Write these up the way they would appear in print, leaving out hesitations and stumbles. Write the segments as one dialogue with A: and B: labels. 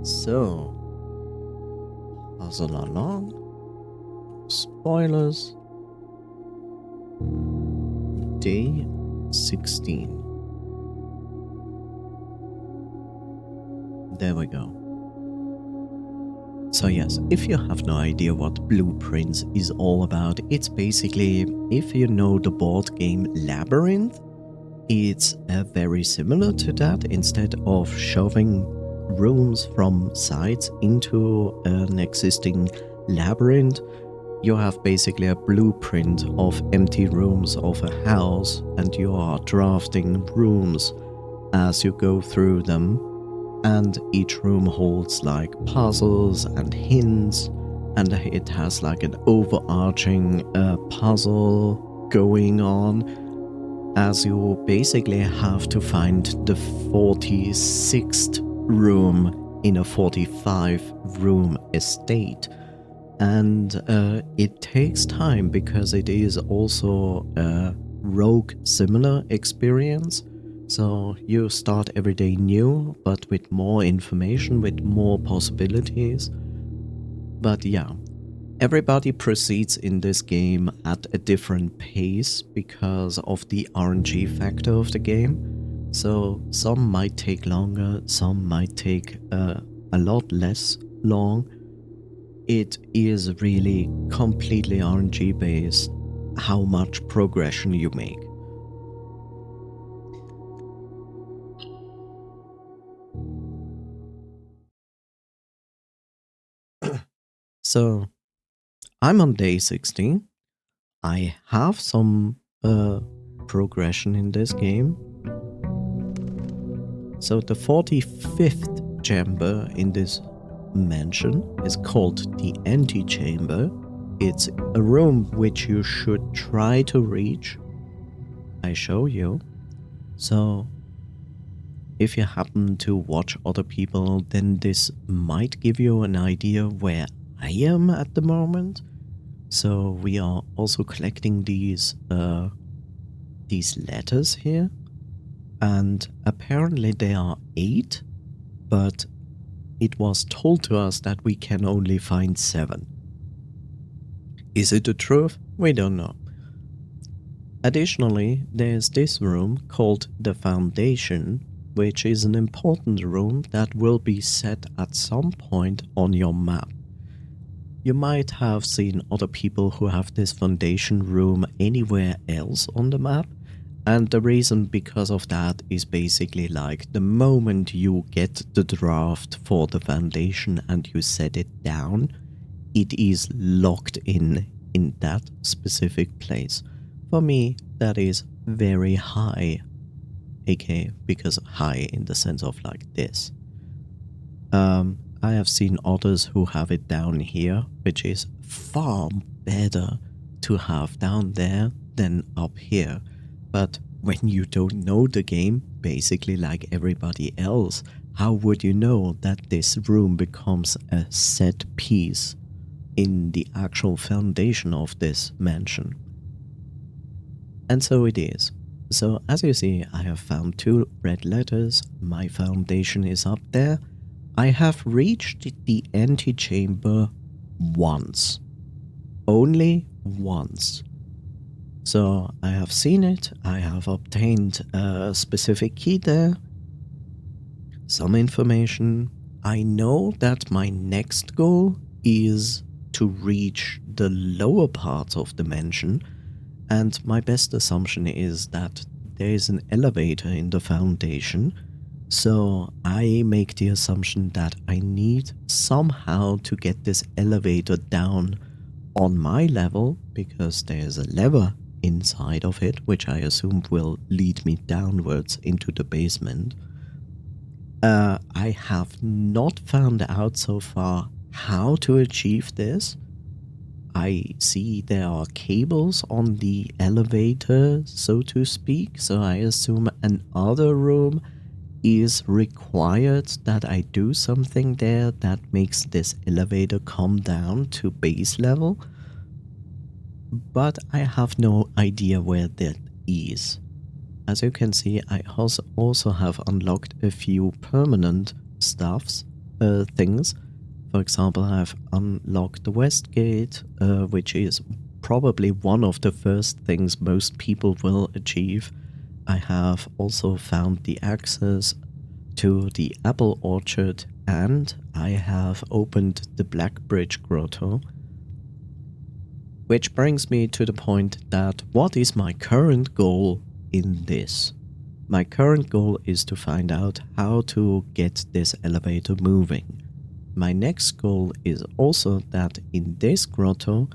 A: So, puzzle along. Spoilers. Day 16. There we go. So yes, if you have no idea what Blueprints is all about, it's basically, if you know the board game Labyrinth, it's very similar to that. Instead of shoving rooms from sides into an existing labyrinth, you have basically a blueprint of empty rooms of a house, and you are drafting rooms as you go through them. And each room holds like puzzles and hints, and it has like an overarching puzzle going on, as you basically have to find the 46th room in a 45-room estate. And it takes time because it is also a rogue similar experience. So you start every day new, but with more information, with more possibilities. But yeah, everybody proceeds in this game at a different pace because of the RNG factor of the game. So some might take longer, some might take a lot less long. It is really completely RNG based how much progression you make. So, I'm on day 16. I have some progression in this game. So, the 45th chamber in this mansion is called the Antechamber. It's a room which you should try to reach. I show you. So, if you happen to watch other people, then this might give you an idea where I am at the moment. So we are also collecting these letters here, and apparently there are 8, but it was told to us that we can only find 7. Is it the truth? We don't know. Additionally, there's this room called the Foundation, which is an important room that will be set at some point on your map. You might have seen other people who have this foundation room anywhere else on the map, and the reason because of that is basically like the moment you get the draft for the foundation and you set it down, it is locked in that specific place. For me, that is very high, aka because high in the sense of like this. I have seen others who have it down here, which is far better to have down there than up here. But when you don't know the game, basically like everybody else, how would you know that this room becomes a set piece in the actual foundation of this mansion? And so it is. So as you see, I have found 2 red letters. My foundation is up there. I have reached the antechamber once. Only once. So I have seen it. I have obtained a specific key there. Some information. I know that my next goal is to reach the lower parts of the mansion. And my best assumption is that there is an elevator in the foundation. So I make the assumption that I need somehow to get this elevator down on my level, because there's a lever inside of it, which I assume will lead me downwards into the basement. I have not found out so far how to achieve this. I see there are cables on the elevator, so to speak, so I assume another room is required that I do something there that makes this elevator come down to base level. But I have no idea where that is. As you can see, I also have unlocked a few permanent stuffs things. For example, I've unlocked the west gate, which is probably one of the first things most people will achieve. I have also found the access to the apple orchard, and I have opened the Black Bridge Grotto. Which brings me to the point that what is my current goal in this? My current goal is to find out how to get this elevator moving. My next goal is also that in this grotto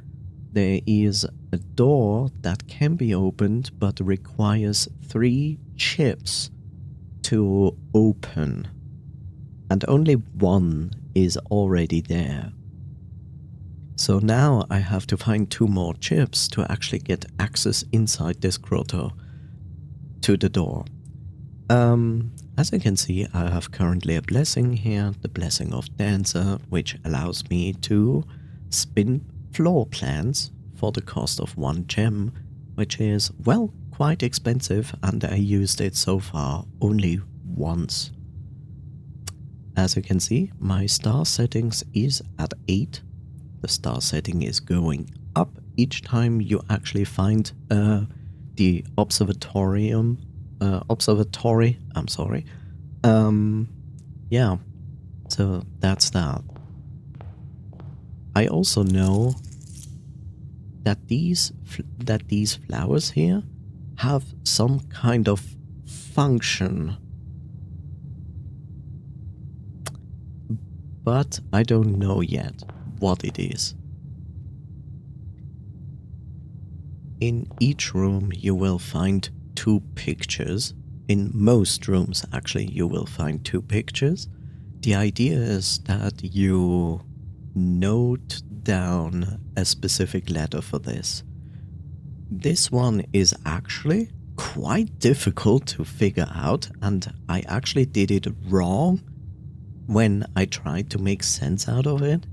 A: there is a door that can be opened but requires 3 chips to open, and only 1 is already there. So now I have to find 2 more chips to actually get access inside this grotto to the door. As you can see, I have currently a blessing here, the Blessing of Dancer, which allows me to spin floor plans for the cost of 1 gem, which is, well, quite expensive, and I used it so far only once. As you can see, my star settings is at 8. The star setting is going up each time you actually find the observatory, yeah, so that's that. I also know that these flowers here have some kind of function, but I don't know yet what it is. In each room you will find 2 pictures. In most rooms actually you will find 2 pictures. The idea is that you note down a specific letter for this. This one is actually quite difficult to figure out, and I actually did it wrong when I tried to make sense out of it.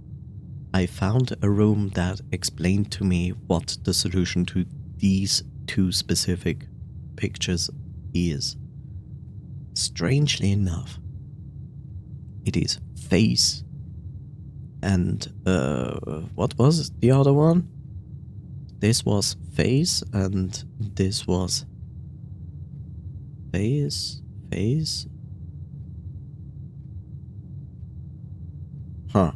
A: I found a room that explained to me what the solution to these 2 specific pictures is. Strangely enough, it is face and what was the other one? This was face and this was face. Huh.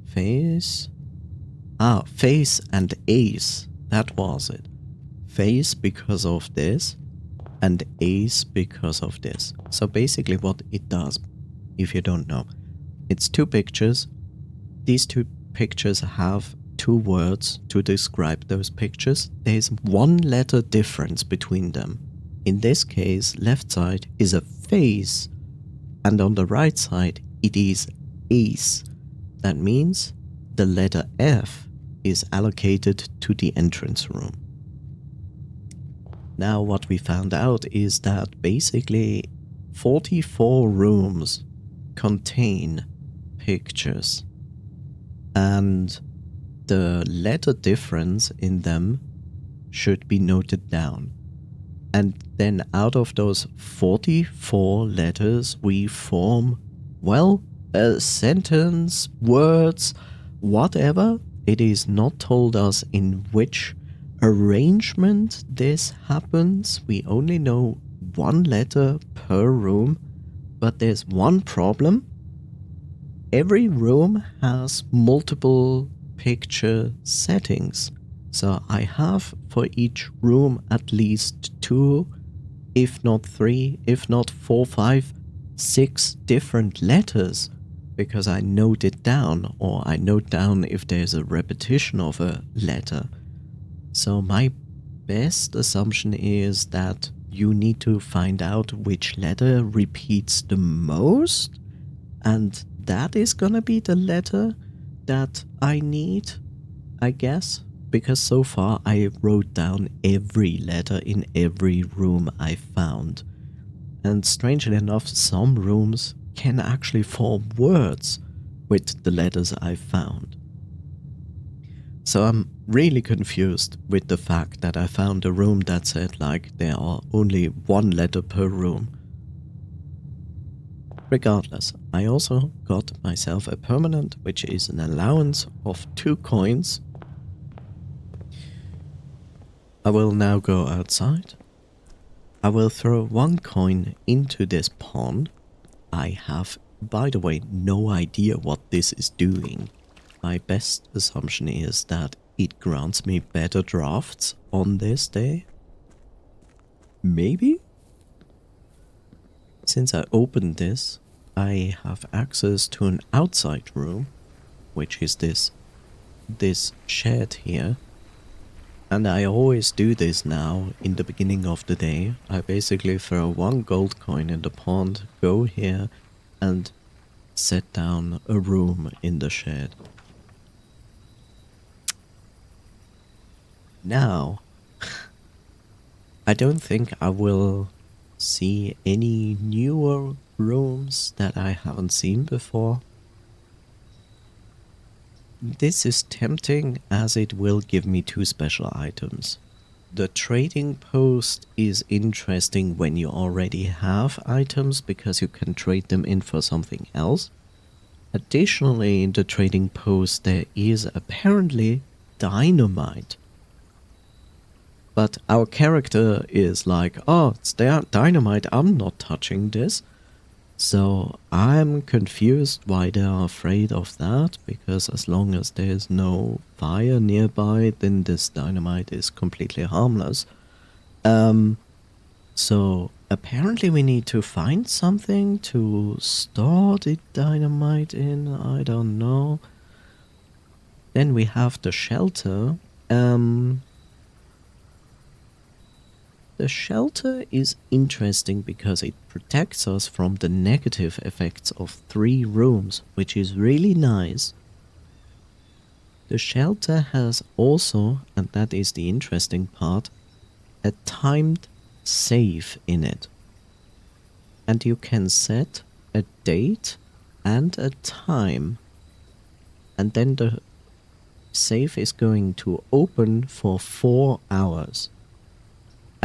A: Face. Face and ace. That was it. Face because of this, and ace because of this. So basically what it does, if you don't know, it's 2 pictures. These 2 pictures have 2 words to describe those pictures. There's 1 letter difference between them. In this case, left side is a face, and on the right side it is ace. That means the letter F is allocated to the entrance room. Now what we found out is that basically 44 rooms contain pictures, and the letter difference in them should be noted down. And then out of those 44 letters we form, well, a sentence, words, whatever. It is not told us in which arrangement this happens. We only know 1 letter per room, but there's one problem. Every room has multiple picture settings. So I have for each room at least 2, if not 3, if not 4, 5, 6 different letters, because I note it down, or I note down if there's a repetition of a letter. So my best assumption is that you need to find out which letter repeats the most, and that is gonna be the letter that I need, I guess, because so far I wrote down every letter in every room I found. And strangely enough, some rooms can actually form words with the letters I found. So I'm really confused with the fact that I found a room that said like there are only 1 letter per room. Regardless, I also got myself a permanent, which is an allowance of 2 coins. I will now go outside. I will throw 1 coin into this pond. I have, by the way, no idea what this is doing. My best assumption is that it grants me better drafts on this day. Maybe? Since I opened this, I have access to an outside room, which is this shed here. And I always do this now in the beginning of the day. I basically throw 1 gold coin in the pond, go here, and set down a room in the shed. Now, I don't think I will see any newer rooms that I haven't seen before. This is tempting as it will give me 2 special items. The trading post is interesting when you already have items because you can trade them in for something else. Additionally, in the trading post there is apparently dynamite. But our character is like, oh, it's dynamite, I'm not touching this. So I'm confused why they are afraid of that, because as long as there's no fire nearby, then this dynamite is completely harmless. So apparently we need to find something to store the dynamite in, I don't know. Then we have the shelter. The shelter is interesting because it protects us from the negative effects of 3 rooms, which is really nice. The shelter has also, and that is the interesting part, a timed save in it. And you can set a date and a time. And then the save is going to open for 4 hours.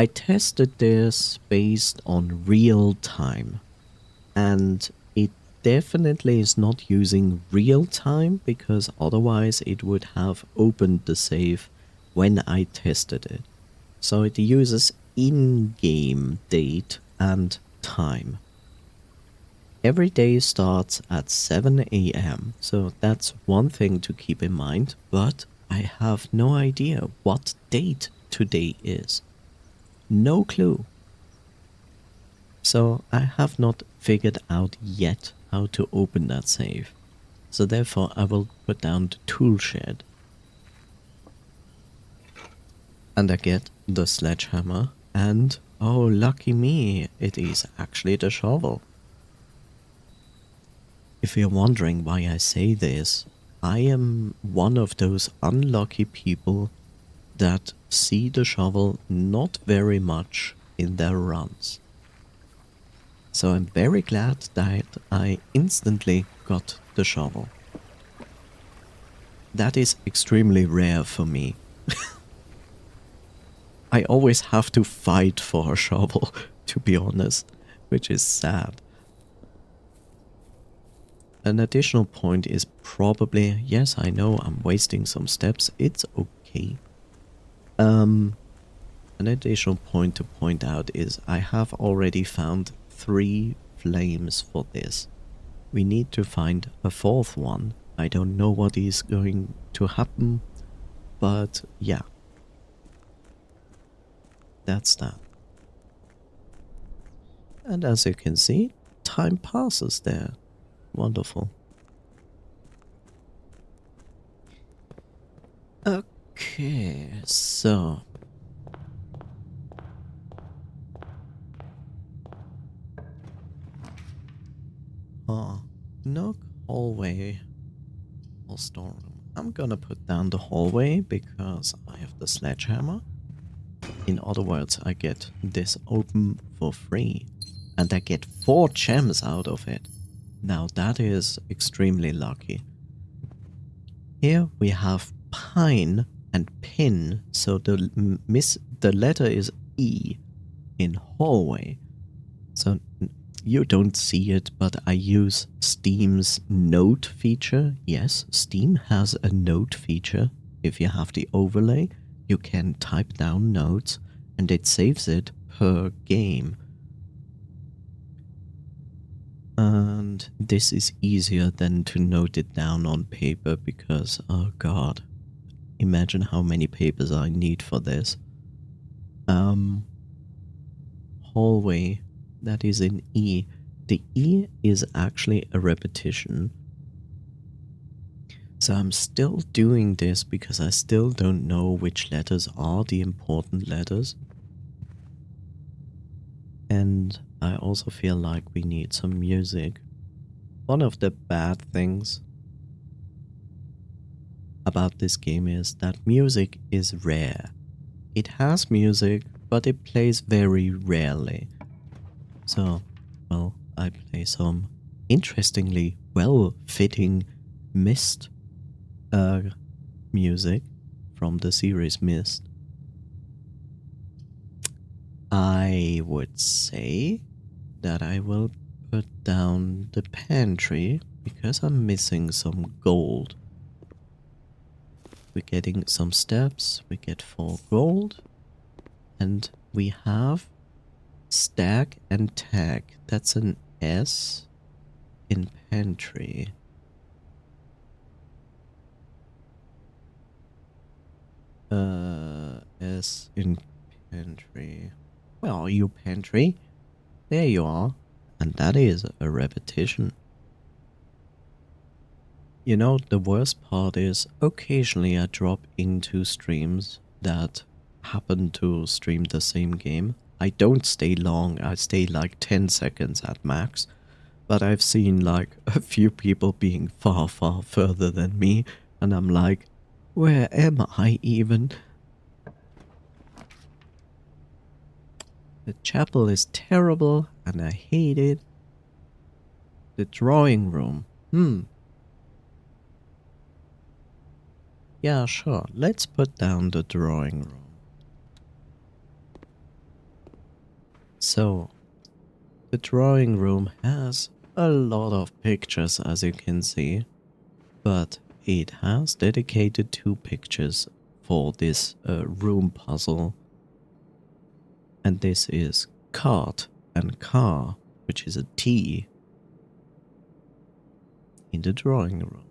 A: I tested this based on real time, and it definitely is not using real time because otherwise it would have opened the save when I tested it. So it uses in-game date and time. Every day starts at 7 AM, so that's one thing to keep in mind, but I have no idea what date today is. No clue. So I have not figured out yet how to open that save. So therefore I will put down the tool shed. And I get the sledgehammer and, oh lucky me, it is actually the shovel. If you're wondering why I say this, I am one of those unlucky people that see the shovel not very much in their runs. So I'm very glad that I instantly got the shovel. That is extremely rare for me. I always have to fight for a shovel, to be honest, which is sad. An additional point is probably, yes, I know I'm wasting some steps, it's okay. An additional point to point out is I have already found 3 flames for this. We need to find a 4th one. I don't know what is going to happen, but yeah. That's that. And as you can see, time passes there. Wonderful. Okay, so nook, hallway, or storeroom. I'm gonna put down the hallway because I have the sledgehammer. In other words, I get this open for free, and I get 4 gems out of it. Now that is extremely lucky. Here we have pine and pin, so the letter is E in hallway. So You don't see it, but I use Steam's note feature. Yes, Steam has a note feature. If you have the overlay, you can type down notes and it saves it per game. And this is easier than to note it down on paper because, oh god, imagine how many papers I need for this. Hallway, that is in E. The E is actually a repetition. So I'm still doing this because I still don't know which letters are the important letters. And I also feel like we need some music. One of the bad things about this game is that music is rare. It has music, but it plays very rarely. So, well, I play some interestingly well-fitting Myst music from the series Myst. I would say that I will put down the pantry because I'm missing some gold. We're getting some steps, we get 4 gold, and we have stack and tag. That's an S in pantry. S in pantry. Where are you, pantry? There you are. And that is a repetition. You know, the worst part is occasionally I drop into streams that happen to stream the same game. I don't stay long, I stay like 10 seconds at max. But I've seen like a few people being far, far further than me. And I'm like, where am I even? The chapel is terrible and I hate it. The drawing room. Yeah, sure. Let's put down the drawing room. So, the drawing room has a lot of pictures, as you can see. But it has dedicated 2 pictures for this room puzzle. And this is cart and car, which is a T in the drawing room.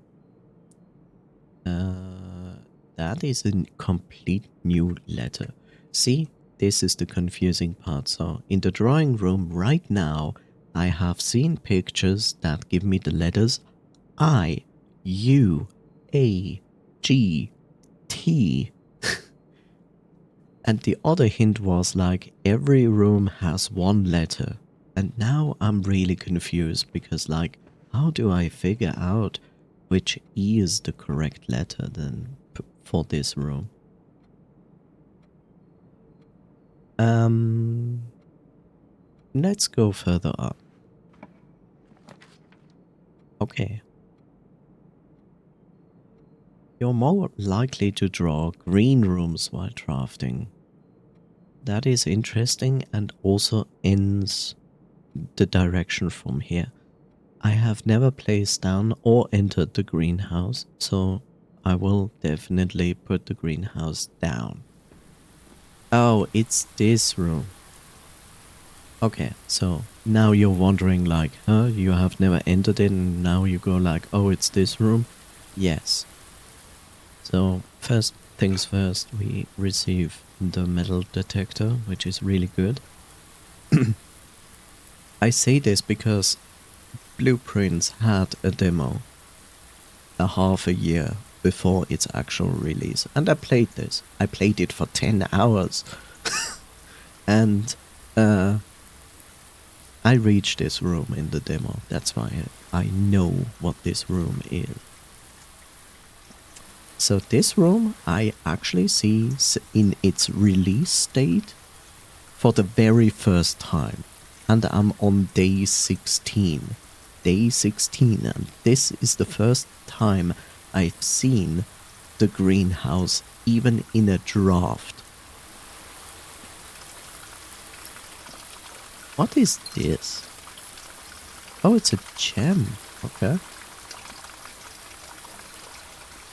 A: That is a complete new letter. See, this is the confusing part. So in the drawing room right now, I have seen pictures that give me the letters I, U, A, G, T. And the other hint was like every room has 1 letter. And now I'm really confused because like, how do I figure out which E is the correct letter then for this room? Let's go further up. Okay. You're more likely to draw green rooms while drafting. That is interesting and also ends the direction from here. I have never placed down or entered the greenhouse, so I will definitely put the greenhouse down. Oh, it's this room. Okay, so now you're wondering like, huh, you have never entered it and now you go like, oh, it's this room? Yes. So first things first, we receive the metal detector, which is really good. I say this because Blueprints had a demo a half a year before its actual release, and I played this. I played it for 10 hours. And I reached this room in the demo. That's why I know what this room is. So this room I actually see in its release state for the very first time. And I'm on day 16. Day 16, and this is the first time I've seen the greenhouse even in a draft. What is this? Oh, it's a gem. Okay.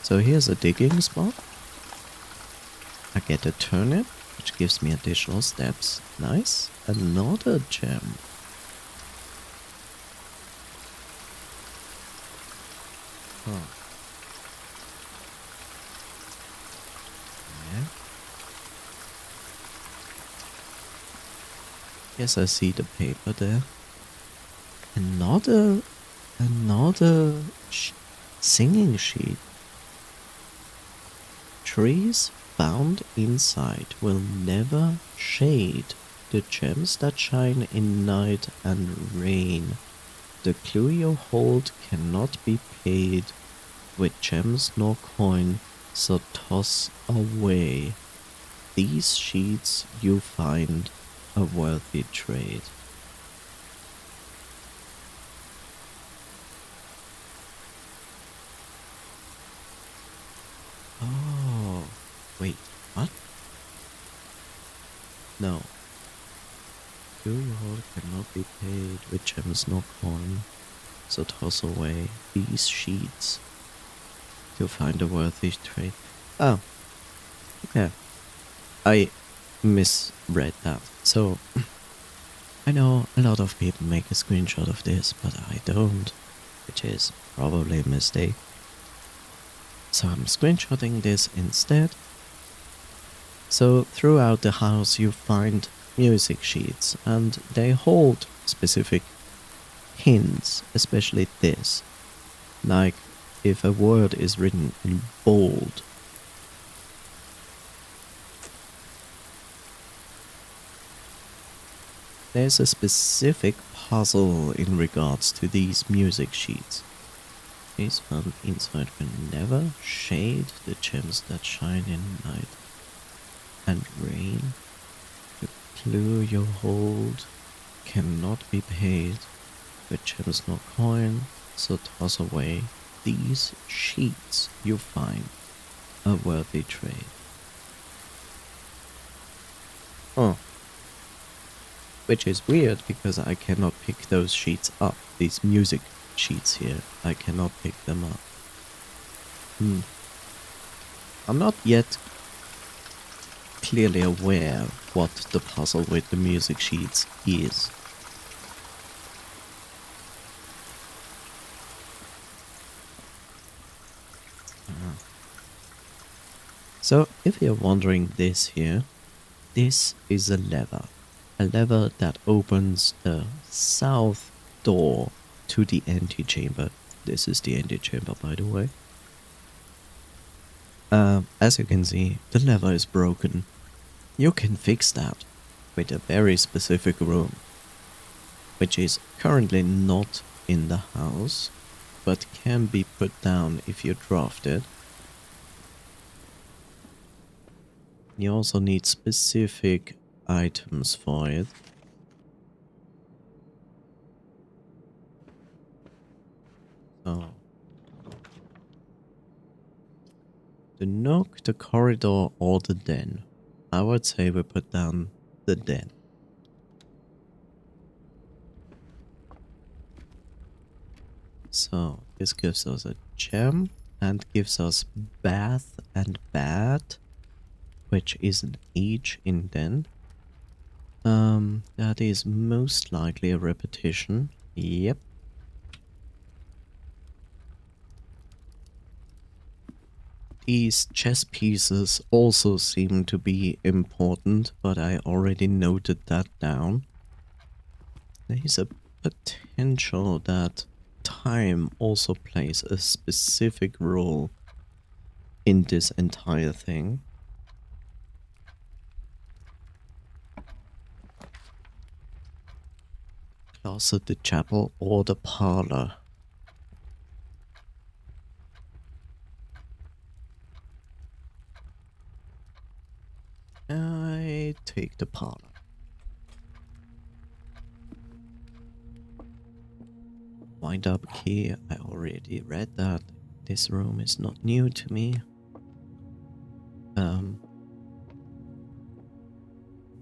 A: So here's a digging spot. I get a turnip, which gives me additional steps. Nice. Another gem. Oh. Yeah. Yes, I see the paper there. Another singing sheet. Trees found inside will never shade. The gems that shine in night and rain. The clue you hold cannot be paid with gems nor coin, so toss away. These sheets you find a worthy trade. Oh, wait, what? No. Clue you hold cannot be paid with gems nor coin, so toss away these sheets to find a worthy trade. Oh, okay. I misread that. So, I know a lot of people make a screenshot of this, but I don't, which is probably a mistake. So I'm screenshotting this instead. So throughout the house you find music sheets, and they hold specific hints, especially this. Like if a word is written in bold. There's a specific puzzle in regards to these music sheets. Trees found inside will never shade the gems that shine in night and rain. The clue you hold cannot be paid with gems nor coin, so toss away these sheets you find a worthy trade. Oh. Which is weird because I cannot pick those sheets up. These music sheets here, I cannot pick them up. I'm not yet clearly aware what the puzzle with the music sheets is. So if you're wondering this here, this is a lever. A lever that opens the south door to the antechamber. This is the antechamber, by the way. As you can see, the lever is broken. You can fix that with a very specific room, which is currently not in the house, but can be put down if you draft it. You also need specific items for it. So, the nook, the corridor, or the den. I would say we put down the den. So, this gives us a gem and gives us bath and bat, which is an H in den. That is most likely a repetition. Yep. These chess pieces also seem to be important, but I already noted that down. There is a potential that time also plays a specific role in this entire thing. Closet, the chapel, or the parlor. I take the parlor. Wind up key, I already read that. This room is not new to me.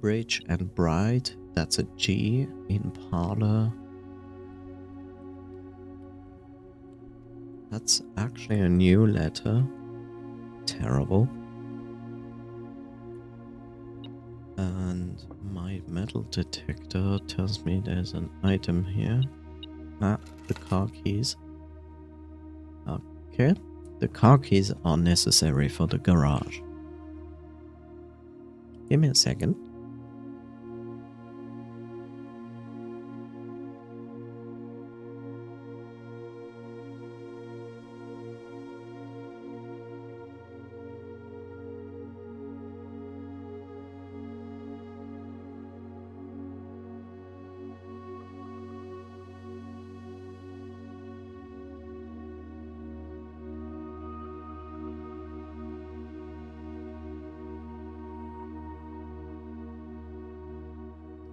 A: Bridge and bride, that's a G in parlor. That's actually a new letter. Terrible. And my metal detector tells me there's an item here. Ah, the car keys. Okay. The car keys are necessary for the garage. Give me a second.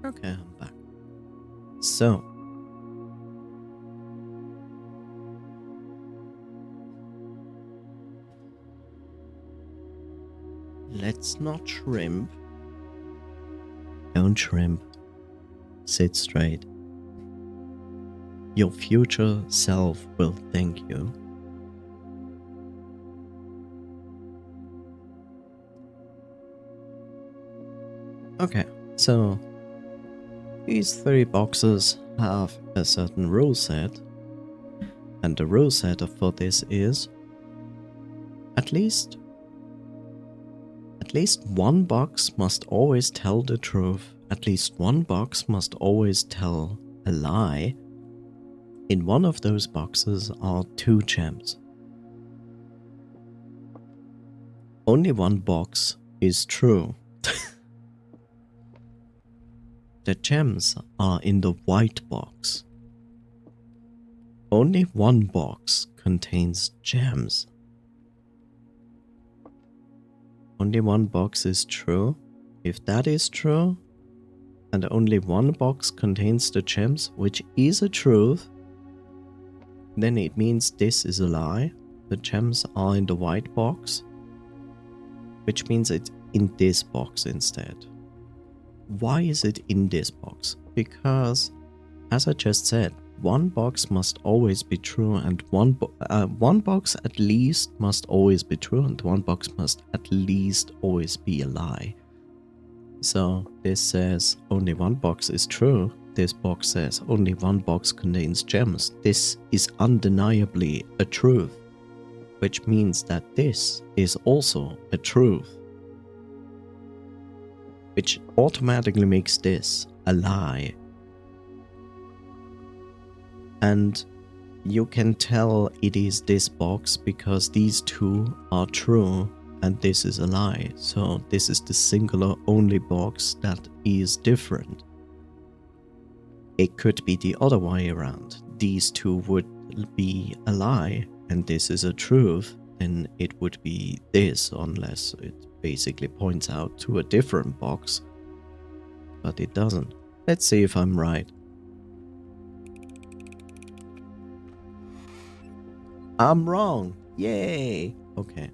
A: Okay, I'm back. So, let's not shrimp. Don't shrimp. Sit straight. Your future self will thank you. Okay, so these 3 boxes have a certain rule set, and the rule set for this is at least one box must always tell the truth. At least one box must always tell a lie. In one of those boxes are 2 gems. Only one box is true. The gems are in the white box. Only one box contains gems. Only one box is true. If that is true, and only one box contains the gems, which is a truth, then it means this is a lie. The gems are in the white box, which means it's in this box instead. Why is it in this box? Because, as I just said, one box must always be true, and one box at least must always be true, and one box must at least always be a lie. So this says only one box is true. This box says only one box contains gems. This is undeniably a truth, which means that this is also a truth, which automatically makes this a lie. And you can tell it is this box because these 2 are true and this is a lie. So this is the singular only box that is different. It could be the other way around. These 2 would be a lie and this is a truth, then it would be this, unless it basically points out to a different box. But it doesn't. Let's see if I'm right. I'm wrong. Yay. Okay.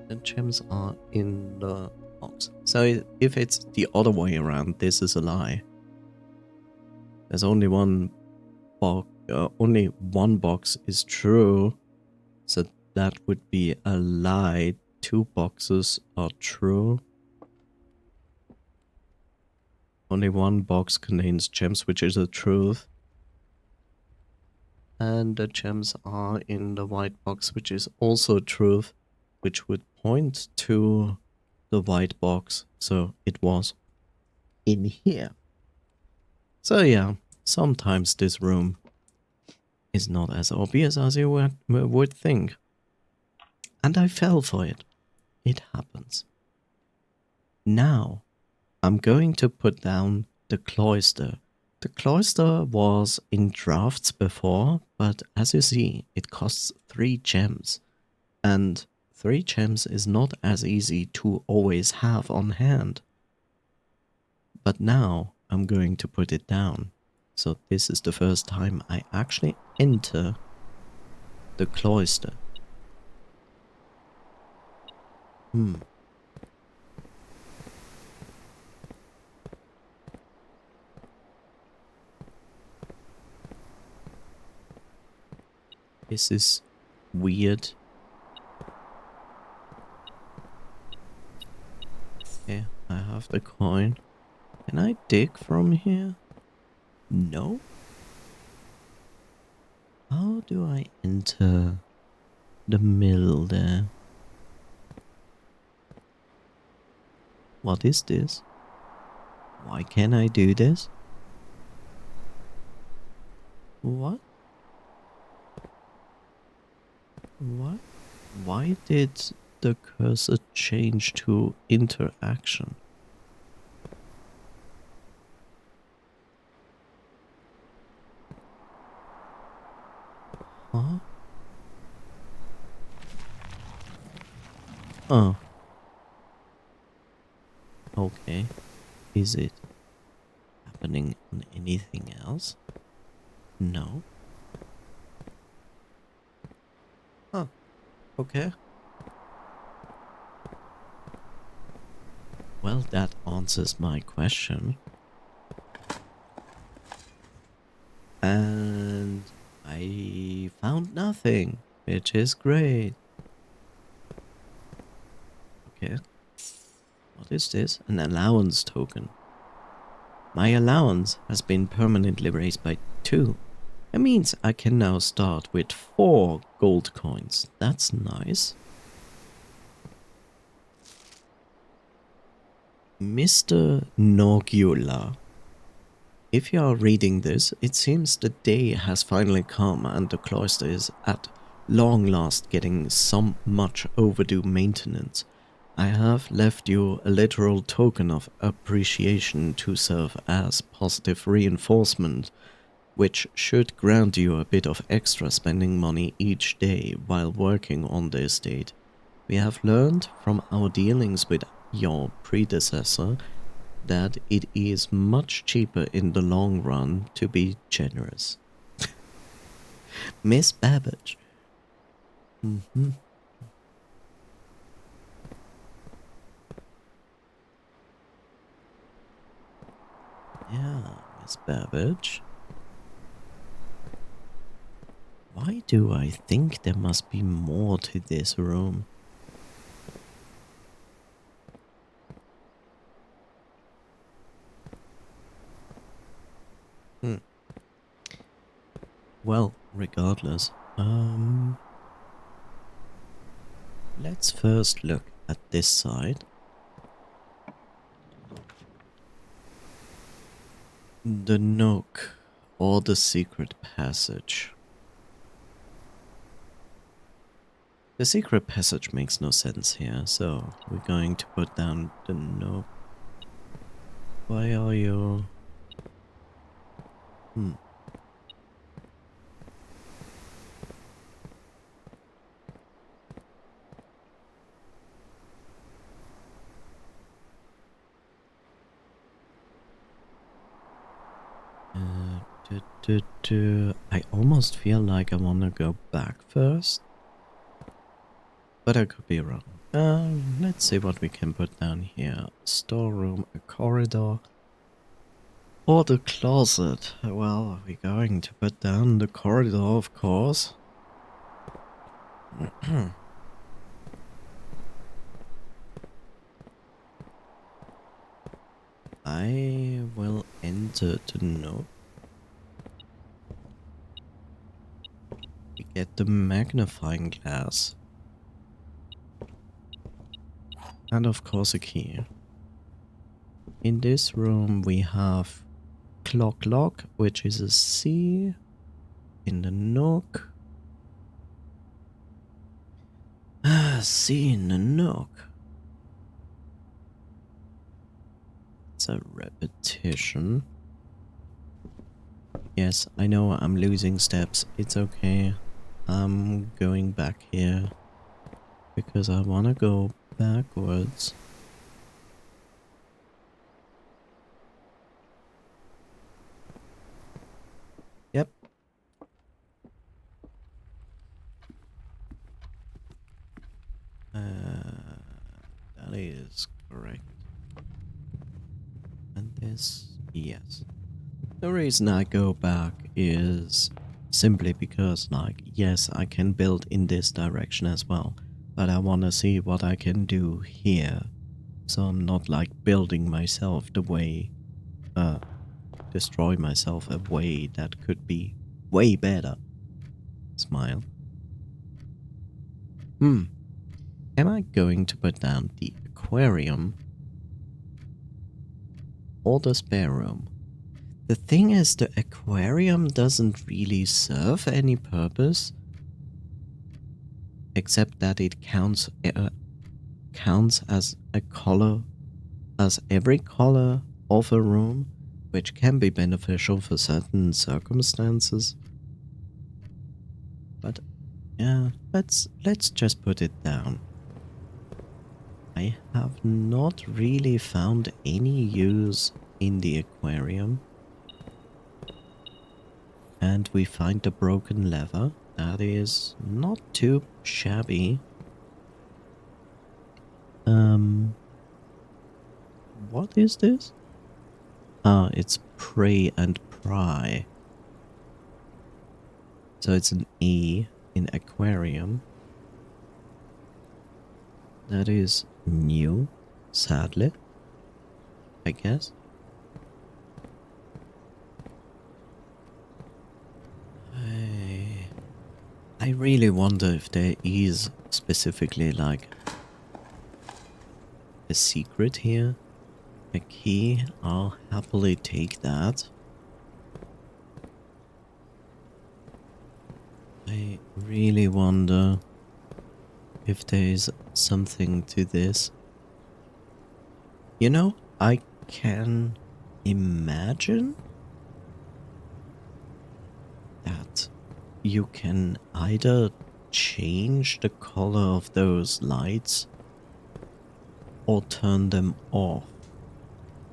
A: The gems are in the box. So if it's the other way around, this is a lie. There's only one box. Only one box is true. So that would be a lie. 2 boxes are true. Only one box contains gems, which is a truth. And the gems are in the white box, which is also truth, which would point to the white box. So it was in here. So yeah, sometimes this room is not as obvious as you would think. And I fell for it. It happens. Now, I'm going to put down the cloister. The cloister was in drafts before, but as you see, it costs 3 gems. And 3 gems is not as easy to always have on hand. But now I'm going to put it down. So this is the first time I actually enter the cloister. This is weird. Okay, I have the coin. Can I dig from here? No? How do I enter the mill there? What is this? Why can't I do this? What? What? Why did the cursor change to interaction? Huh? Oh, okay. Is it happening on anything else? No. Huh. Okay. Well, that answers my question. And I found nothing, which is great. Okay. What is this? An allowance token. My allowance has been permanently raised by 2. That means I can now start with 4 gold coins. That's nice. Mr. Nogula. If you are reading this, it seems the day has finally come and the cloister is at long last getting some much overdue maintenance. I have left you a literal token of appreciation to serve as positive reinforcement, which should grant you a bit of extra spending money each day while working on the estate. We have learned from our dealings with your predecessor that it is much cheaper in the long run to be generous. Miss Babbage. Yeah, Miss Babbage. Why do I think there must be more to this room? Well, regardless, let's first look at this side. The nook, or the secret passage. The secret passage makes no sense here, so we're going to put down the nook. Why are you... I almost feel like I want to go back first, but I could be wrong. Let's see what we can put down here. Storeroom, a corridor, or the closet. Well, we're going to put down the corridor, of course. I will enter the nook. We get the magnifying glass. And of course a key. In this room we have clock lock, which is a C. In the nook. C in the nook. It's a repetition. Yes, I know I'm losing steps. It's okay. I'm going back here because I want to go backwards. Yep. That is correct. And this, yes. The reason I go back is simply because, like, yes, I can build in this direction as well, but I want to see what I can do here. So I'm not like building myself the way, destroy myself a way that could be way better. Smile. Am I going to put down the aquarium or the spare room? The thing is, the aquarium doesn't really serve any purpose, except that it counts as a color, as every color of a room, which can be beneficial for certain circumstances. But yeah, let's just put it down. I have not really found any use in the aquarium. And we find the broken lever. That is not too shabby. What is this? Ah, it's pray and pry. So it's an E in aquarium. That is new, sadly, I guess. I really wonder if there is specifically like a secret here. A key, I'll happily take that. I really wonder if there is something to this. You know, I can imagine that you can either change the color of those lights or turn them off.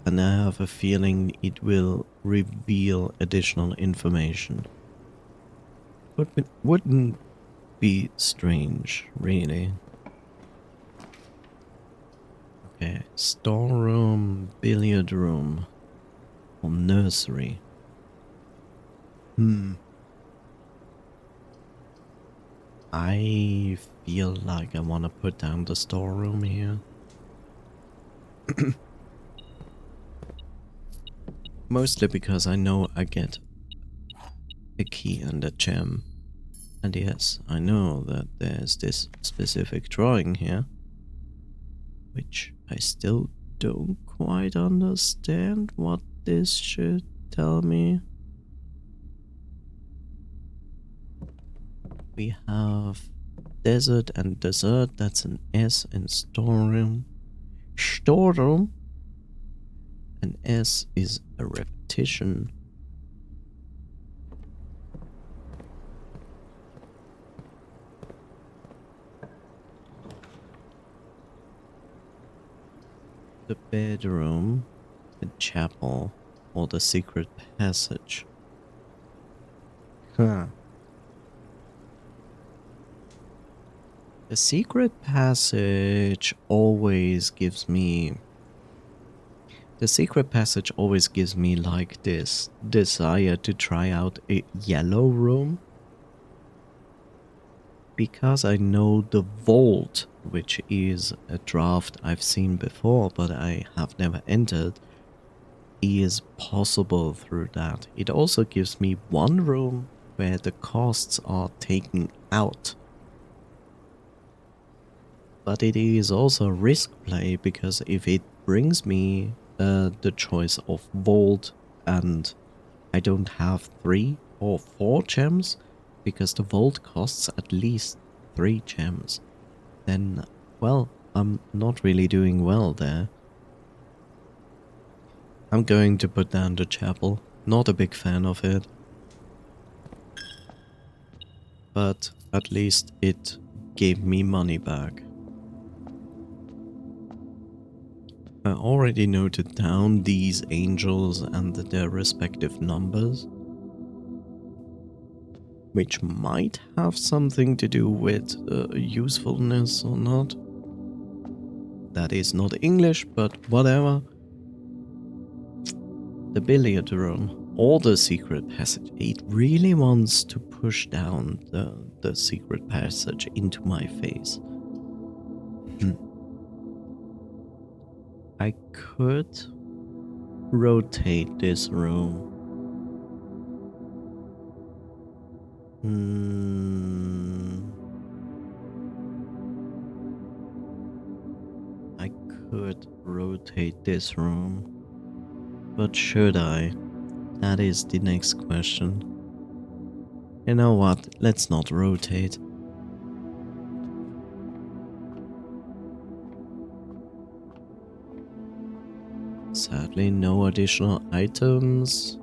A: And I have a feeling it will reveal additional information. Wouldn't be strange, really. Okay, storeroom, billiard room, or nursery. I feel like I want to put down the storeroom here. Mostly because I know I get a key and a gem. And yes, I know that there's this specific drawing here, which I still don't quite understand what this should tell me. We have desert and dessert, that's an S, and storeroom. Storeroom? An S is a repetition. The bedroom, the chapel, or the secret passage. Huh. The secret passage always gives me... The secret passage always gives me like this desire to try out a yellow room. Because I know the vault, which is a draft I've seen before but I have never entered, is possible through that. It also gives me one room where the costs are taken out. But it is also risk play, because if it brings me the choice of vault and I don't have 3 or 4 gems, because the vault costs at least 3 gems, then, well, I'm not really doing well there. I'm going to put down the chapel. Not a big fan of it. But at least it gave me money back. I already noted down these angels and their respective numbers, which might have something to do with usefulness or not. That is not English, but whatever. The billiard room, or the secret passage. It really wants to push down the secret passage into my face. I could rotate this room. I could rotate this room. But should I? That is the next question. You know what? Let's not rotate. Sadly, no additional items.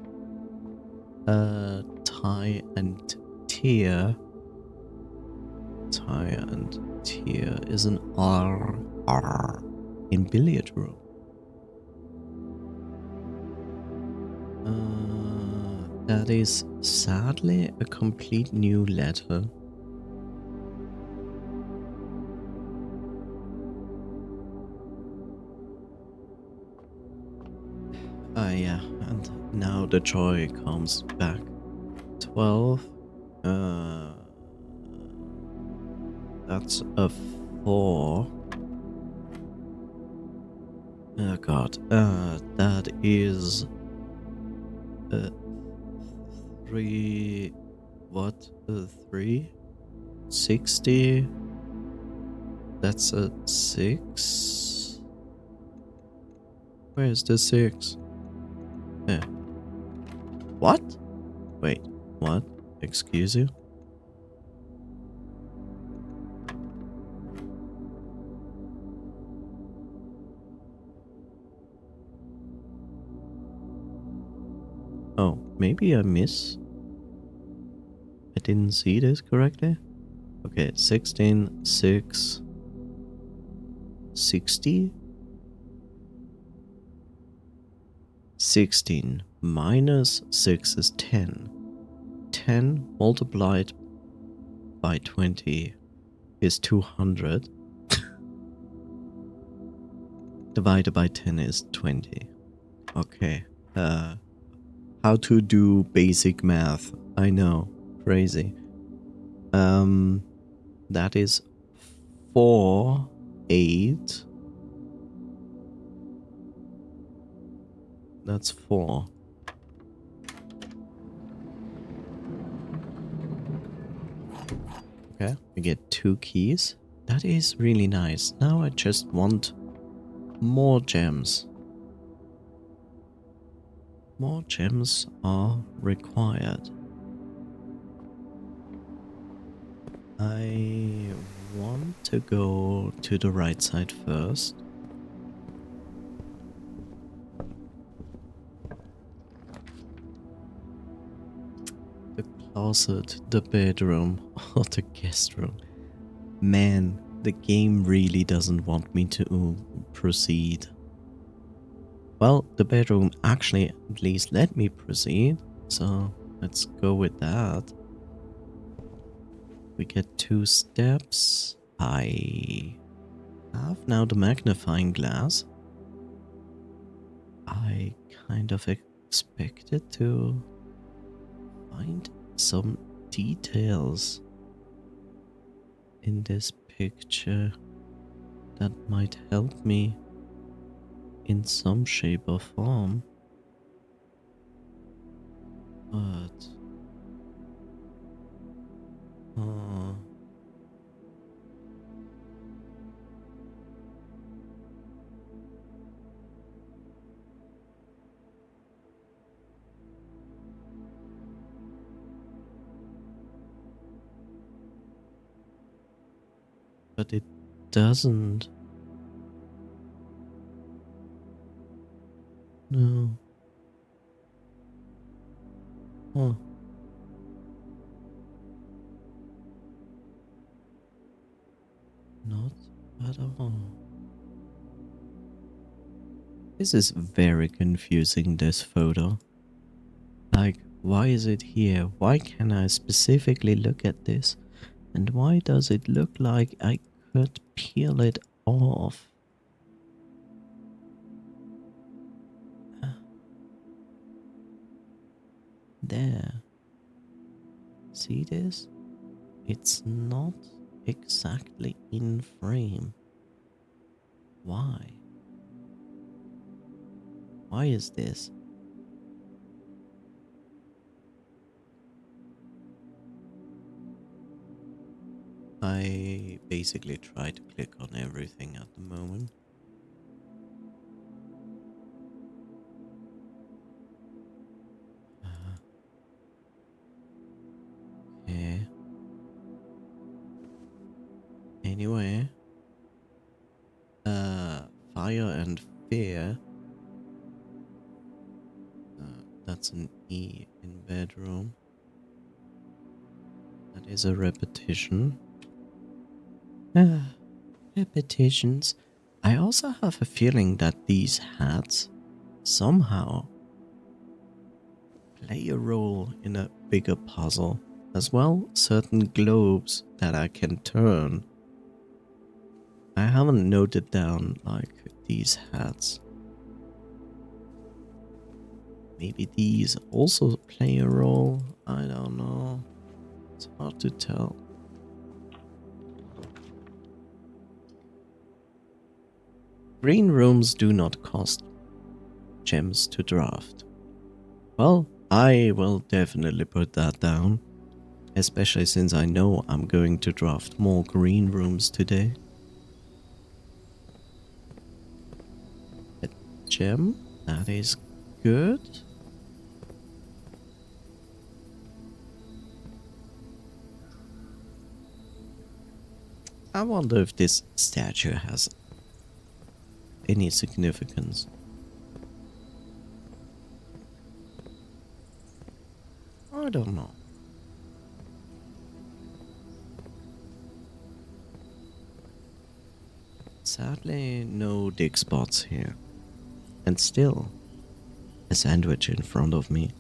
A: Tie and tear. Tie and tear is an R in billiard room. That is sadly a complete new letter. Yeah, and now the joy comes back. 12. That's a 4. Oh god. That is 3. What? 3? 60. That's a 6. Where's the 6? Yeah. What? Wait, what? Excuse you? Oh, maybe I didn't see this correctly. Okay, 16, 6, 60? 16 minus 6 is 10. 10 multiplied by 20 is 200. Divided by 10 is 20. Okay. How to do basic math. I know. Crazy. That is 4, 8. That's 4. Okay, we get 2 keys. That is really nice. Now I just want more gems. More gems are required. I want to go to the right side first. The closet, the bedroom, or the guest room. Man, the game really doesn't want me to proceed. Well, the bedroom actually at least let me proceed, so let's go with that. We get 2 steps. I have now the magnifying glass. I kind of expected to find some details in this picture that might help me in some shape or form. But but it doesn't. No. Huh. Not at all. This is very confusing, this photo. Like, why is it here? Why can I specifically look at this? And why does it look like I could peel it off? there. See this? It's not exactly in frame. Why? Why is this? I basically try to click on everything at the moment. Okay. Anyway, fire and fear. That's an E in bedroom. That is a repetition. Repetitions. I also have a feeling that these hats somehow play a role in a bigger puzzle. As well, certain globes that I can turn. I haven't noted down like these hats. Maybe these also play a role. I don't know. It's hard to tell. Green rooms do not cost gems to draft. Well, I will definitely put that down. Especially since I know I'm going to draft more green rooms today. A gem? That is good. I wonder if this statue has any significance. I don't know. Sadly, no dig spots here. And still, a sandwich in front of me.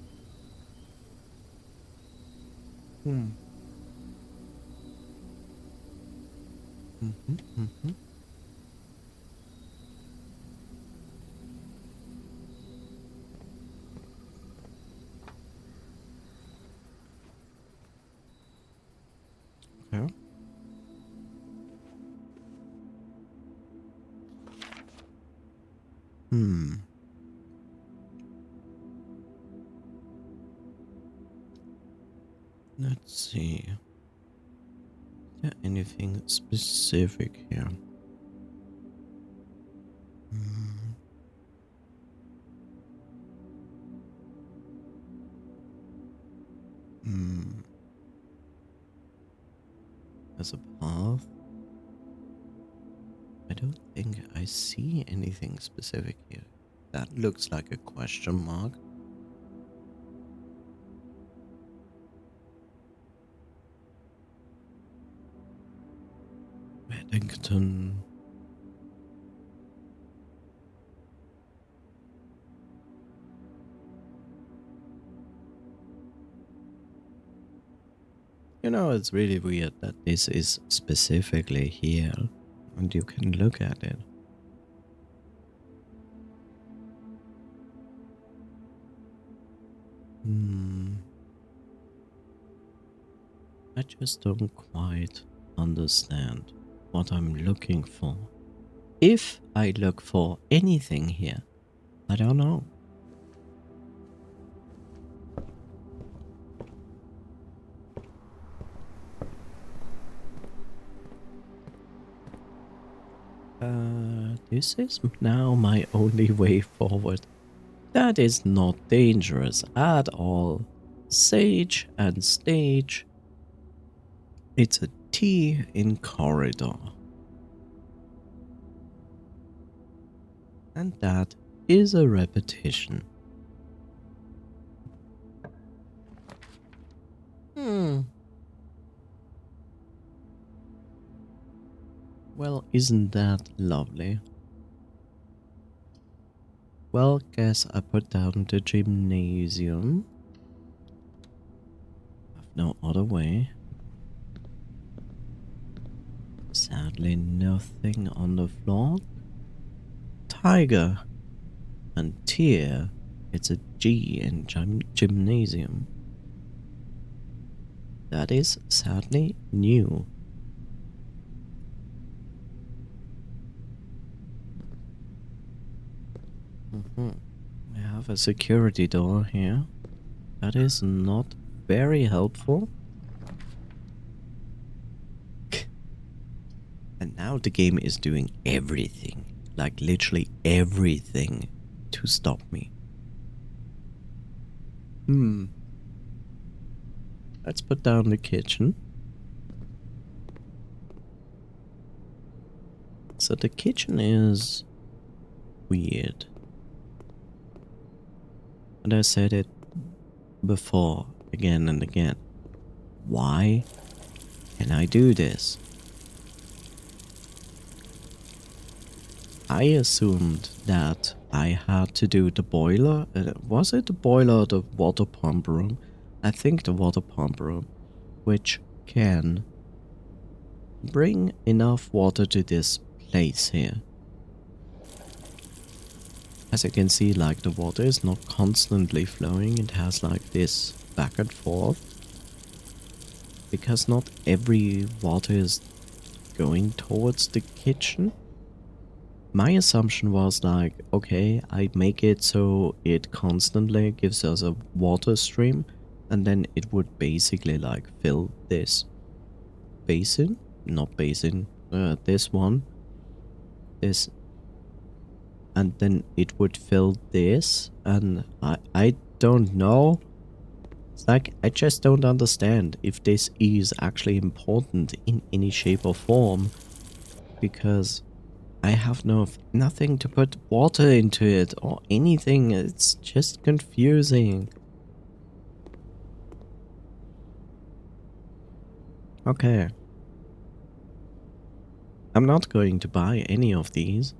A: Okay. Let's see. Is there anything specific here? There's a path. I don't think I see anything specific here. That looks like a question mark. Paddington. You know, it's really weird that this is specifically here and you can look at it. I just don't quite understand what I'm looking for. If I look for anything here, I don't know. This is now my only way forward. That is not dangerous at all. Sage and stage. It's a T in corridor. And that is a repetition. Well, isn't that lovely? Well, guess I put down the gymnasium. I've no other way. Sadly, nothing on the floor. Tiger and tear. It's a G in gymnasium. That is sadly new. We have a security door here. That is not very helpful. And now the game is doing everything, like literally everything, to stop me. Let's put down the kitchen. So the kitchen is weird. And I said it before, again and again. Why can I do this? I assumed that I had to do the boiler. Was it the boiler or the water pump room? I think the water pump room, which can bring enough water to this place here. As you can see, like the water is not constantly flowing. It has like this back and forth. Because not every water is going towards the kitchen. My assumption was like, okay, I make it so it constantly gives us a water stream, and then it would basically like fill this basin, not basin, this one, this, and then it would fill this, and I don't know. It's like, I just don't understand if this is actually important in any shape or form, because I have nothing to put water into it or anything. It's just confusing. Okay. I'm not going to buy any of these.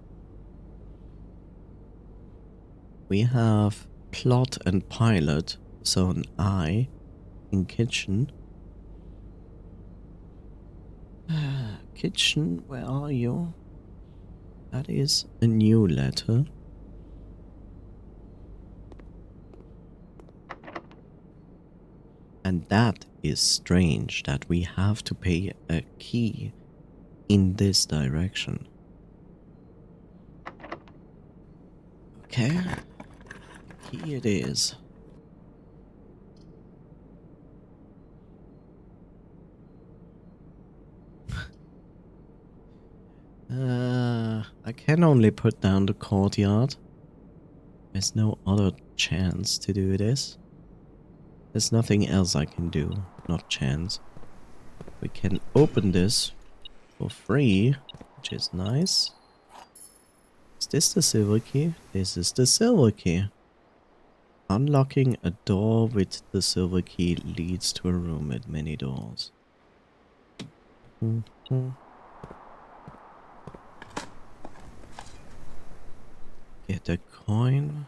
A: We have plot and pilot, so an I in kitchen. Kitchen, where are you? That is a new letter. And that is strange that we have to pay a key in this direction. Okay, key it is. I can only put down the courtyard. There's no other chance to do this. There's nothing else I can do, not chance. We can open this for free, which is nice. Is this the silver key? This is the silver key. Unlocking a door with the silver key leads to a room with many doors. Get a coin.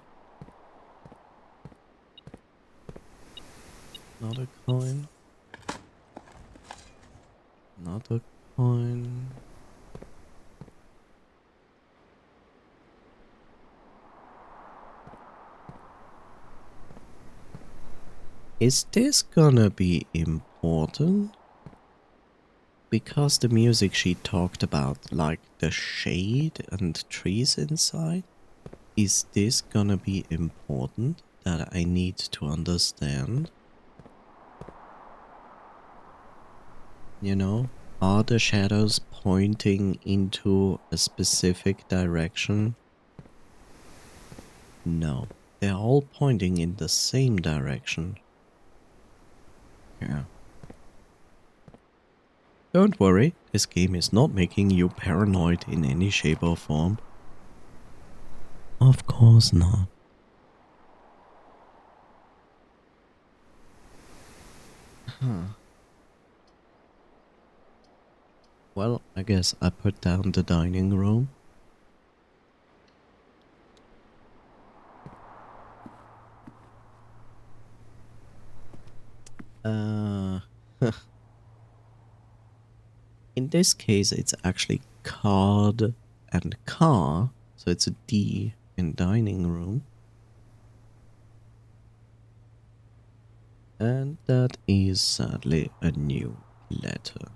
A: Not a coin. Not a coin. Is this gonna be important? Because the music she talked about, like the shade and trees inside, is this gonna be important that I need to understand? You know, are the shadows pointing into a specific direction? No, they're all pointing in the same direction. Yeah. Don't worry, this game is not making you paranoid in any shape or form. Of course not. Huh. Well, I guess I put down the dining room. In this case, it's actually card and car, so it's a D in dining room. And that is sadly a new letter.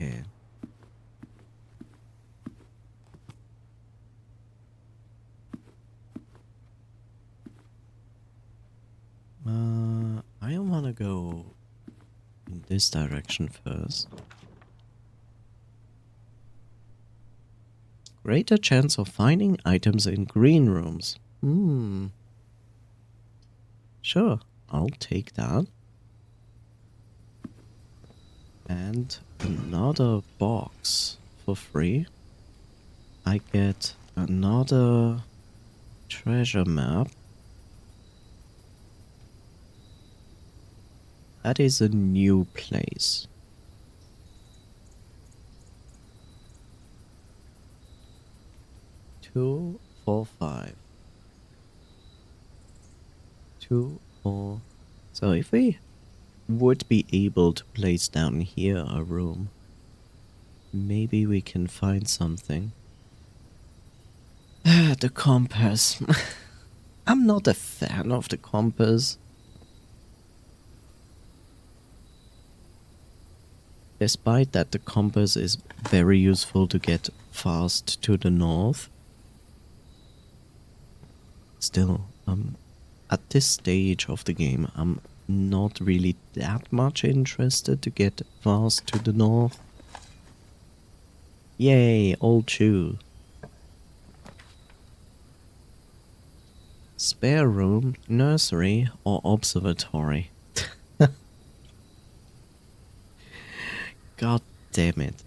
A: Okay. I want to go in this direction first. Greater chance of finding items in green rooms. Sure, I'll take that. And another box for free. I get another treasure map. That is a new place. Two, 4, 5. 2, 4. So if we would be able to place down here a room, maybe we can find something. The compass. I'm not a fan of the compass. Despite that the compass is very useful to get fast to the north. Still, at this stage of the game, I'm not really that much interested to get fast to the north. Yay, old shoe. Spare room, nursery, or observatory? God damn it.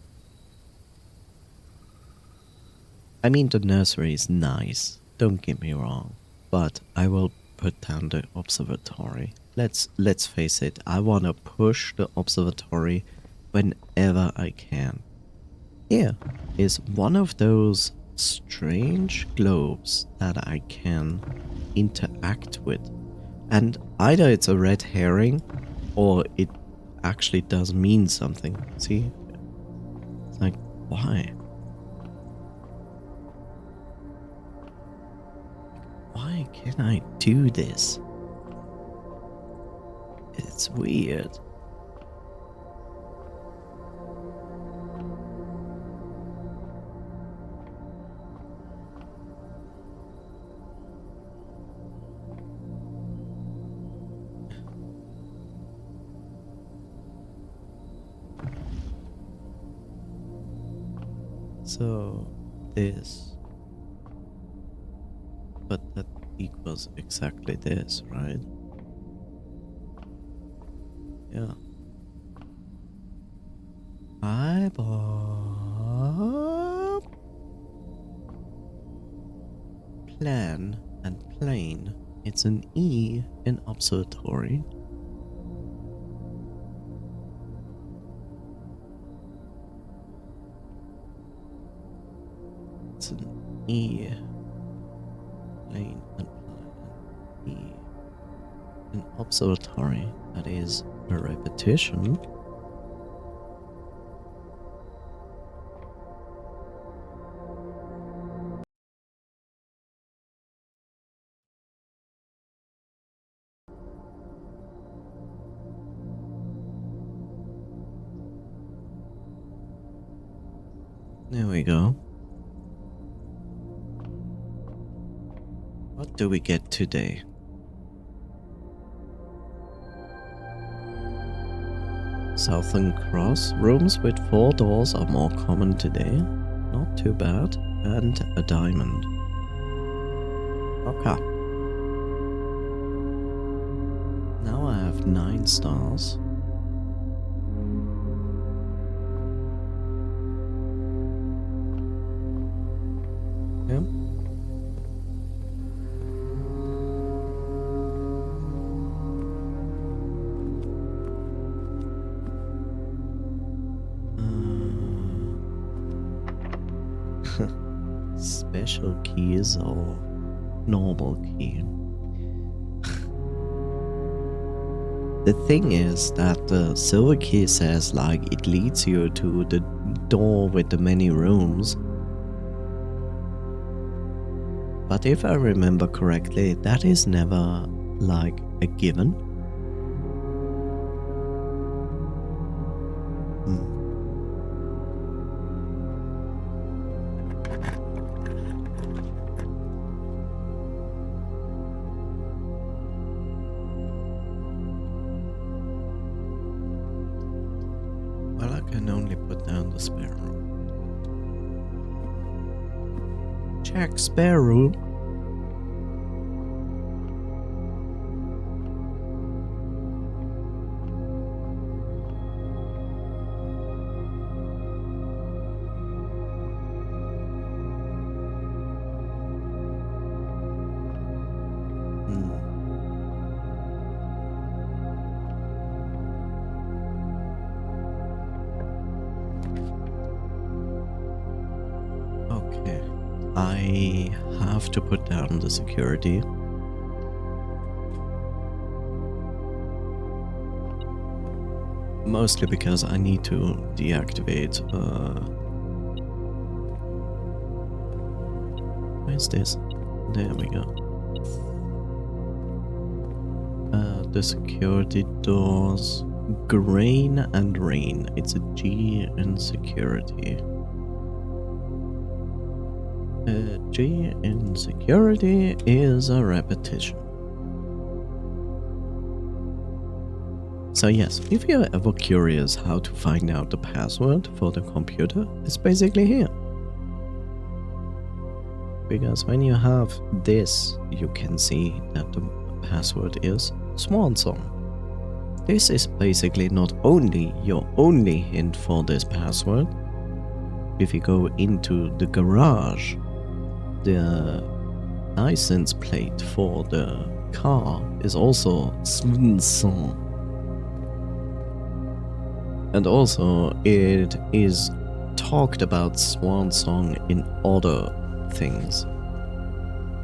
A: I mean, the nursery is nice, don't get me wrong, but I will put down the observatory. Let's face it, I wanna push the observatory whenever I can. Here is one of those strange globes that I can interact with. And either it's a red herring or it actually does mean something. See? It's like, why? Why can I do this? It's weird. So, this. But that equals exactly this, right? Yeah. Hi, Bob. Plan and plane. It's an E in observatory. It's an E. Plane and E. An observatory. That is a repetition. There we go. What do we get today? Southern Cross. Rooms with 4 doors are more common today. Not too bad. And a diamond. Okay. Now I have 9 stars. Yep. Special keys or normal key? The thing is that the silver key says like it leads you to the door with the many rooms. But if I remember correctly, that is never like a given. Well, I can only put down the spare room. Check spare room. Okay, I have to put down the security. Mostly because I need to deactivate. Where's this? There we go. The security doors. Grain and rain. It's a G in security. G in security is a repetition. So yes, if you're ever curious how to find out the password for the computer, it's basically here. Because when you have this, you can see that the password is Swan Song. This is basically not only your only hint for this password. If you go into the garage, the license plate for the car is also Swan Song. And also, it is talked about Swan Song in other things.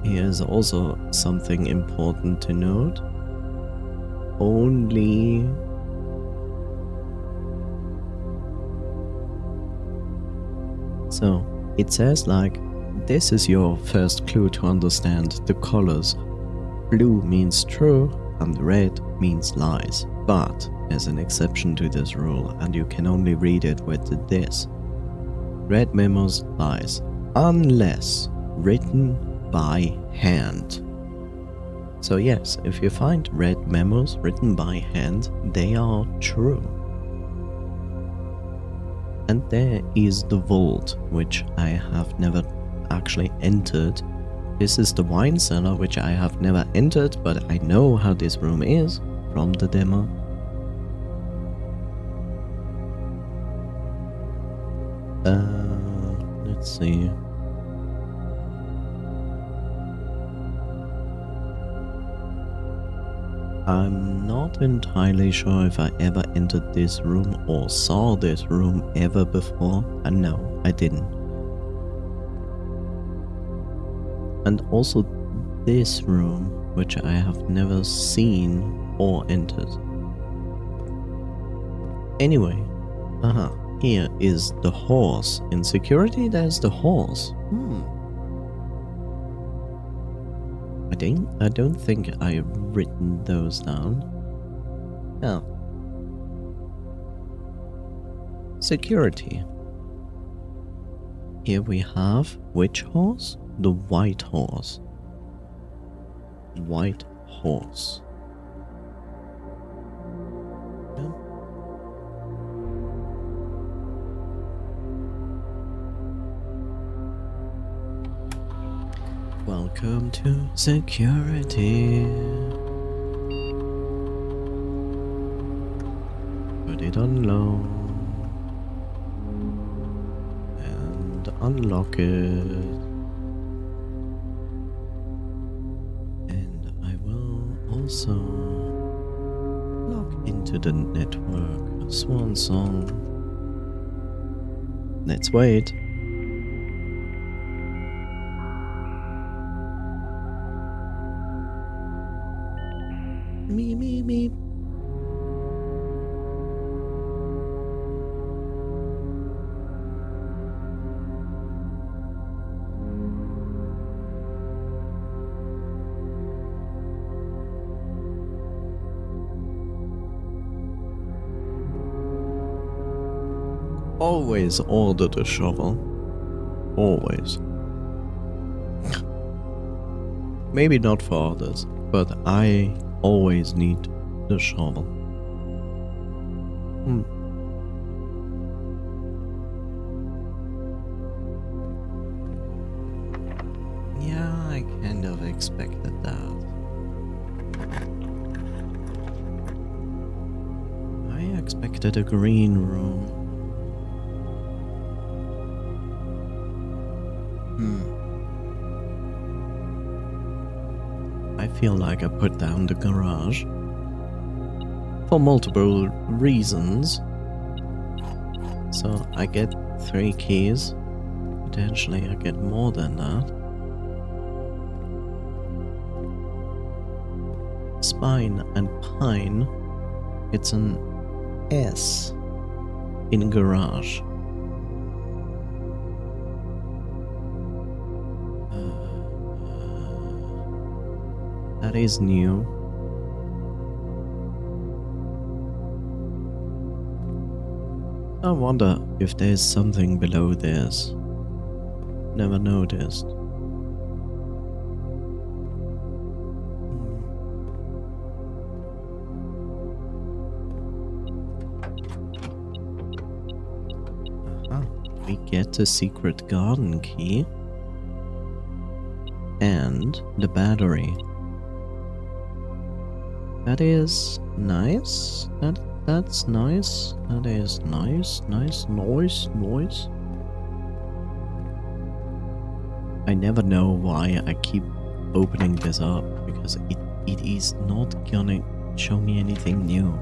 A: Here's also something important to note. Only so it says like, this is your first clue to understand the colors. Blue means true and red means lies. But there's an exception to this rule, and you can only read it with this. Red memos lies, unless written by hand. So yes, if you find red memos written by hand, they are true. And there is the vault, which I have never actually entered. This is the wine cellar, which I have never entered, but I know how this room is from the demo. Let's see. I'm not entirely sure if I ever entered this room or saw this room ever before, and no, I didn't. And also this room, which I have never seen or entered. Anyway, here is the horse. In security, there's the horse. I don't think I've written those down. Oh. Security. Here we have which horse? The white horse. White horse. Yeah. Welcome to security. Put it on low. And unlock it. And I will also log into the network. Swan Song. Let's wait. Me. always ordered a shovel. Always. Maybe not for others, but I always need the shovel. Yeah, I kind of expected that. I expected a green room. I feel like I put down the garage. For multiple reasons. So I get 3 keys. Potentially I get more than that. Spine and pine. It's an S in garage. That is new. I wonder if there's something below this. Never noticed. Aha. We get the secret garden key. And the battery. That is nice. That's nice. That is nice. Nice. Noise. I never know why I keep opening this up, because it is not gonna show me anything new.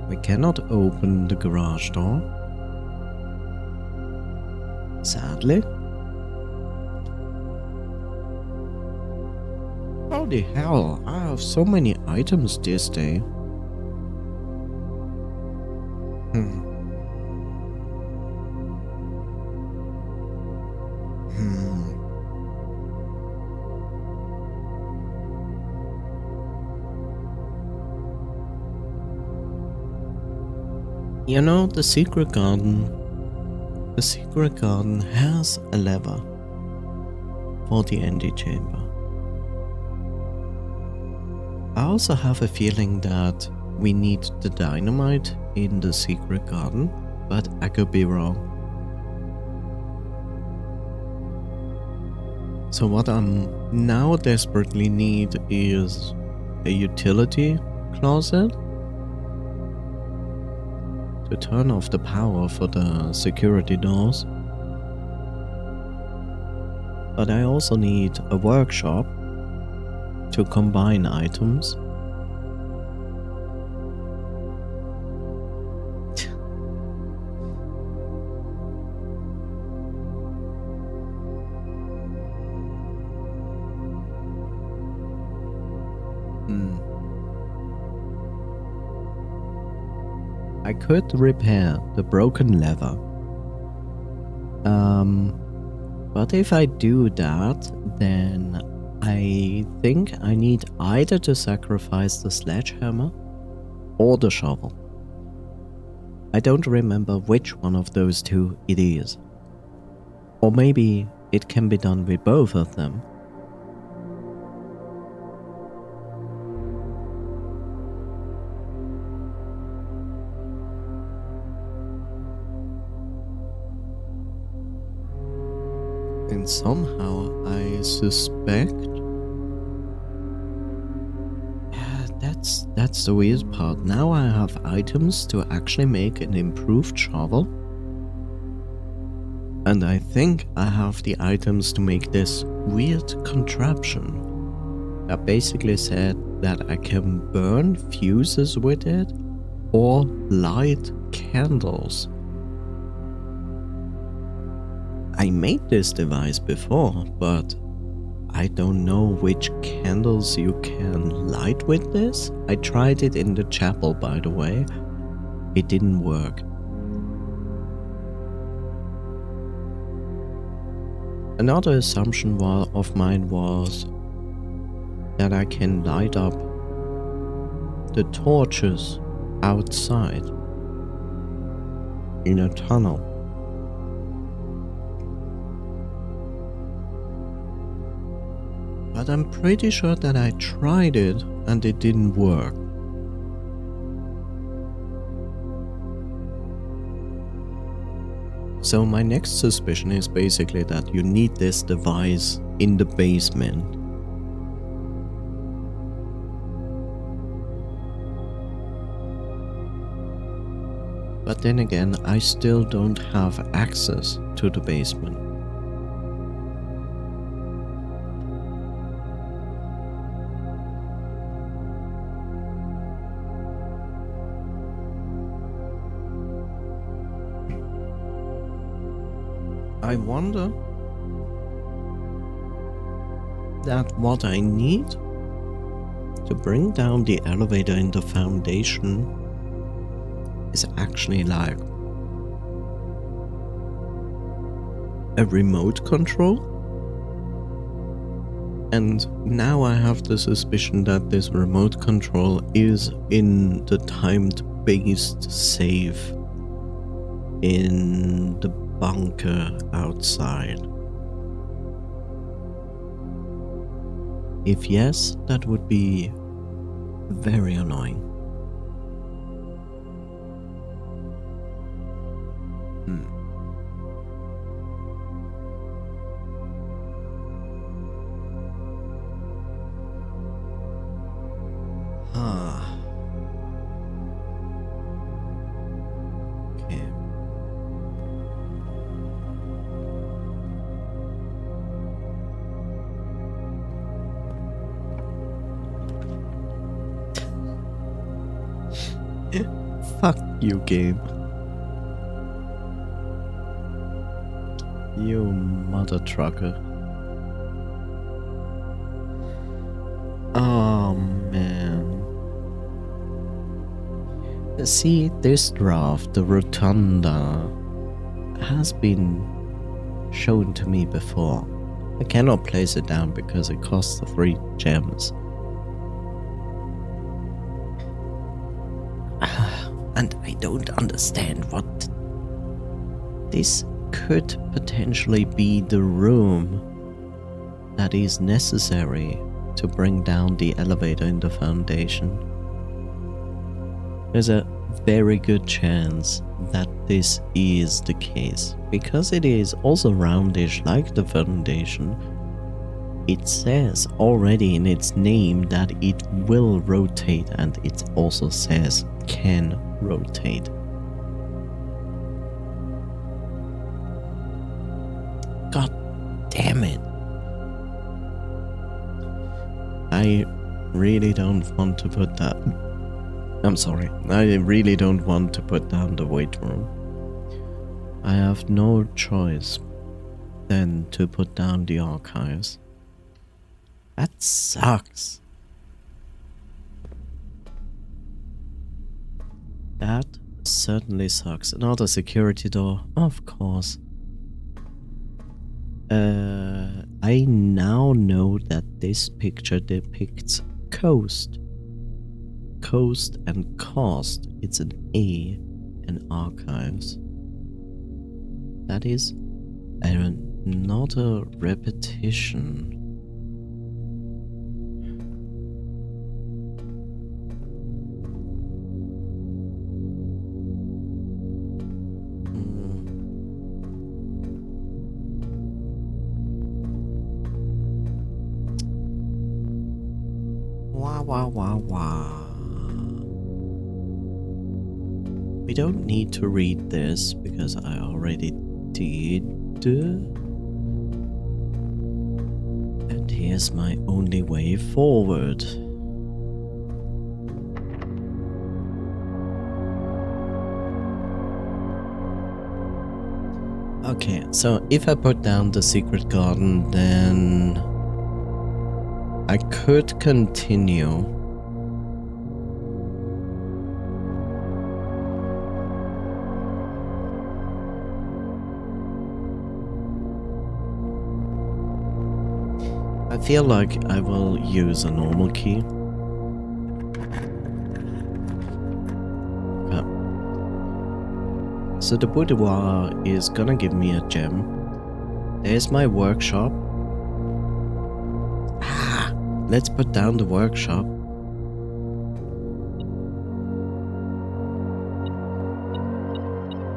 A: We cannot open the garage door. Sadly. Holy hell, I have so many items this day. You know, the secret garden has a lever for the antechamber. I also have a feeling that we need the dynamite in the secret garden, but I could be wrong. So what I'm now desperately need is a utility closet to turn off the power for the security doors. But I also need a workshop to combine items. I could repair the broken lever. But if I do that, then I think I need either to sacrifice the sledgehammer or the shovel. I don't remember which one of those two it is. Or maybe it can be done with both of them. And somehow I suspect... Yeah, that's the weird part. Now I have items to actually make an improved shovel. And I think I have the items to make this weird contraption that basically said that I can burn fuses with it or light candles. I made this device before, but I don't know which candles you can light with this. I tried it in the chapel, by the way. It didn't work. Another assumption of mine was that I can light up the torches outside in a tunnel. But I'm pretty sure that I tried it and it didn't work. So my next suspicion is basically that you need this device in the basement. But then again, I still don't have access to the basement. I wonder that what I need to bring down the elevator in the foundation is actually like a remote control. And now I have the suspicion that this remote control is in the timed-based save in the bunker outside. If yes, that would be very annoying. Okay. Fuck you, game. You mother trucker. Oh man. See, this draft, the Rotunda, has been shown to me before. I cannot place it down because it costs 3 gems. And I don't understand what... This could potentially be the room that is necessary to bring down the elevator in the foundation. There's a very good chance that this is the case, because it is also roundish like the foundation. It says already in its name that it will rotate, and it also says can rotate. God damn it. I really don't want to put that... I'm sorry. I really don't want to put down the weight room. I have no choice than to put down the archives. That sucks. That certainly sucks. Another security door, of course. I now know that this picture depicts coast. Coast and cost. It's an A in archives. That is not a repetition. Wow. We don't need to read this because I already did. And here's my only way forward. Okay, so if I put down the secret garden, then I could continue. I feel like I will use a normal key. Okay. So the boudoir is gonna give me a gem. There's my workshop. Let's put down the workshop.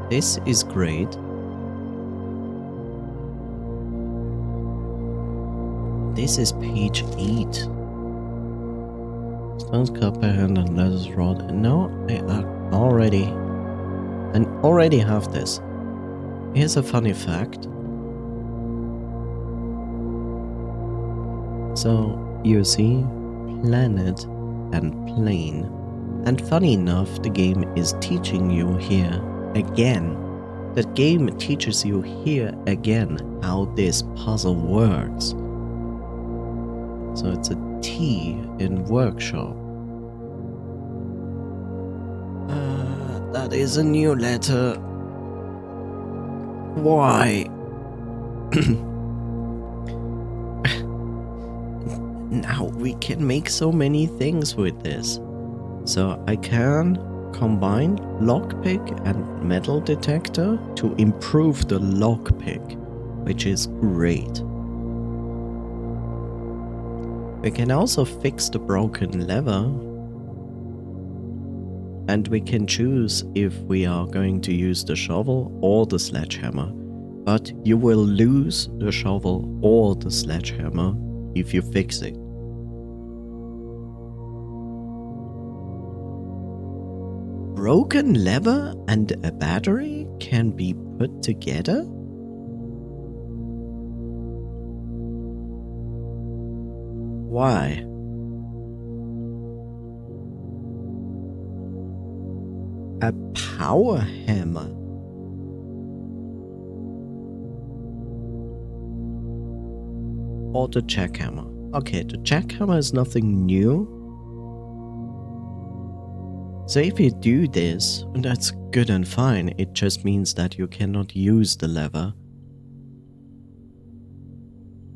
A: This is great. This is page 8. Stones, copper, hand, and lettuce rod. No, I already have this. Here's a funny fact. So you see planet and plane. And funny enough, the game is teaching you here again. The game teaches you here again how this puzzle works. So it's a T in workshop. That is a new letter. Why? Now we can make so many things with this. So I can combine lockpick and metal detector to improve the lockpick, which is great. We can also fix the broken lever, and we can choose if we are going to use the shovel or the sledgehammer, but you will lose the shovel or the sledgehammer if you fix it. Broken lever and a battery can be put together? Why? A power hammer? Or the jackhammer? Okay, the jackhammer is nothing new. So if you do this, that's good and fine. It just means that you cannot use the lever.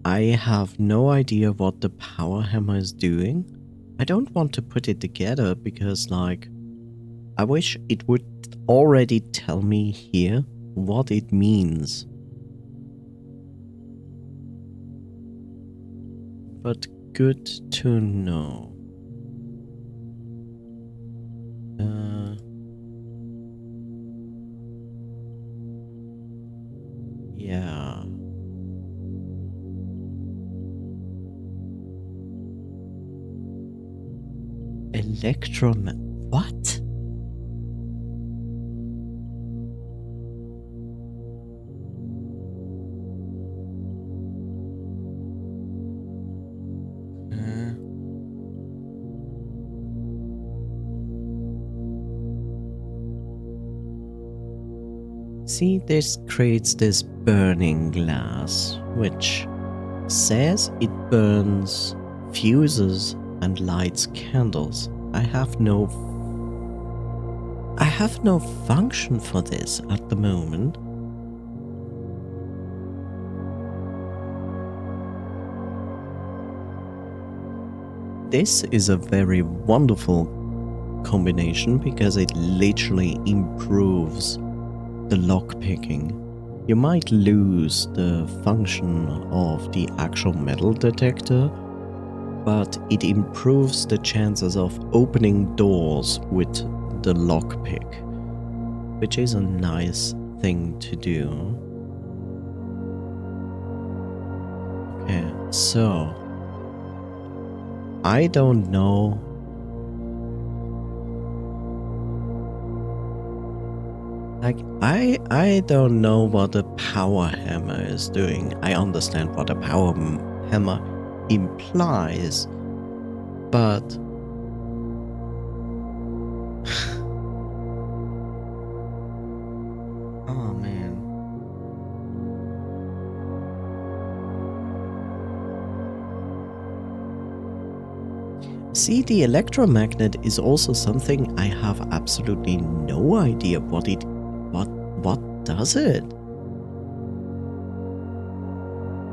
A: I have no idea what the power hammer is doing. I don't want to put it together because, like, I wish it would already tell me here what it means. But good to know. Yeah. What? See, this creates this burning glass, which says it burns fuses and lights candles. I have no function for this at the moment. This is a very wonderful combination because it literally improves the lockpicking. You might lose the function of the actual metal detector, but it improves the chances of opening doors with the lockpick, which is a nice thing to do. Okay, so I don't know. Like, I don't know what a power hammer is doing. I understand what a power hammer implies, but oh man. See, the electromagnet is also something I have absolutely no idea what does it?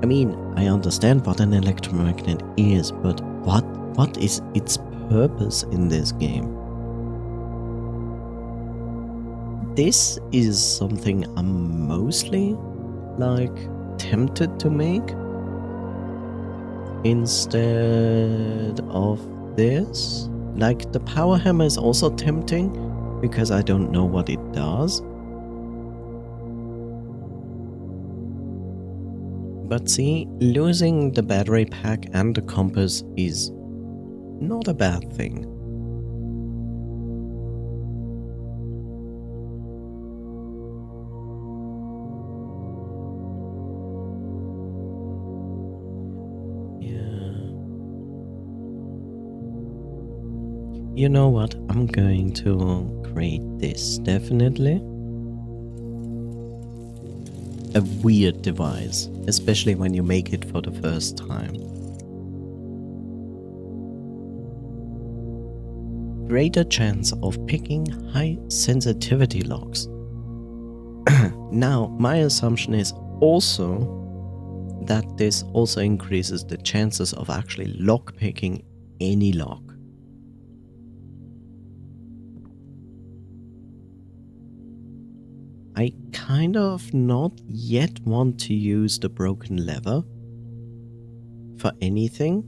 A: I mean, I understand what an electromagnet is, but what is its purpose in this game? This is something I'm mostly, like, tempted to make instead of this. Like, the power hammer is also tempting because I don't know what it does. But see, losing the battery pack and the compass is not a bad thing. You know what? I'm going to create this, definitely. A weird device, especially when you make it for the first time. Greater chance of picking high sensitivity locks. Now, my assumption is also that this also increases the chances of actually lockpicking any lock. I kind of not yet want to use the broken lever for anything,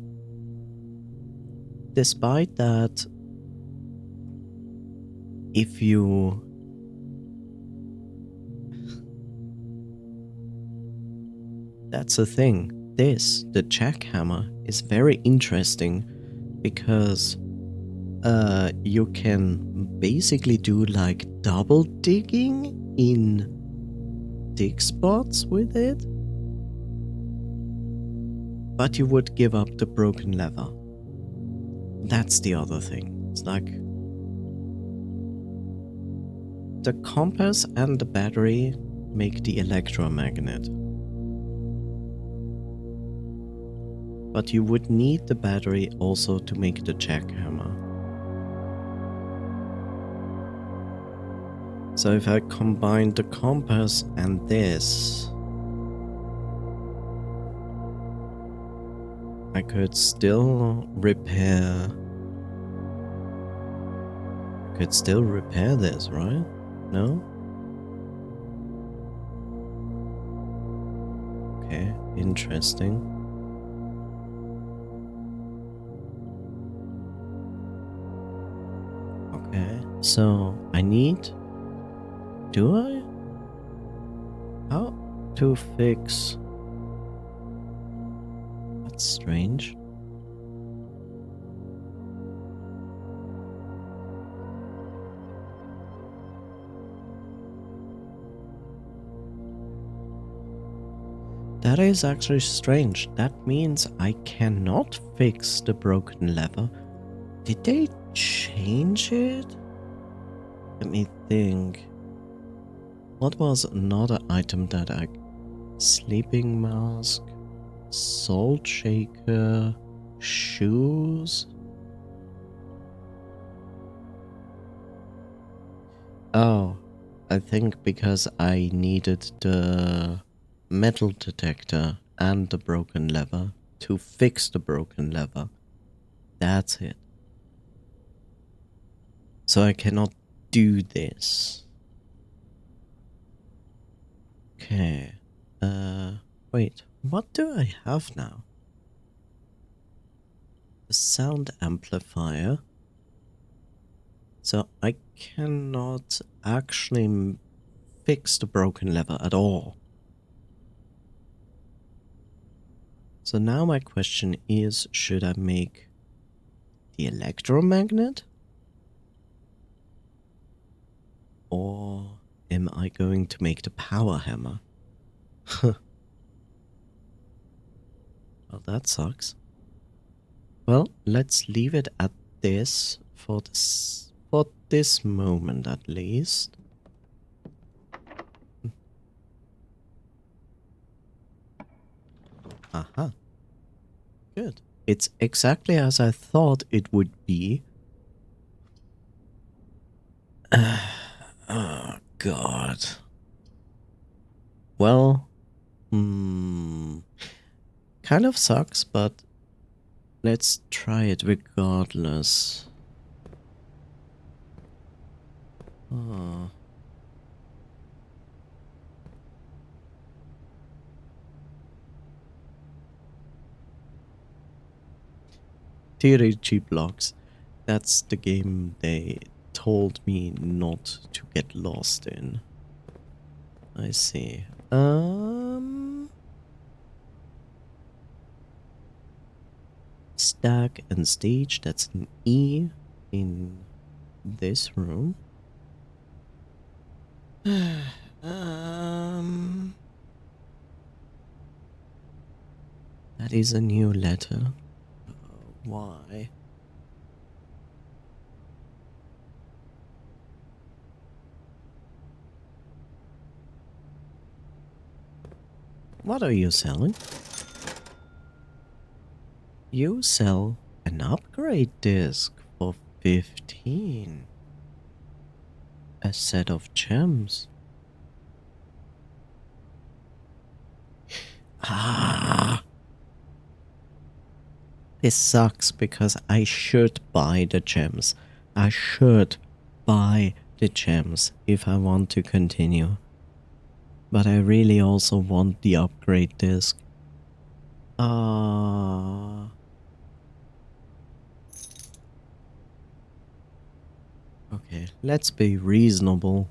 A: despite that if you that's the thing, the jackhammer is very interesting because you can basically do like double digging in dig spots with it, but you would give up the broken lever. That's the other thing. It's like the compass and the battery make the electromagnet, but you would need the battery also to make the jackhammer. So if I combine the compass and this, I could still repair... this, right? No? Okay, interesting. Okay, so I need... Do I? How to fix... That's strange. That is actually strange. That means I cannot fix the broken lever. Did they change it? Let me think. What was another item that I... Sleeping mask, salt shaker, shoes? Oh, I think because I needed the metal detector and the broken lever to fix the broken lever. That's it. So I cannot do this. Okay. Wait, what do I have now? A sound amplifier. So I cannot actually fix the broken lever at all. So now my question is, should I make the electromagnet? Or am I going to make the power hammer? Well, that sucks. Well, let's leave it at this for this moment at least. Aha. Good. It's exactly as I thought it would be. Oh, God. Well, Kind of sucks, but let's try it regardless. Oh. TRG blocks. That's the game they told me not to get lost in. I see. Stack and stage, that's an E in this room. That is a new letter. Why? What are you selling? You sell an upgrade disc for 15. A set of gems. Ah! This sucks because I should buy the gems. I should buy the gems if I want to continue. But I really also want the upgrade disc. Okay, let's be reasonable.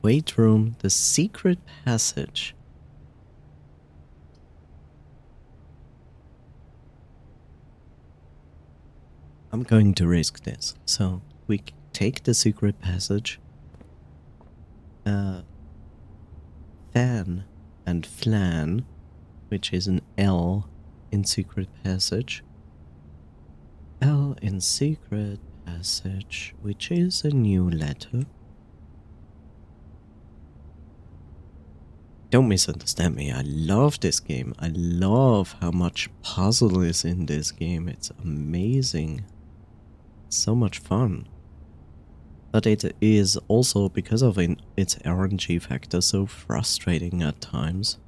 A: Wait room, the secret passage. I'm going to risk this. So we take the secret passage. Fan and flan, which is an L in secret passage. L in secret passage, which is a new letter. Don't misunderstand me, I love this game. I love how much puzzle is in this game. It's amazing. So much fun. But it is also, because of its RNG factor, so frustrating at times.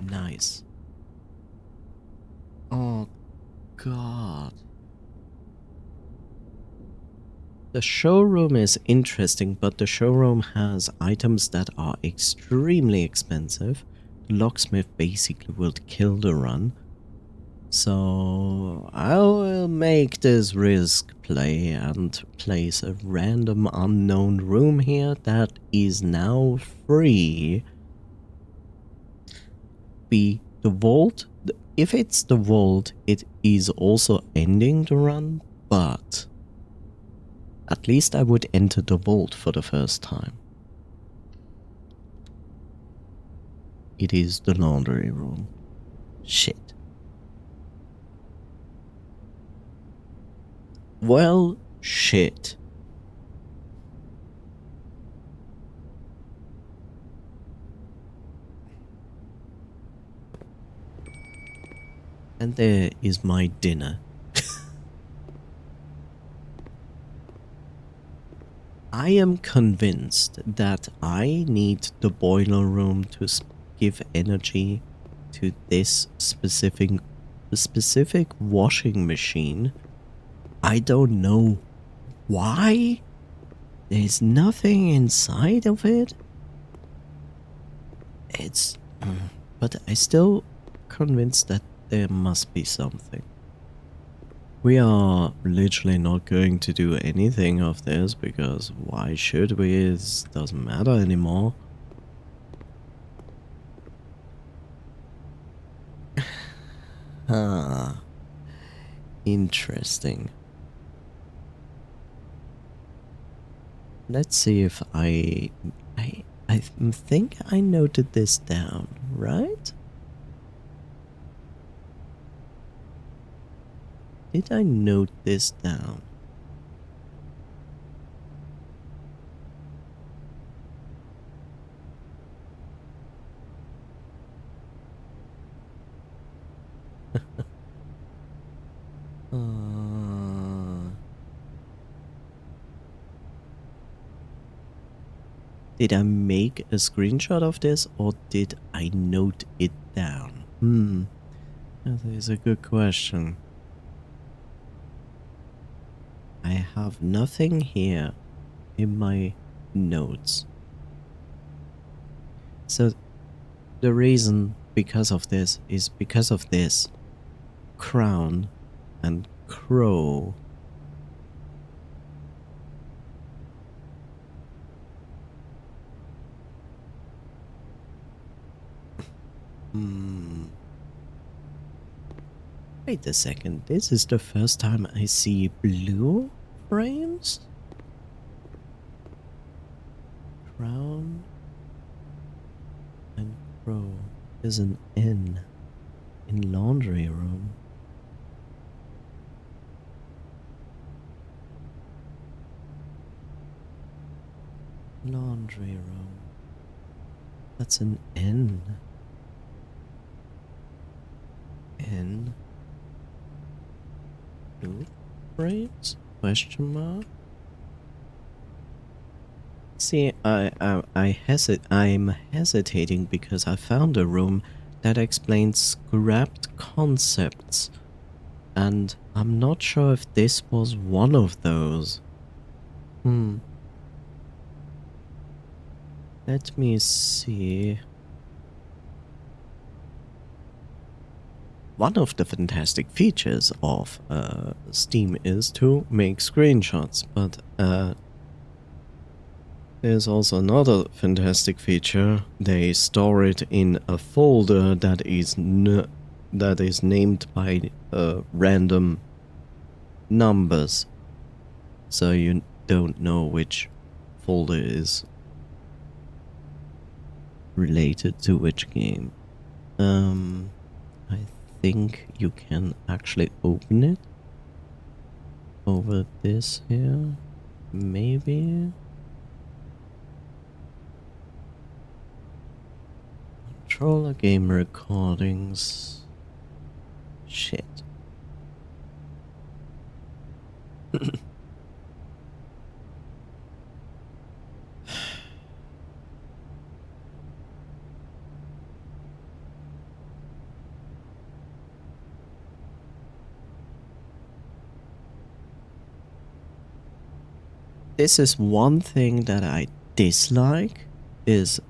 A: Nice. Oh god. The showroom is interesting, but the showroom has items that are extremely expensive. The locksmith basically will kill the run. So I will make this risk play and place a random unknown room here that is now free. Be the vault. If it's the vault, it is also ending the run, but at least I would enter the vault for the first time. It is the laundry room. Shit. Well, shit. And there is my dinner. I am convinced that I need the boiler room to give energy to this specific washing machine. I don't know why. There's nothing inside of it. It's... but I still convinced that there must be something. We are literally not going to do anything of this because why should we? It doesn't matter anymore. Ah, interesting. Let's see if I think I noted this down, right? Did I note this down? Did I make a screenshot of this or did I note it down? That is a good question. I have nothing here in my notes. So the reason because of this is because of this crown and crow. Wait a second, this is the first time I see blue frames? Crown and crow. There's an N in laundry room. Laundry room. That's an N. N. Blue frames? Question mark? See, I'm hesitating because I found a room that explains scrapped concepts, and I'm not sure if this was one of those. Let me see. One of the fantastic features of Steam is to make screenshots, but there's also another fantastic feature. They store it in a folder that is named by random numbers, so you don't know which folder is related to which game. I think you can actually open it over this here, maybe. Controller game recordings. Shit. This is one thing that I dislike, is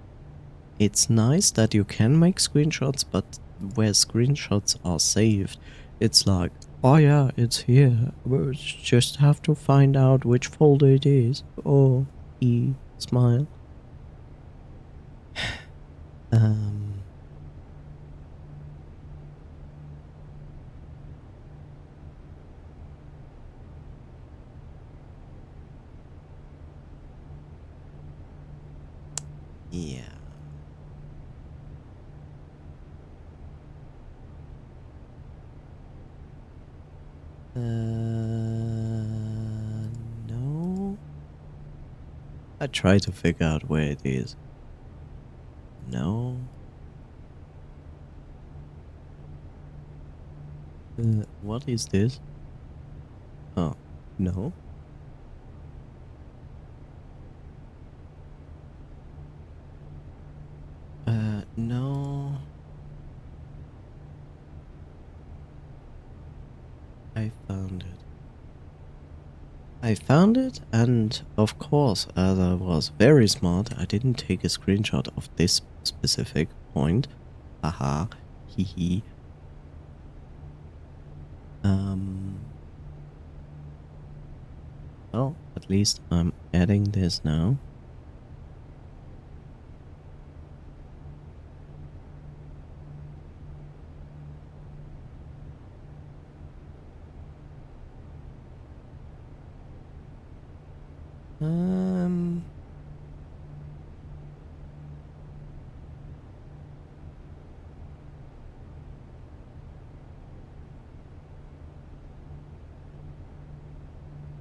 A: it's nice that you can make screenshots, but where screenshots are saved, it's like, oh yeah, it's here. We just have to find out which folder it is. Oh, smile. Yeah. No. I try to figure out where it is. No. What is this? Oh, no. No. I found it. I found it, and of course, as I was very smart, I didn't take a screenshot of this specific point. Haha, hee hee. Well, at least I'm adding this now.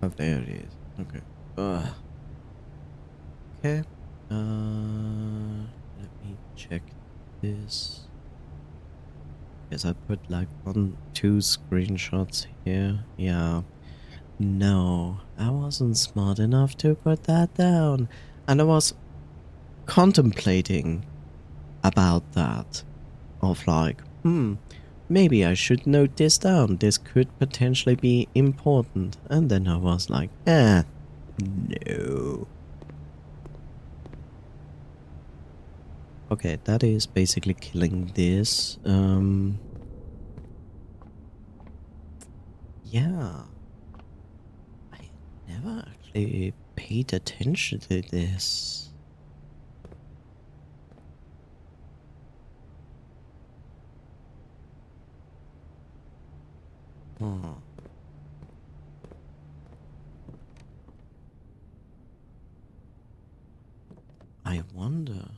A: Oh, there it is. Okay. Okay. Let me check this. Guess I put like 2 screenshots here. Yeah. No, I wasn't smart enough to put that down. And I was contemplating about that. Of like, maybe I should note this down. This could potentially be important. And then I was like, no. Okay, that is basically killing this. Yeah. I never actually paid attention to this. Huh. I wonder.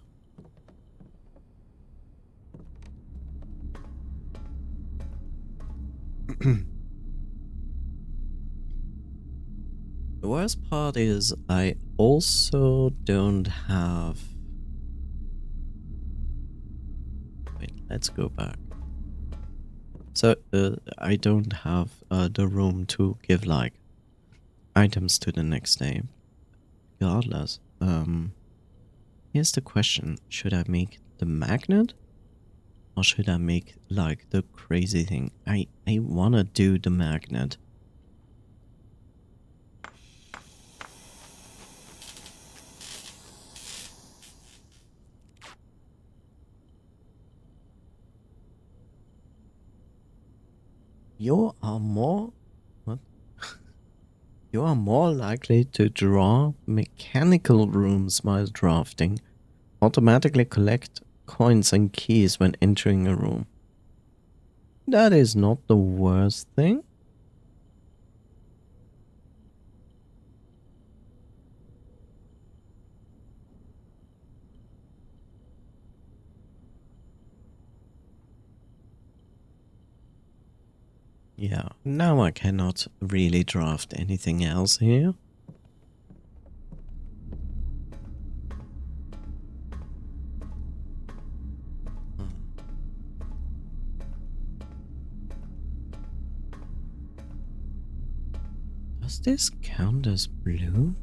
A: The worst part is I also don't have... Wait, let's go back. So, I don't have the room to give, like, items to the next day. Regardless, here's the question. Should I make the magnet? Or should I make, like, the crazy thing? I wanna do the magnet. You are more... What? You are more likely to draw mechanical rooms while drafting. Automatically collect coins and keys when entering a room. That is not the worst thing. Yeah, now I cannot really draft anything else here. Does this count as blue?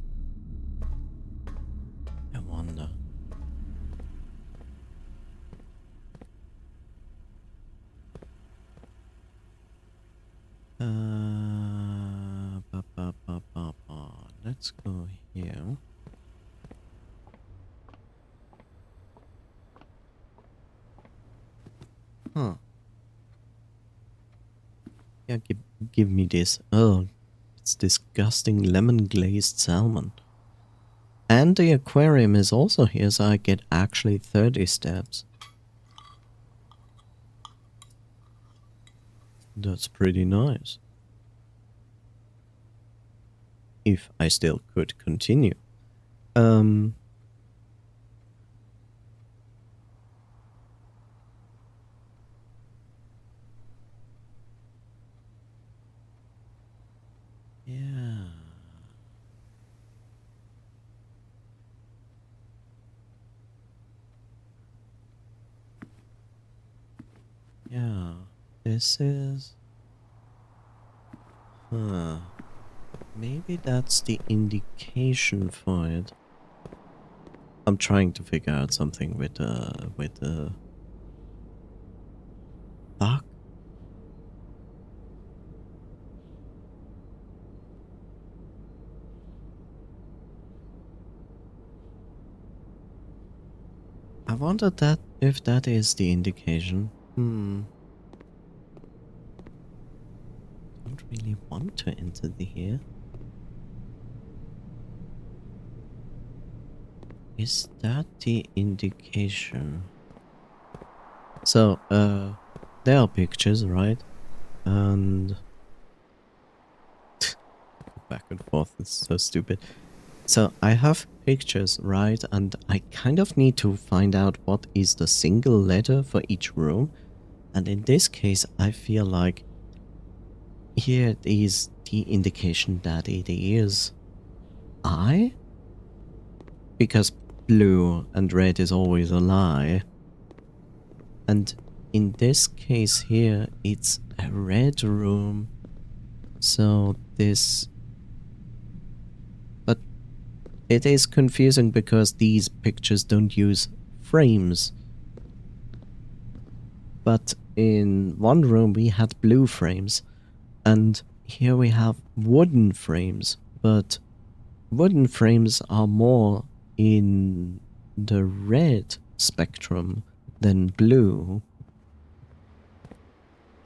A: I wonder. Let's go here. Huh. Yeah, give me this. Oh, it's disgusting lemon glazed salmon. And the aquarium is also here, so I get actually 30 steps. That's pretty nice. If I still could continue. Yeah. Yeah. This is... Huh. Maybe that's the indication for it. I'm trying to figure out something with the... Fuck. I wonder that if that is the indication. Don't really want to enter the here. Is that the indication? So, there are pictures, right? And... back and forth, it's so stupid. So, I have pictures, right? And I kind of need to find out what is the single letter for each room. And in this case, I feel like here is the indication that it is I? Because blue and red is always a lie. And in this case here, it's a red room. So this... But it is confusing because these pictures don't use frames. But in one room we had blue frames, and here we have wooden frames, but wooden frames are more in the red spectrum than blue.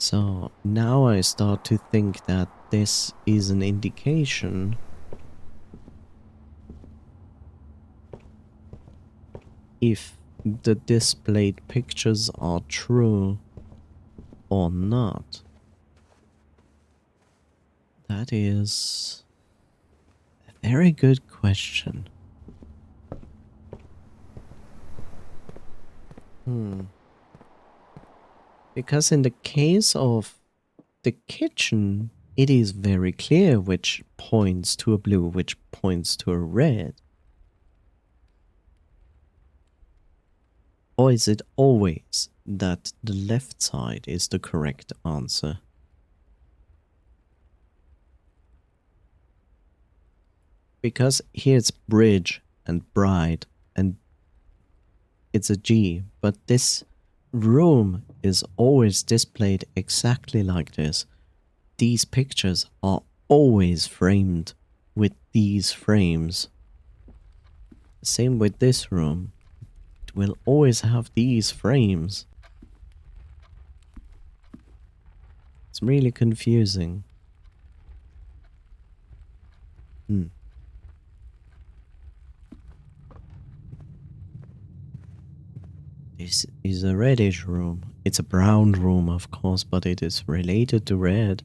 A: So now I start to think that this is an indication if the displayed pictures are true or not. That is a very good question. Because in the case of the kitchen, it is very clear which points to a blue, which points to a red. Or is it always that the left side is the correct answer? Because here it's bridge and bride and it's a G, but this room is always displayed exactly like this. These pictures are always framed with these frames. Same with this room. It will always have these frames. It's really confusing. This is a reddish room. It's a brown room, of course, but it is related to red.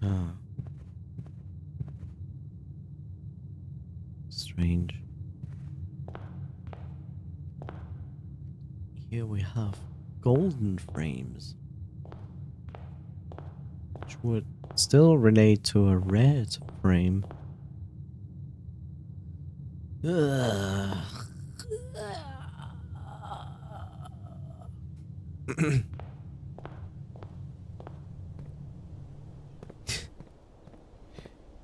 A: Ah. Strange. Here we have golden frames, which would still relate to a red frame. Ugh.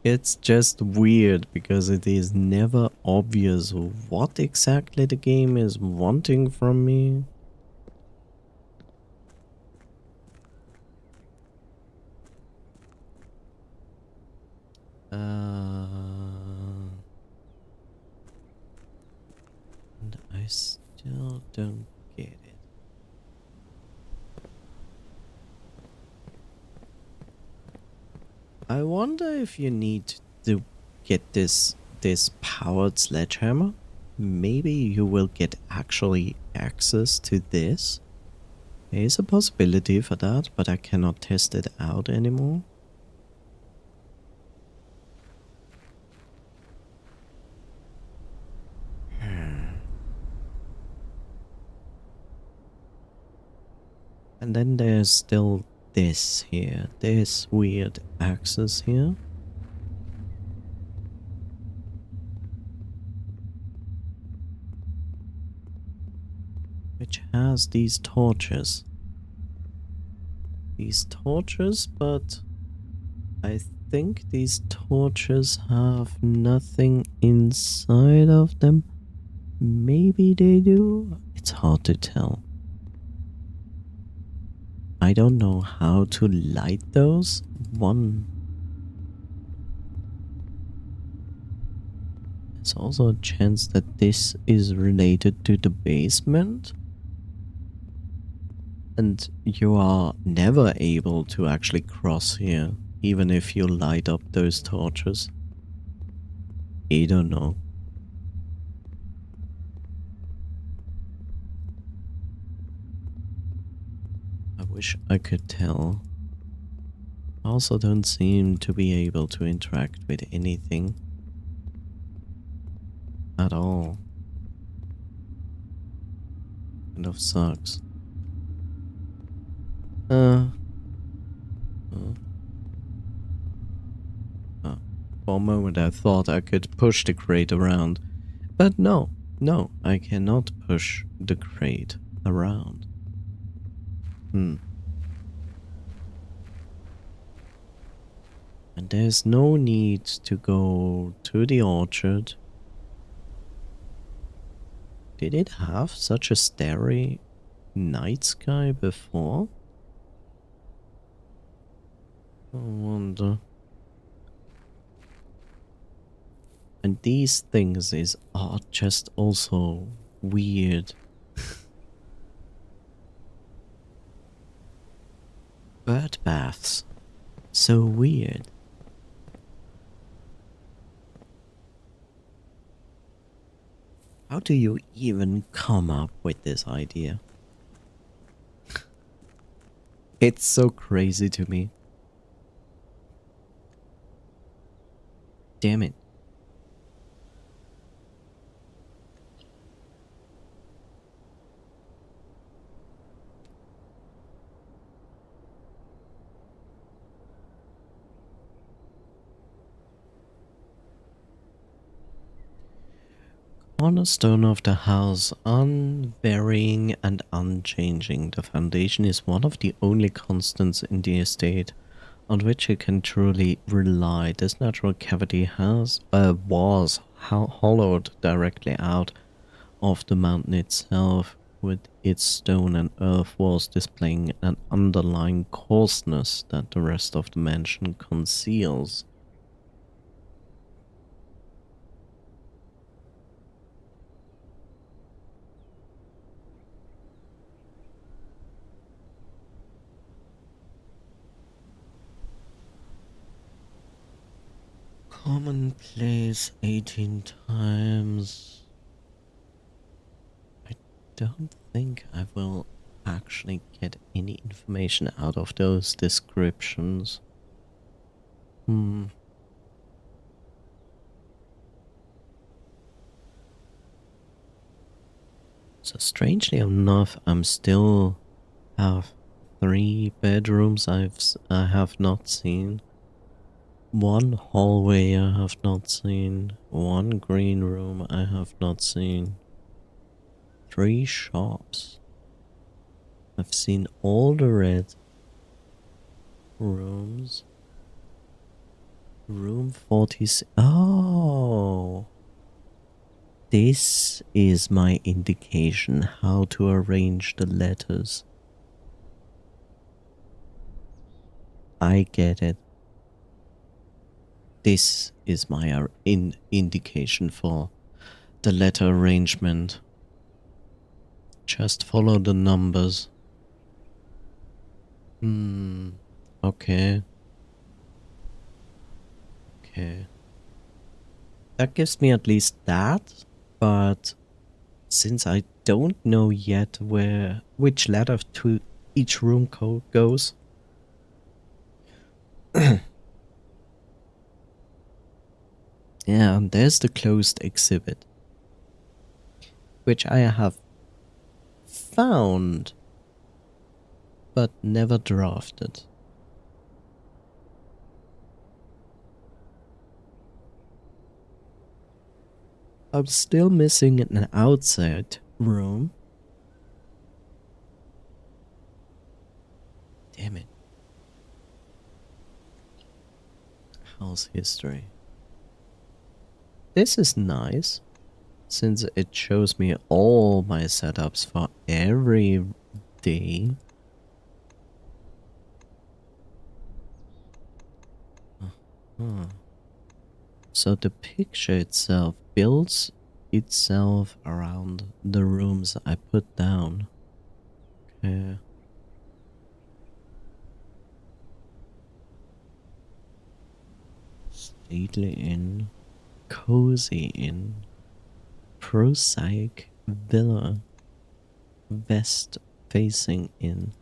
A: It's just weird because it is never obvious what exactly the game is wanting from me. And I still don't get it. I wonder if you need to get this powered sledgehammer. Maybe you will get actually access to this. There is a possibility for that, but I cannot test it out anymore. And then there's still this here, this weird axis here. Which has these torches. These torches, but I think these torches have nothing inside of them. Maybe they do? It's hard to tell. I don't know how to light those. There's also a chance that this is related to the basement. And you are never able to actually cross here, even if you light up those torches. I don't know. I wish I could tell. I also don't seem to be able to interact with anything at all. Kind of sucks. For a moment I thought I could push the crate around, but no, No, I cannot push the crate around. Hmm. And there's no need to go to the orchard. Did it have such a starry night sky before? I wonder. And these things are just also weird. Bird baths. So weird. How do you even come up with this idea? It's so crazy to me. Damn it. Cornerstone of the house, unvarying and unchanging. The foundation is one of the only constants in the estate on which you can truly rely. This natural cavity was hollowed directly out of the mountain itself, with its stone and earth walls displaying an underlying coarseness that the rest of the mansion conceals. Commonplace 18 times. I don't think I will actually get any information out of those descriptions. Hmm. So strangely enough, I'm still have 3 bedrooms I have not seen. 1 hallway I have not seen. 1 green room I have not seen. 3 shops. I've seen all the red rooms. Room 46. Oh! This is my indication how to arrange the letters. I get it. This is my indication for the letter arrangement. Just follow the numbers. Okay. Okay. That gives me at least that, but since I don't know yet which letter to each room code goes. Yeah, and there's the closed exhibit, which I have found but never drafted. I'm still missing an outside room. Damn it. House history. This is nice, since it shows me all my setups for every day. So the picture itself builds itself around the rooms I put down. Okay. Stately Inn, Cozy Inn, Prosaic Villa, West Facing Inn,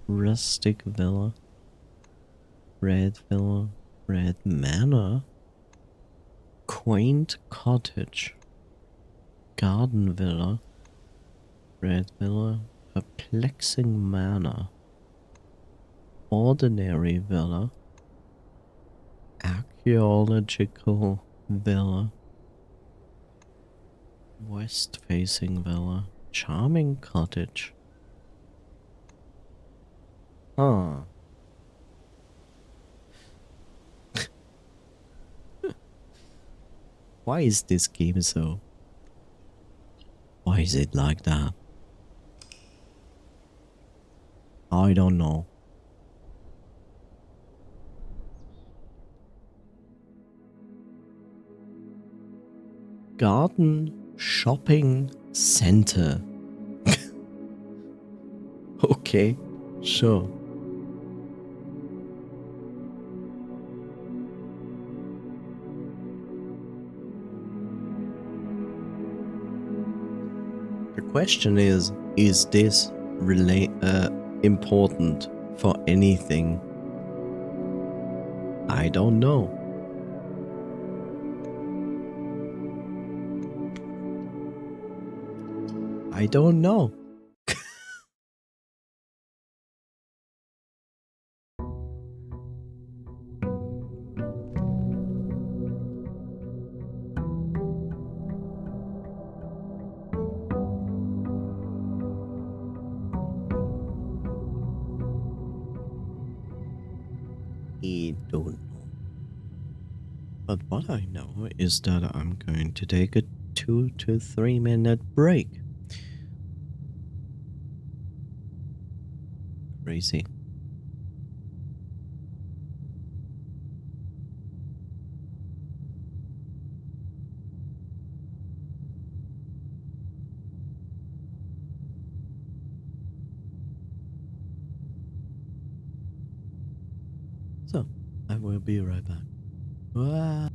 A: Rustic Villa, Red Villa, Red Manor, Quaint Cottage, Garden Villa, Red Villa, Perplexing Manor, Ordinary Villa, Archaeological Villa, West-facing villa. Charming cottage. Huh. Why is this game so? Why is it like that? I don't know. Garden shopping center. Okay, sure. The question is this important for anything? I don't know. I don't know. I don't know. But what I know is that I'm going to take a 2 to 3 minute break. Crazy. So, I will be right back. Wow.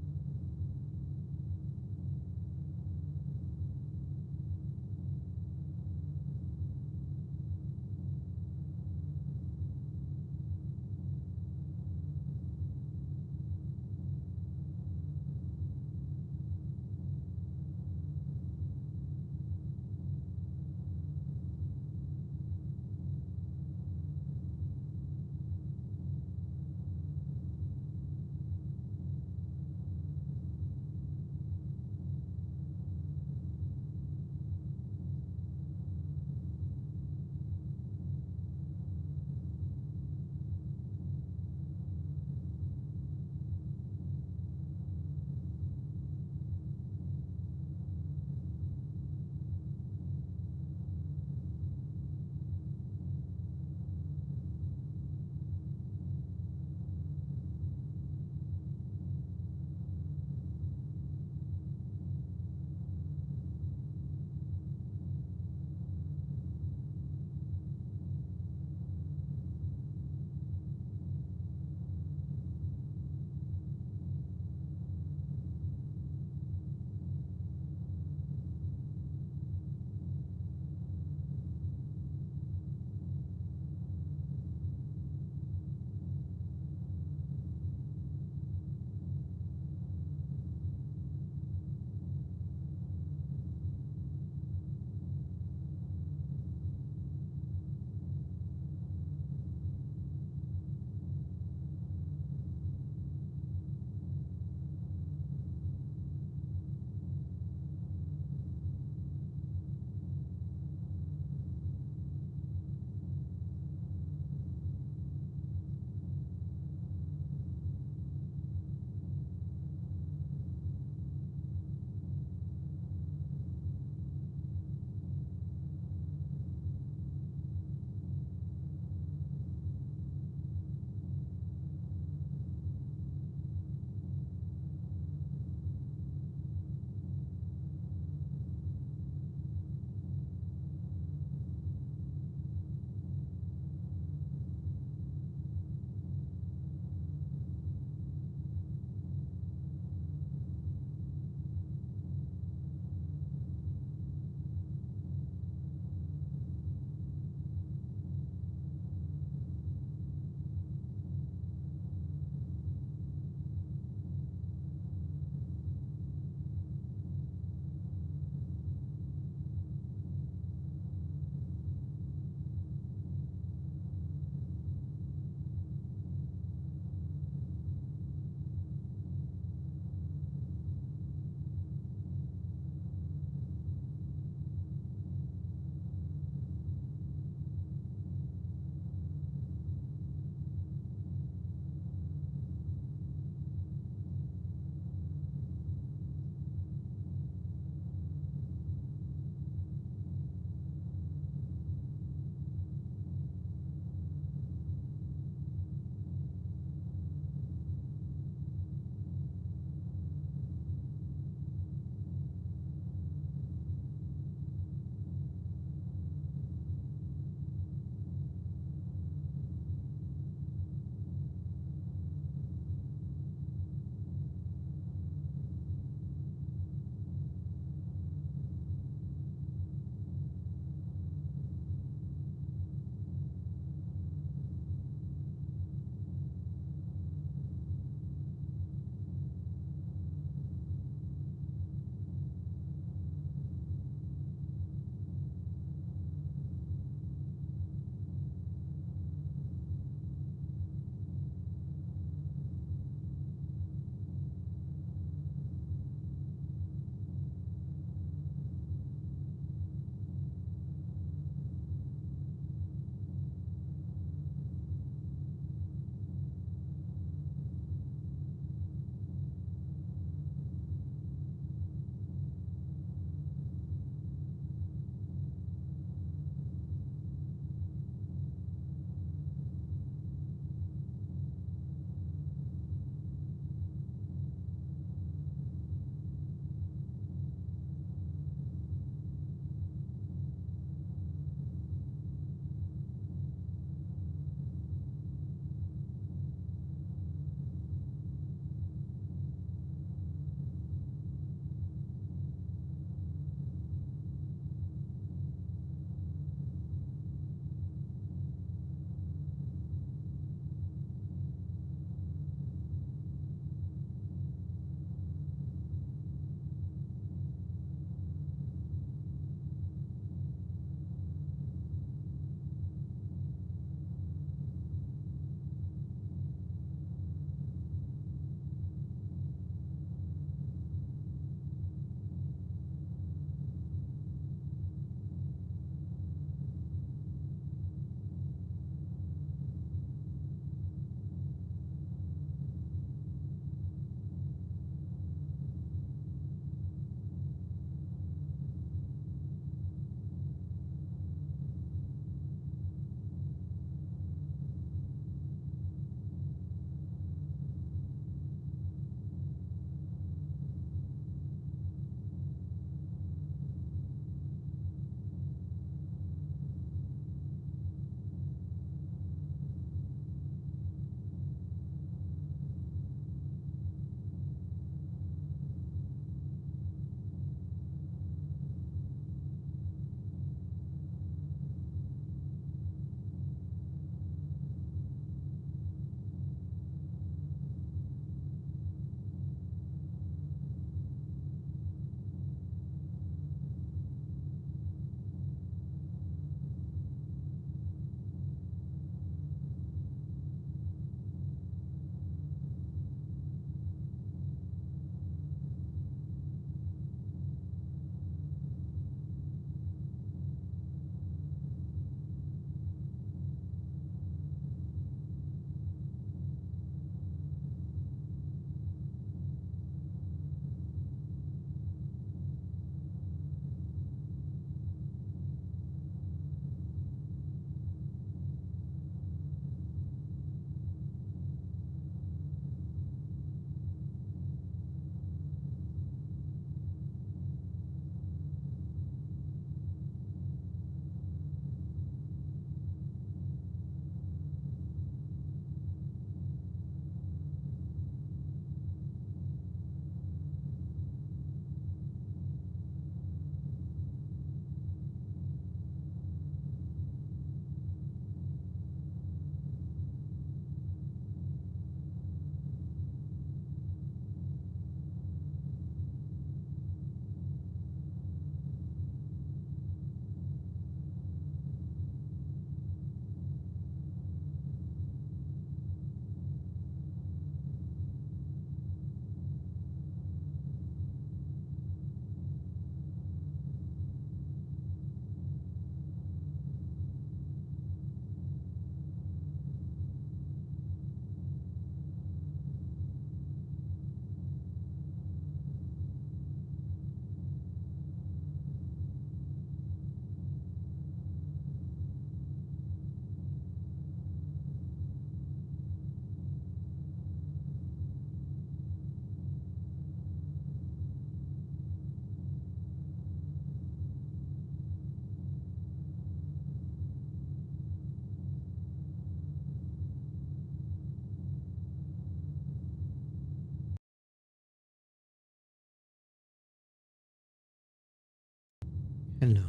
A: Hello.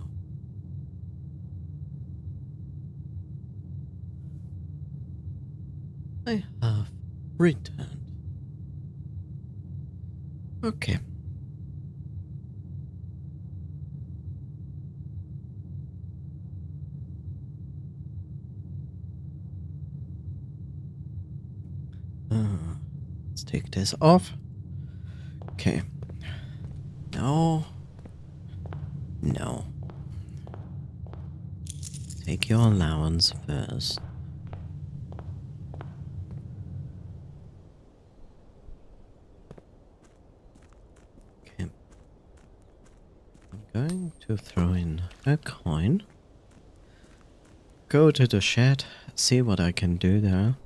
A: I have returned. Okay. Let's take this off. Okay. No. No. Take your allowance first. Okay. I'm going to throw in a coin. Go to the shed, see what I can do there.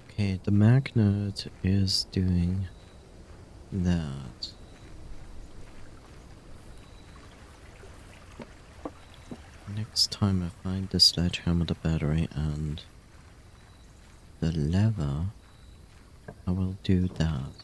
A: Okay, the magnet is doing that. Next time I find the sledgehammer, the battery, and the lever, I will do that.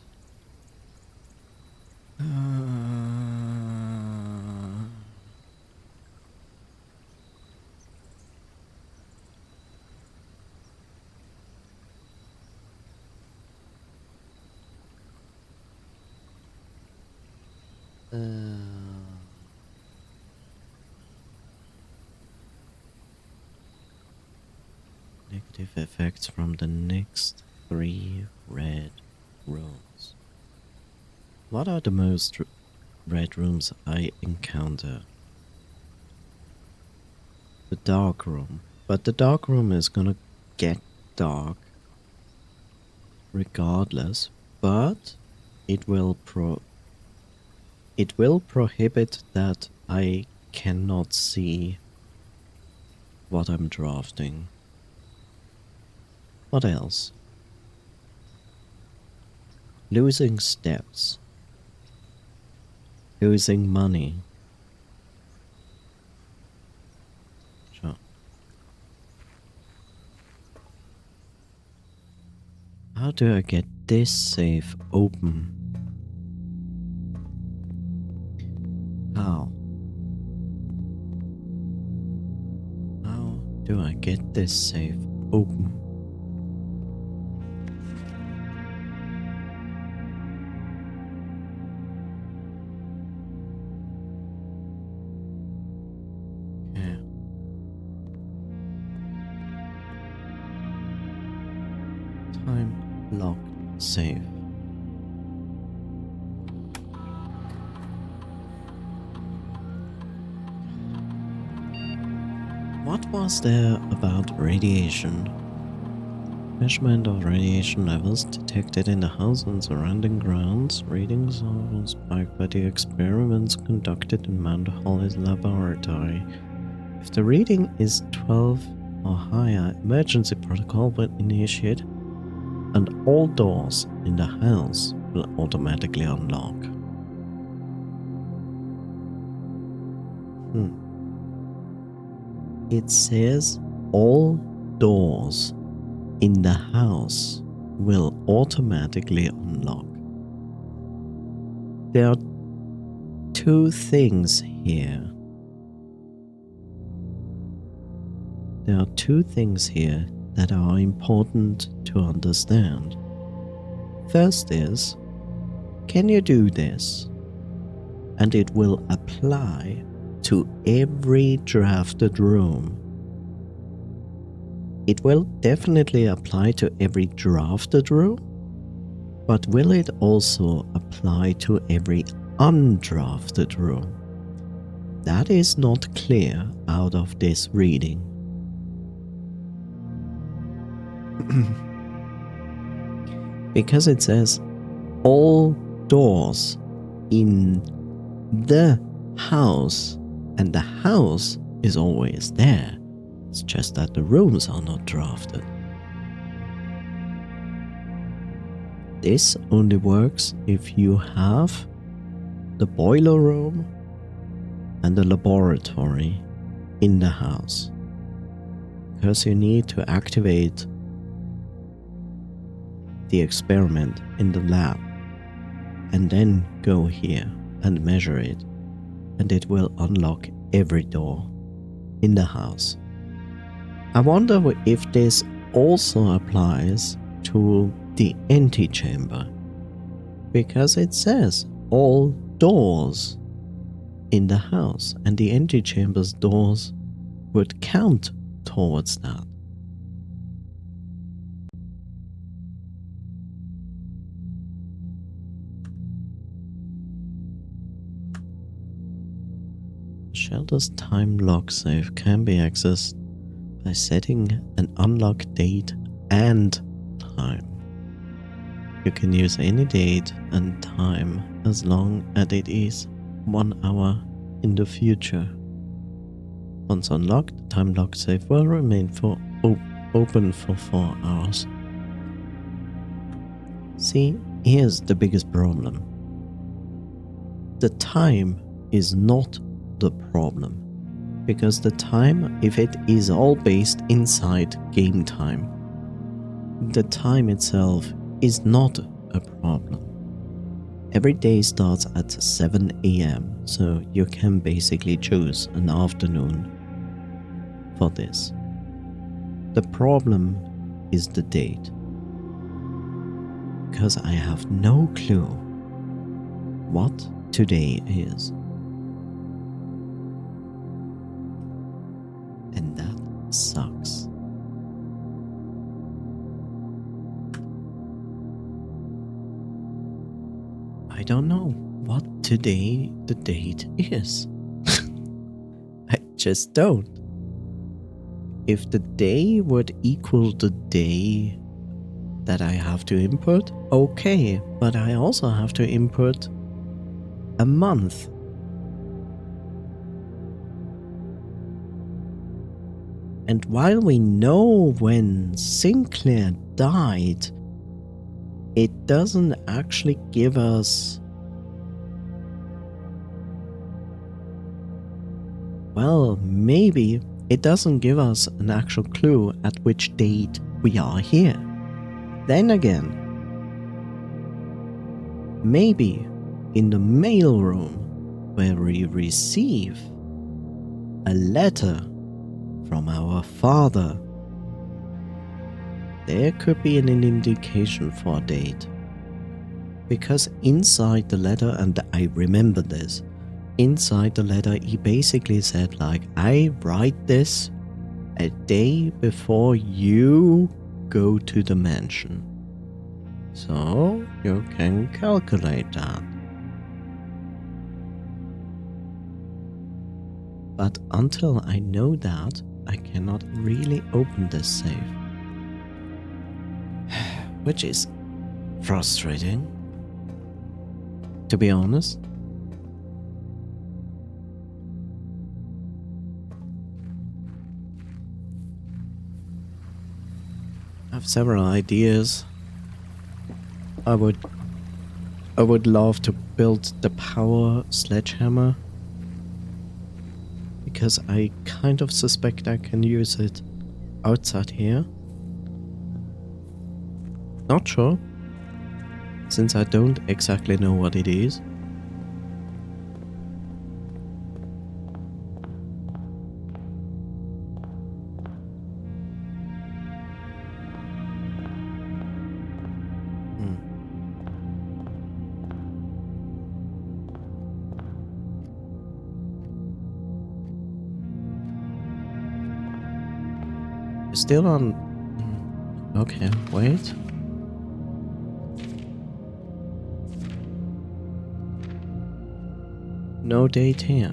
A: Negative effects from the next 3 red rooms. What are the most red rooms I encounter? The dark room. But the dark room is gonna get dark regardless, but it will prohibit that I cannot see what I'm drafting. What else? Losing steps. Losing money. Sure. How do I get this safe open? How? How do I get this safe open? Okay. Time locked safe. What was there about radiation? Measurement of radiation levels detected in the house and surrounding grounds. Readings are spiked by the experiments conducted in Mount Holly's laboratory. If the reading is 12 or higher, emergency protocol will initiate and all doors in the house will automatically unlock. It says all doors in the house will automatically unlock. There are 2 things here. There are 2 things here that are important to understand. First is, can you do this? And it will apply to every drafted room. It will definitely apply to every drafted room, but will it also apply to every undrafted room? That is not clear out of this reading. Because it says all doors in the house, and the house is always there. It's just that the rooms are not drafted. This only works if you have the boiler room and the laboratory in the house, because you need to activate the experiment in the lab and then go here and measure it, and it will unlock every door in the house. I wonder if this also applies to the antechamber, because it says all doors in the house, and the antechamber's doors would count towards that. The shelter's time lock safe can be accessed by setting an unlock date and time. You can use any date and time as long as it is 1 hour in the future. Once unlocked, the time lock safe will remain open for 4 hours. See, here's the biggest problem. The time is not the problem, because the time, if it is all based inside game time, the time itself is not a problem. Every day starts at 7 AM, so you can basically choose an afternoon for this. The problem is the date, because I have no clue what today is. And that sucks. I don't know what today the date is. I just don't. If the day would equal the day that I have to input, okay, but I also have to input a month. And while we know when Sinclair died, it doesn't actually give us, well, maybe it doesn't give us an actual clue at which date we are here. Then again, maybe in the mail room where we receive a letter from our father, there could be an indication for a date. Because inside the letter, and I remember this, inside the letter he basically said like, I write this a day before you go to the mansion. So you can calculate that. But until I know that, I cannot really open this safe. Which is frustrating, to be honest. I have several ideas. I would love to build the power sledgehammer, because I kind of suspect I can use it outside here. Not sure, since I don't exactly know what it is. Still on... Okay, wait. No date here.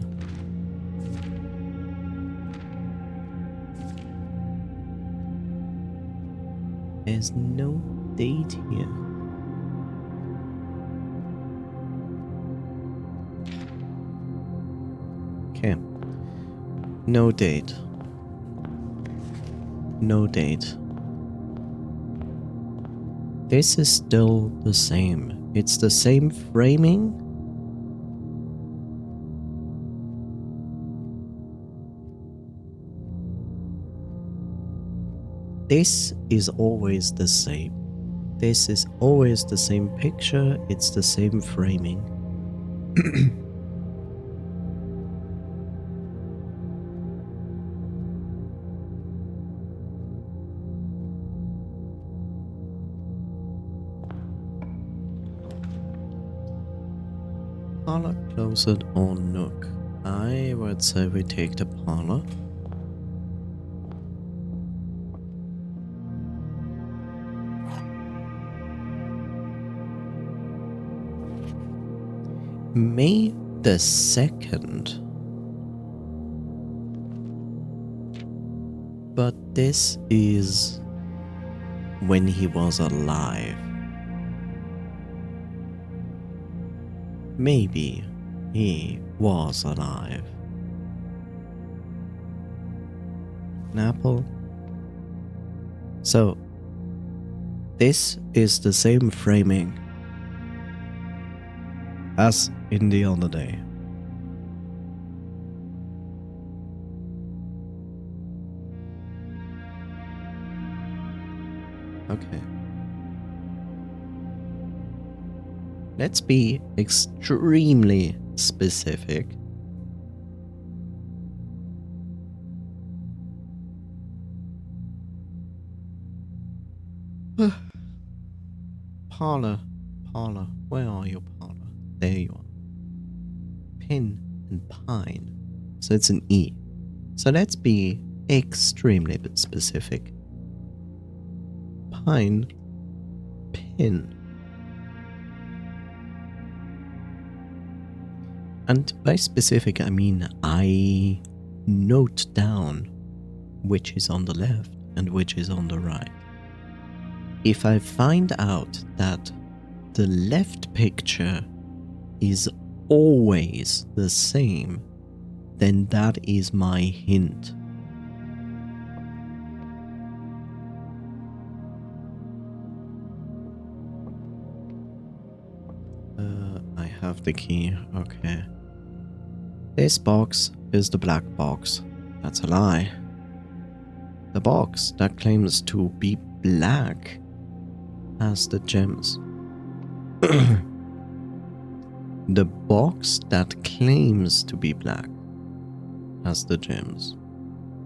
A: There's no date here. Okay. No date. No date. This is still the same. It's the same framing. This is always the same. This is always the same picture, it's the same framing. Parlor, closet, or nook? I would say we take the parlor. May the 2nd. But this is when he was alive. Maybe he was alive. An apple. So, this is the same framing as in the other day. Okay. Let's be extremely specific. Parlor, where are you, parlor? There you are. Pin and pine. So it's an E. So let's be extremely specific. Pine, pin. And by specific, I mean I note down which is on the left and which is on the right. If I find out that the left picture is always the same, then that is my hint. I have the key, okay. This box is the black box. That's a lie. The box that claims to be black has the gems. The box that claims to be black has the gems.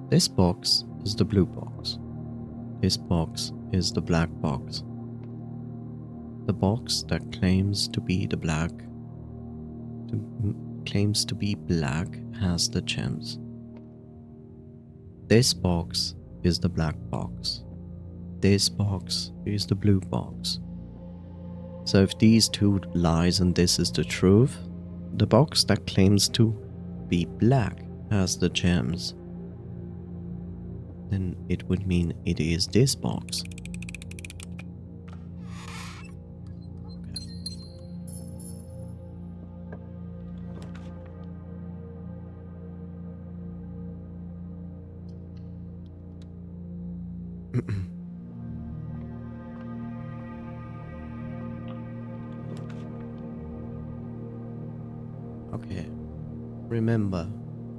A: This box is the blue box. This box is the black box. The box that claims to be black has the gems. This box is the black box. This box is the blue box. So if these two lies and this is the truth, the box that claims to be black has the gems, then it would mean it is this box. Okay, remember,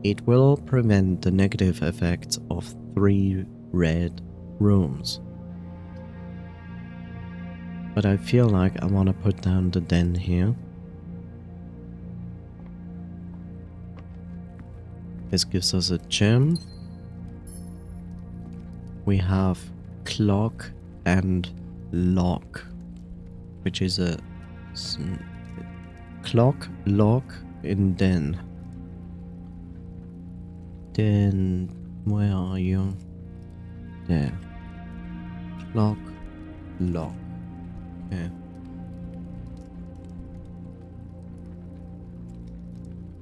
A: it will prevent the negative effects of 3 red rooms. But I feel like I want to put down the den here. This gives us a gem. We have clock and lock, which is a clock, lock in den. Den, where are you? There. Clock, lock. Okay.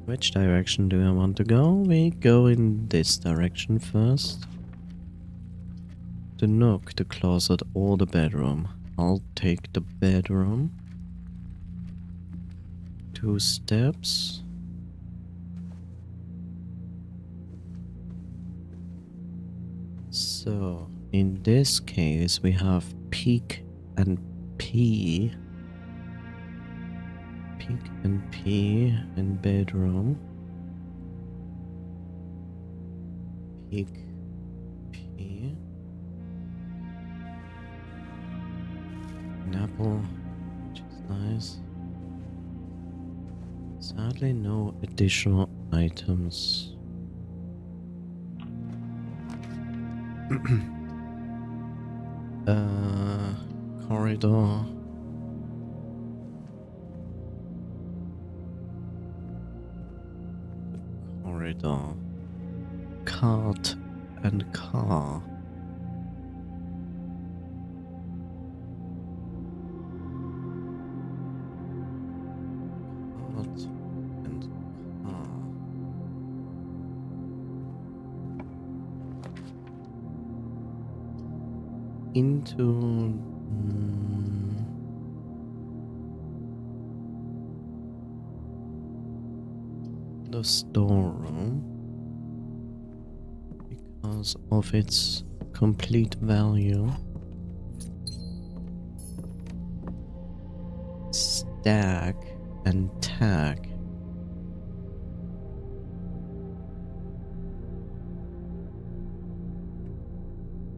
A: Which direction do I want to go? We go in this direction first. The nook, the closet, or the bedroom. I'll take the bedroom. 2 steps. So, in this case, we have peek and pee. Peek and pee in bedroom. Peek, pee. an apple, which is nice. Sadly, no additional items. Corridor. Corridor. Cart and car. Cart and car. Into the storeroom because of its complete value. Stack and tag.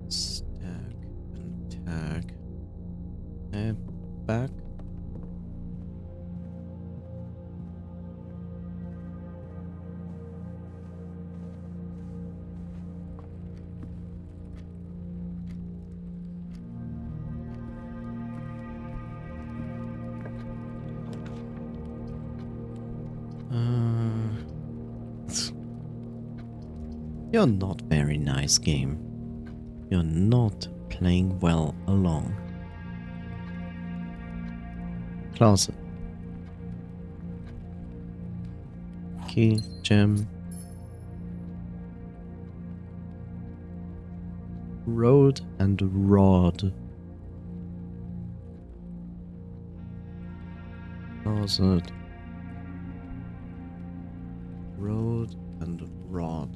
A: Stack and tag. Back. You're not very nice, game. You're not playing well along. Closet. Key, gem. Road and rod. Closet. Road and rod.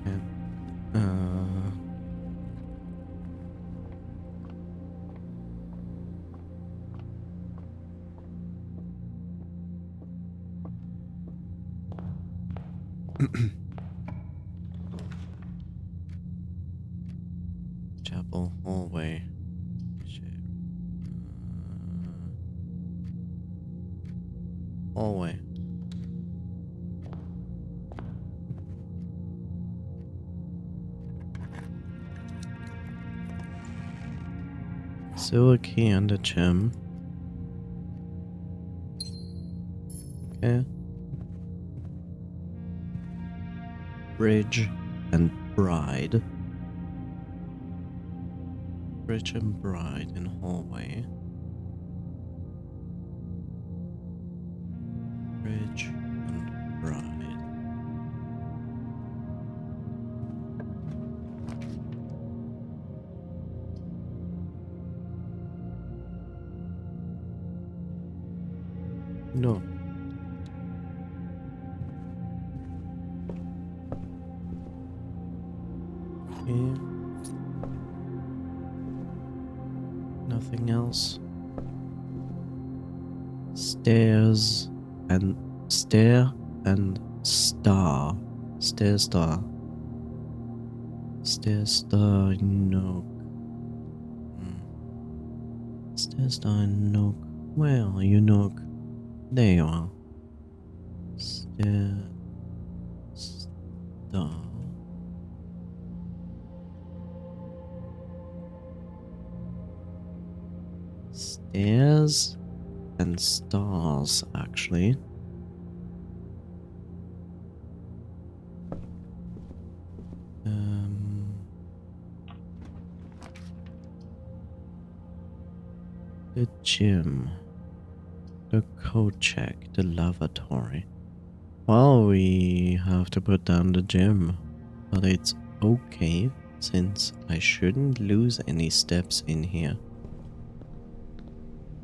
A: Okay. Chapel hallway. Hallway. Sewer key and a gem. Okay. Bridge and bride. Bridge and bride in hallway. Bridge and bride. No. Okay. Nothing else. Stairs and stair and star. Stair star. Stair star nook. Stair star nook. Where are you, nook? There you are. Stair star. Stairs and stars, actually. The gym. The code check. The lavatory. Well, we have to put down the gym. But it's okay, since I shouldn't lose any steps in here.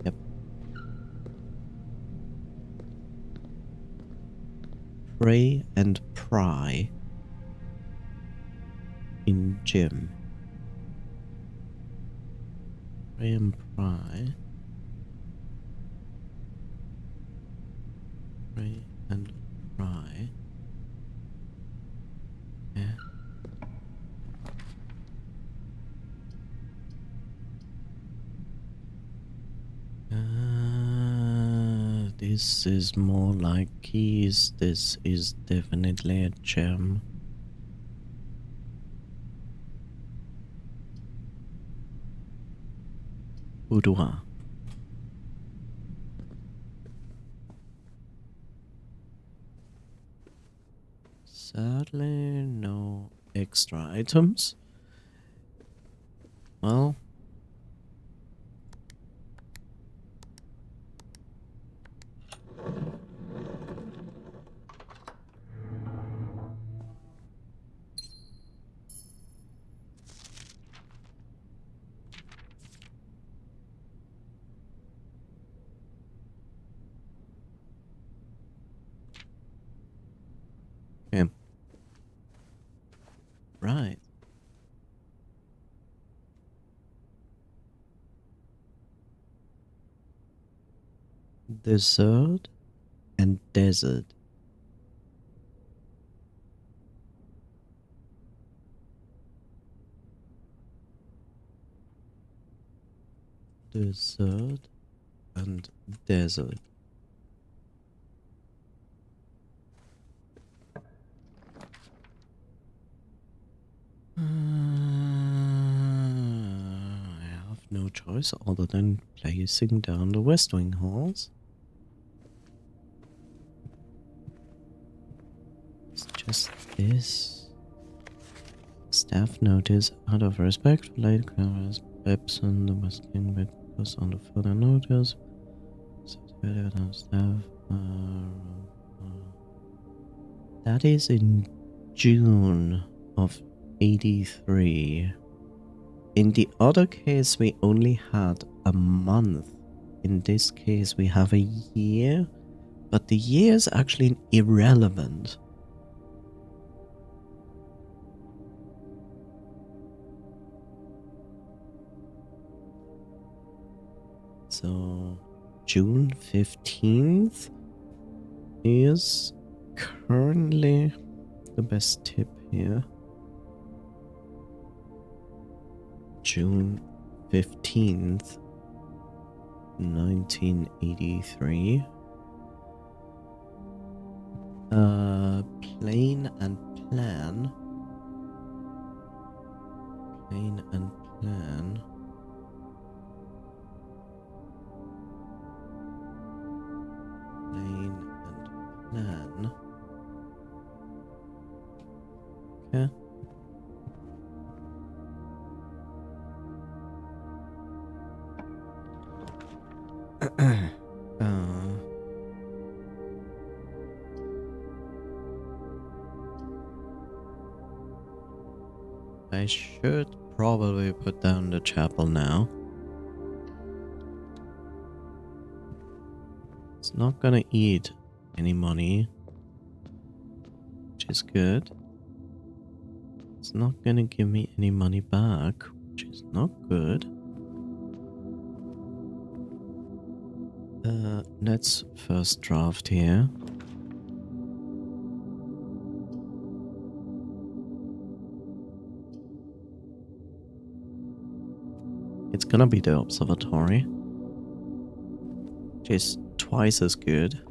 A: Yep. Pray and pry in gym. Pray and pry. Pray and pry. Yeah. This is more like keys. This is definitely a gem. Boudoir. Sadly, no extra items. Well, okay. Right. Dessert and desert. Dessert and desert. I have no choice other than placing down the West Wing halls. It's just this. Staff notice out of respect for late cameras. Epson, the West Wing was on the further notice. Staff. That is in June of 83. In the other case, we only had a month. In this case, we have a year, but the year is actually irrelevant. So, June 15th is currently the best tip here. June 15th, 1983. Plane and plan. Plane and plan. Plane and plan. Okay. I should probably put down the chapel now. It's not gonna eat any money, which is good. It's not gonna give me any money back, which is not good. Let's first draft here. It's gonna be the observatory, which is twice as good.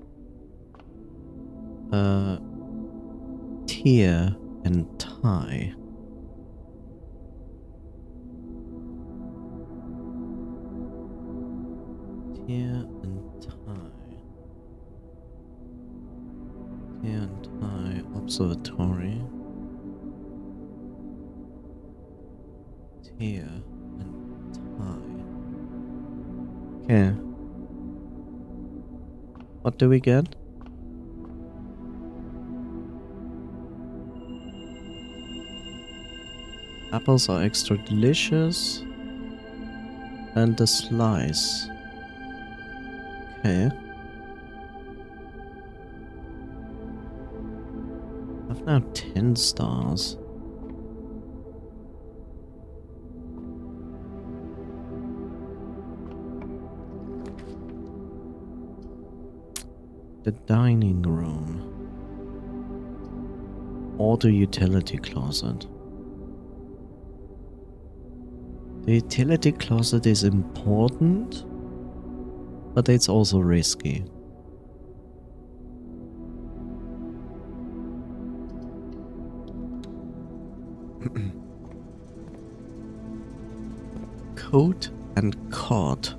A: Tier and tie. Tier and tie. Tier and tie. Observatory. Tier and tie. Okay. What do we get? Apples are extra delicious. And the slice. Okay. I've now 10 stars. The dining room. Or the utility closet. The utility closet is important, but it's also risky. Coat and cot.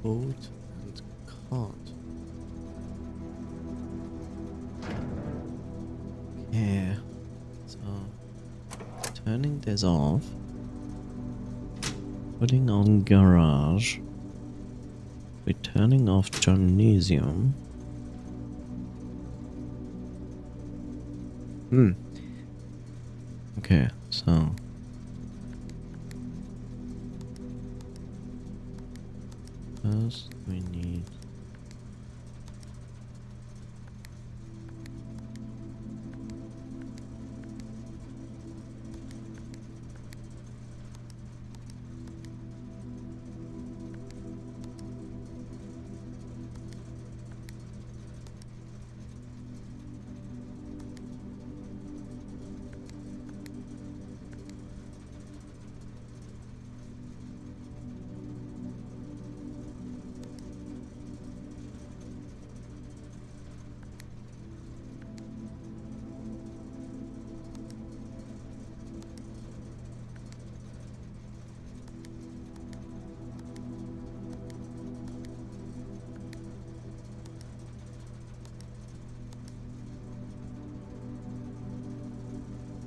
A: Coat and cot. Okay. So, turning this off. Putting on garage. We're turning off gymnasium. Okay, so first we need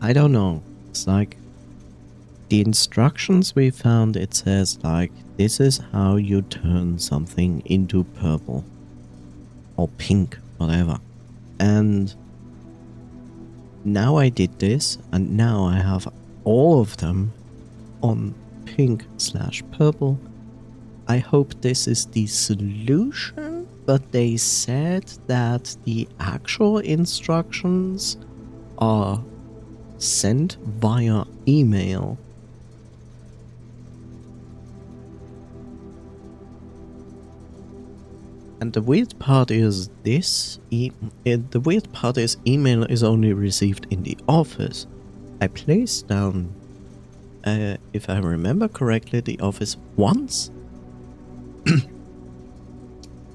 A: I don't know. It's like the instructions we found, it says like this is how you turn something into purple or pink, whatever. And now I did this and now I have all of them on pink/purple. I hope this is the solution, but they said that the actual instructions are sent via email. And the weird part is the weird part is email is only received in the office. I placed down, if I remember correctly, the office once,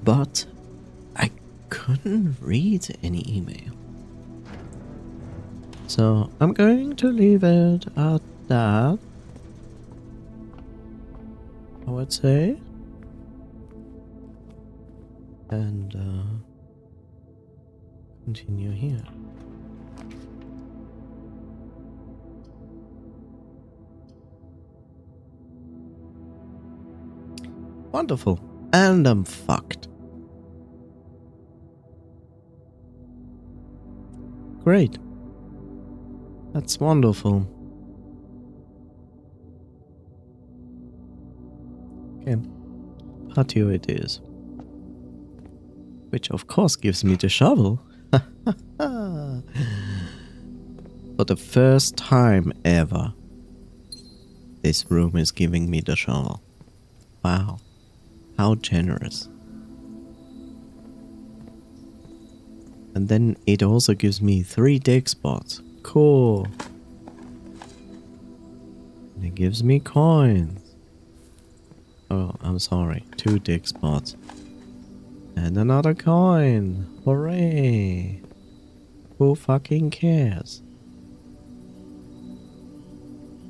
A: but I couldn't read any email. So I'm going to leave it at that, I would say. And continue here. Wonderful. And I'm fucked. Great. That's wonderful. Okay. Patio it is. Which of course gives me the shovel. For the first time ever, this room is giving me the shovel. Wow. How generous. And then it also gives me 3 dig spots. Cool. And it gives me coins. Oh, I'm sorry. 2 dig spots. And another coin. Hooray. Who fucking cares?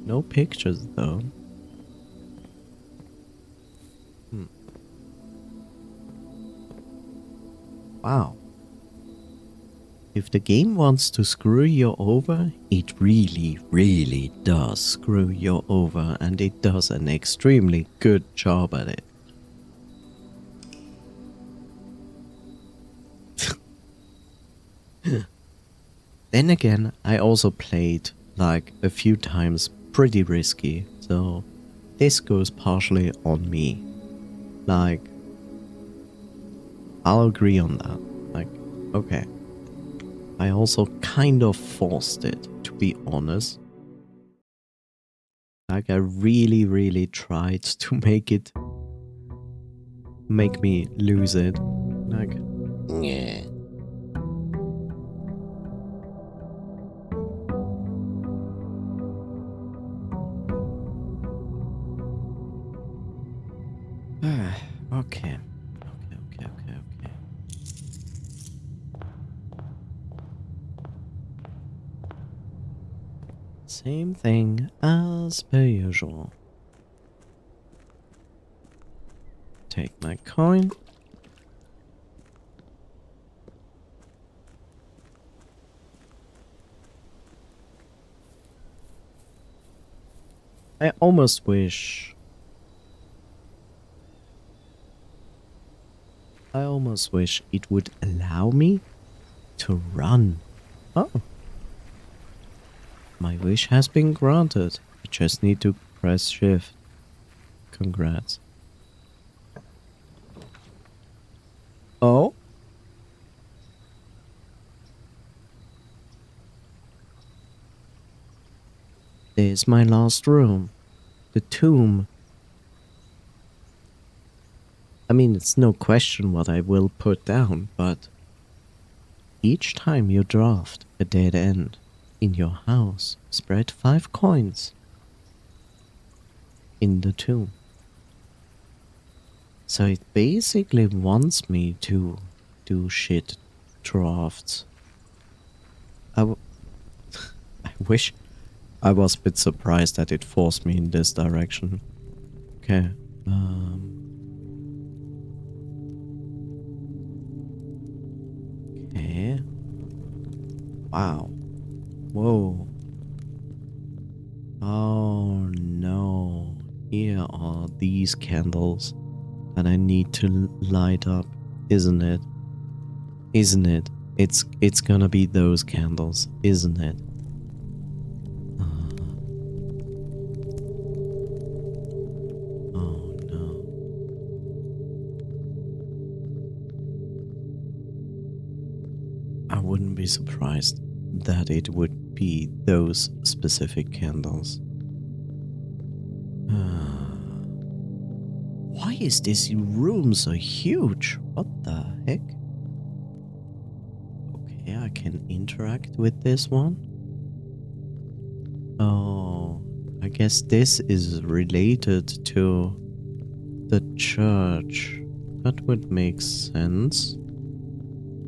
A: No pictures though. Wow. If the game wants to screw you over, it really, really does screw you over, and it does an extremely good job at it. Then again, I also played like a few times pretty risky, so this goes partially on me. Like, I'll agree on that. Like, okay. I also kind of forced it, to be honest. Like, I really, really tried to make me lose it. Like, yeah. Okay. Okay. Same thing as per usual. Take my coin. I almost wish it would allow me to run. Oh, my wish has been granted. I just need to press shift. Congrats. Oh? There's my last room. The tomb. I mean, it's no question what I will put down, but each time you draft a dead end in your house, spread 5 coins in the tomb. So it basically wants me to do shit drafts. I wish I was a bit surprised that it forced me in this direction. Okay. Okay. Wow. Whoa. Oh no. Here are these candles that I need to light up, isn't it? Isn't it? It's gonna be those candles, isn't it? Oh no. I wouldn't be surprised that it would be those specific candles. Why is this room so huge? What the heck? Okay, I can interact with this one. Oh, I guess this is related to the church. That would make sense.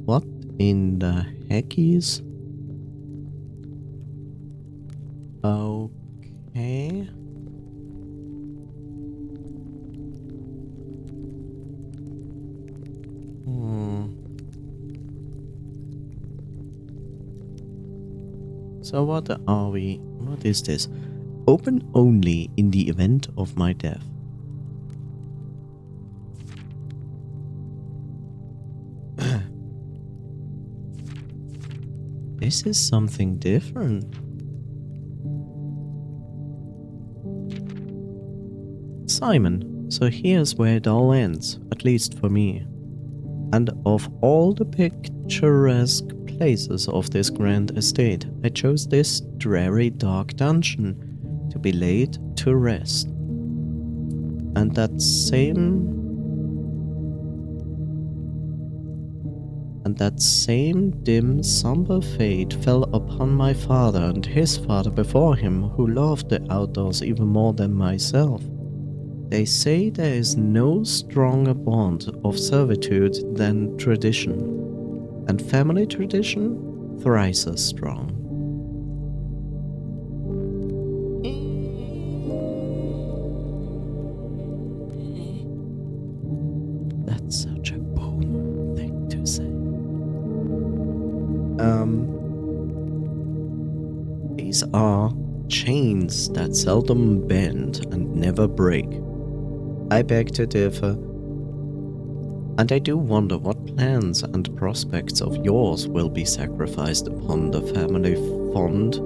A: What in the heck is? Okay. So what are we? What is this? Open only in the event of my death. This is something different. Simon, so here's where it all ends, at least for me. And of all the picturesque places of this grand estate, I chose this dreary dark dungeon to be laid to rest. And that same dim, somber fate fell upon my father and his father before him, who loved the outdoors even more than myself. They say there is no stronger bond of servitude than tradition, and family tradition thrice as strong. That's such a boomer thing to say. These are chains that seldom bend and never break. I beg to differ, and I do wonder what plans and prospects of yours will be sacrificed upon the family fond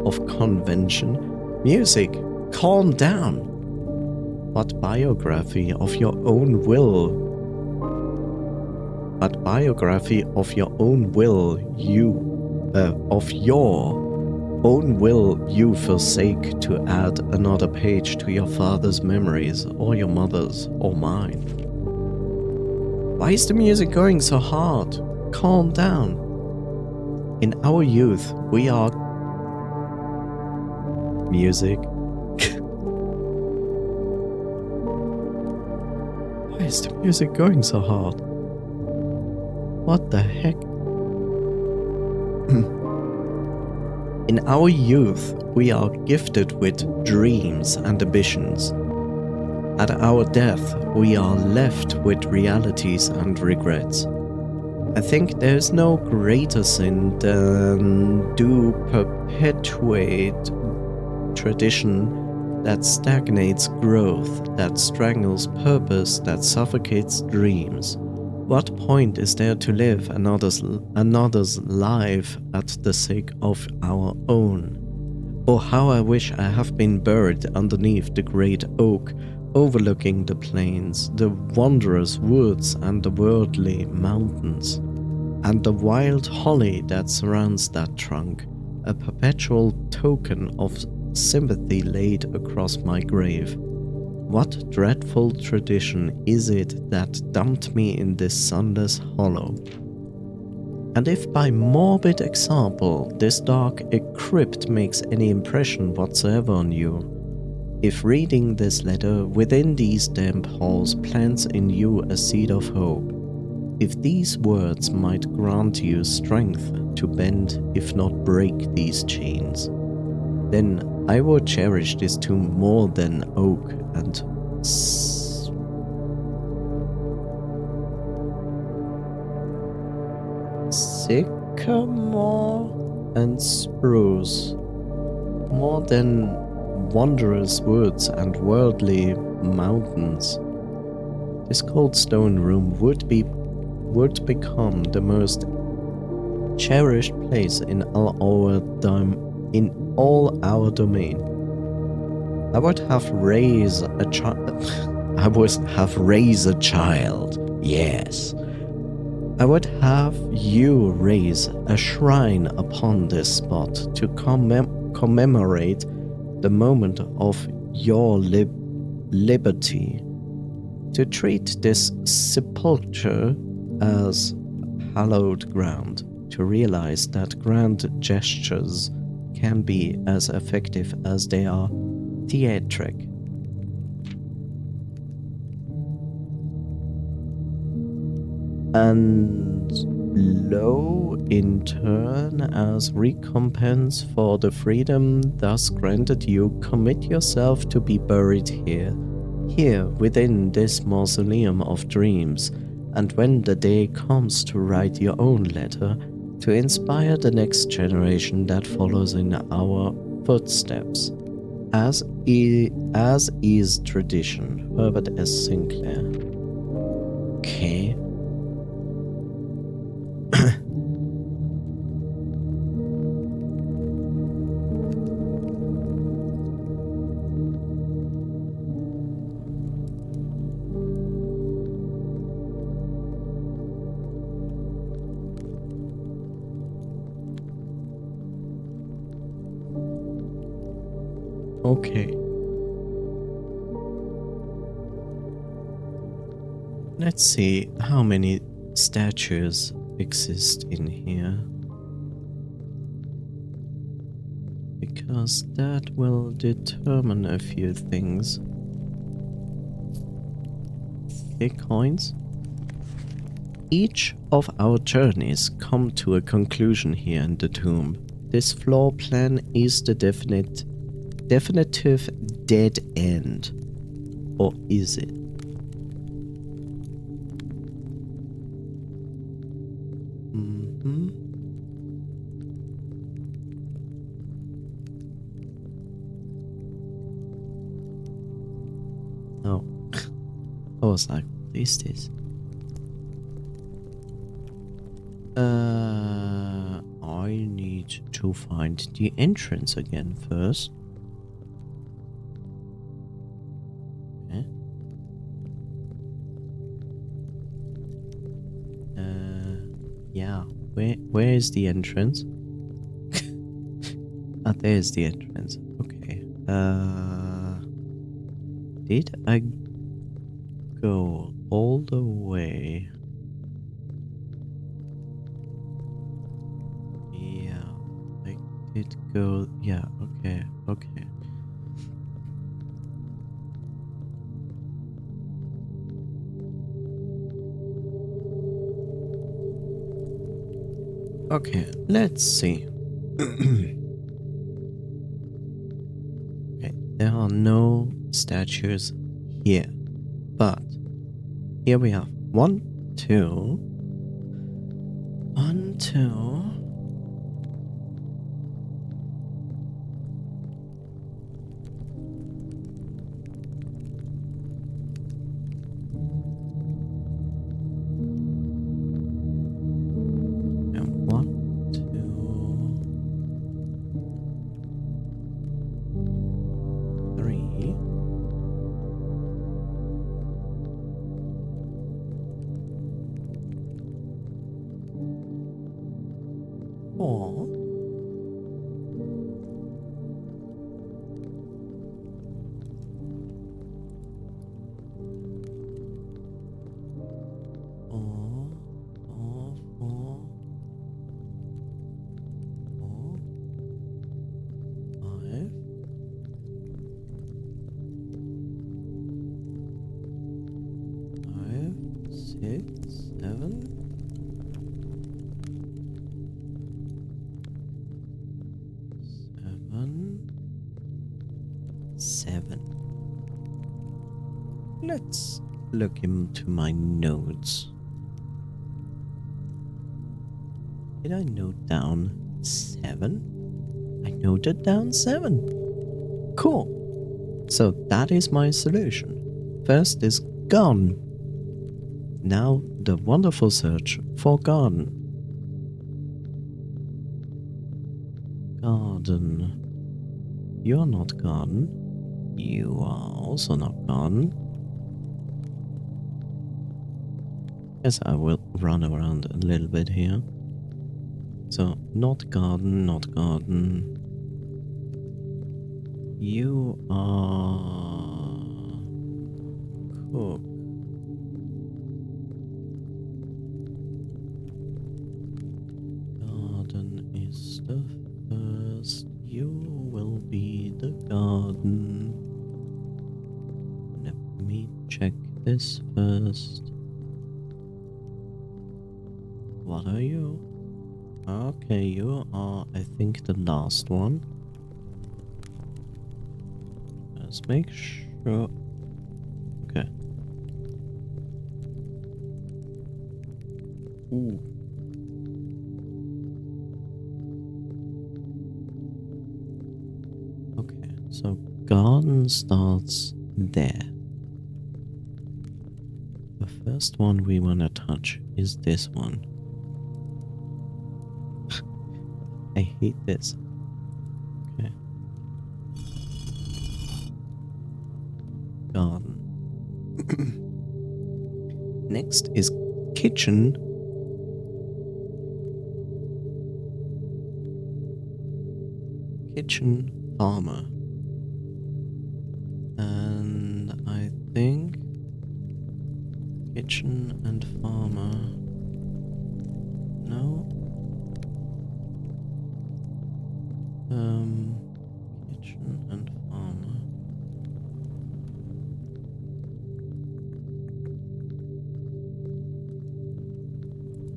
A: of convention. Music, calm down! What biography of your own will you forsake to add another page to your father's memories, or your mother's, or mine? Why is the music going so hard? Calm down. In our youth, we are... Music. Why is the music going so hard? What the heck? In our youth, we are gifted with dreams and ambitions. At our death, we are left with realities and regrets. I think there's no greater sin than to perpetuate tradition that stagnates growth, that strangles purpose, that suffocates dreams. What point is there to live another's life at the sake of our own? Oh, how I wish I have been buried underneath the great oak, overlooking the plains, the wondrous woods and the worldly mountains, and the wild holly that surrounds that trunk, a perpetual token of sympathy laid across my grave. What dreadful tradition is it that dumped me in this sunless hollow? And if by morbid example this dark crypt makes any impression whatsoever on you, if reading this letter within these damp halls plants in you a seed of hope, if these words might grant you strength to bend, if not break, these chains, then I would cherish this tomb more than oak and sycamore and spruce, more than wondrous woods and worldly mountains. This cold stone room would become the most cherished place in all our domain. I would have raised a child. I would have raised a child. Yes. I would have you raise a shrine upon this spot to commemorate the moment of your liberty, to treat this sepulchre as hallowed ground, to realize that grand gestures can be as effective as they are theatric. And lo, in turn, as recompense for the freedom thus granted you, commit yourself to be buried here within this mausoleum of dreams, and when the day comes to write your own letter, to inspire the next generation that follows in our footsteps, as is tradition. Herbert S. Sinclair. Okay. Okay. Let's see how many statues exist in here. Because that will determine a few things. Okay, coins. Each of our journeys come to a conclusion here in the tomb. This floor plan is the definitive dead end. Or is it? Oh. I was like, what is this? I need to find the entrance again first. Okay. Yeah. Where is the entrance? Ah, there's the entrance. Okay. Did I go all the way? Yeah, I did go. Yeah, okay, okay. Okay, let's see. Okay, there are no statues here, but here we have 1, 2, 1, 2. And 1, 2, 3. 4. 4, 4, 4, 5. 5, 6, 7. 7. Let's look into my notes. Did I note down 7? I noted down 7. Cool. So that is my solution. First is garden. Now the wonderful search for garden. Garden. You're not garden. You are also not garden. Yes, I will run around a little bit here. So, not garden, not garden. You are cook. Garden is the first. You will be the garden. Let me check this first. What are you? Okay, you are, I think, the last one. Let's make sure. Okay. Ooh. Okay, so garden starts there. The first one we want to touch is this one. I hate this. Okay. Garden. Next is kitchen. Kitchen farmer. And I think kitchen and farmer. No. Kitchen and farmer.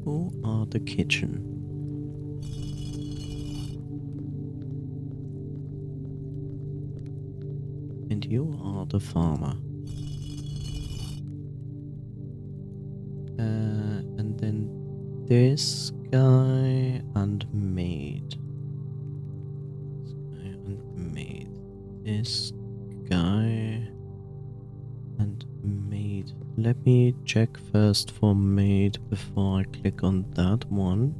A: Who are the kitchen? And you are the farmer. And then this guy and maid. This guy and maid. Let me check first for maid before I click on that one.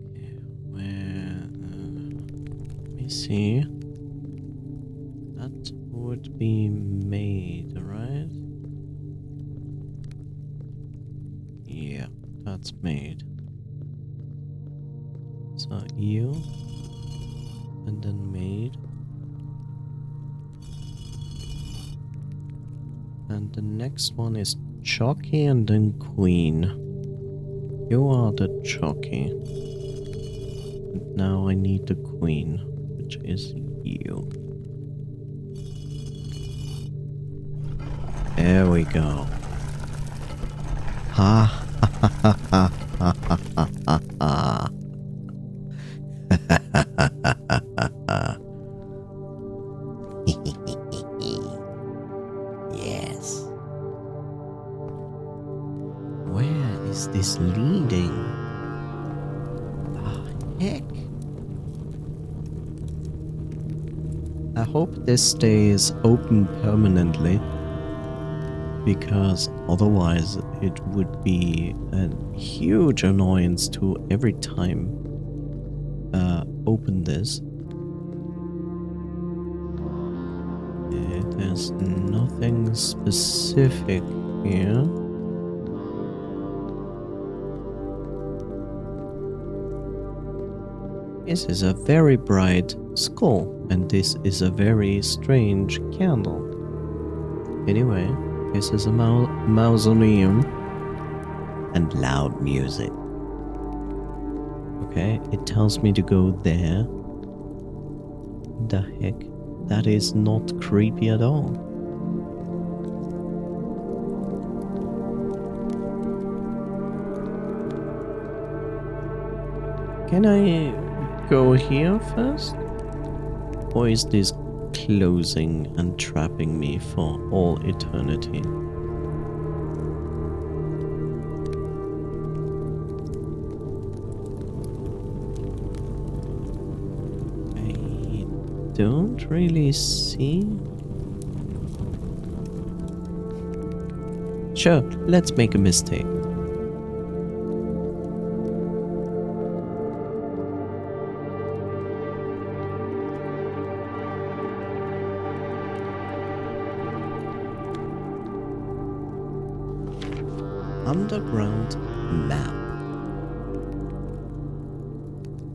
A: Okay, where? Let me see. That would be maid, right? Yeah, that's maid. So you, and then maid, and the next one is jockey and then queen. You are the jockey. And now I need the queen, which is you. There we go. Ha ha ha ha ha ha ha ha. Yes. Where is this leading? The heck? I hope this stays open permanently, because otherwise it would be a huge annoyance to every time open this. There's nothing specific here. This is a very bright skull, and this is a very strange candle. Anyway, this is a mausoleum and loud music. Okay, it tells me to go there. The heck? That is not creepy at all. Can I go here first? Or is this closing and trapping me for all eternity? I don't really see. Sure, let's make a mistake. Underground map.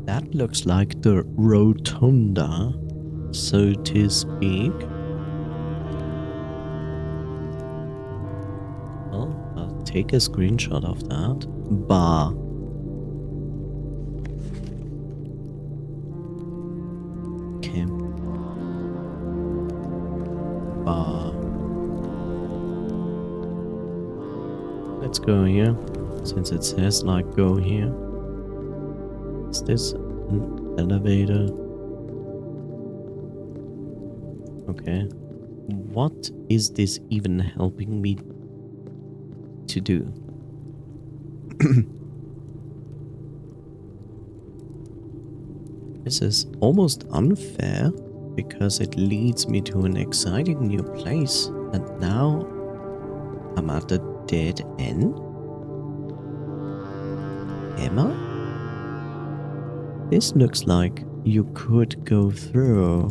A: That looks like the rotunda, so to speak. Well, I'll take a screenshot of that. Bar. Okay. Bar. Let's go here, since it says like go here. Is this an elevator? Okay. What is this even helping me to do? This is almost unfair, because it leads me to an exciting new place, and now I'm at the dead end? Am I? This looks like you could go through.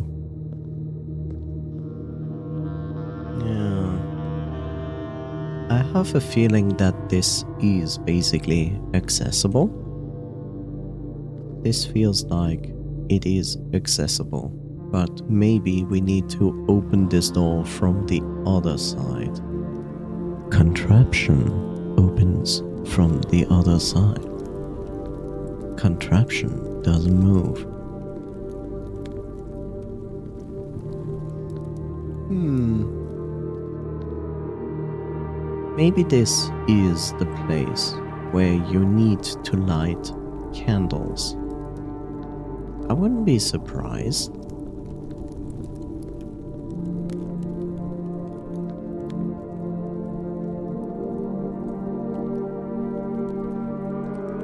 A: Yeah. I have a feeling that this is basically accessible. This feels like it is accessible, but maybe we need to open this door from the other side. Contraption opens from the other side. Contraption doesn't move. Maybe this is the place where you need to light candles. I wouldn't be surprised.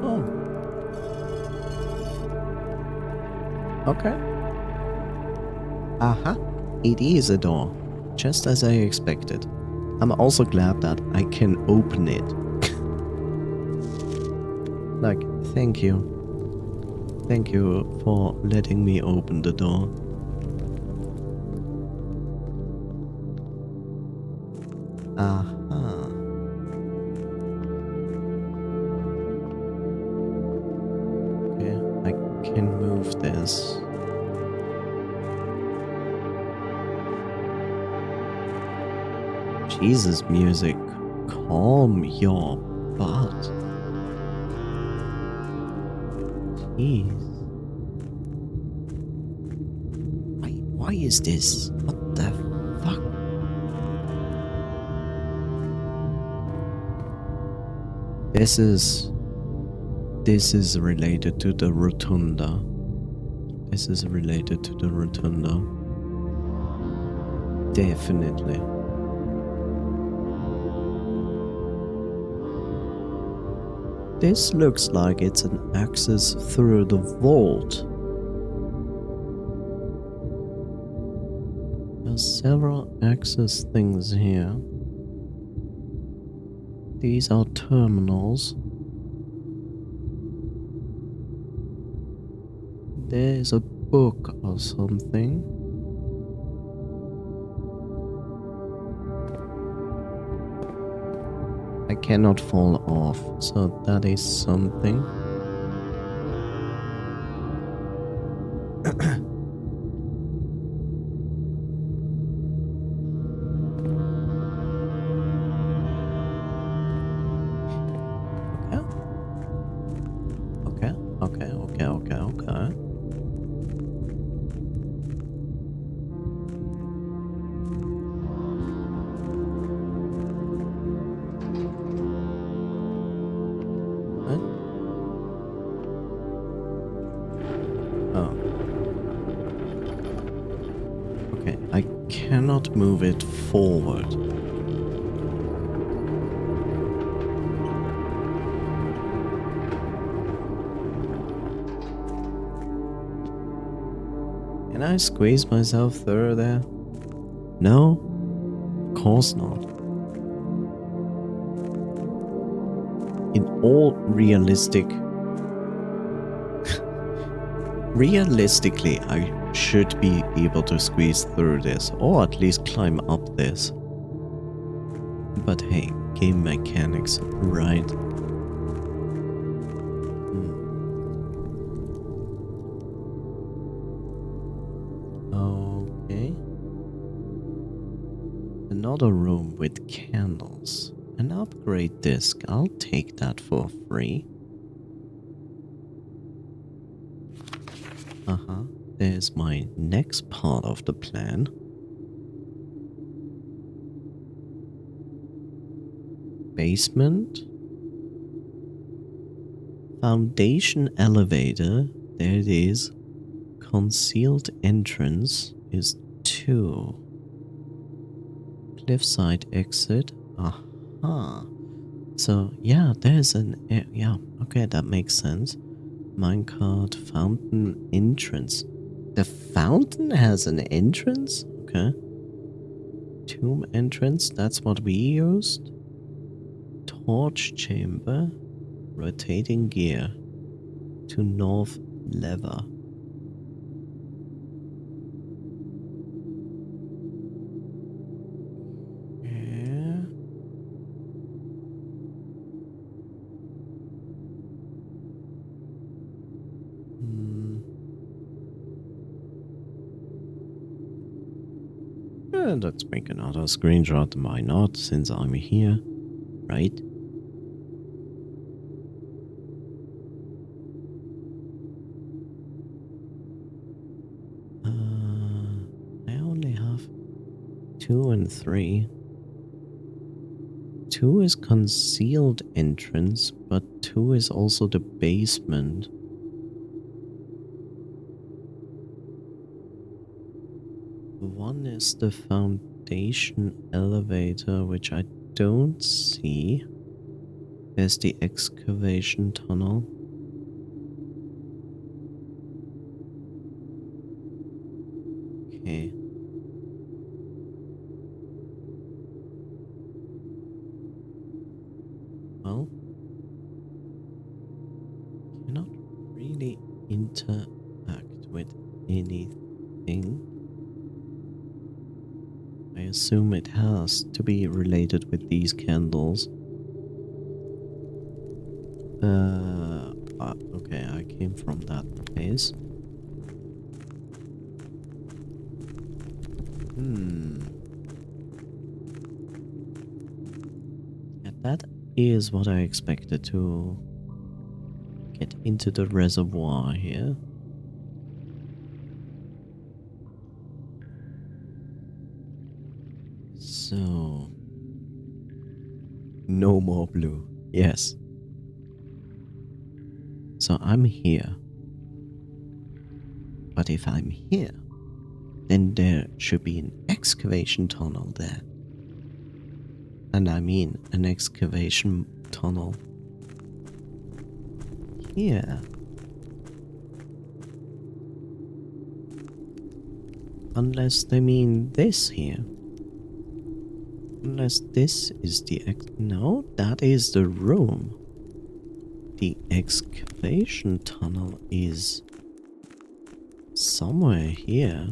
A: Oh. Okay. Aha. It is a door, just as I expected. I'm also glad that I can open it. Like, thank you. Thank you for letting me open the door. Aha. Okay, I can move this. Jesus, music, calm your butt. Jeez. Why is this? What the fuck? This is related to the rotunda. This is related to the rotunda. Definitely. This looks like it's an access through the vault. There's several access things here. These are terminals. There's a book or something. I cannot fall off, so that is something. Okay. Huh? Oh. Okay, I cannot move it forward. Can I squeeze myself through there? No? Of course not. In all realistically, I should be able to squeeze through this, or at least climb up this. But hey, game mechanics, right? Okay. Another room with candles. An upgrade disc. I'll take that for free. There's my next part of the plan. Basement. Foundation elevator. There it is. Concealed entrance is 2. Cliffside exit. Aha. So yeah, there's an... yeah, okay, that makes sense. Minecart fountain entrance. The fountain has an entrance? Okay. Tomb entrance, that's what we used. Torch chamber. Rotating gear. To north lever. Yeah. Let's make another screenshot. Why not? Since I'm here, right? I only have 2 and 3. 2 is concealed entrance, but 2 is also the basement. One is the foundation elevator, which I don't see. There's the excavation tunnel. Okay. Well, cannot really interact with anything. I assume it has to be related with these candles. Okay, I came from that place. Yeah, that is what I expected to get into the reservoir here. So... no more blue. Yes. So I'm here. But if I'm here, then there should be an excavation tunnel there. And I mean an excavation tunnel here. Unless they mean this here. Unless this is the no, that is the room. The excavation tunnel is somewhere here.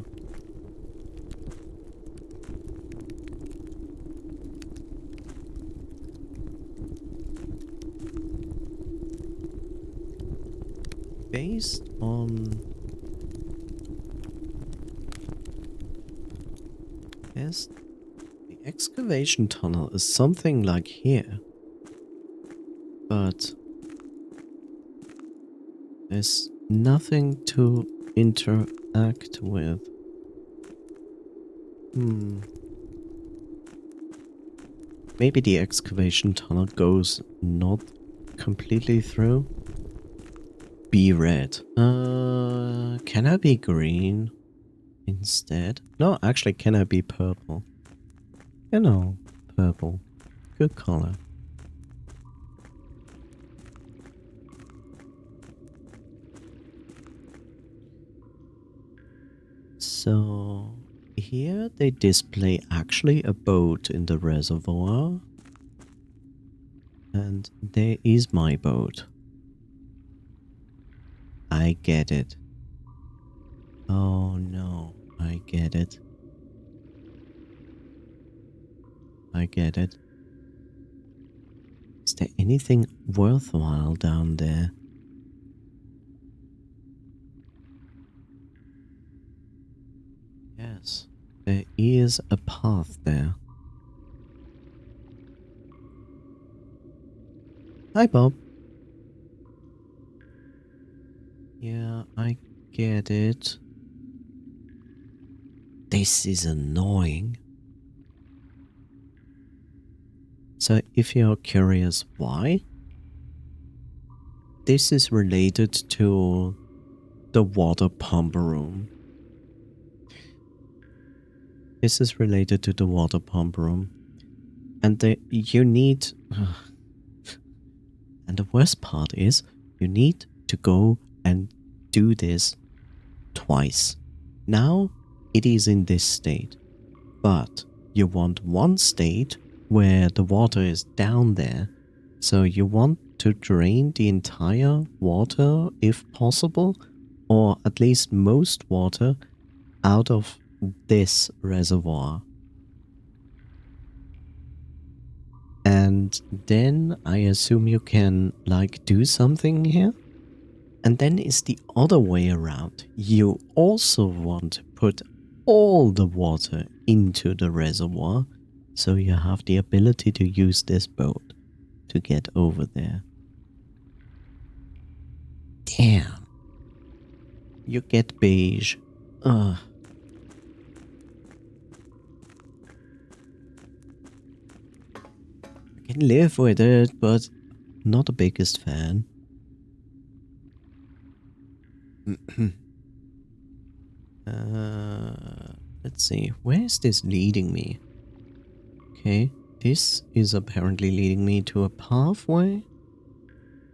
A: Based on... Yes, the excavation tunnel is something like here. But there's nothing to interact with. Maybe the excavation tunnel goes not completely through. Be red. Can I be green instead? No, actually, can I be purple? You know, purple. Good color. So here they display actually a boat in the reservoir. And there is my boat. I get it. Oh no, I get it. I get it. Is there anything worthwhile down there? Yes, there is a path there. Hi, Bob. Yeah, I get it. This is annoying. So if you're curious why, this is related to the water pump room. This is related to the water pump room. And you need... and the worst part is, you need to go and do this twice. Now, it is in this state. But you want one state where the water is down there. So you want to drain the entire water, if possible, or at least most water, out of this reservoir. And then I assume you can, like, do something here. And then it's the other way around. You also want to put all the water into the reservoir, so you have the ability to use this boat to get over there. Damn. You get beige. Ugh. I can live with it, but not the biggest fan. Let's see. Where is this leading me? Okay, this is apparently leading me to a pathway.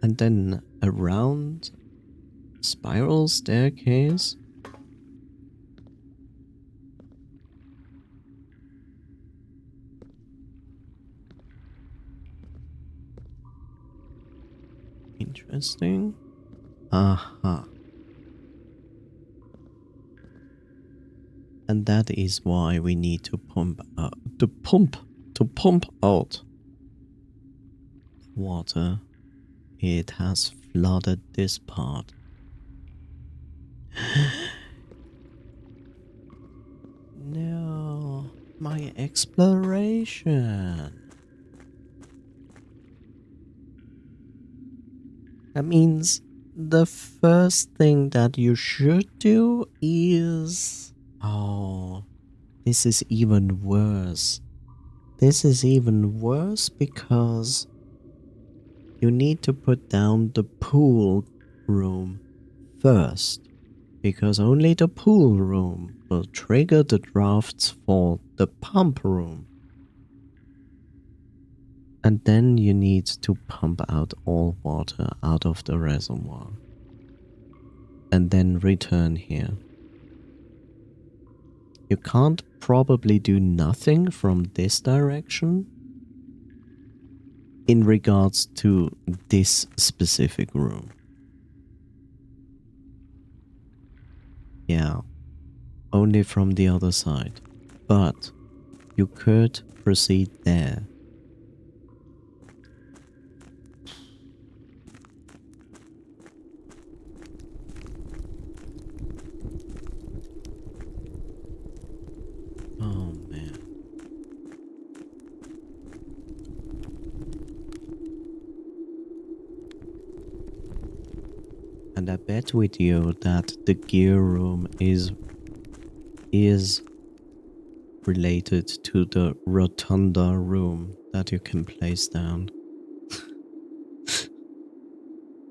A: And then around spiral staircase. Interesting. Aha. And that is why we need to pump out water. It has flooded this part. No, my exploration. That means the first thing that you should do is... Oh, this is even worse. This is even worse because you need to put down the pool room first, because only the pool room will trigger the drafts for the pump room. And then you need to pump out all water out of the reservoir. And then return here. You can't probably do nothing from this direction in regards to this specific room. Yeah, only from the other side. But you could proceed there. Oh man. And I bet with you that the gear room is related to the rotunda room that you can place down.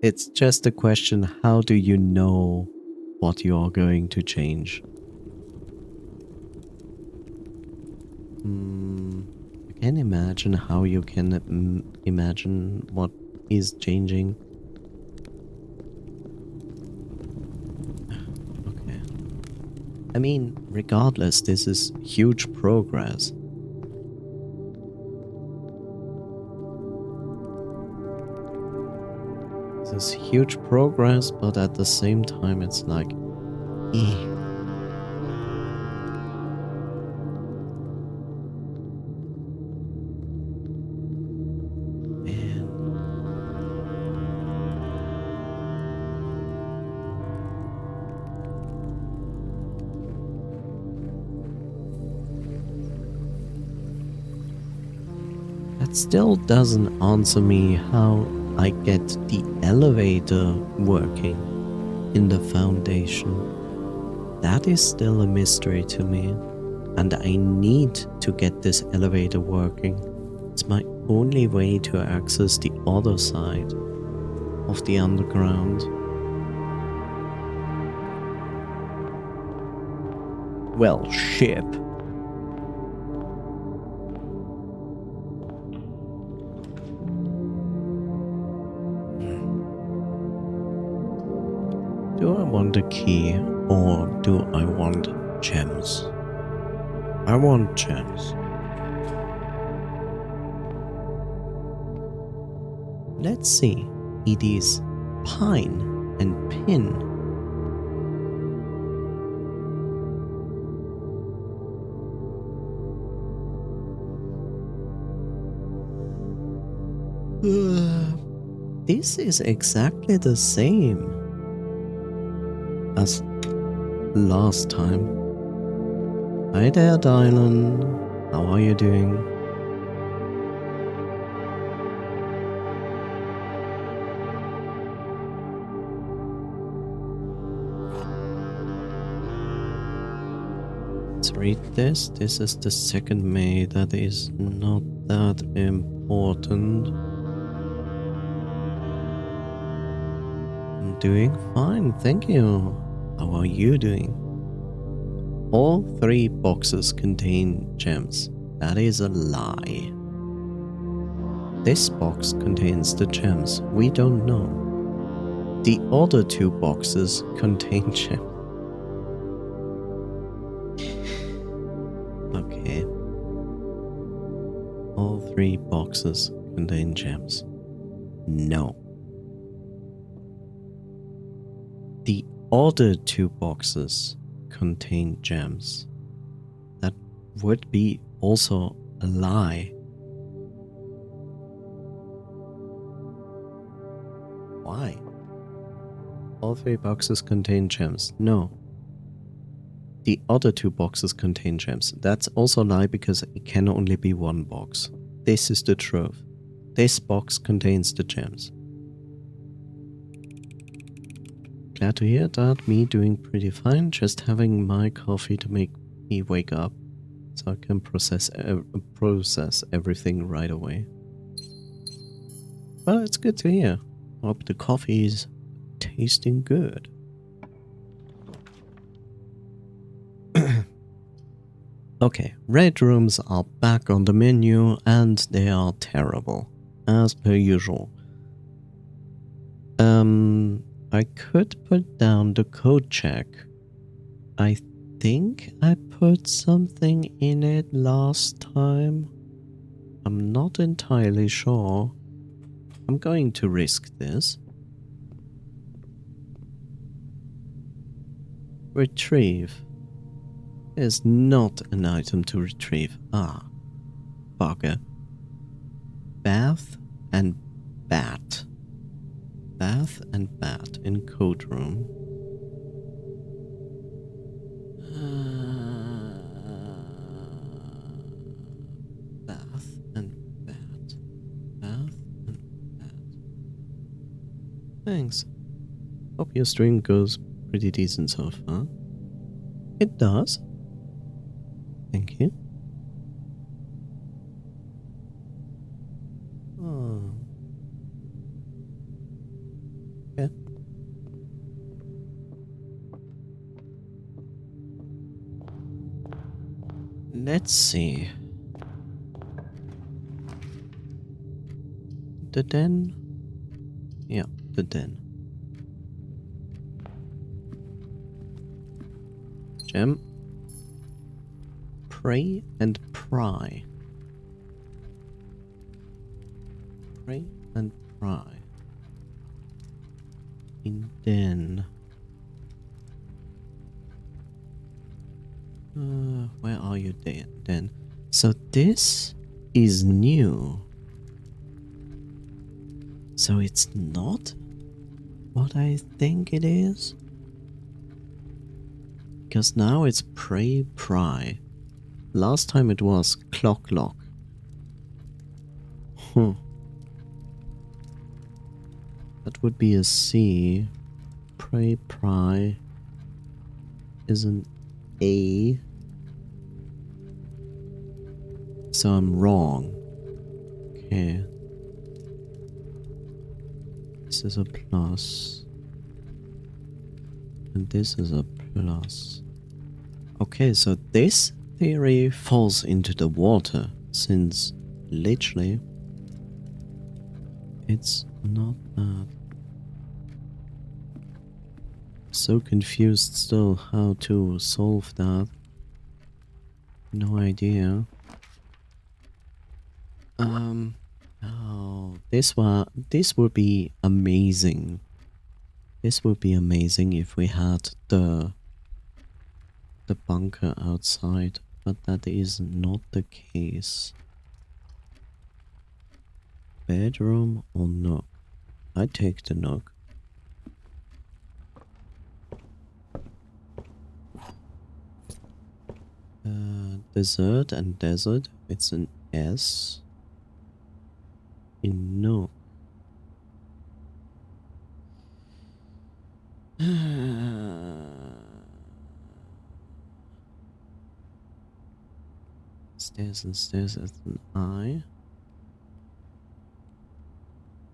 A: It's just a question, how do you know what you are going to change? I can imagine how you can imagine what is changing. Okay. I mean, regardless, this is huge progress. This is huge progress, but at the same time, it's like, eh. That still doesn't answer me how I get the elevator working in the foundation. That is still a mystery to me, and I need to get this elevator working. It's my only way to access the other side of the underground. Well, ship. Do I want a key or do I want gems? I want gems. Let's see. It is pine and pin. This is exactly the same as last time. Hi there, Dylan. How are you doing? Let's read this. This is the 2nd May. That is not that important. I'm doing fine, thank you. How are you doing? All 3 boxes contain gems. That is a lie. This box contains the gems. We don't know. The other 2 boxes contain gems. Okay. All 3 boxes contain gems. No. The other 2 boxes contain gems. That would be also a lie. Why? All 3 boxes contain gems. No. The other 2 boxes contain gems. That's also a lie because it can only be 1 box. This is the truth. This box contains the gems. Glad to hear that. Me doing pretty fine. Just having my coffee to make me wake up so I can process everything right away. Well, it's good to hear. Hope the coffee is tasting good. Okay, red rooms are back on the menu and they are terrible, as per usual. I could put down the code check. I think I put something in it last time. I'm not entirely sure. I'm going to risk this. Retrieve. There's not an item to retrieve. Ah, bugger. Bath and bat. Bath and bat in code room. Bath and bat. Bath and bat. Thanks. Hope your stream goes pretty decent so far. It does. Thank you. Oh. Okay. Let's see. The den? Yeah, the den. Gem. Pray and pry. Pray and pry. In den. Where are you then? So this is new. So it's not what I think it is? Because now it's pray pry. Last time it was clock lock. That would be a C. Pray pry is an A. So I'm wrong. Okay. This is a plus. And this is a plus. Okay, so this theory falls into the water, since literally it's not that. So confused still how to solve that. No idea. Oh, this would be amazing. This would be amazing if we had the bunker outside, but that is not the case. Bedroom or nook? I take the nook. Dessert and desert, it's an S. In nook. Stairs and stairs as an I.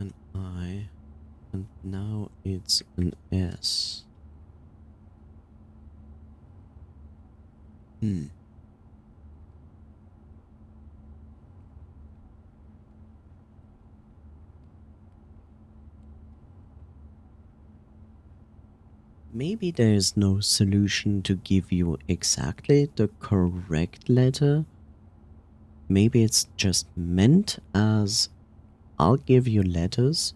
A: An I. And now it's an S. Maybe there is no solution to give you exactly the correct letter. Maybe it's just meant as I'll give you letters.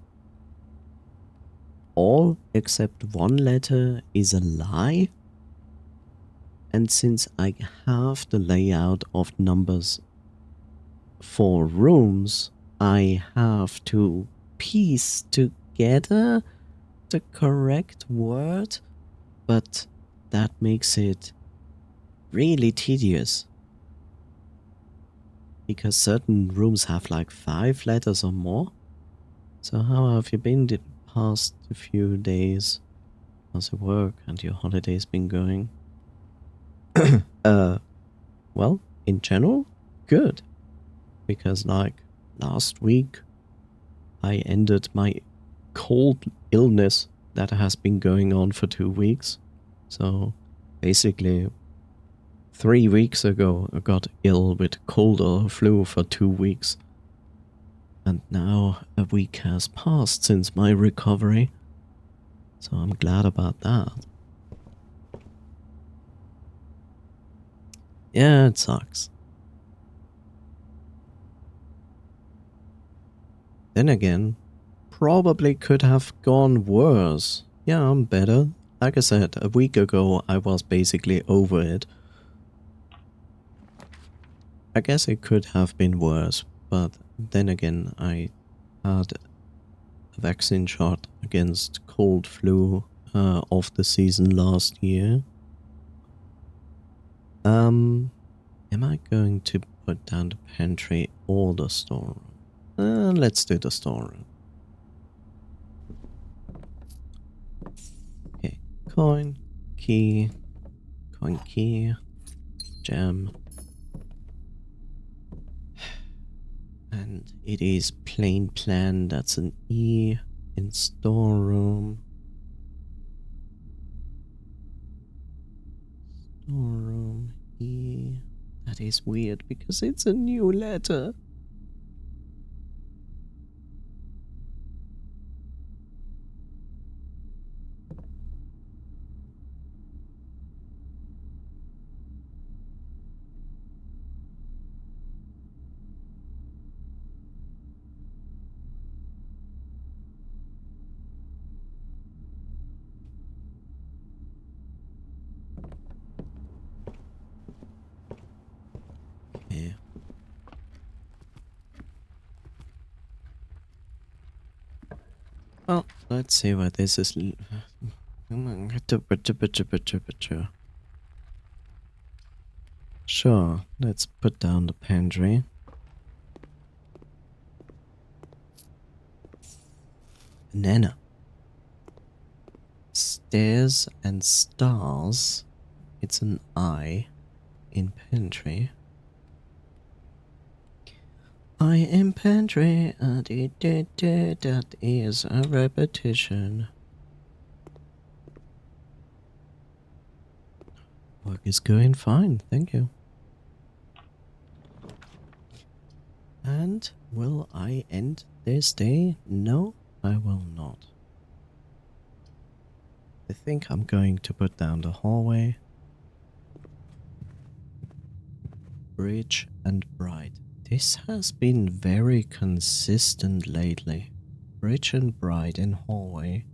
A: All except one letter is a lie. And since I have the layout of numbers for rooms, I have to piece together the correct word, but that makes it really tedious. Because certain rooms have like 5 letters or more. So how have you been the past few days? How's your work and your holidays been going? Well, in general, good. Because like last week, I ended my cold illness that has been going on for 2 weeks. So basically 3 weeks ago I got ill with cold or flu for 2 weeks. And now a week has passed since my recovery. So I'm glad about that. Yeah, it sucks. Then again, probably could have gone worse. Yeah, I'm better. Like I said, a week ago I was basically over it. I guess it could have been worse, but then again I had a vaccine shot against cold flu of the season last year. Am I going to put down the pantry or the storeroom? Let's do the storeroom. Okay, coin, key, gem. And it is plain plan, that's an E in storeroom. Storeroom E. That is weird because it's a new letter. Okay. Well, let's see what this is. Sure, let's put down the pantry. Banana. Stairs and stars. It's an I in pantry. I in pantry, that is a repetition. Work is going fine, thank you. And will I end this day? No, I will not. I think I'm going to put down the hallway. Bridge and bride. This has been very consistent lately. Bridge and bride in hallway.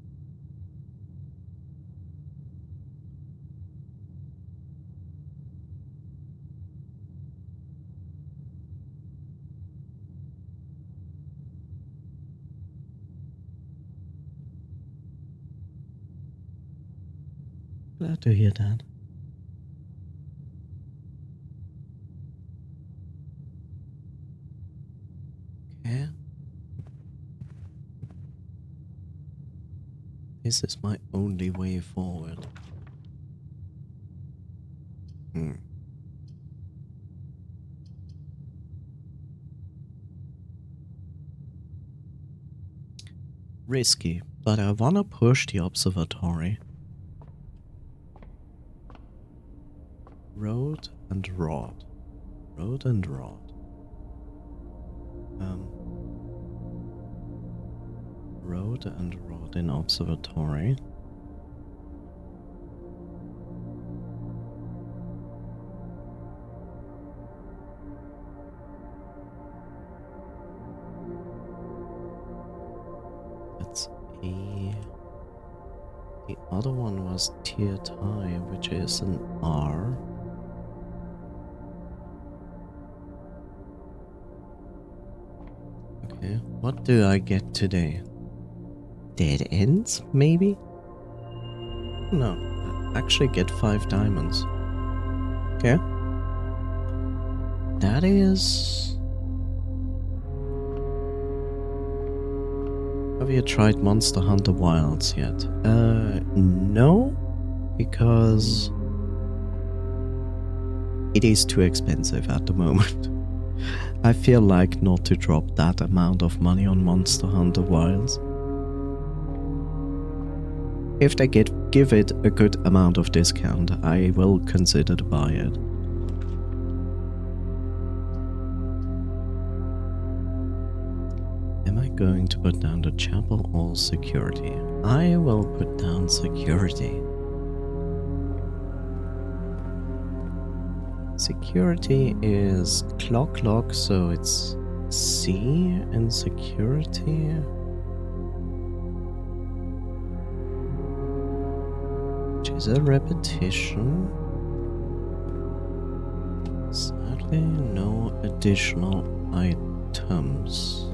A: Glad to hear that. Okay. This is my only way forward. Risky, but I wanna push the observatory. Road and rod. Road and rod. Road and rod in observatory. That's E. The other one was tier tie, which is an R. Okay, what do I get today? Dead ends, maybe? No, I actually get 5 diamonds. Okay. That is... Have you tried Monster Hunter Wilds yet? No, because it is too expensive at the moment. I feel like not to drop that amount of money on Monster Hunter Wilds. If they give it a good amount of discount, I will consider to buy it. Am I going to put down the chapel or security? I will put down security. Security is clock, so it's C in security. Which is a repetition. Sadly, no additional items.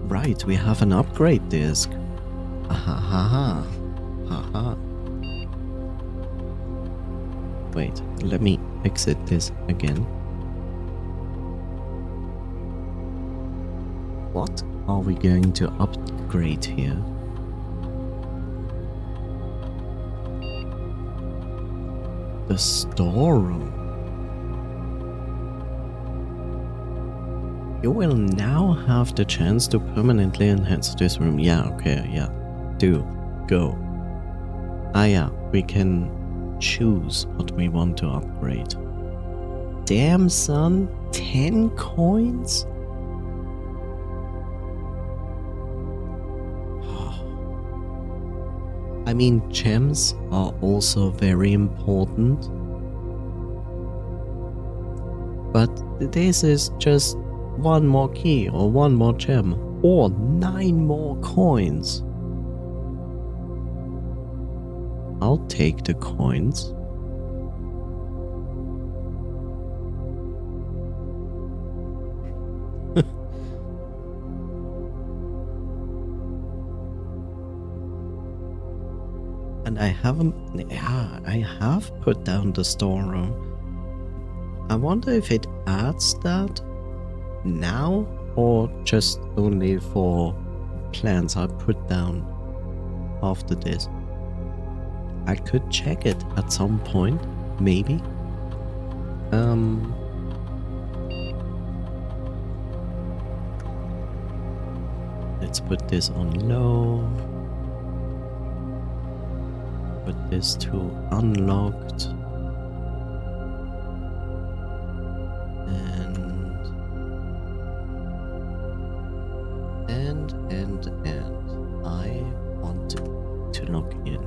A: Right, we have an upgrade disc. Ahaha. Haha. Wait, let me exit this again. What are we going to upgrade here? The storeroom. You will now have the chance to permanently enhance this room. Yeah, okay, yeah. Do. Go. Ah yeah, we can choose what we want to upgrade. Damn son, 10 coins? I mean, gems are also very important. But this is just one more key or one more gem or 9 more coins. I'll take the coins. And I haven't... Yeah, I have put down the storeroom. I wonder if it adds that now or just only for plans I put down after this. I could check it at some point, maybe. Let's put this on low. Put this to unlocked. And I want to log in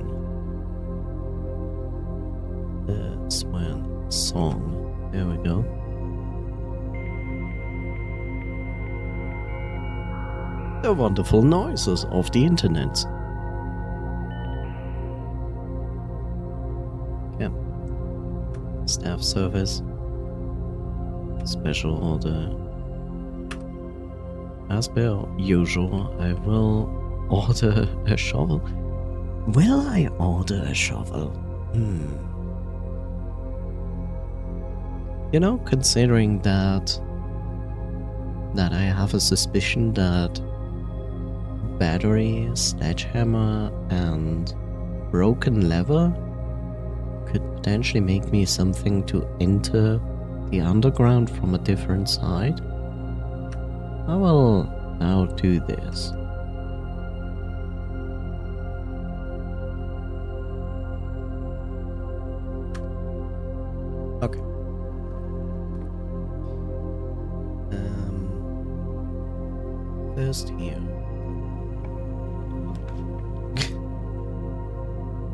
A: the Swan song. There we go. The wonderful noises of the internet. Yeah. Staff service. Special order. As per usual, I will order a shovel. Will I order a shovel? You know, considering that I have a suspicion that battery, sledgehammer, and broken lever could potentially make me something to enter the underground from a different side. I will now do this. Okay. First here.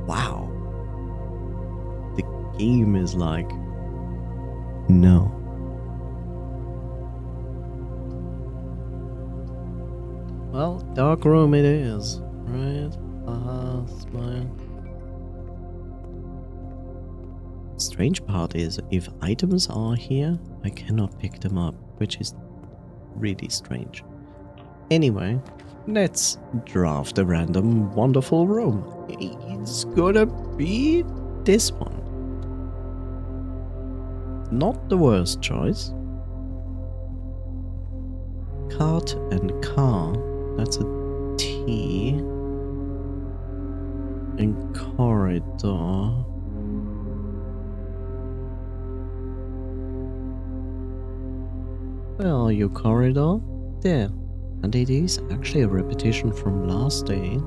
A: Wow. The game is like, no. Well, dark room it is, right? Haha, smile. Strange part is, if items are here, I cannot pick them up, which is really strange. Anyway, let's draft a random wonderful room. It's gonna be this one. Not the worst choice. Cart and car. That's a T. And corridor. Where are you, corridor? There. And it is actually a repetition from last day,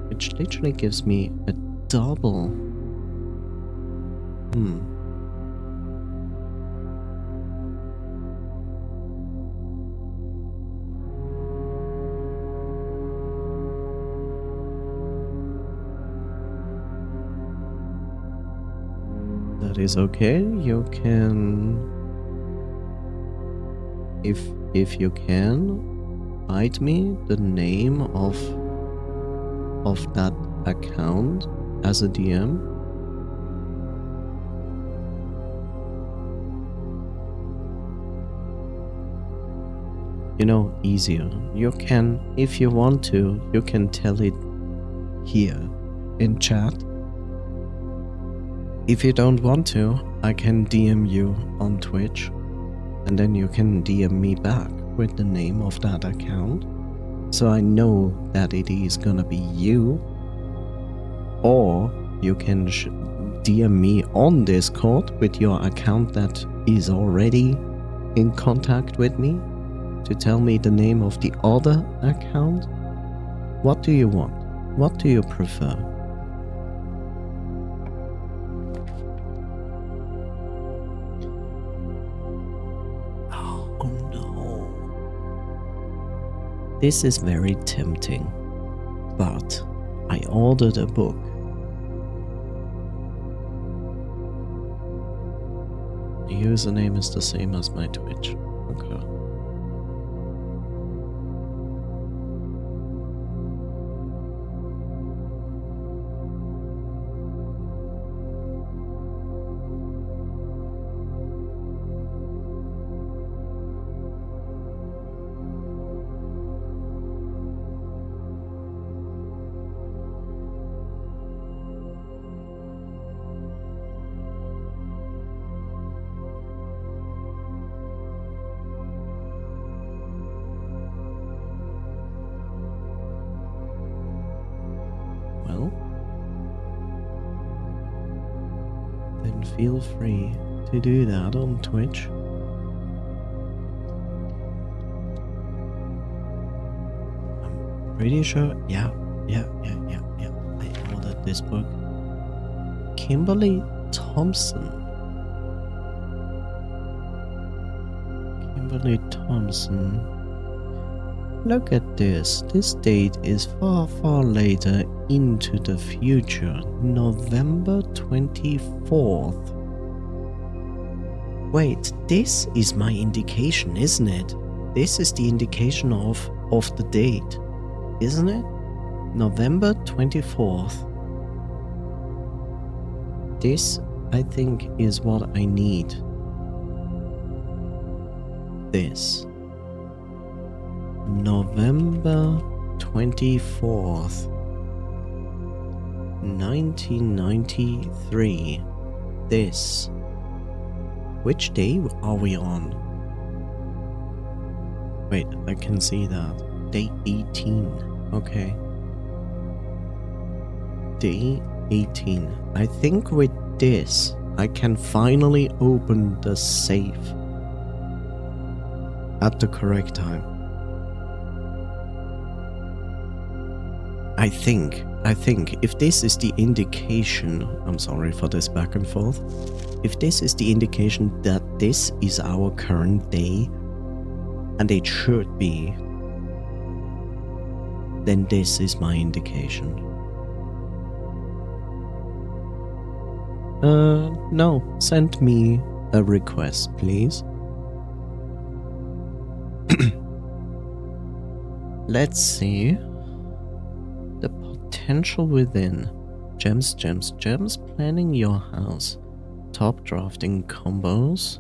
A: which literally gives me a double. That is okay. You can, if you can, write me the name of that account as a DM. You know, easier. You can, if you want to, you can tell it here in chat. If you don't want to, I can DM you on Twitch, and then you can DM me back with the name of that account, so I know that it is gonna be you. Or you can DM me on Discord with your account that is already in contact with me to tell me the name of the other account. What do you want? What do you prefer? Oh no. This is very tempting, but I ordered a book. The username is the same as my Twitch. Okay. Then feel free to do that on Twitch. I'm pretty sure, yeah. I ordered this book. Kimberly Thompson. Look at this. This date is far, far later into the future. November 24th. Wait, this is my indication, isn't it? This is the indication of the date, isn't it? November 24th. This, I think, is what I need. This. November 24th, 1993. This. Which day are we on? Wait, I can see that. Day 18. Okay. Day 18. I think with this, I can finally open the safe at the correct time. I think if this is the indication, I'm sorry for this back and forth, if this is the indication that this is our current day, and it should be, then this is my indication. No, send me a request, please. Let's see. The potential within. Gems, planning your house. Top drafting combos.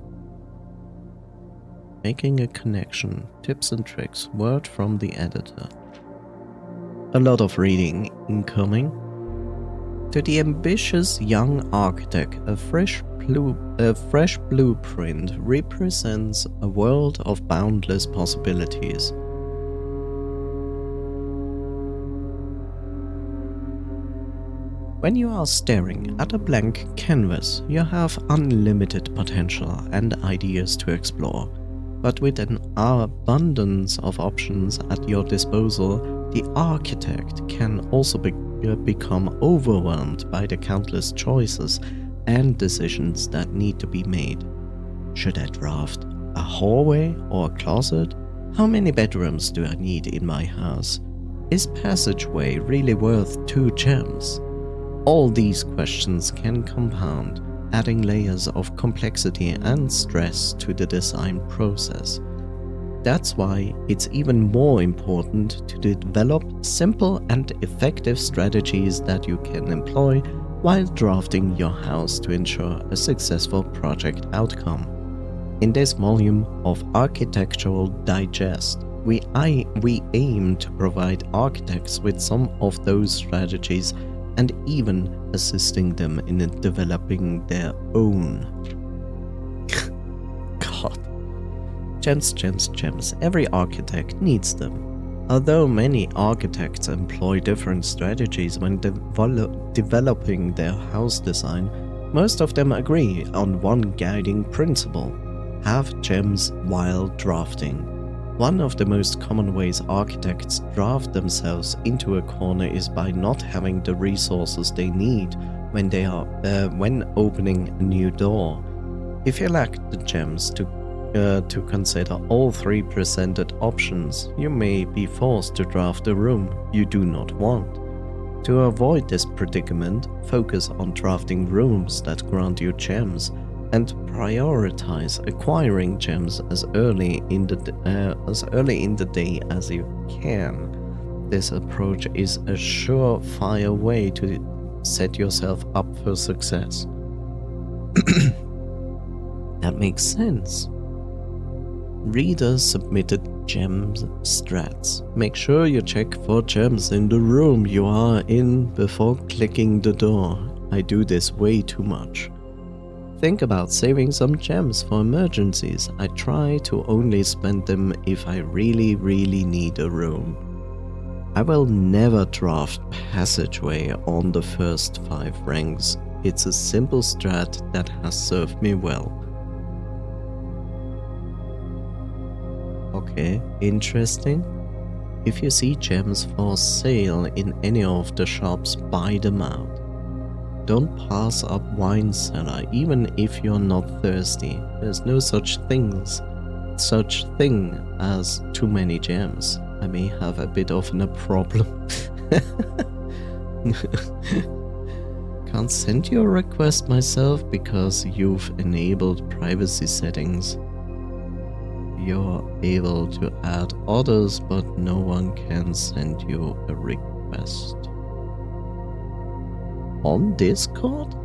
A: Making a connection. Tips and tricks. Word from the editor. A lot of reading incoming. To the ambitious young architect, a fresh blueprint represents a world of boundless possibilities. When you are staring at a blank canvas, you have unlimited potential and ideas to explore. But with an abundance of options at your disposal, the architect can also become overwhelmed by the countless choices and decisions that need to be made. Should I draft a hallway or a closet? How many bedrooms do I need in my house? Is passageway really worth 2 gems? All these questions can compound, adding layers of complexity and stress to the design process. That's why it's even more important to develop simple and effective strategies that you can employ while drafting your house to ensure a successful project outcome. In this volume of Architectural Digest, we aim to provide architects with some of those strategies and even assisting them in developing their own. God. Gems, gems, gems. Every architect needs them. Although many architects employ different strategies when developing their house design, most of them agree on one guiding principle: have gems while drafting. One of the most common ways architects draft themselves into a corner is by not having the resources they need when opening a new door. If you lack the gems to consider all 3 presented options, you may be forced to draft a room you do not want. To avoid this predicament, focus on drafting rooms that grant you gems and prioritize acquiring gems as early in the day as you can. This approach is a surefire way to set yourself up for success. That makes sense. Reader submitted gems strats. Make sure you check for gems in the room you are in before clicking the door. I do this way too much. Think about saving some gems for emergencies. I try to only spend them if I really need a room. I will never draft passageway on the first 5 ranks. It's a simple strat that has served me well. Okay, interesting. If you see gems for sale in any of the shops, buy them out. Don't pass up wine cellar even if you're not thirsty. There's no such thing as too many gems. I may have a bit of a problem. Can't send you a request myself because you've enabled privacy settings. You're able to add others, but no one can send you a request. On Discord?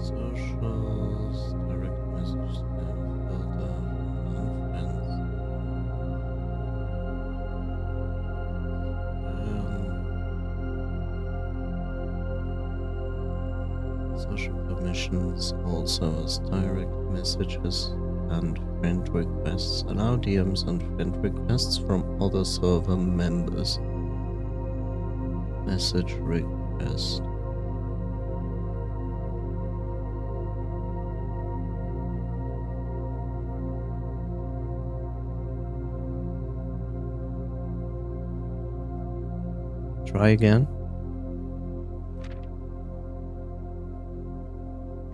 A: Socials, direct message, filter, non-friends. Social permissions also as direct messages and friend requests. Allow DMs and friend requests from other server members. Message request. Try again.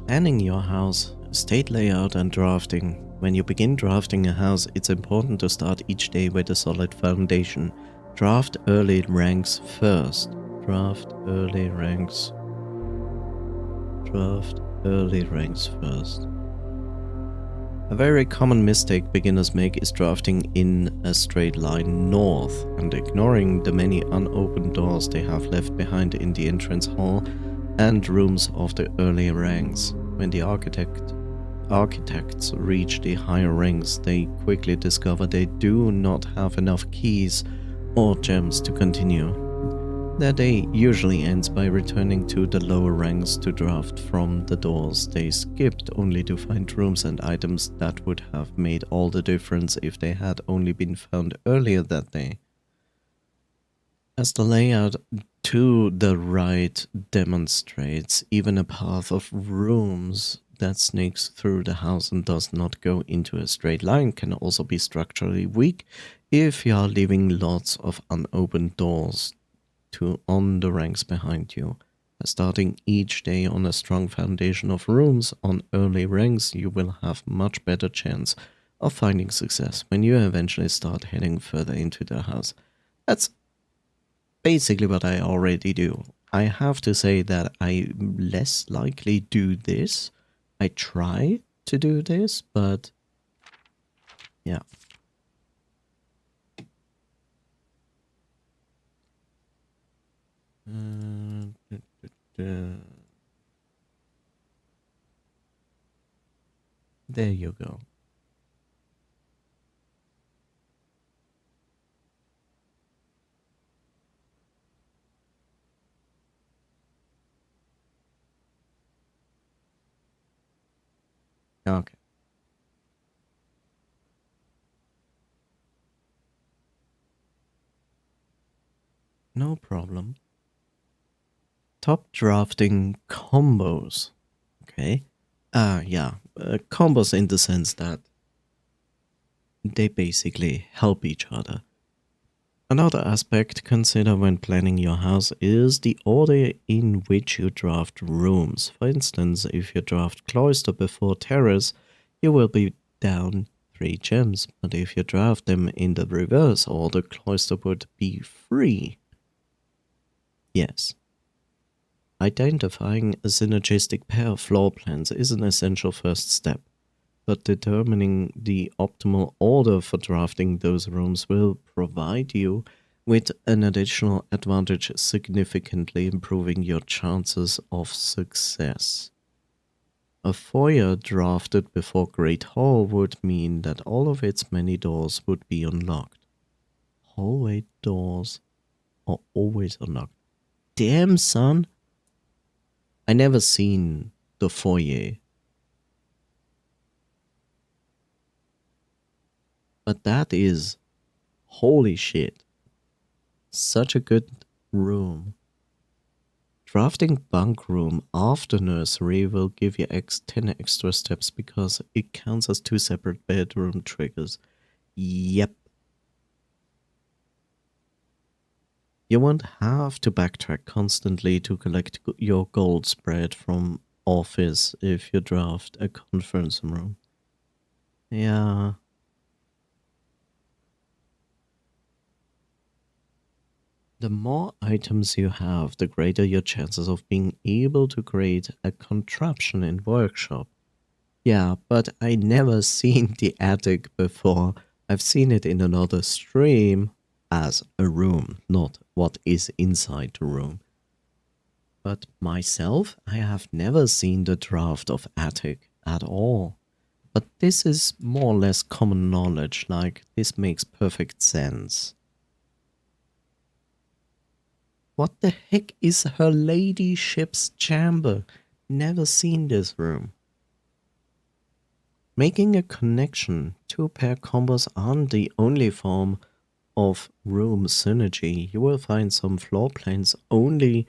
A: Planning your house, estate layout and drafting. When you begin drafting a house, it's important to start each day with a solid foundation. Draft early ranks first. Draft early ranks first. A very common mistake beginners make is drafting in a straight line north and ignoring the many unopened doors they have left behind in the entrance hall and rooms of the early ranks. When the architect architects reach the higher ranks, they quickly discover they do not have enough keys or gems to continue. Their day usually ends by returning to the lower ranks to draft from the doors they skipped, only to find rooms and items that would have made all the difference if they had only been found earlier that day. As the layout to the right demonstrates, even a path of rooms that snakes through the house and does not go into a straight line can also be structurally weak if you are leaving lots of unopened doors on the ranks behind you. Starting each day on a strong foundation of rooms on early ranks, you will have much better chance of finding success when you eventually start heading further into the house. That's basically what I already do. I have to say that I less likely do this. I try to do this, but yeah. There you go. Okay. No problem. Top drafting combos. Okay. Yeah. Combos in the sense that they basically help each other. Another aspect to consider when planning your house is the order in which you draft rooms. For instance, if you draft cloister before terrace, you will be down 3 gems, but if you draft them in the reverse order, cloister would be free. Yes. Identifying a synergistic pair of floor plans is an essential first step, but determining the optimal order for drafting those rooms will provide you with an additional advantage, significantly improving your chances of success. A foyer drafted before Great Hall would mean that all of its many doors would be unlocked. Hallway doors are always unlocked. Damn, son! I never seen the foyer. But that is, holy shit, such a good room. Drafting bunk room after nursery will give you 10 extra steps because it counts as 2 separate bedroom triggers. Yep. You won't have to backtrack constantly to collect your gold spread from office if you draft a conference room. Yeah. The more items you have, the greater your chances of being able to create a contraption in workshop. Yeah, but I never seen the attic before. I've seen it in another stream as a room, not what is inside the room. But myself, I have never seen the draft of attic at all. But this is more or less common knowledge, like this makes perfect sense. What the heck is her ladyship's chamber? Never seen this room. Making a connection, 2-pair combos aren't the only form of room synergy. You will find some floor plans only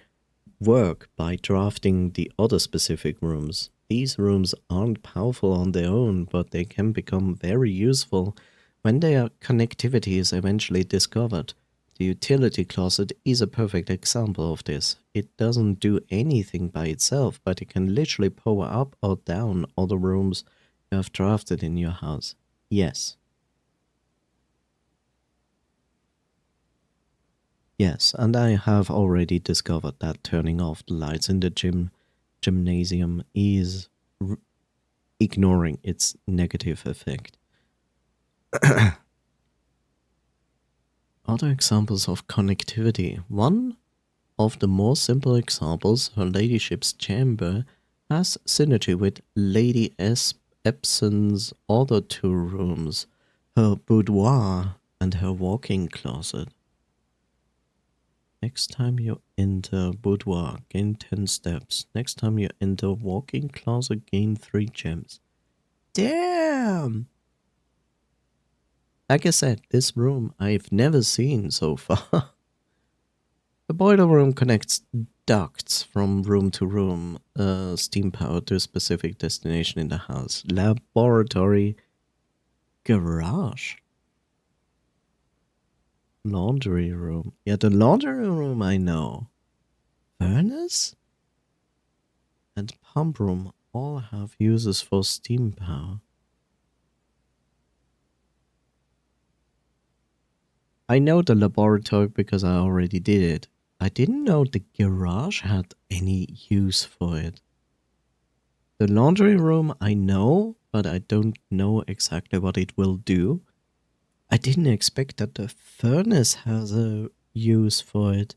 A: work by drafting the other specific rooms. These rooms aren't powerful on their own, but they can become very useful when their connectivity is eventually discovered. The utility closet is a perfect example of this. It doesn't do anything by itself, but it can literally power up or down other rooms you have drafted in your house. Yes. Yes, and I have already discovered that turning off the lights in the gymnasium is ignoring its negative effect. Other examples of connectivity. One of the more simple examples, her ladyship's chamber, has synergy with Lady Epson's other two rooms, her boudoir and her walk-in closet. Next time you enter boudoir, gain 10 steps. Next time you enter walk-in closet, gain 3 gems. Damn! Like I said, this room I've never seen so far. The boiler room connects ducts from room to room, steam power to a specific destination in the house. Laboratory, garage, laundry room. Yeah, the laundry room I know. Furnace and pump room all have uses for steam power. I know the laboratory because I already did it. I didn't know the garage had any use for it. The laundry room I know, but I don't know exactly what it will do. I didn't expect that the furnace has a use for it.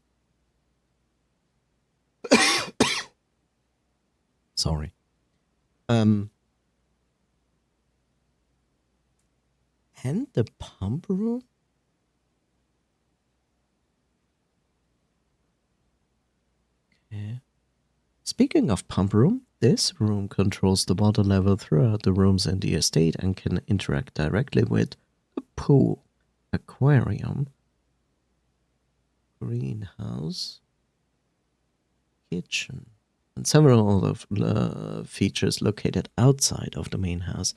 A: Sorry. And the pump room? Okay. Speaking of pump room, this room controls the water level throughout the rooms in the estate and can interact directly with the pool, aquarium, greenhouse, kitchen, and several other features located outside of the main house.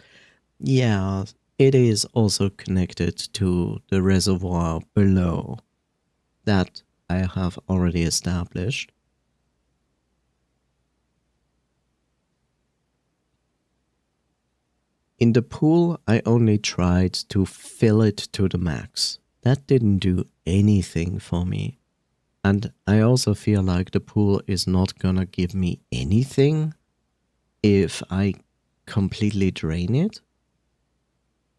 A: Yeah, it is also connected to the reservoir below that I have already established. In the pool, I only tried to fill it to the max. That didn't do anything for me. And I also feel like the pool is not gonna give me anything if I completely drain it.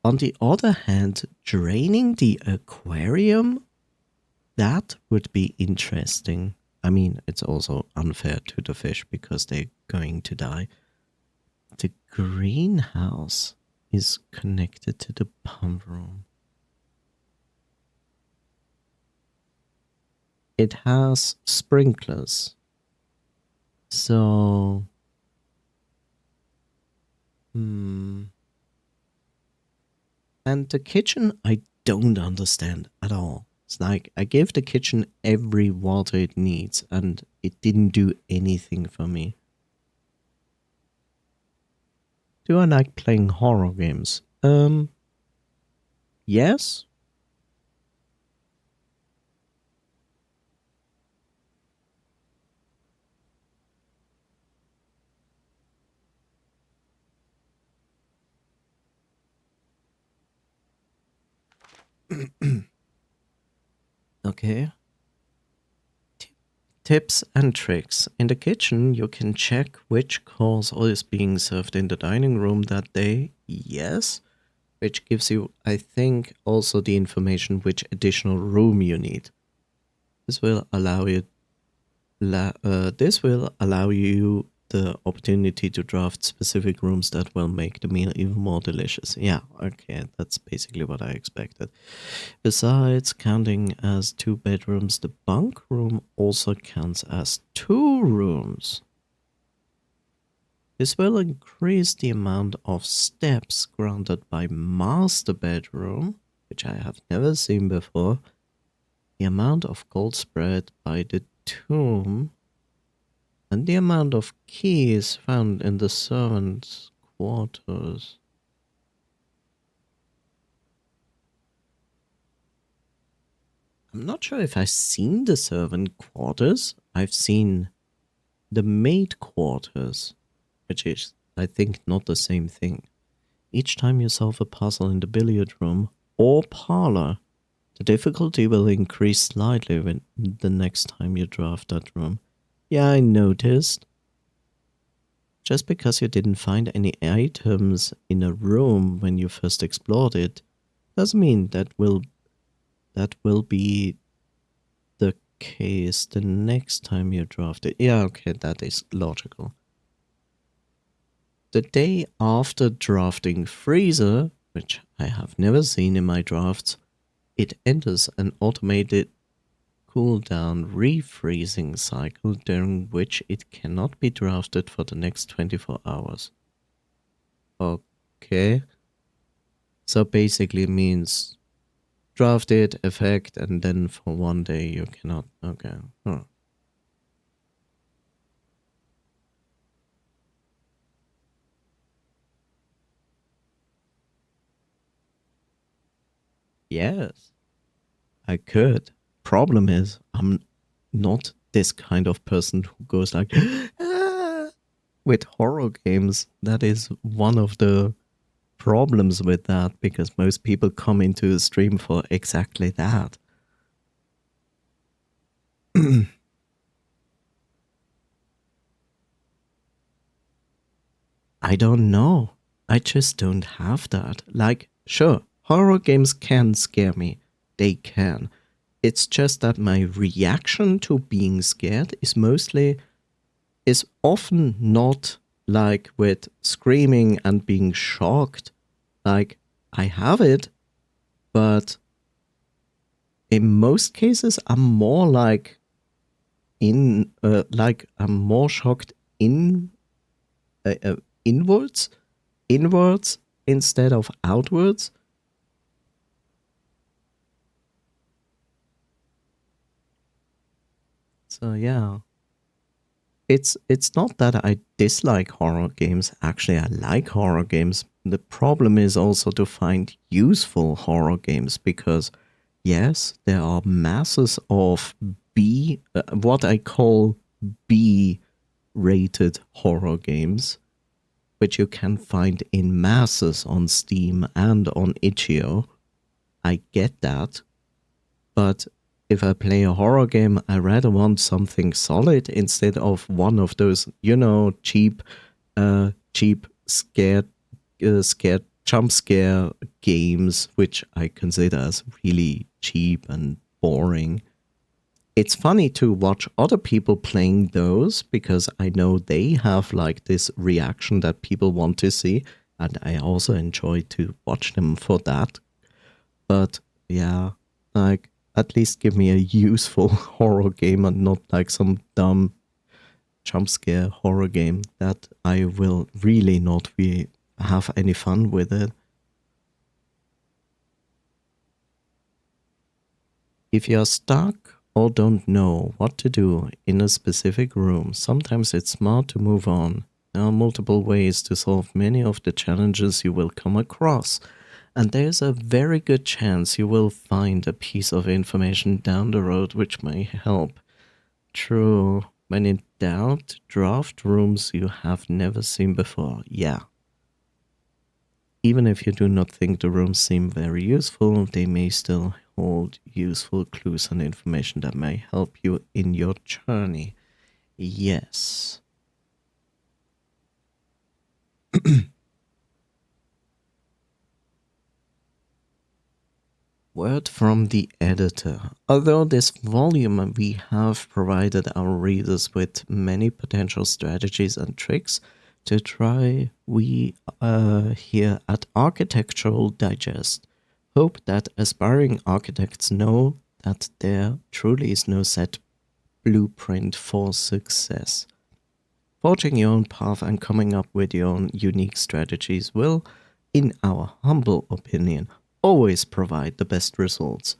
A: On the other hand, draining the aquarium, that would be interesting. I mean, it's also unfair to the fish because they're going to die. The greenhouse is connected to the pump room. It has sprinklers. So, And the kitchen, I don't understand at all. It's like I gave the kitchen every water it needs and it didn't do anything for me. Do I like playing horror games? Yes. Okay. Tips and tricks. In the kitchen, you can check which course is being served in the dining room that day. Yes. Which gives you, I think, also the information which additional room you need. This will allow you the opportunity to draft specific rooms that will make the meal even more delicious. Yeah, okay, that's basically what I expected. Besides counting as 2 bedrooms, the bunk room also counts as 2 rooms. This will increase the amount of steps granted by master bedroom, which I have never seen before, the amount of gold spread by the tomb, and the amount of keys found in the servants' quarters. I'm not sure if I've seen the servant quarters. I've seen the maid quarters, which is, I think, not the same thing. Each time you solve a puzzle in the billiard room or parlor, the difficulty will increase slightly when the next time you draft that room. Yeah, I noticed. Just because you didn't find any items in a room when you first explored it, doesn't mean that will be the case the next time you draft it. Yeah, okay, that is logical. The day after drafting Freezer, which I have never seen in my drafts, it enters an automated cooldown refreezing cycle during which it cannot be drafted for the next 24 hours. Okay. So basically means draft it, effect, and then for one day you cannot. Okay. Huh. Yes, I could. Problem is, I'm not this kind of person who goes like, "Ah," with horror games. That is one of the problems with that because most people come into a stream for exactly that. I don't know. I just don't have that. Like, sure, horror games can scare me. They can. It's just that my reaction to being scared is often not like with screaming and being shocked. Like, I have it, but in most cases, I'm more like I'm more shocked uh, uh, inwards, inwards instead of outwards. So yeah, it's not that I dislike horror games. Actually, I like horror games. The problem is also to find useful horror games because yes, there are masses of what I call B rated horror games, which you can find in masses on Steam and on itch.io. I get that, but if I play a horror game, I rather want something solid instead of one of those, cheap scared jump scare games, which I consider as really cheap and boring. It's funny to watch other people playing those because I know they have like this reaction that people want to see, and I also enjoy to watch them for that. But yeah, like at least give me a useful horror game and not like some dumb jump scare horror game that I will really not be have any fun with it. If you're stuck or don't know what to do in a specific room, sometimes it's smart to move on. There are multiple ways to solve many of the challenges you will come across, and there's a very good chance you will find a piece of information down the road which may help. True. When in doubt, draft rooms you have never seen before. Yeah. Even if you do not think the rooms seem very useful, they may still hold useful clues and information that may help you in your journey. Yes. Word from the editor. Although this volume we have provided our readers with many potential strategies and tricks to try, we here at Architectural Digest hope that aspiring architects know that there truly is no set blueprint for success. Forging your own path and coming up with your own unique strategies will, in our humble opinion, always provide the best results.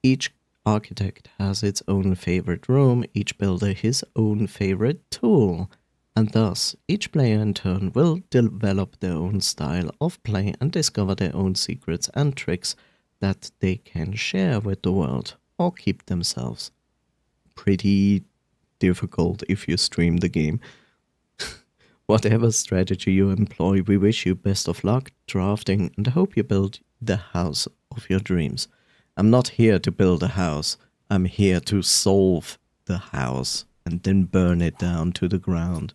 A: Each architect has its own favorite room, each builder his own favorite tool, and thus each player in turn will develop their own style of play and discover their own secrets and tricks that they can share with the world or keep themselves. Pretty difficult if you stream the game. Whatever strategy you employ, we wish you best of luck drafting and hope you build the house of your dreams. I'm not here to build a house, I'm here to solve the house and then burn it down to the ground.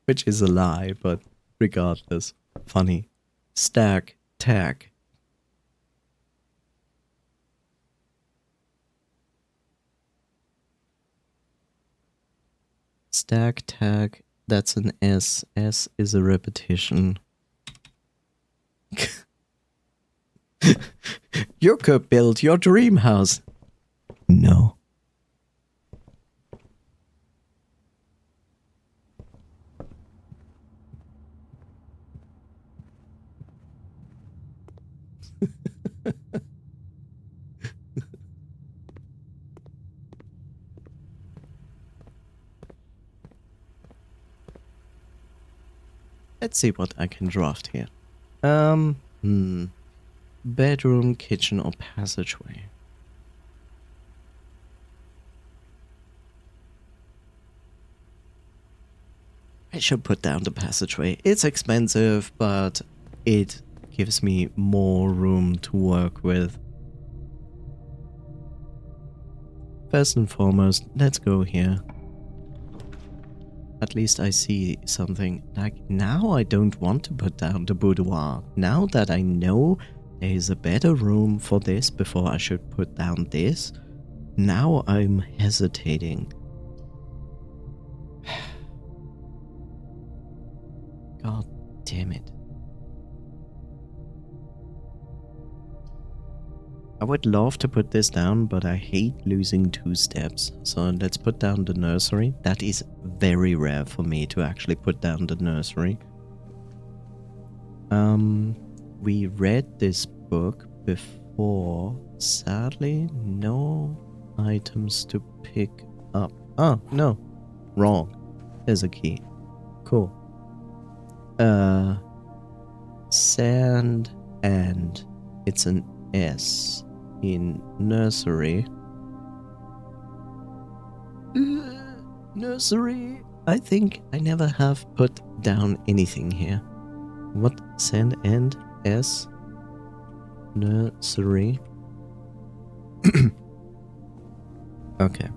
A: Which is a lie, but regardless, funny. Stack, tag. Stack tag, that's an S. S is a repetition. You could build your dream house. No. Let's see what I can draft here. Bedroom, kitchen, or passageway. I should put down the passageway. It's expensive, but it gives me more room to work with. First and foremost, let's go here. At least I see something. Like, now I don't want to put down the boudoir. Now that I know there is a better room for this before I should put down this, now I'm hesitating. God damn it. I would love to put this down, but I hate losing 2 steps. So let's put down the nursery. That is very rare for me to actually put down the nursery. We read this book before. Sadly, no items to pick up. Oh, no. Wrong. There's a key. Cool. Sand and it's an S in nursery. Nursery. I think I never have put down anything here. What? Sand and S? Nursery. Okay.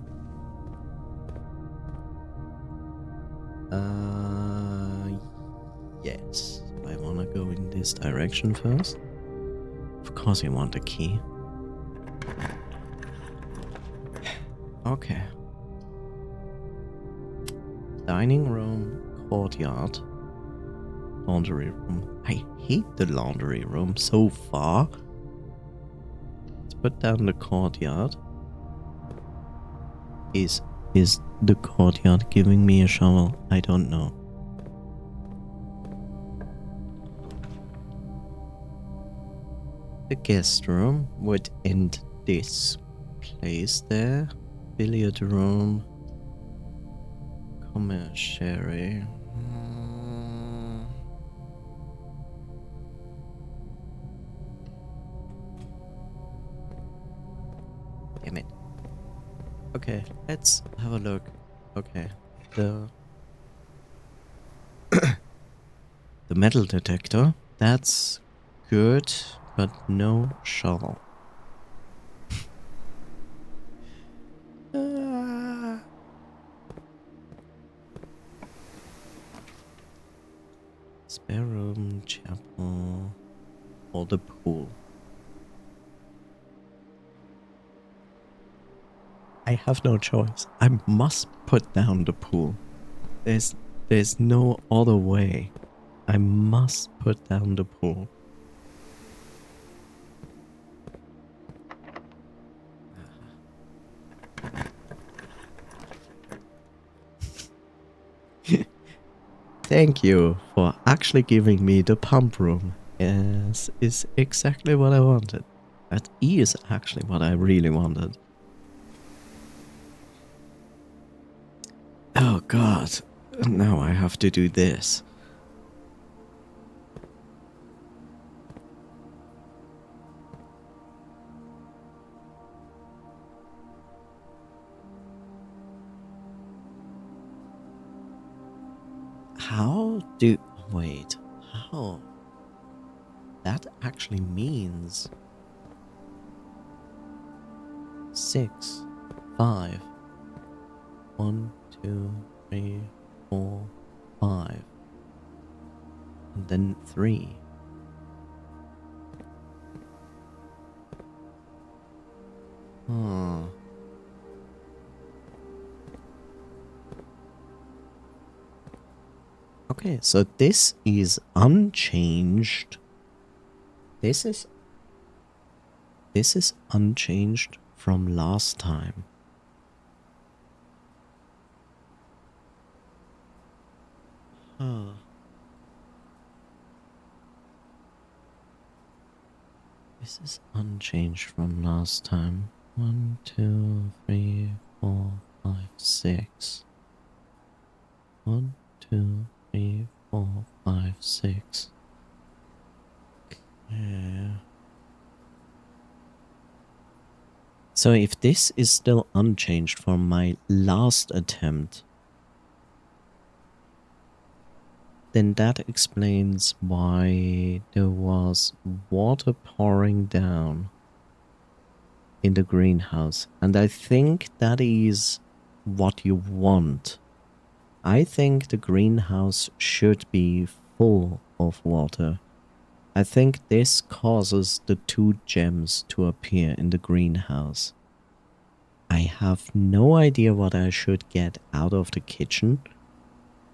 A: Yes. I want to go in this direction first. Of course you want a key. Okay. Dining room, courtyard, laundry room. I hate the laundry room so far. Let's put down the courtyard. Is the courtyard giving me a shovel? I don't know. The guest room would end this place there. Billiard room. Sekamerai. Damn it. Okay, let's have a look. Okay, the metal detector. That's good, but no shovel. Spare room, chapel, or the pool. I have no choice. I must put down the pool. There's no other way. I must put down the pool. Thank you for actually giving me the pump room. Yes, is exactly what I wanted. That is actually what I really wanted. Oh god, now I have to do this. How do... Wait, how? That actually means 6, 5. 1, 2, 3, 4, 5. And then 3. Okay, so this is unchanged. This is unchanged from last time. Huh. This is unchanged from last time. 1, 2, 3, 4, 5, 6. 1, 2, 3, 4, 5, 6. Yeah. So if this is still unchanged from my last attempt, then that explains why there was water pouring down in the greenhouse. And I think that is what you want. I think the greenhouse should be full of water. I think this causes the 2 gems to appear in the greenhouse. I have no idea what I should get out of the kitchen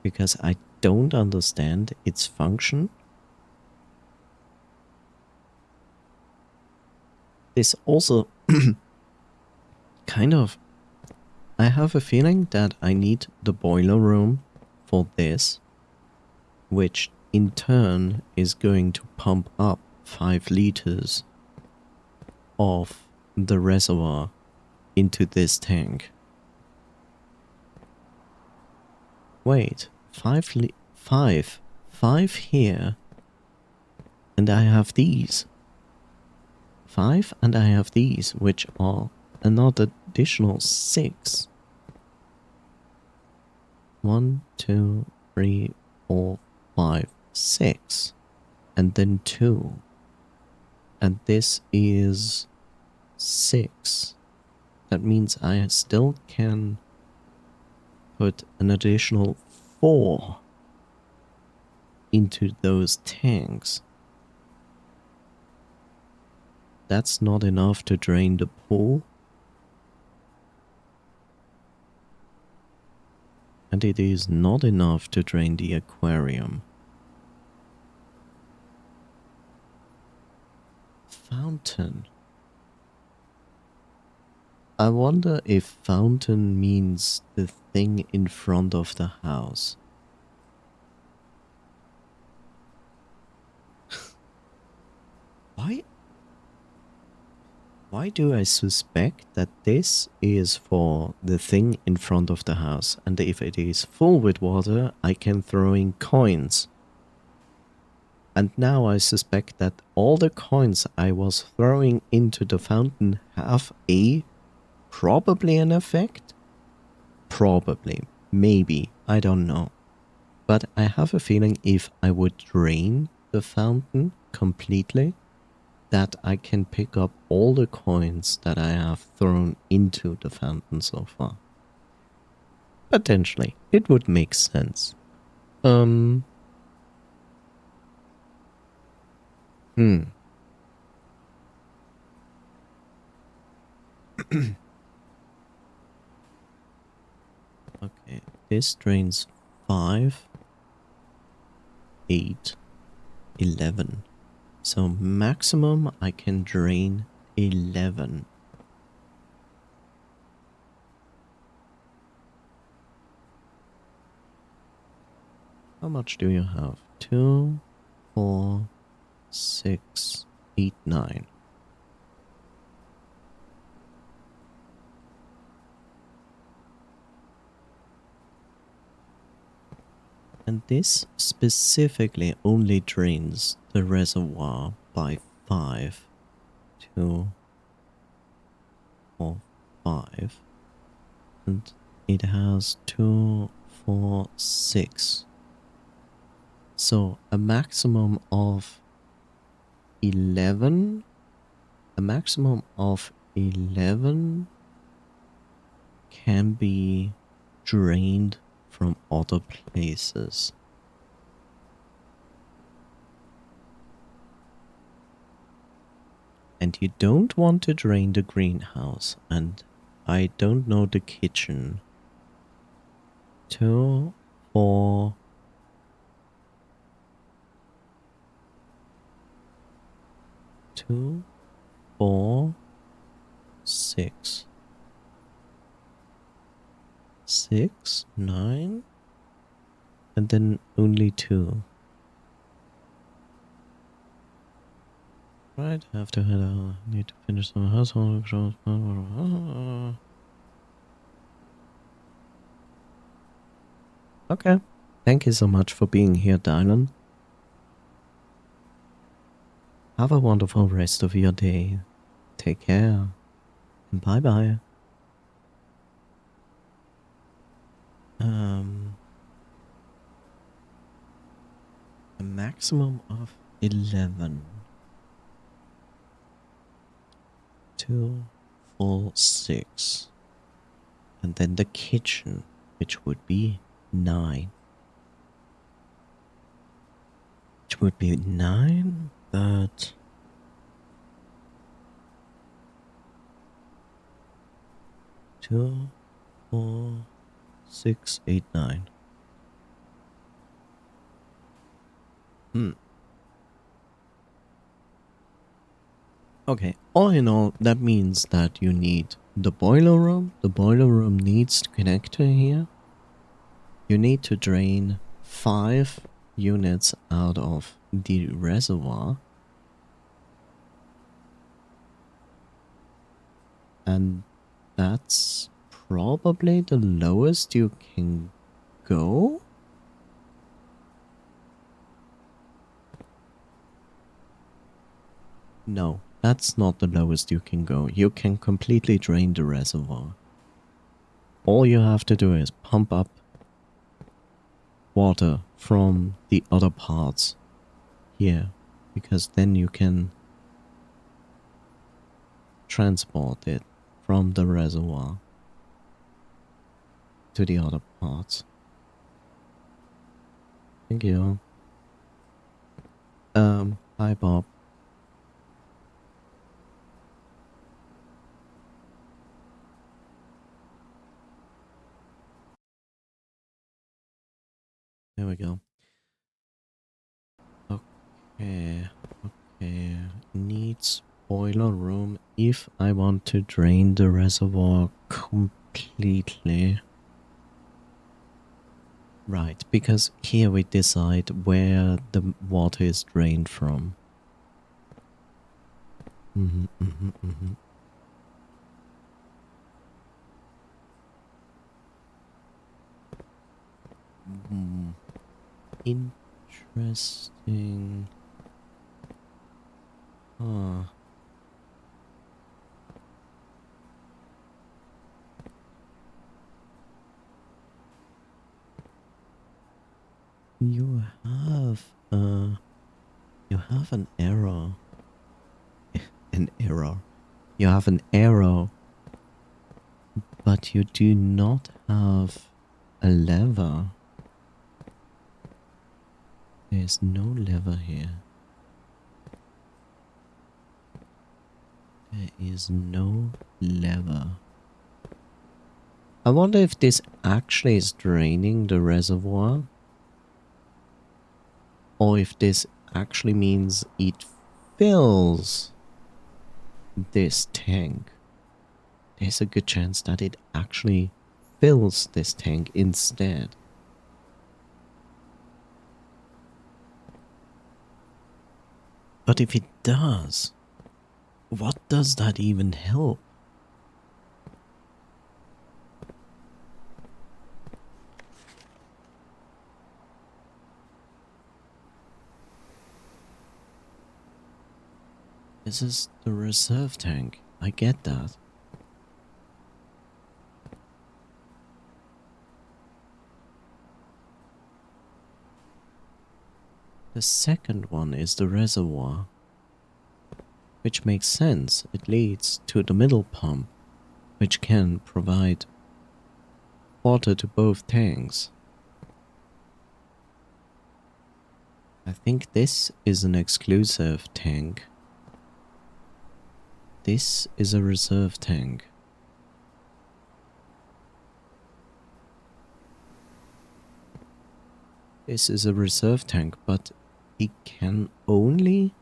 A: because I don't understand its function. This also kind of... I have a feeling that I need the boiler room for this, which in turn is going to pump up 5 liters of the reservoir into this tank. Wait, 5 here, and I have these. 5 and I have these, which are another additional 6. 1, 2, 3, 4, 5, 6. And then 2. And this is 6. That means I still can put an additional 4 into those tanks. That's not enough to drain the pool. And it is not enough to drain the aquarium. Fountain. I wonder if fountain means the thing in front of the house. Why do I suspect that this is for the thing in front of the house, and if it is full with water, I can throw in coins? And now I suspect that all the coins I was throwing into the fountain have probably an effect? Probably. Maybe. I don't know. But I have a feeling if I would drain the fountain completely, that I can pick up all the coins that I have thrown into the fountain so far. Potentially. It would make sense. Hmm. Okay, this drains 5, 8, 11. So maximum I can drain 11. How much do you have? 2, 4, 6, 8, 9. And this specifically only drains the reservoir by 5. 2, 4, 5. And it has 2, 4, 6. So a maximum of 11. A maximum of 11 can be drained from other places. And you don't want to drain the greenhouse, and I don't know the kitchen. 2, 4, 2, 4, 6. 6, 9, and then only 2. Right, have to head out. Need to finish some household chores. Okay. Thank you so much for being here, Dylan. Have a wonderful rest of your day. Take care. And bye-bye. A maximum of 11. 2, 4, 6. And then the kitchen, which would be 9. Which would be 9, but... Two, 4, 6, 8, 9. Okay, all in all, that means that you need the boiler room. The boiler room needs to connect to here. You need to drain 5 units out of the reservoir. And that's probably the lowest you can go? No, that's not the lowest you can go. You can completely drain the reservoir. All you have to do is pump up water from the other parts here, because then you can transport it from the reservoir to the other parts. Thank you. Hi Bob. There we go. Okay. Needs boiler room if I want to drain the reservoir completely. Right, because here we decide where the water is drained from. Interesting. Huh. You have an error. An error. You have an arrow, but you do not have a lever. There's no lever here. There is no lever. I wonder if this actually is draining the reservoir, or if this actually means it fills this tank. There's a good chance that it actually fills this tank instead. But if it does, what does that even help? This is the reserve tank. I get that. The second one is the reservoir, which makes sense. It leads to the middle pump, which can provide water to both tanks. I think this is an exclusive tank. This is a reserve tank. This is a reserve tank, but it can only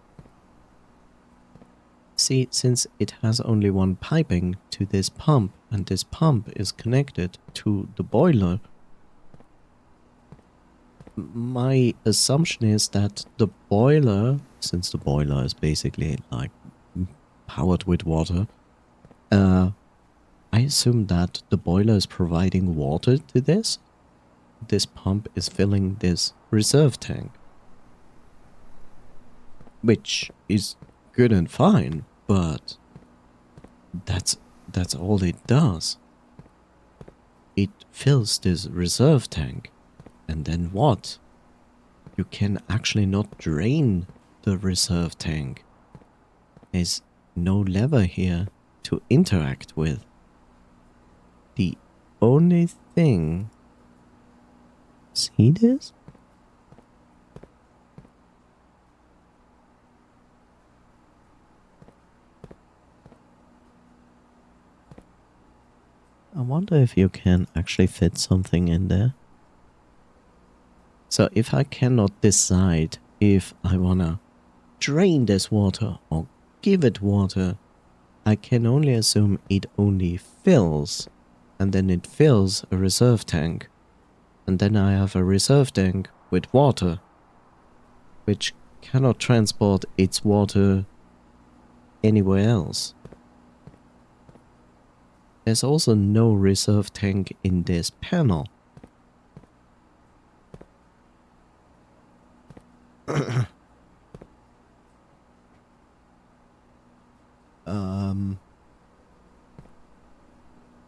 A: see, since it has only one piping to this pump, and this pump is connected to the boiler, my assumption is that the boiler, since the boiler is basically like powered with water, I assume that the boiler is providing water to this. This pump is filling this reserve tank, which is good and fine, but that's all it does. It fills this reserve tank, and then what? You can actually not drain the reserve tank. There's no lever here to interact with. The only thing... See this? I wonder if you can actually fit something in there. So if I cannot decide if I wanna drain this water or give it water, I can only assume it only fills, and then it fills a reserve tank. And then I have a reserve tank with water, which cannot transport its water anywhere else. There's also no reserve tank in this panel.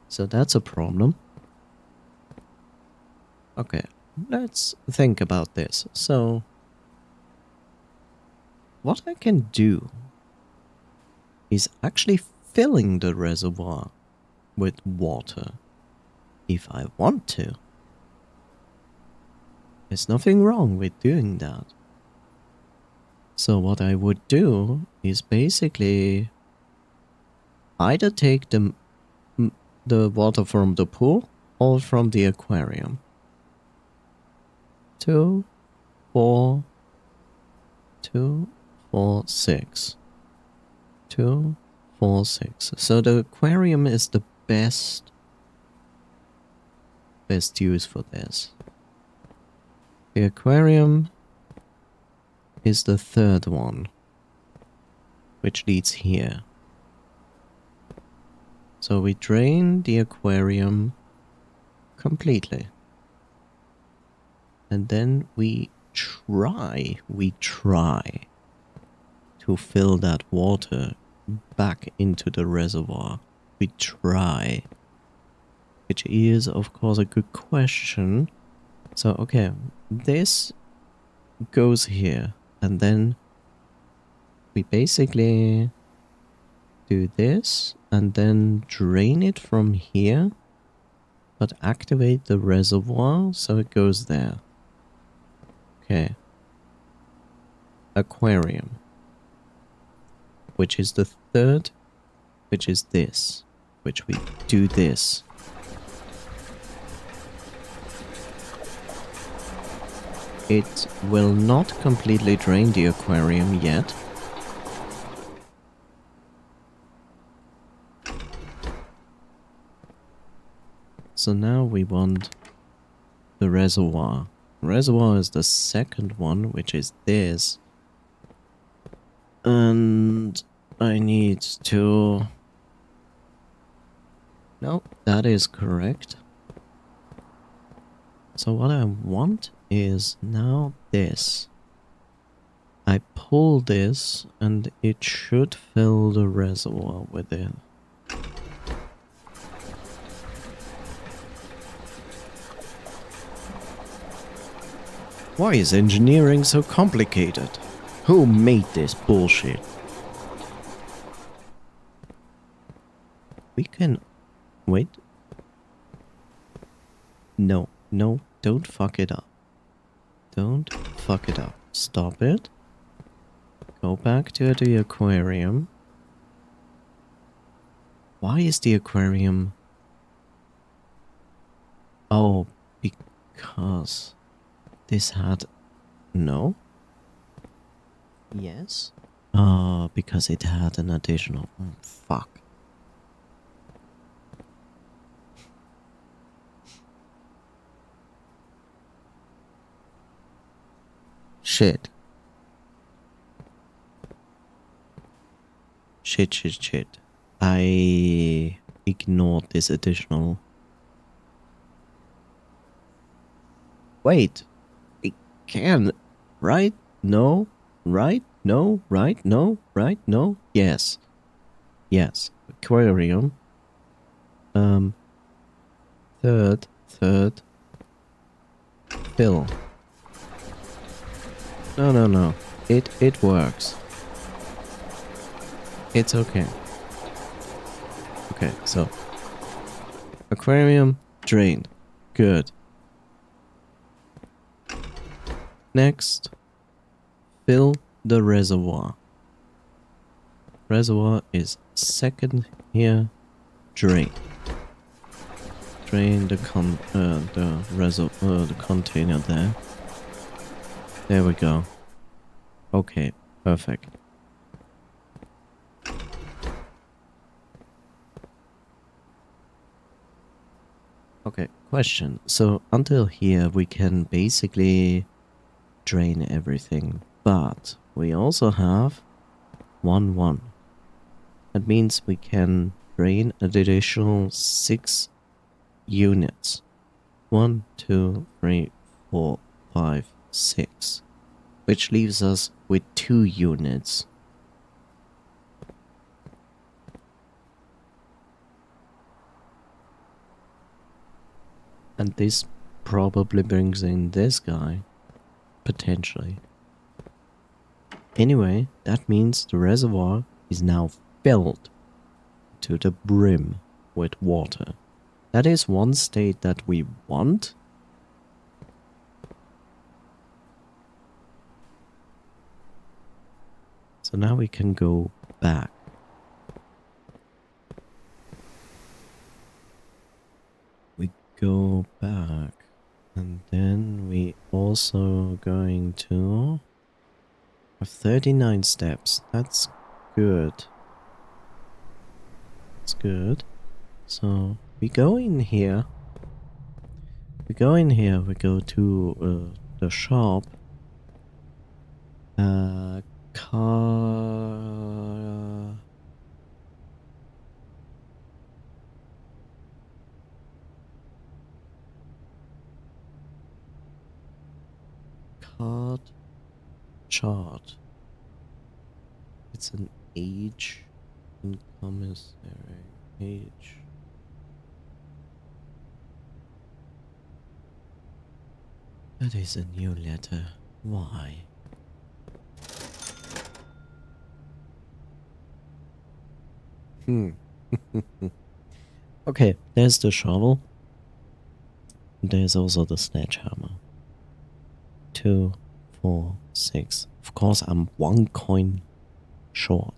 A: So that's a problem. Okay, let's think about this. So, what I can do is actually filling the reservoir with water if I want to. There's nothing wrong with doing that. So what I would do is basically either take the water from the pool or from the aquarium. 2, 4, 2, 4, 6. 2, 4, 6. So the aquarium is the best use for this. The aquarium is the third one, which leads here. So we drain the aquarium completely. And then we try to fill that water back into the reservoir. We try. Which is, of course, a good question. So, okay, this goes here. And then we basically do this and then drain it from here, but activate the reservoir so it goes there. Okay. Aquarium. Which is the third, which is this, which we do this. It will not completely drain the aquarium yet. So now we want the reservoir. Reservoir is the second one, which is this. And I need to... No, that is correct. So what I want is now this. I pull this and it should fill the reservoir with it. Why is engineering so complicated? Who made this bullshit? We can... Wait. No, don't fuck it up. Don't fuck it up. Stop it. Go back to the aquarium. Why is the aquarium... Oh, because... This had... No? Yes? Because it had an additional... fuck. Shit. Shit. I ignored this additional... Wait. It can... Right? No? Right? No? Right? No? Right? No? Yes. Yes. Aquarium. Third. Fill. No. It works. It's okay. Okay, so aquarium drained. Good. Next, fill the reservoir. Reservoir is second here. Drain. Drain the the container there. There we go. Okay, perfect. Okay, question. So until here we can basically drain everything, but we also have 1-1. That means we can drain an additional 6 units. 1, 2, 3, 4, 5, 6. Which leaves us with 2 units. And this probably brings in this guy. Potentially. Anyway, that means the reservoir is now filled to the brim with water. That is one state that we want. So now we can go back. We go back. And then we also going to have 39 steps. That's good. That's good. So we go in here. We go to the shop. Card chart. It's an age in commissary. Age. That is a new letter. Why? Okay, there's the shovel. There's also the sledgehammer. 2, 4, 6. Of course, I'm 1 coin short.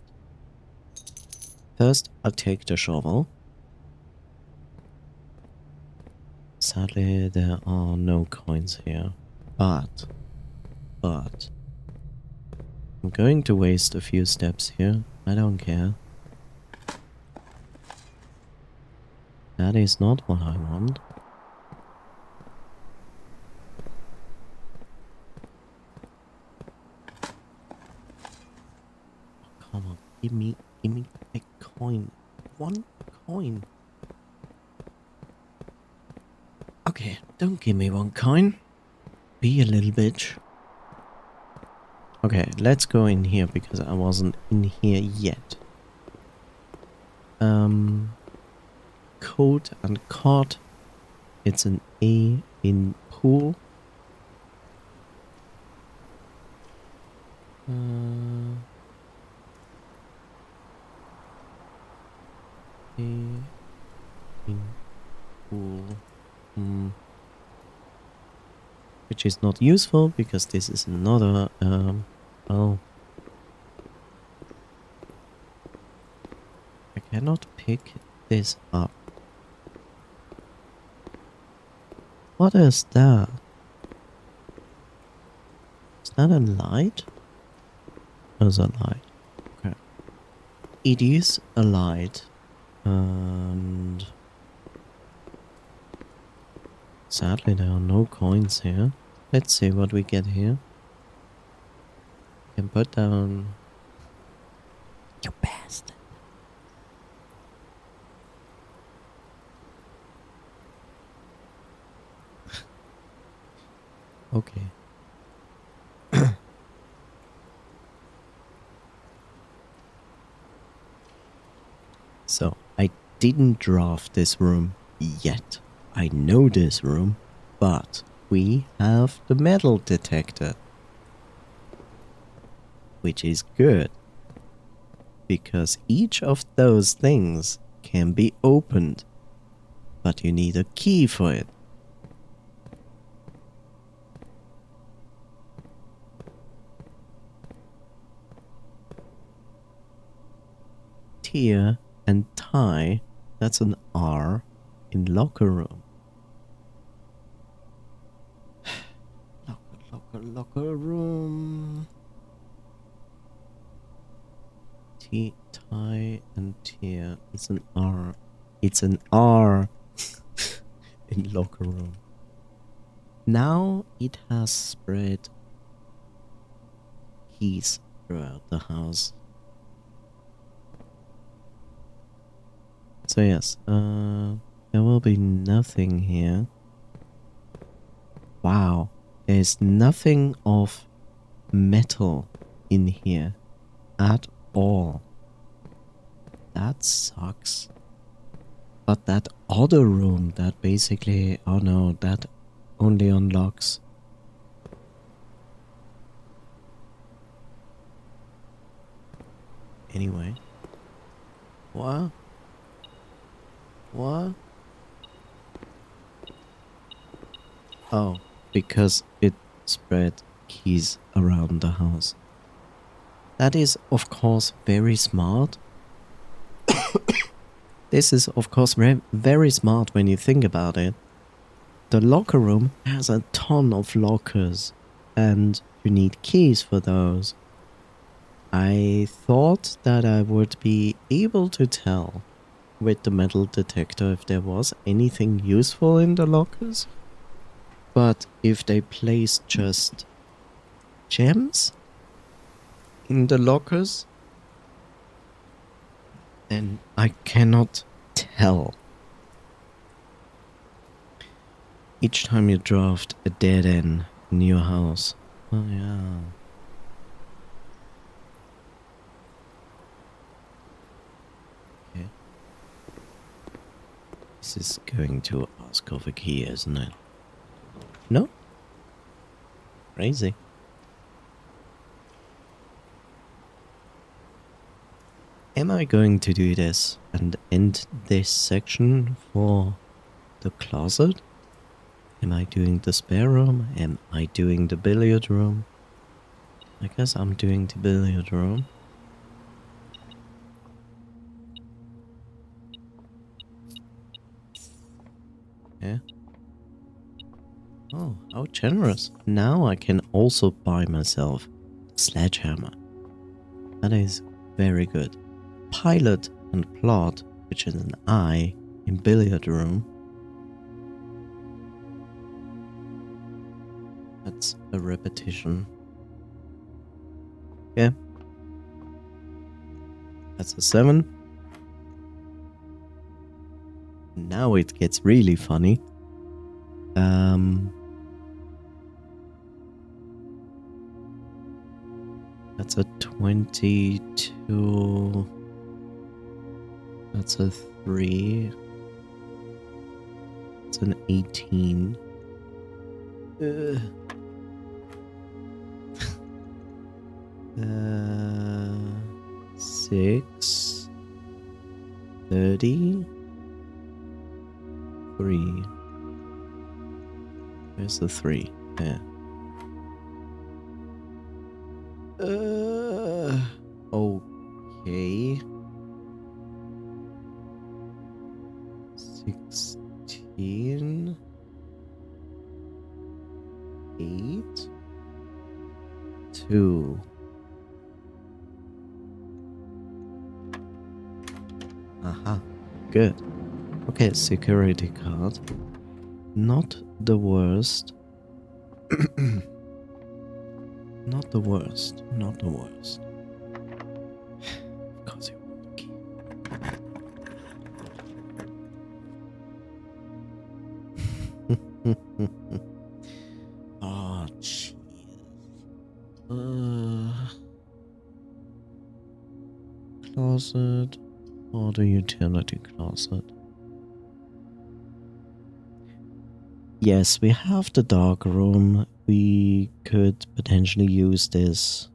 A: First, I'll take the shovel. Sadly, there are no coins here. But I'm going to waste a few steps here. I don't care. That is not what I want. Come on, give me a coin. 1 coin. Okay, don't give me 1 coin. Be a little bitch. Okay, let's go in here because I wasn't in here yet. Code and card. It's an A in pool. A in pool. Which is not useful because this is another oh. I cannot pick this up. What is that? Is that a light? There's a light. It is a light, and sadly there are no coins here. Let's see what we get here. Can put down... You bastard. Okay. So, I didn't draft this room yet. I know this room, but we have the metal detector. Which is good. Because each of those things can be opened. But you need a key for it. Tear and tie, that's an R in locker room. Locker room. T, tie and tear. It's an R. It's an R in locker room. Now it has spread keys throughout the house. So yes, there will be nothing here. Wow, there's nothing of metal in here at all. That sucks. But that other room that basically, oh no, that only unlocks. Anyway. What? What? Oh, because it spread keys around the house. That is, of course, very smart. This is, of course, very smart when you think about it. The locker room has a ton of lockers, and you need keys for those. I thought that I would be able to tell with the metal detector if there was anything useful in the lockers. But if they place just gems in the lockers, then I cannot tell. Each time you draft a dead end in your house. Oh yeah. Okay. This is going to ask of a key, isn't it? No? Crazy. Am I going to do this and end this section for the closet? Am I doing the spare room? Am I doing the billiard room? I guess I'm doing the billiard room. Yeah. Oh, how generous. Now I can also buy myself a sledgehammer. That is very good. Pilot and plot, which is an I in billiard room. That's a repetition. Yeah. That's a 7. Now it gets really funny. That's a 22. That's a 3. It's an 18. 6. 30. 3. Where's the 3? There. Okay. 16. 8. 2. good. Okay, security card. Not the worst. Not the worst. Not the worst. Of course you want the key. Oh, jeez. Closet or the utility closet? Yes, we have the dark room. We could potentially use this.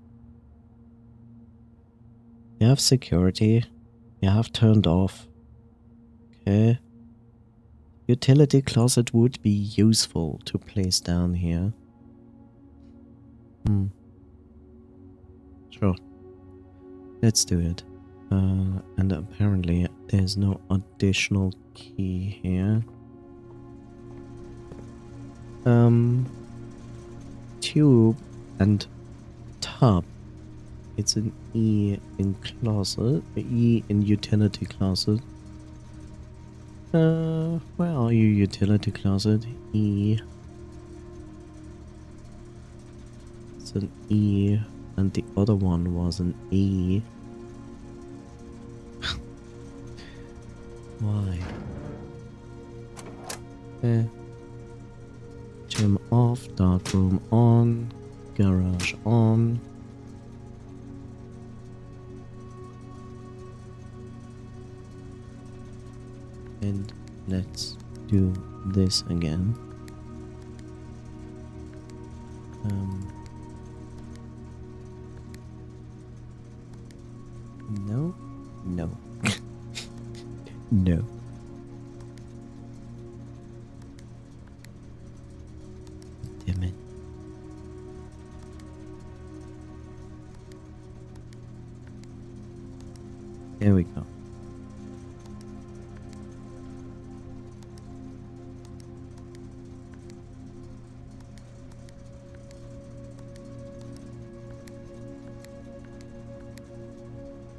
A: You have security. You have turned off. Okay. Utility closet would be useful to place down here. Sure. Let's do it. And apparently there's no additional key here. Tube and tub. It's an E in closet, E in utility closet. Where are you, utility closet? E. It's an E, and the other one was an E. Why? Gym off, dark room on, garage on. And let's do this again. No, no, no. Damn it. There we go.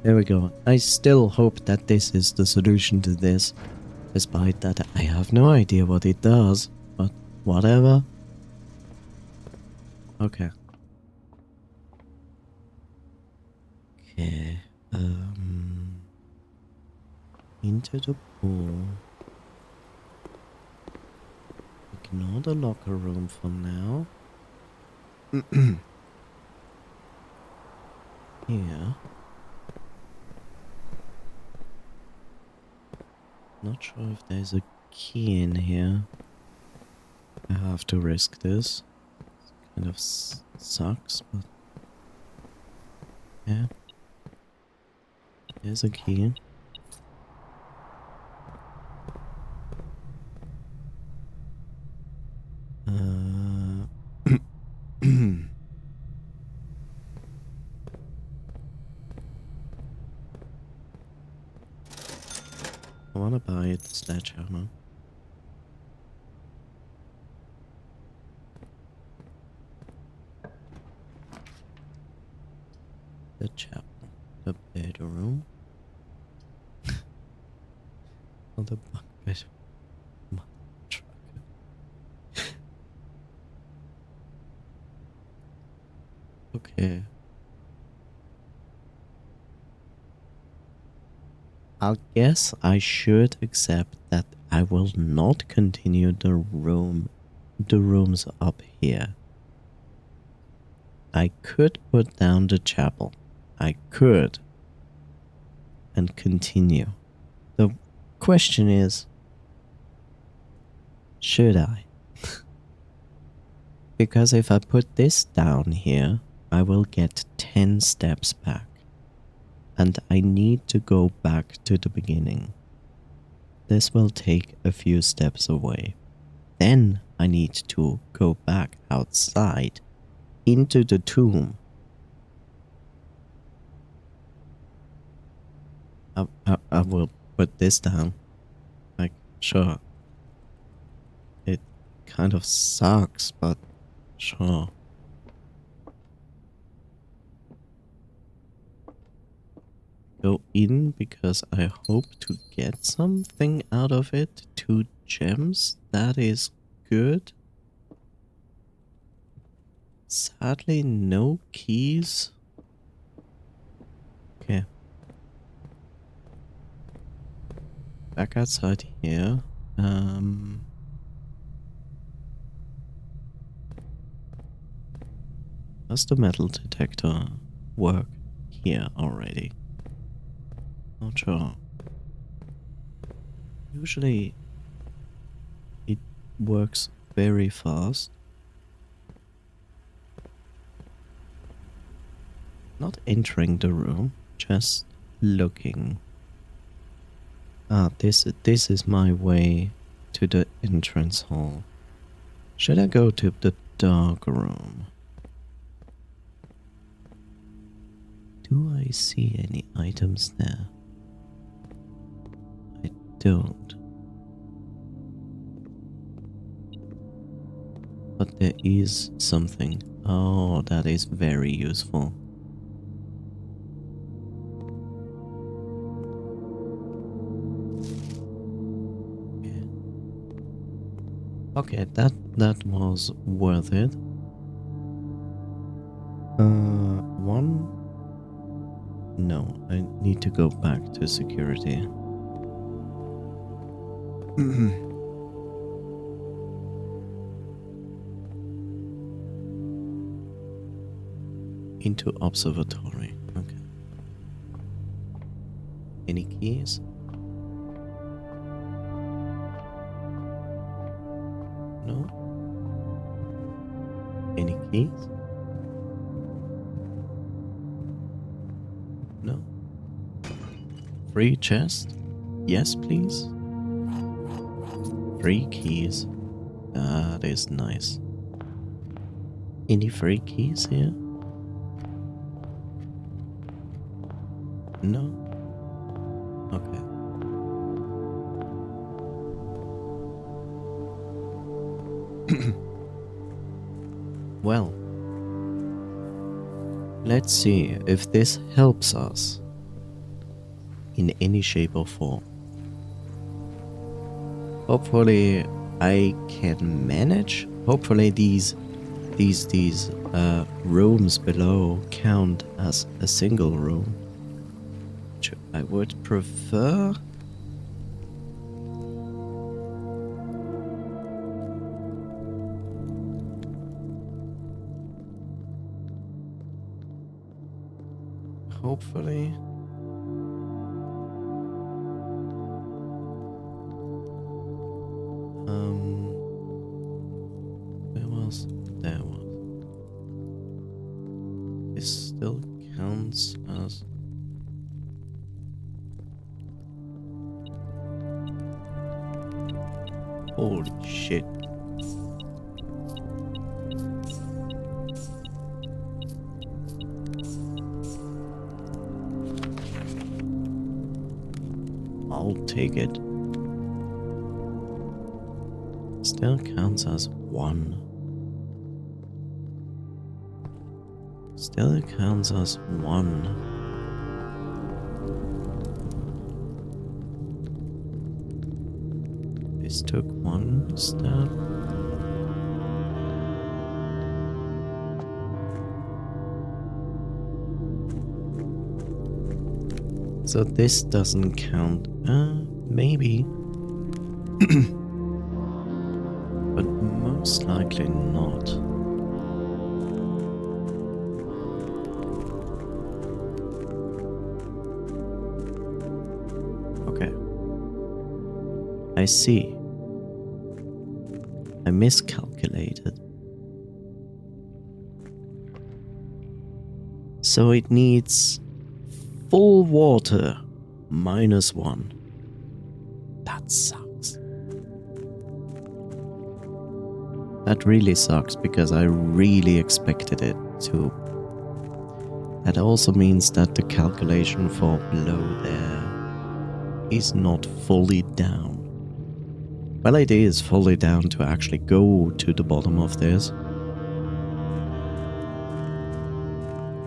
A: There we go. I still hope that this is the solution to this, despite that I have no idea what it does, but whatever. Okay. Okay. Into the pool. Ignore the locker room for now. Here. Not sure if there's a key in here. I have to risk this. Kind of sucks, but yeah. There's a key. I wanna buy the sledgehammer. The chapel. The bedroom. Or the bunk bed. Okay. I guess I should accept that I will not continue the rooms up here. I could put down the chapel. I could. And continue. The question is, should I? Because if I put this down here, I will get 10 steps back. And I need to go back to the beginning. This will take a few steps away. Then I need to go back outside into the tomb. I will put this down. Like, sure. It kind of sucks, but sure. go in because I hope to get something out of it. 2 gems, that is good. Sadly, no keys. Okay. Back outside here. Does the metal detector work here already? Not sure. Usually it works very fast. Not entering the room, just looking. Ah, this is my way to the entrance hall. Should I go to the dark room? Do I see any items there? I don't. But there is something. Oh, that is very useful. Okay, that was worth it. One. No, I need to go back to security. Into observatory. Okay. Any keys? No. Any keys? No. Free chest? Yes, please. 3 keys. That is nice. Any free keys here? No. Okay. Well, let's see if this helps us in any shape or form. Hopefully I can manage. Hopefully these rooms below count as a single room, which I would prefer. Hopefully. There was. This still counts as. Holy shit. I'll take it. Still counts as 1. Still counts as 1. This took 1 step. So this doesn't count. Maybe. But most likely not. Okay. I see. I miscalculated. So it needs full water -1. That sucks. That really sucks because I really expected it to. That also means that the calculation for below there is not fully down. Well, it is fully down to actually go to the bottom of this.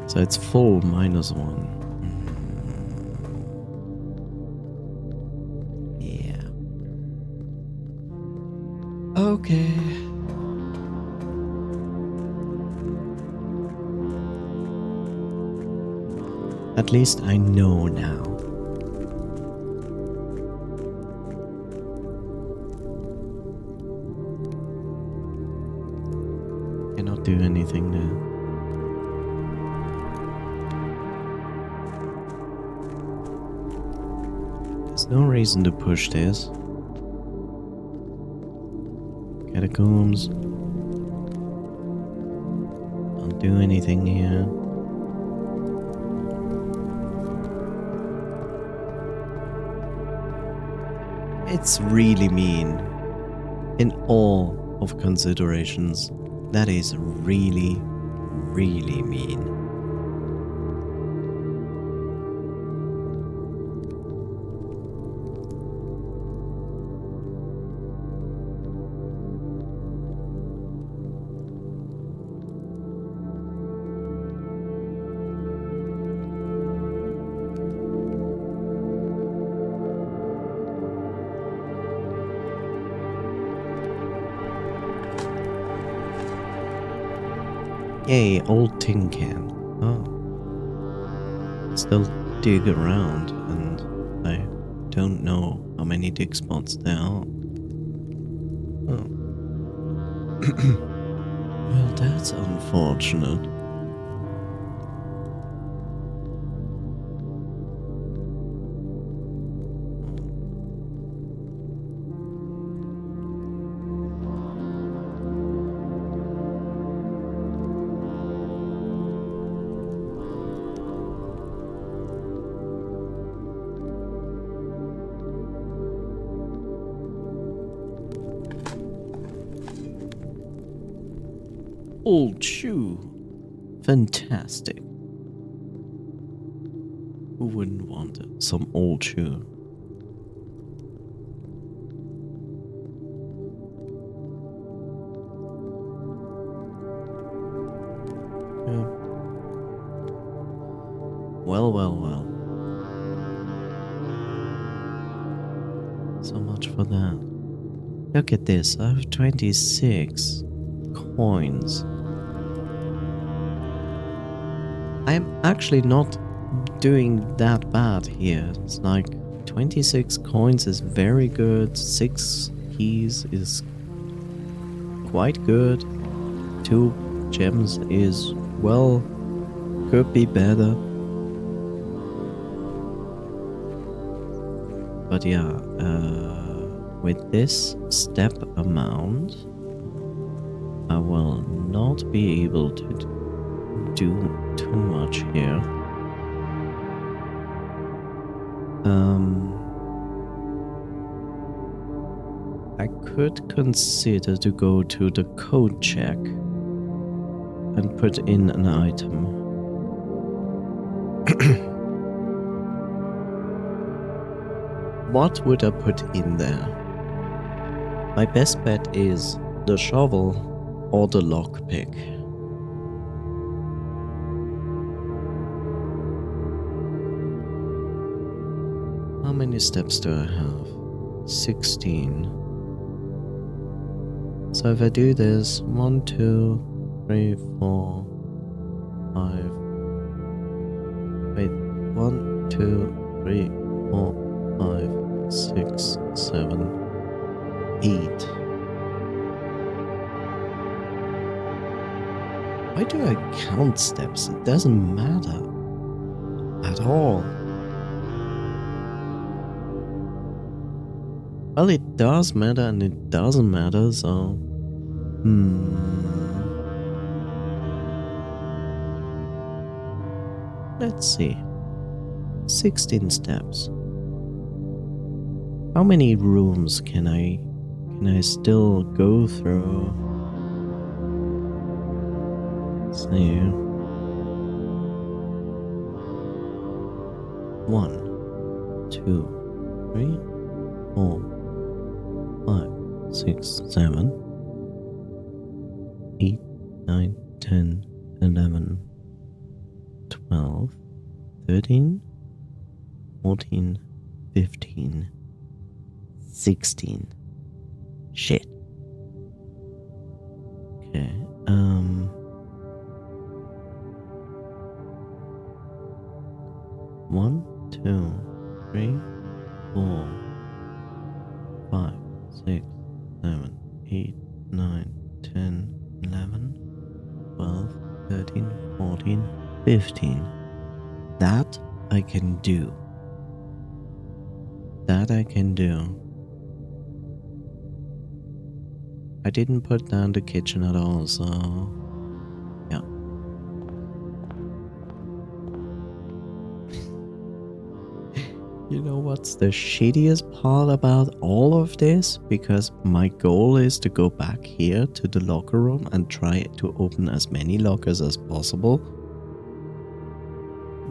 A: So it's full -1. Okay. At least I know now. Cannot do anything now. There's no reason to push this. Catacombs. Don't do anything here. It's really mean. In all of considerations, that is really, really mean. Yay, old tin can. Oh. Still dig around, and I don't know how many dig spots there are. Oh. Well, that's unfortunate. Old shoe. Fantastic. Who wouldn't want some old shoe? Yeah. Well. So much for that. Look at this. I have 26 coins. I'm actually not doing that bad here. It's like 26 coins is very good. 6 keys is quite good. 2 gems is, well, could be better. But yeah, with this step amount, I will not be able to do too much here. I could consider to go to the code check and put in an item. What would I put in there? My best bet is the shovel or the lockpick. How many steps do I have? 16. So if I do this, 1, 2, 3, 4, 5. Wait, 1, 2, 3, 4, 5, 6, 7, 8. Why do I count steps? It doesn't matter at all. Well, it does matter and it doesn't matter, so... Let's see. 16 steps. How many rooms can I still go through? Let's see. 1, 2, 3, 4, 5, 6, 7, 8, 9, 10, 11, 12, 13, 14, 15, 16. Shit. 9, 10, 11, 12, 13, 14, 15. That I can do. That I can do. I didn't put down the kitchen at all, so yeah. You know what's the shittiest part about all of this? Because my goal is to go back here to the locker room and try to open as many lockers as possible.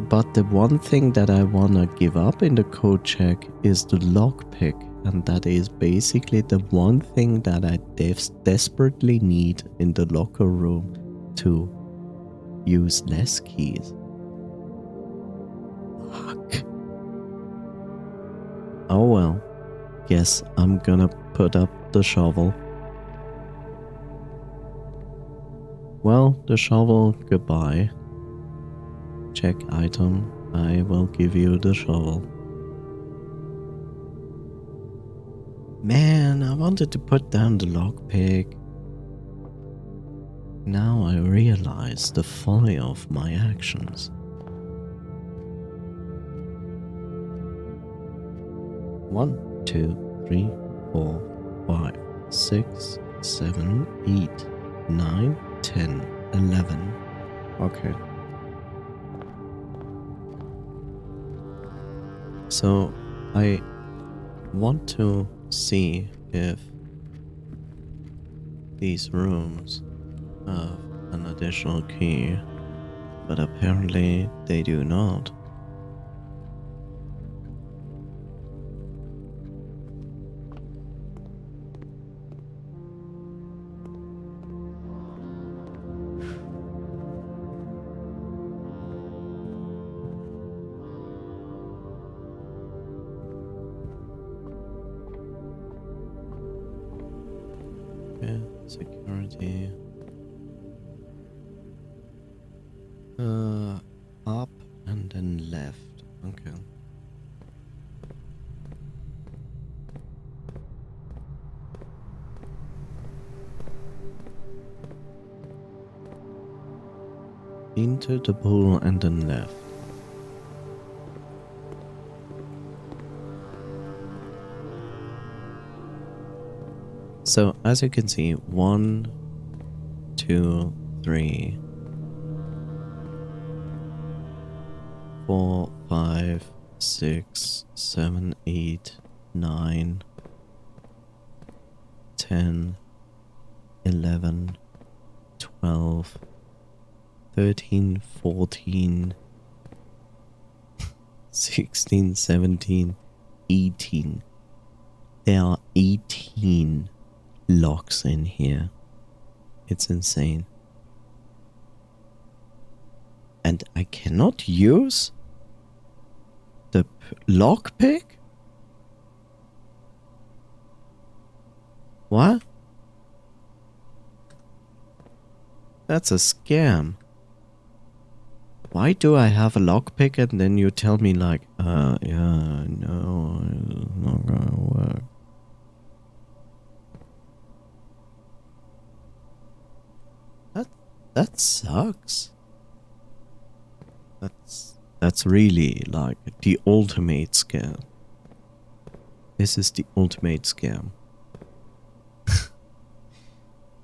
A: But the one thing that I wanna give up in the code check is the lockpick. And that is basically the one thing that I desperately need in the locker room to use less keys. Fuck. Oh well. Guess I'm gonna put up the shovel. Well, the shovel, goodbye. Check item. I will give you the shovel. Man, I wanted to put down the lockpick. Now I realize the folly of my actions. 1, 2, 3, 4, 5, 6, 7, 8, 9, 10, 11. Okay. So I want to see if these rooms have an additional key, but apparently they do not. Security. Up and then left. Okay. Into the pool and then left. So as you can see, 1, 2, 3, 4, 5, 6, 7, 8, 9, 10, 11, 12, 13, 14, 16, 17, 18. There are 18 locks in here. It's insane. And I cannot use the lockpick? What? That's a scam. Why do I have a lockpick and then you tell me like, yeah, no, it's not gonna work. That sucks. That's really like the ultimate scam. This is the ultimate scam.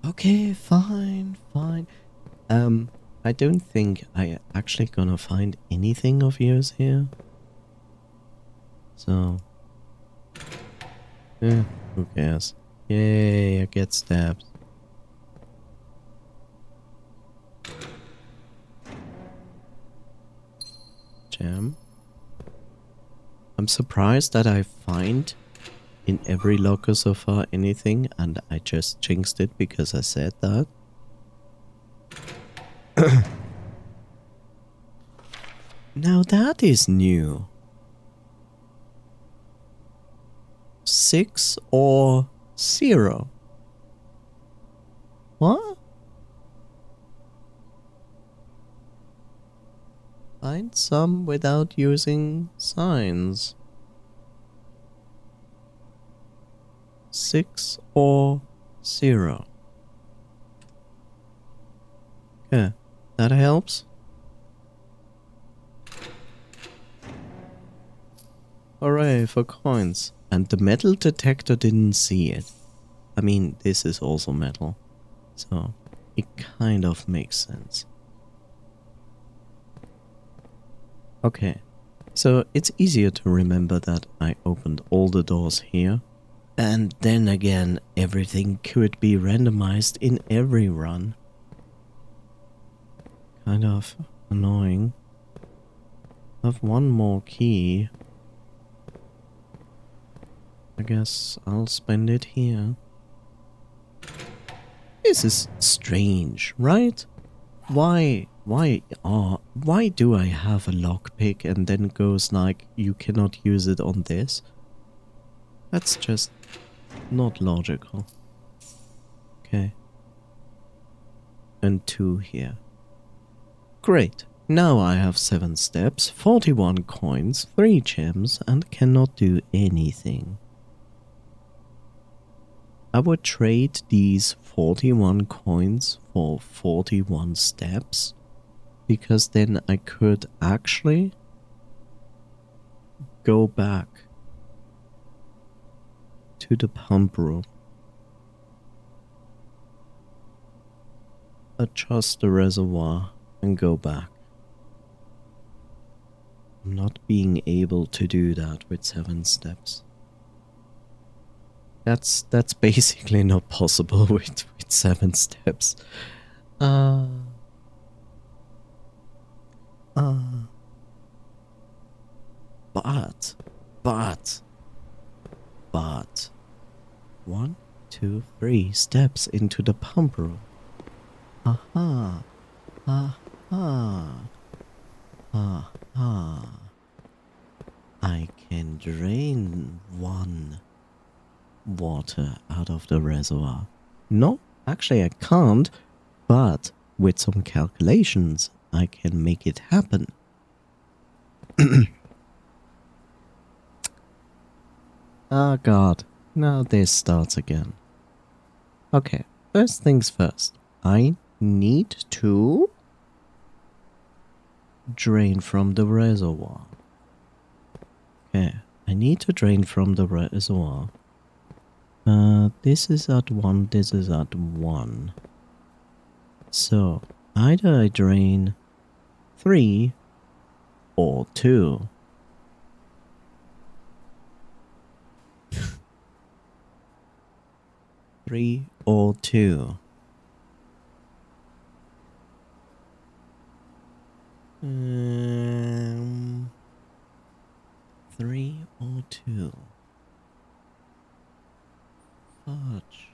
A: Okay, fine. I don't think I actually gonna find anything of yours here. So, yeah, who cares? Yay, I get stabbed. Jam. I'm surprised that I find in every locker so far anything, and I just jinxed it because I said that. Now that is new. 6 or 0. What? Find some without using signs. 6 or 0. Yeah, that helps. Hooray for coins. And the metal detector didn't see it. I mean, this is also metal. So, it kind of makes sense. Okay, so it's easier to remember that I opened all the doors here. And then again, everything could be randomized in every run. Kind of annoying. I have one more key. I guess I'll spend it here. This is strange, right? Why do I have a lockpick and then goes like, you cannot use it on this? That's just not logical. Okay. And 2 here. Great. Now I have 7 steps, 41 coins, 3 gems, and cannot do anything. I would trade these 41 coins for 41 steps, because then I could actually go back to the pump room, adjust the reservoir, and go back. I'm not being able to do that with 7 steps. That's basically not possible with 7 steps. But 1, 2, 3 steps into the pump room. Aha. Aha. Aha. I can drain 1 water out of the reservoir. No, actually I can't, but with some calculations I can make it happen. Oh god, now this starts again. Okay, first things first. I need to drain from the reservoir. Okay, I need to drain from the reservoir. This is at 1, this is at 1. So, either I drain 3 or 2. Three or 2. 3 or 2. Fudge.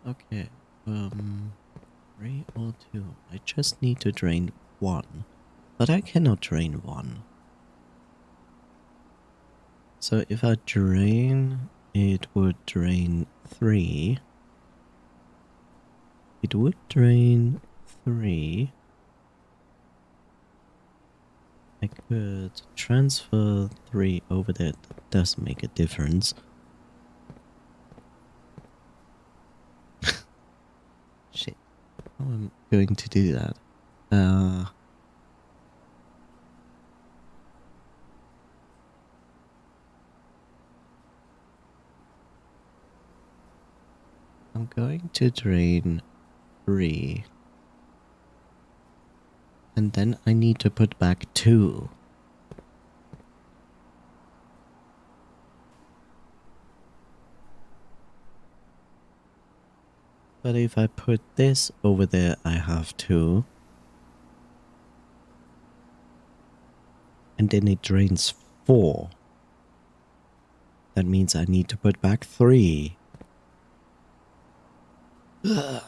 A: Okay, 3 or 2. I just need to drain 1. But I cannot drain 1. So if I drain, it would drain 3. It would drain 3. I could transfer 3 over there. That does make a difference. Shit. How am I going to do that? I'm going to drain 3. And then I need to put back 2. But if I put this over there, I have 2. And then it drains 4. That means I need to put back 3. That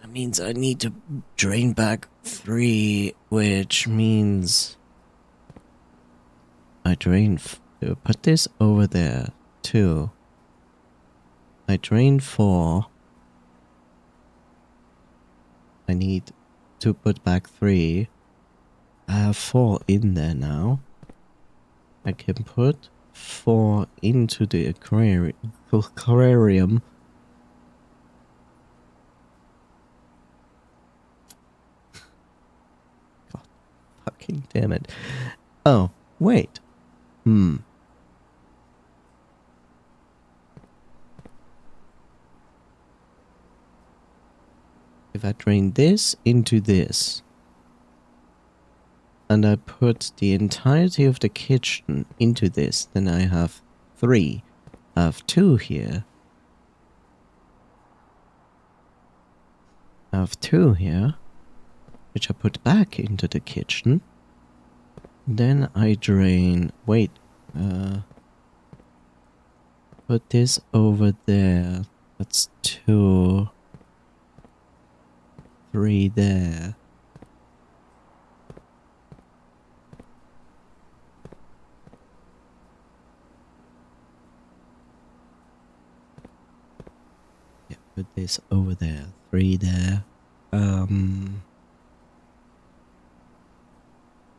A: means I need to drain back 3, which means I drain. Put this over there, 2. I drain 4. I need to put back 3. I have 4 in there now. I can put 4 into the aquarium. Fucking damn it. Oh, wait. If I drain this into this, and I put the entirety of the kitchen into this, then I have 3. I have 2 here. I have 2 here, which I put back into the kitchen. Then I drain... Wait. Put this over there. That's 2. 3 there. Yeah, put this over there. 3 there.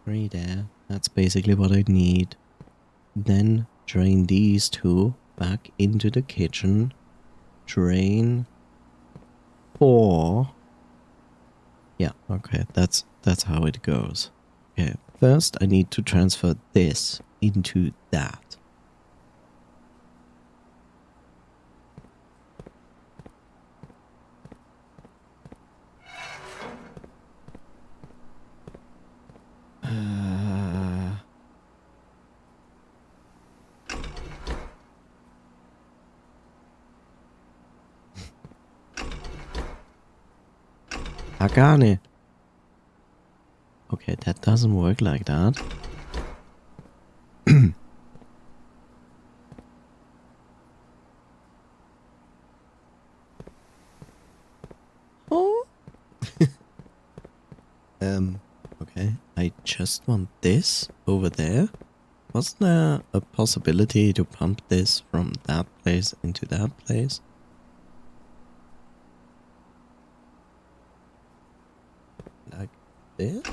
A: 3 there. That's basically what I need. Then drain these 2 back into the kitchen. Drain 4. Yeah, okay, that's how it goes. Okay, first I need to transfer this into that. Agane. Okay, that doesn't work like that. Oh. Okay, I just want this over there. Wasn't there a possibility to pump this from that place into that place? Like this?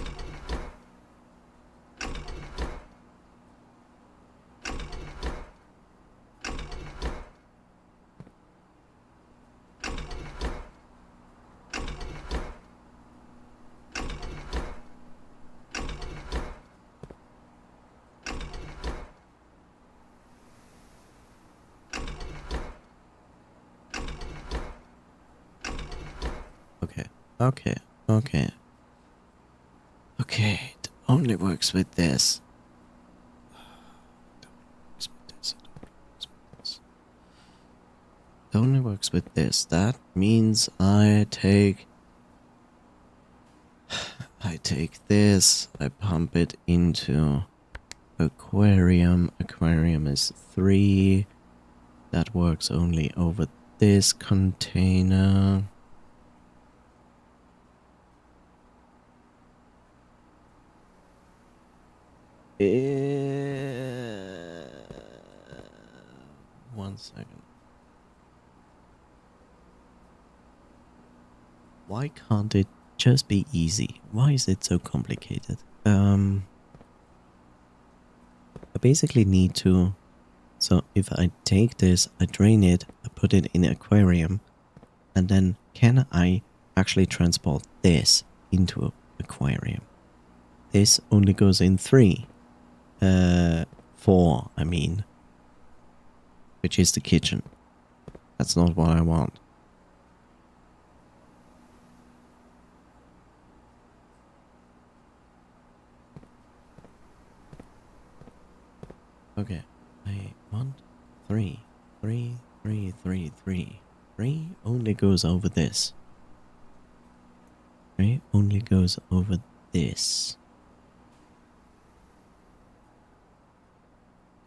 A: Okay, it only works with this. It only works with this. That means I take this, I pump it into aquarium. Aquarium is 3. That works only over this container. One second. Why can't it just be easy? Why is it so complicated? I basically need to... So if I take this, I drain it, I put it in an aquarium, and then can I actually transport this into an aquarium? This only goes in 3. 4, I mean. Which is the kitchen. That's not what I want. Okay, I want 3. 3, 3, 3, 3. 3 only goes over this. 3 only goes over this.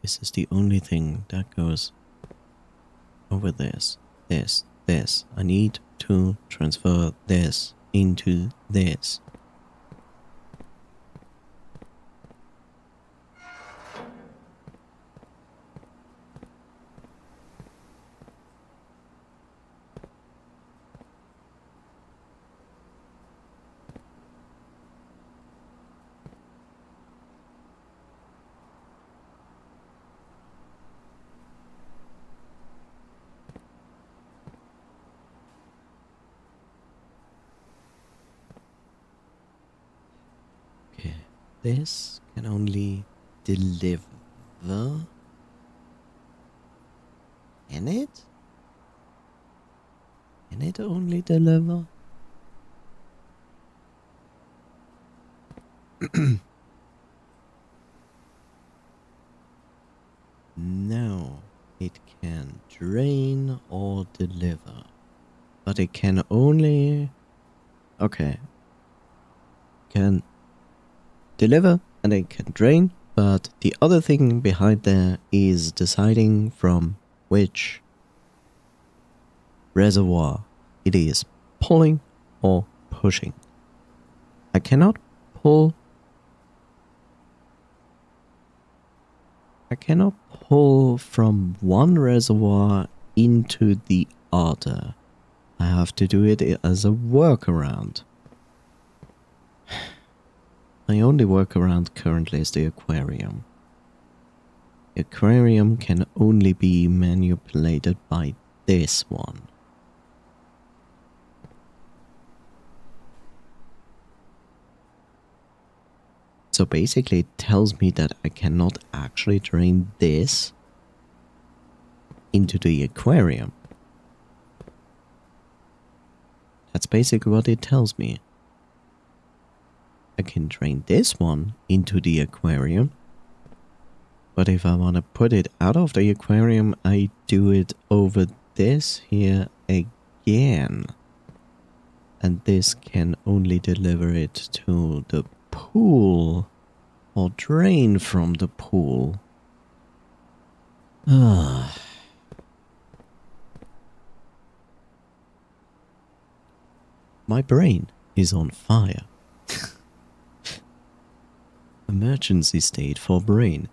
A: This is the only thing that goes over this. This. I need to transfer this into this. This can only deliver. Can it? Can it only deliver? No, it can drain or deliver. But it can only... Okay. Can deliver and it can drain, but the other thing behind there is deciding from which reservoir it is pulling or pushing. I cannot pull from one reservoir into the other. I have to do it as a workaround. My only workaround currently is the aquarium. The aquarium can only be manipulated by this one. So basically it tells me that I cannot actually drain this into the aquarium. That's basically what it tells me. I can drain this one into the aquarium, but if I want to put it out of the aquarium, I do it over this here again. And this can only deliver it to the pool or drain from the pool. My brain is on fire. Emergency state for brain.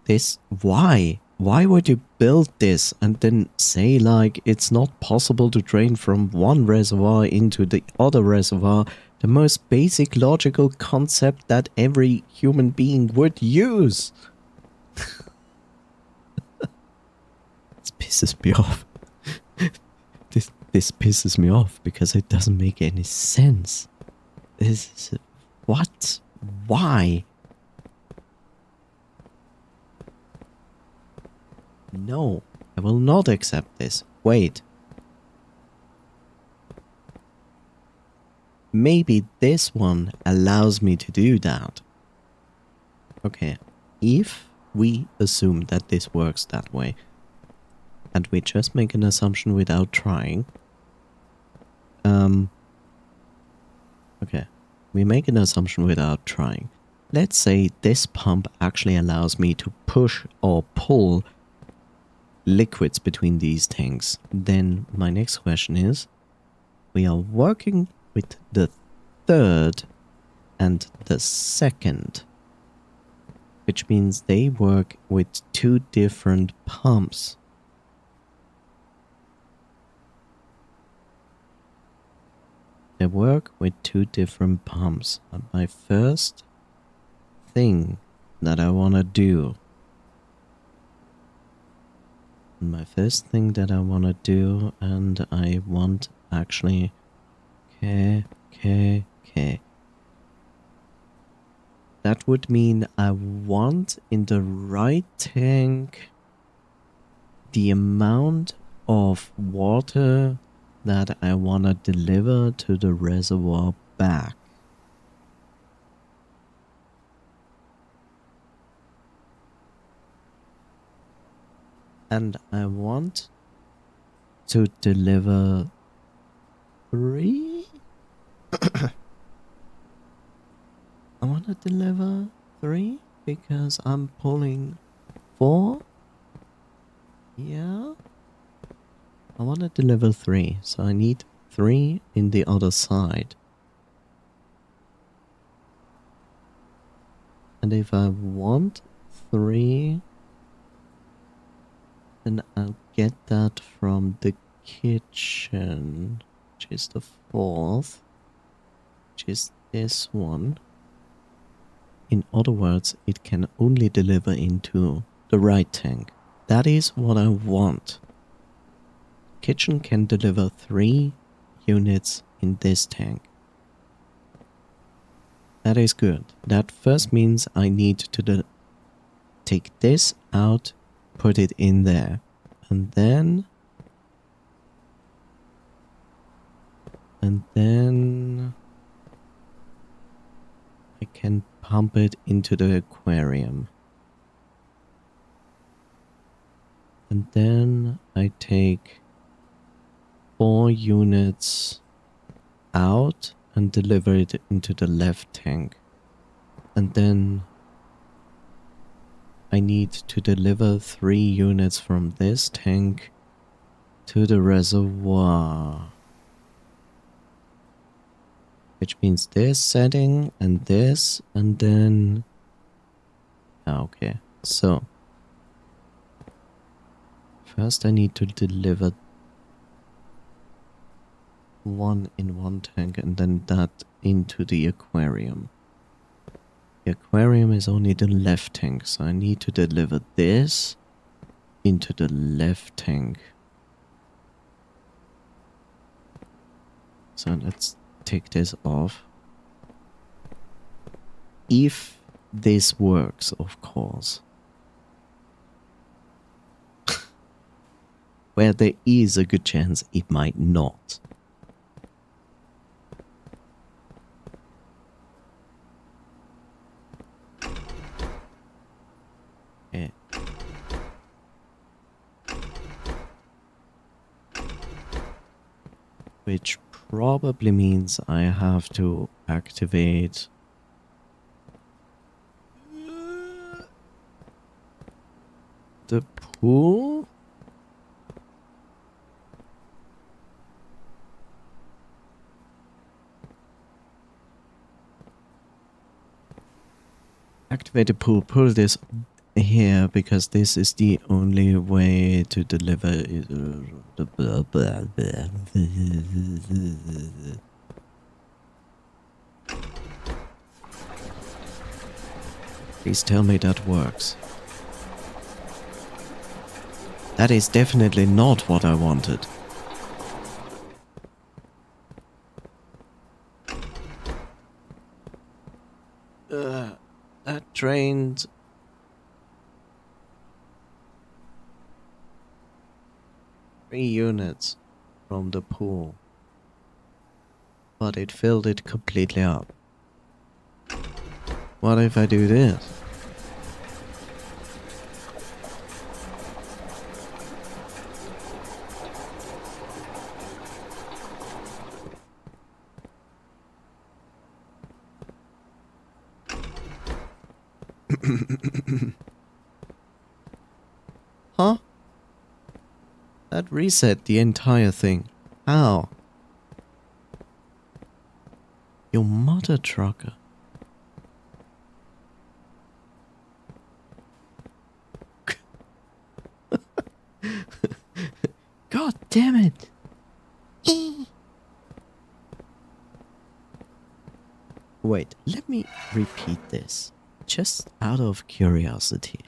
A: This, why? Why would you build this and then say like it's not possible to drain from one reservoir into the other reservoir? The most basic logical concept that every human being would use. This pisses me off. This pisses me off because it doesn't make any sense. This is... What? Why? No, I will not accept this. Wait. Maybe this one allows me to do that. Okay, if we assume that this works that way, and we just make an assumption without trying. Okay. We make an assumption without trying. Let's say this pump actually allows me to push or pull liquids between these tanks. Then my next question is, we are working with the third and the second, which means they work with two different pumps. They work with two different pumps. And my first thing that I want to do, and I want actually, that would mean I want in the right tank the amount of water that I want to deliver to the reservoir back. And I want to deliver 3? I want to deliver 3 because I'm pulling 4. Yeah. I want to deliver 3, so I need 3 in the other side. And if I want 3, then I'll get that from the kitchen, which is the 4th, which is this one. In other words, it can only deliver into the right tank. That is what I want. Kitchen can deliver 3 units in this tank. That is good. That first means I need to take this out, put it in there, and then I can pump it into the aquarium. And then I take 4 units out and deliver it into the left tank. And then I need to deliver 3 units from this tank to the reservoir. Which means this setting and this, and then... Okay, so... First I need to deliver 1 in 1 tank and then that into the aquarium. The aquarium is only the left tank, so I need to deliver this into the left tank. So let's take this off. If this works, of course. Where there is a good chance it might not. Yeah. Which probably means I have to activate the pool. Activate the pool, pull this here because this is the only way to deliver it. Please tell me that works. That is definitely not what I wanted. That drained... three units from the pool. But it filled it completely up. What if I do this? Huh? That reset the entire thing. How? Your mother trucker. God damn it. Wait, let me repeat this. Just out of curiosity.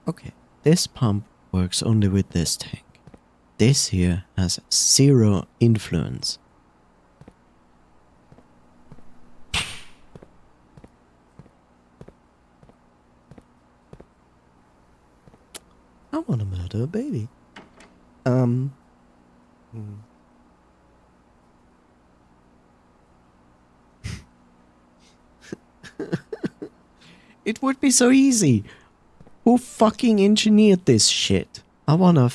A: Okay, this pump works only with this tank. This here has 0 influence. I wanna murder a baby. It would be so easy. Who fucking engineered this shit? I wanna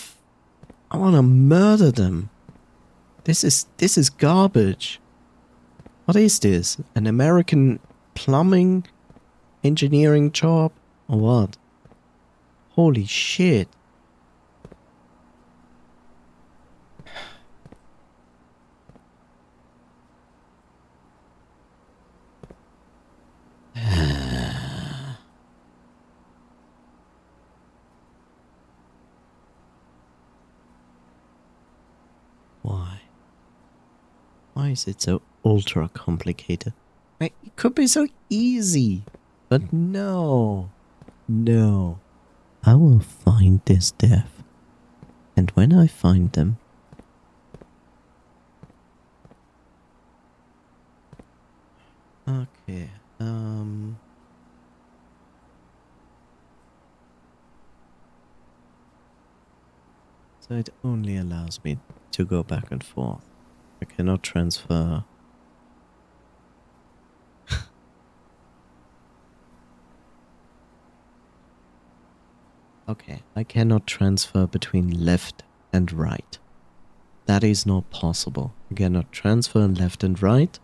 A: murder them. This is garbage. What is this? An American plumbing engineering job or what? Holy shit. Why is it so ultra complicated? It could be so easy. But no. No. I will find this death. And when I find them... Okay, so it only allows me to go back and forth. I cannot transfer. Okay, I cannot transfer between left and right. That is not possible. I cannot transfer left and right.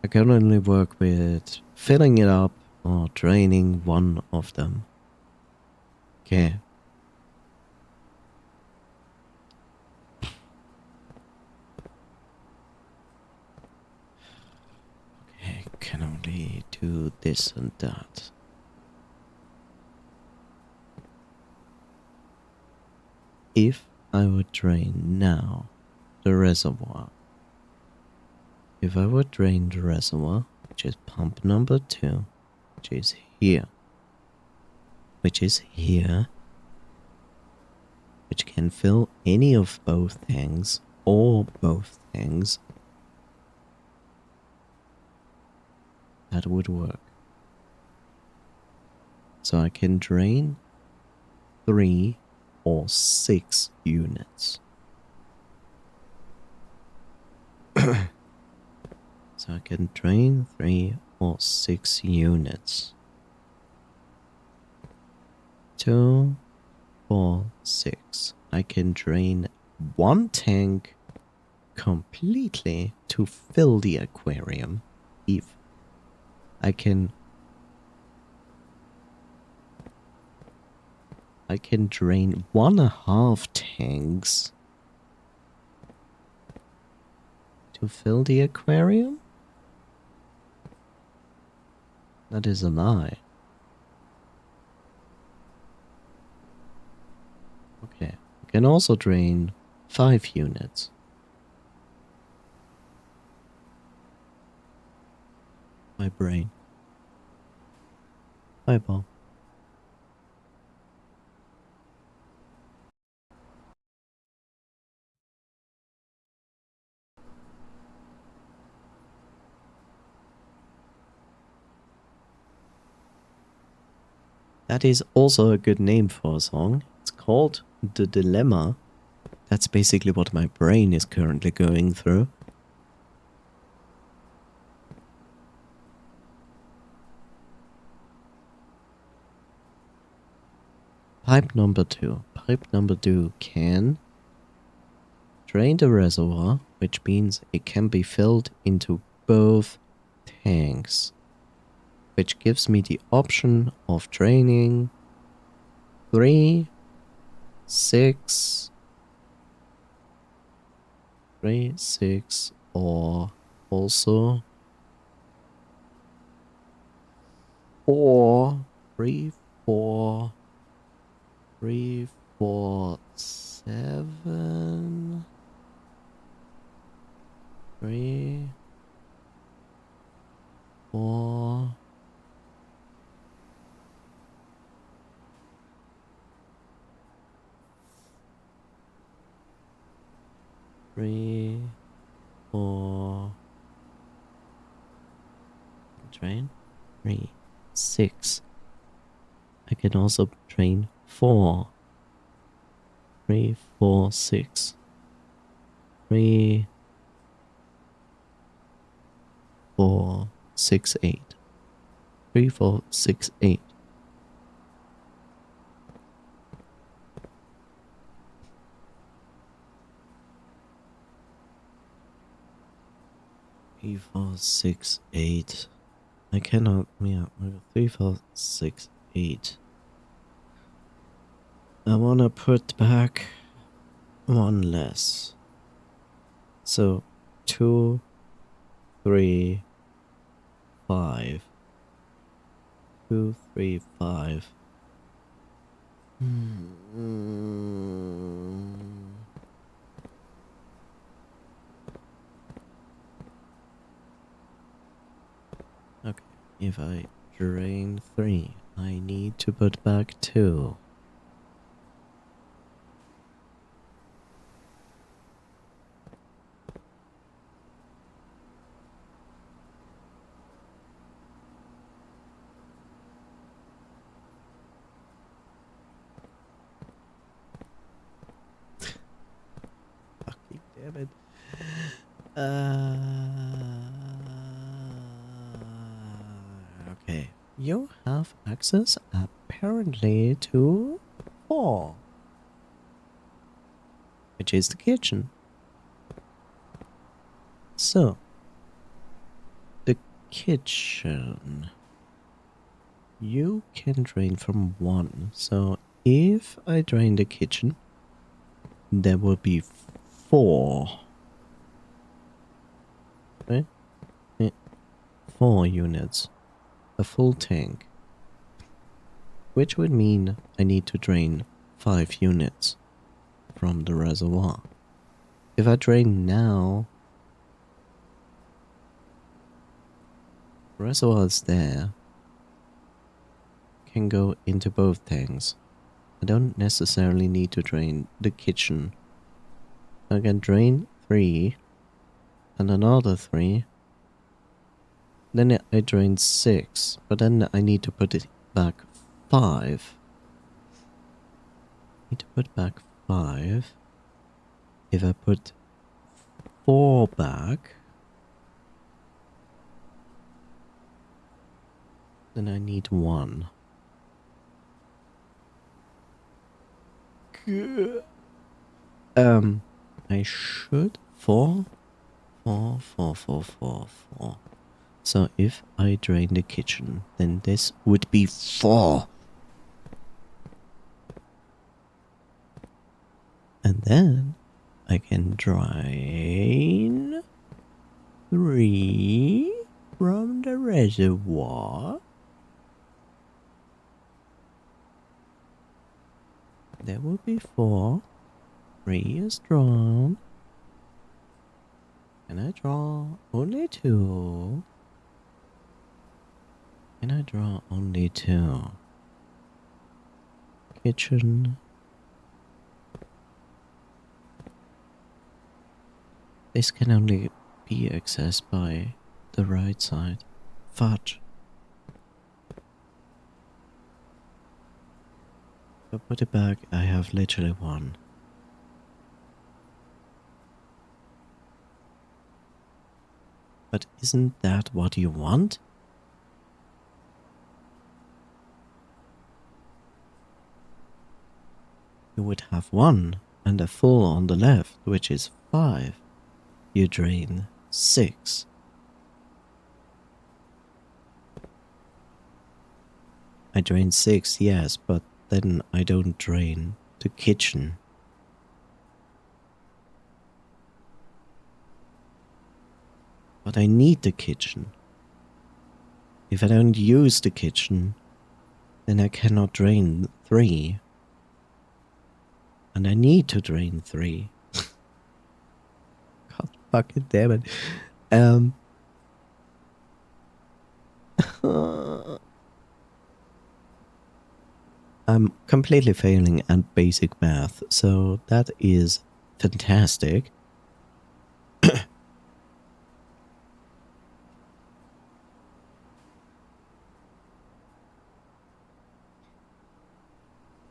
A: I can only work with filling it up or draining one of them. Okay. Okay, can only do this and that. If I would drain now the reservoir, if I would drain the reservoir, which is pump number 2, which is here, which can fill any of both tanks or both tanks, that would work. So I can drain 3 or 6 units. So I can drain 3 or 6 units. 2, 4, 6. I can drain 1 tank completely to fill the aquarium. If I can drain 1.5 tanks to fill the aquarium? That is a lie. Okay, I can also drain 5 units. My brain. Eyeball. That is also a good name for a song. It's called The Dilemma. That's basically what my brain is currently going through. Pipe number 2. Pipe number 2 can drain the reservoir, which means it can be filled into both tanks, which gives me the option of draining 3, 6, 3, 6, or also 4, 3, 4, 3, 4, 7, 3, 4, 3, 4, drain 3, 6. I can also drain 4, 3, 4, 6, 3, 4, 6, 8, 3, 4, 6, 8. Three, 4, 6, 8. I cannot. Yeah, 3, 4, 6, 8. I wanna put back 1 less. So 2, 3, 5. 2, 3, 5. If I drain 3, I need to put back 2. Fucking damn it. Okay. You have access apparently to 4, which is the kitchen. So, the kitchen. You can drain from 1. So, if I drain the kitchen, there will be 4. Right? 4 units. A full tank. Which would mean I need to drain 5 units from the reservoir. If I drain now, the reservoir is there. Can go into both tanks. I don't necessarily need to drain the kitchen. I can drain 3 and another 3. Then I drain 6, but then I need to put it back 5. Need to put back 5. If I put 4 back, then I need 1. I should 4. So if I drain the kitchen, then this would be 4. And then I can drain 3 from the reservoir. There will be 4. 3 is drawn. Can I draw only 2? Can I draw only 2? Kitchen. This can only be accessed by the right side. Fudge. If I put it back, I have literally 1. But isn't that what you want? You would have 1 and a full on the left, which is 5. You drain 6. I drain 6, yes, but then I don't drain the kitchen. But I need the kitchen. If I don't use the kitchen, then I cannot drain 3. And I need to drain 3. God fucking damn it. I'm completely failing at basic math, so that is fantastic.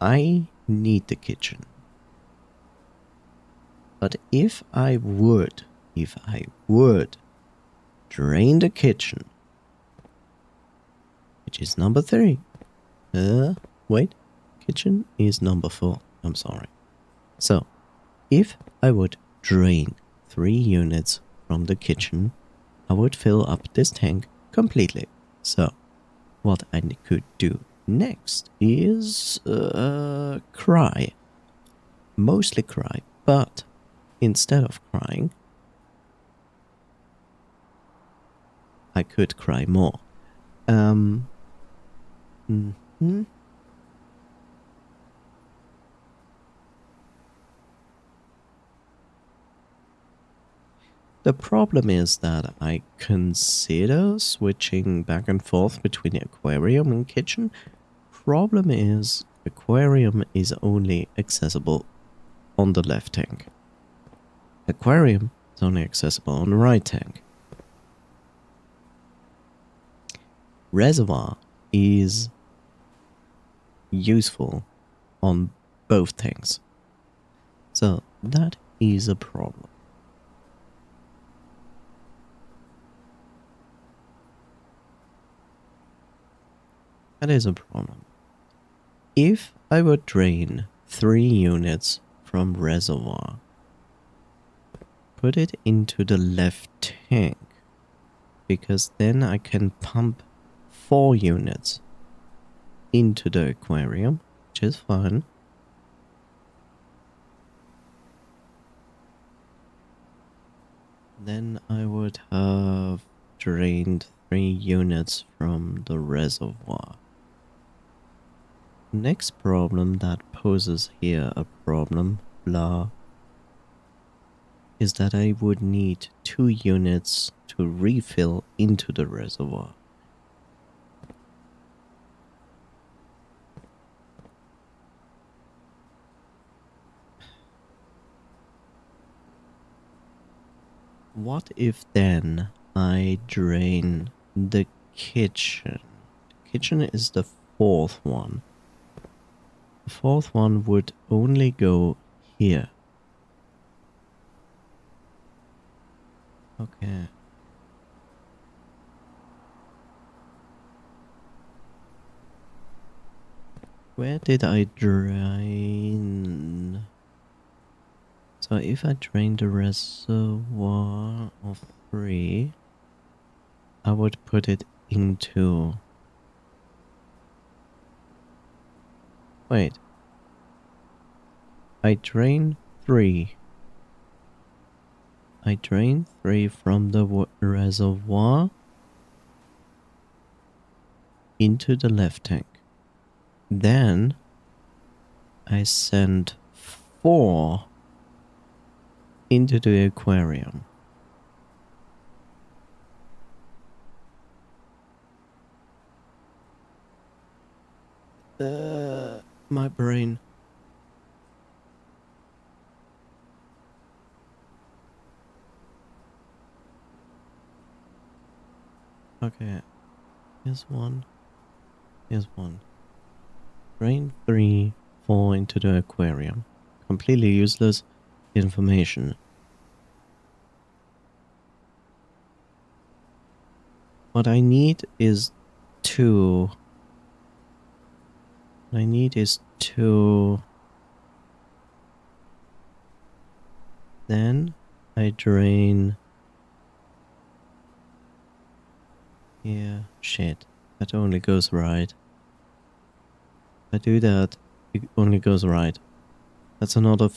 A: I need the kitchen. But if I would drain the kitchen, which is number 3. Wait, kitchen is number 4. I'm sorry. So, if I would drain 3 units from the kitchen, I would fill up this tank completely. So, what I could do next is cry. Mostly cry, but instead of crying, I could cry more. The problem is that I consider switching back and forth between aquarium and kitchen. Problem is, aquarium is only accessible on the left tank. Aquarium is only accessible on the right tank. Reservoir is useful on both tanks. So that is a problem. That is a problem. If I would drain 3 units from reservoir, put it into the left tank, because then I can pump 4 units into the aquarium, which is fine. Then I would have drained 3 units from the reservoir. Next problem that poses here a problem, blah, is that I would need 2 units to refill into the reservoir. What if then I drain the kitchen? The kitchen is the 4th one. The 4th one would only go here. Okay. Where did I drain? So if I drain the reservoir of 3, I would put it into... Wait. I drain 3. I drain 3 from the reservoir into the left tank. Then I send 4 into the aquarium. My brain. Okay. Here's one. Here's one. Drain 3, 4 into the aquarium. Completely useless information. What I need is 2. What I need is 2. Then I drain... Yeah, shit. That only goes right. If I do that, it only goes right. That's another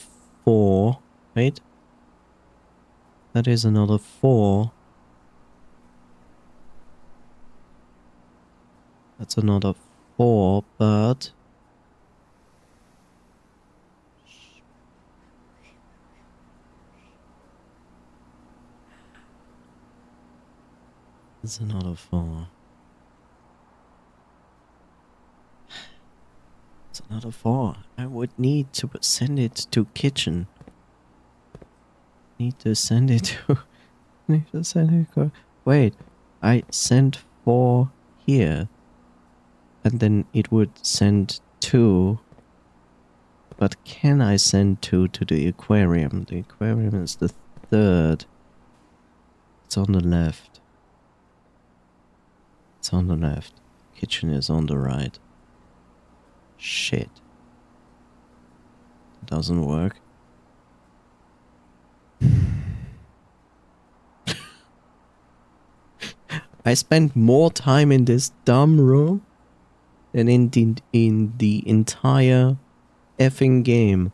A: 4. Wait. That is another 4. That's another 4, but... It's another 4. It's another 4. I would need to send it to kitchen. Need to send it to... Need to send it... Wait. I sent 4 here. And then it would send 2. But can I send 2 to the aquarium? The aquarium is the 3rd. It's on the left. It's on the left. Kitchen is on the right. Shit. It doesn't work. I spent more time in this dumb room than in the entire effing game.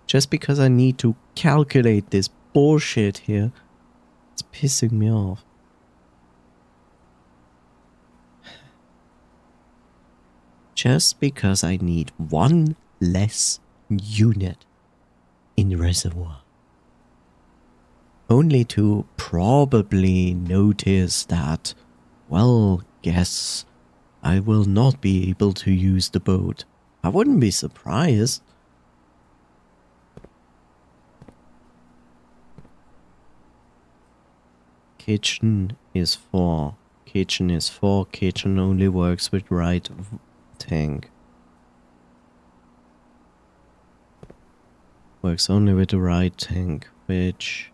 A: Just because I need to calculate this bullshit here. It's pissing me off. Just because I need 1 less unit in reservoir. only to probably notice that, well, guess I will not be able to use the boat. I wouldn't be surprised. Kitchen is 4. Kitchen is 4. Kitchen only works with right tank. Works only with the right tank, which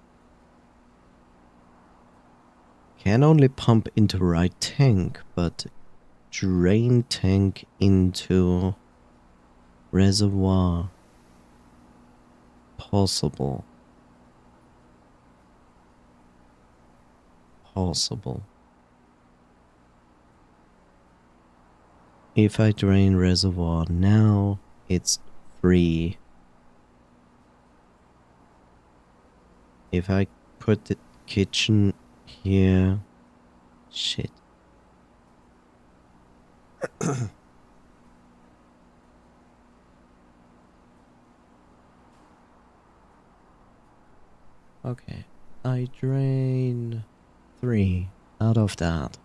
A: can only pump into right tank, but drain tank into reservoir. Possible. If I drain reservoir now, it's 3. If I put the kitchen here, shit. Okay, I drain 3 out of that.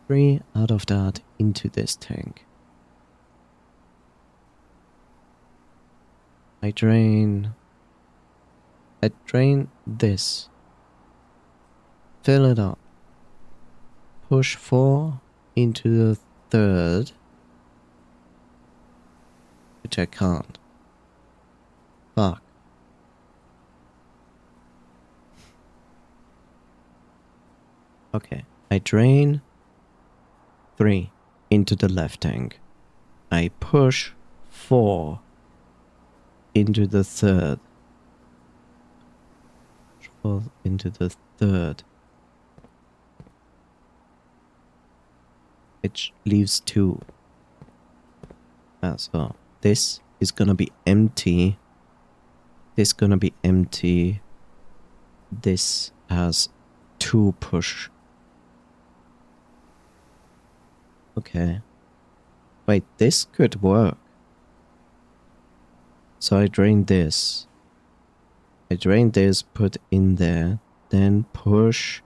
A: 3 out of that into this tank. I drain this. Fill it up. Push 4 into the third, which I can't. Fuck. Okay, I drain 3 into the left tank. I push 4 into the third. Push 4 into the third. Which leaves 2. So this is gonna be empty. This gonna be empty. This has 2 push. Okay. Wait, this could work. So I drain this. I drain this, put in there, then push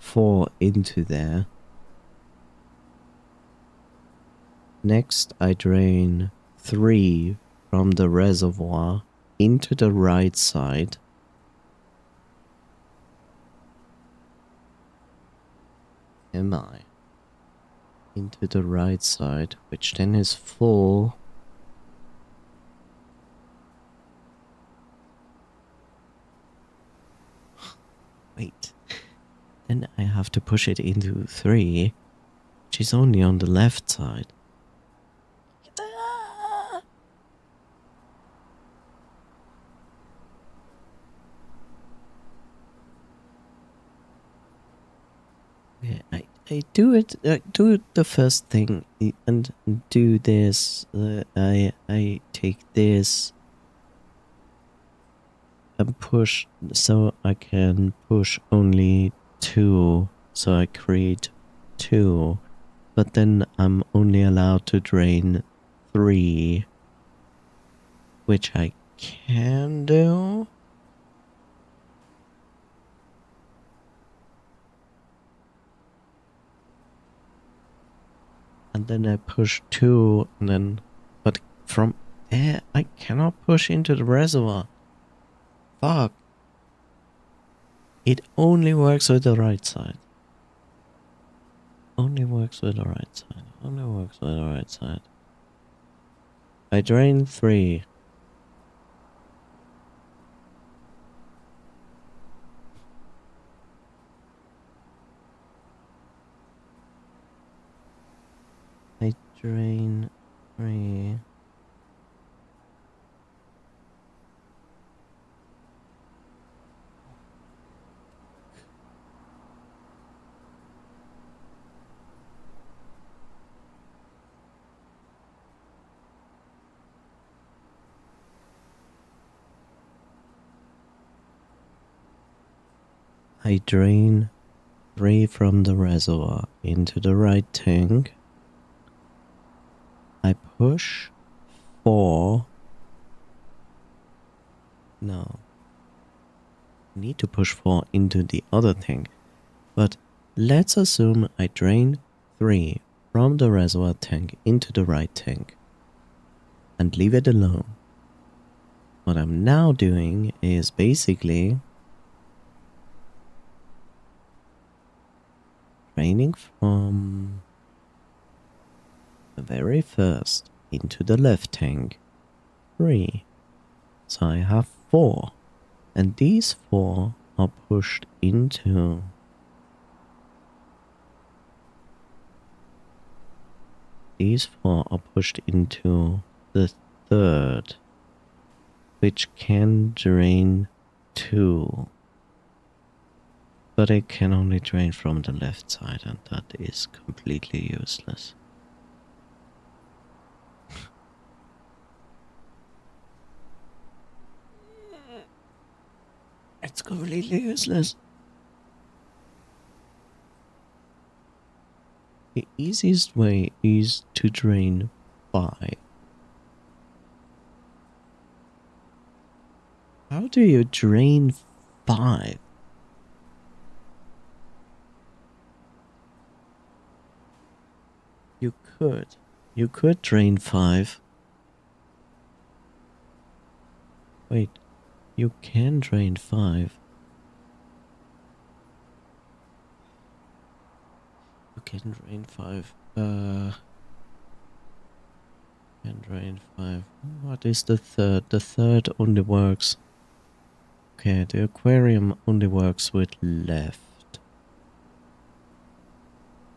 A: 4 into there. Next, I drain 3 from the reservoir into the right side. Am I? Into the right side, which then is full. Wait. Then I have to push it into 3, which is only on the left side. Yeah, I do it. Do the first thing and do this. I take this and push, so I can push only 2. So I create 2, but then I'm only allowed to drain 3, which I can do. And then I push 2, and then, but from there I cannot push into the reservoir. Fuck. It only works with the right side. Only works with the right side. Only works with the right side. I drain 3. I drain 3. I drain 3 from the reservoir into the right tank. I push 4 No. I need to push 4 into the other tank. But let's assume I drain 3 from the reservoir tank into the right tank and leave it alone. What I'm now doing is basically draining from the very first into the left tank 3. So I have 4, and these 4 are pushed into the third, which can drain 2. But it can only drain from the left side, and that is completely useless. It's completely useless. The easiest way is to drain 5. How do you drain 5? You could drain 5. Wait, you can drain 5. You can drain 5. Can drain 5. What is the third? The third only works. Okay, the aquarium only works with left.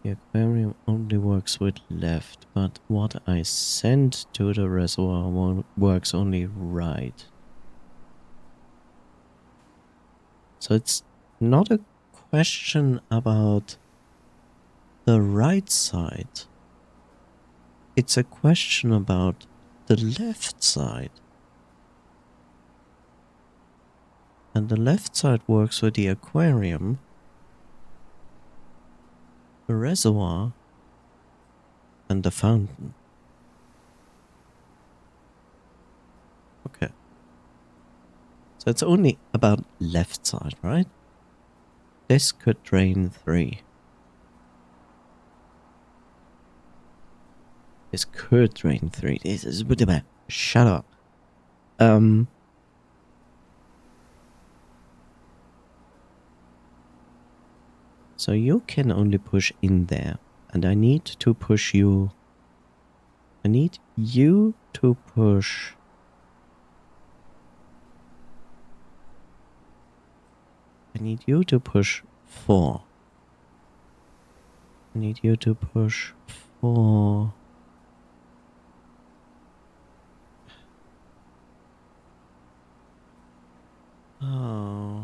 A: The aquarium only works with left, but what I send to the reservoir works only right. So it's not a question about the right side. It's a question about the left side. And the left side works with the aquarium, the reservoir, and the fountain. Okay. So it's only about left side, right? This could drain 3. This could drain 3. This is a bit of a... Shut up. So you can only push in there. And I need to push you... I need you to push... I need you to push 4. I need you to push 4... Oh.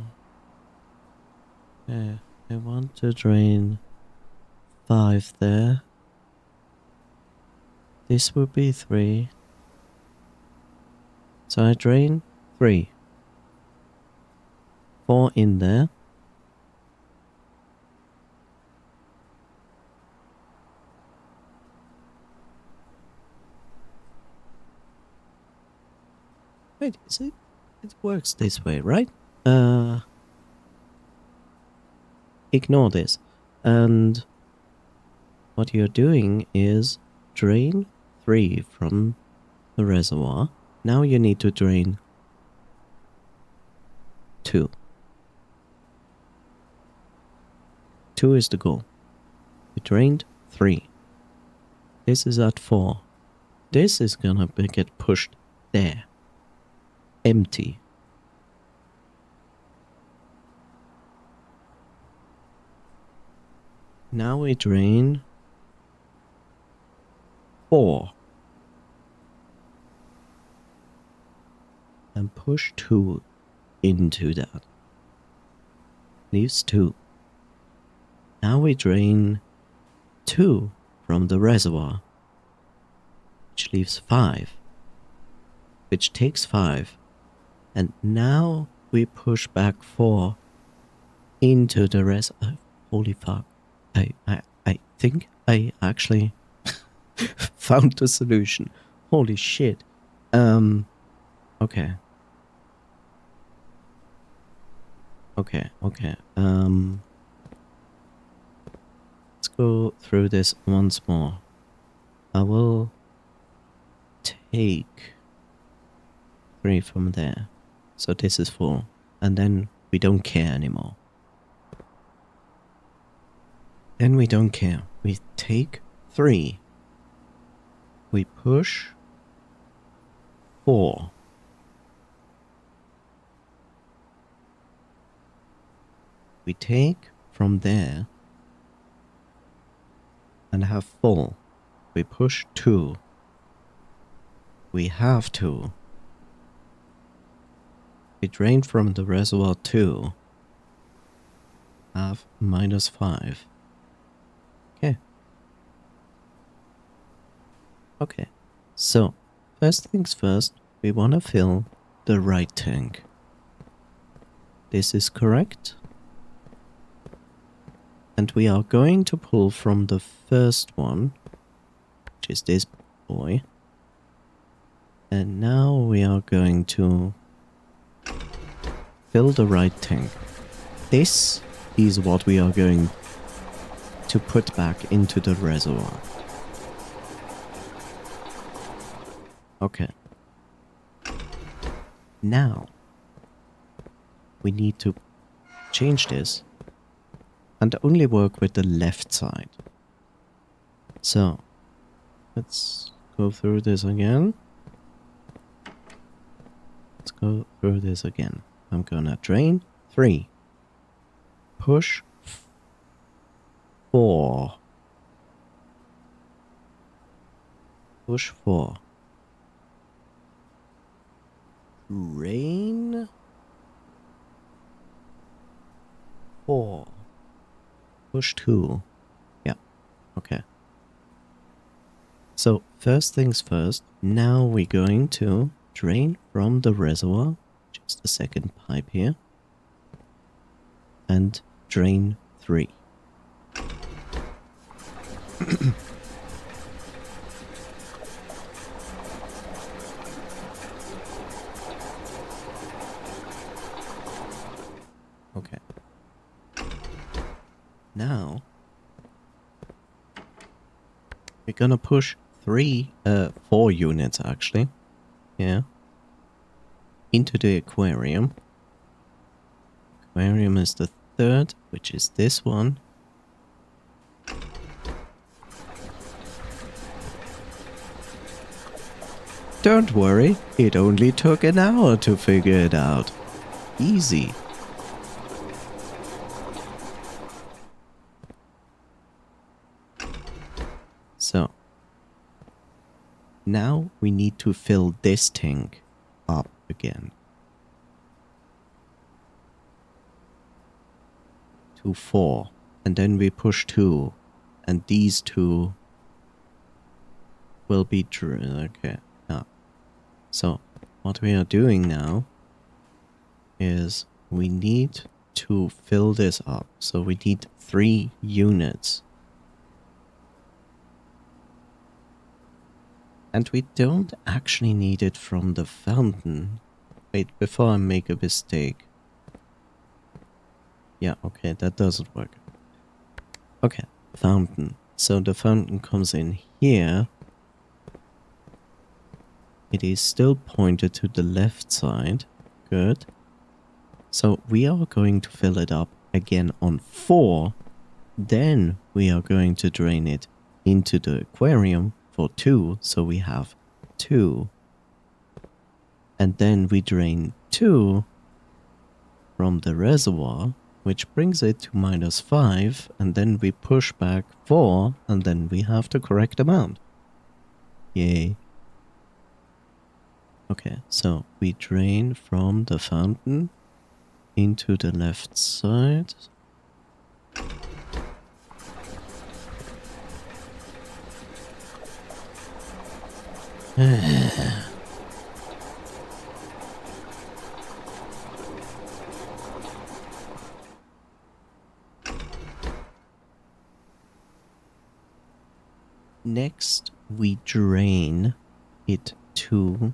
A: Yeah, I want to drain 5 there. This would be 3. So I drain 3. 4 in there. Wait, is it? It works this way, right? Ignore this. And what you're doing is drain 3 from the reservoir. Now you need to drain 2. 2 is the goal. You drained 3. This is at 4. This is gonna get pushed there. Empty. Now we drain 4. And push 2 into that. Leaves 2. Now we drain 2 from the reservoir, which leaves 5, which takes 5. And now we push back 4 into the reservoir. Holy fuck. I think I actually found the solution. Holy shit. Okay. Okay, okay. Let's go through this once more. I will take 3 from there. So this is 4. And then we don't care anymore. Then we don't care. We take 3. We push 4. We take from there and have 4. We push 2. We have 2. We drain from the reservoir 2. Have -5. Okay. Okay. So, first things first, we want to fill the right tank. This is correct. And we are going to pull from the first one, which is this boy. And now we are going to fill the right tank. This is what we are going to put back into the reservoir. Okay. Now, we need to change this and only work with the left side. So, let's go through this again. Let's go through this again. I'm gonna drain 3. Push 4. Push 4. Drain 4. Push 2. Yeah, okay. So, first things first, now we're going to drain from the reservoir, which is the second pipe here, and drain 3. Okay. Now, we're gonna push 4 units actually, yeah, into the aquarium. Aquarium is the third, which is this one. Don't worry, it only took an hour to figure it out. Easy. So, now we need to fill this tank up again. To 4. And then we push 2. And these 2 will be okay. Yeah. So, what we are doing now is we need to fill this up. So we need 3 units. And we don't actually need it from the fountain. Wait, before I make a mistake. Yeah, okay, that doesn't work. Okay, fountain. So the fountain comes in here. It is still pointed to the left side. Good. So we are going to fill it up again on 4. Then we are going to drain it into the aquarium for 2. So we have 2. And then we drain 2 from the reservoir, which brings it to -5. And then we push back 4. And then we have the correct amount. Yay. Okay, so we drain from the fountain into the left side. Next, we drain it to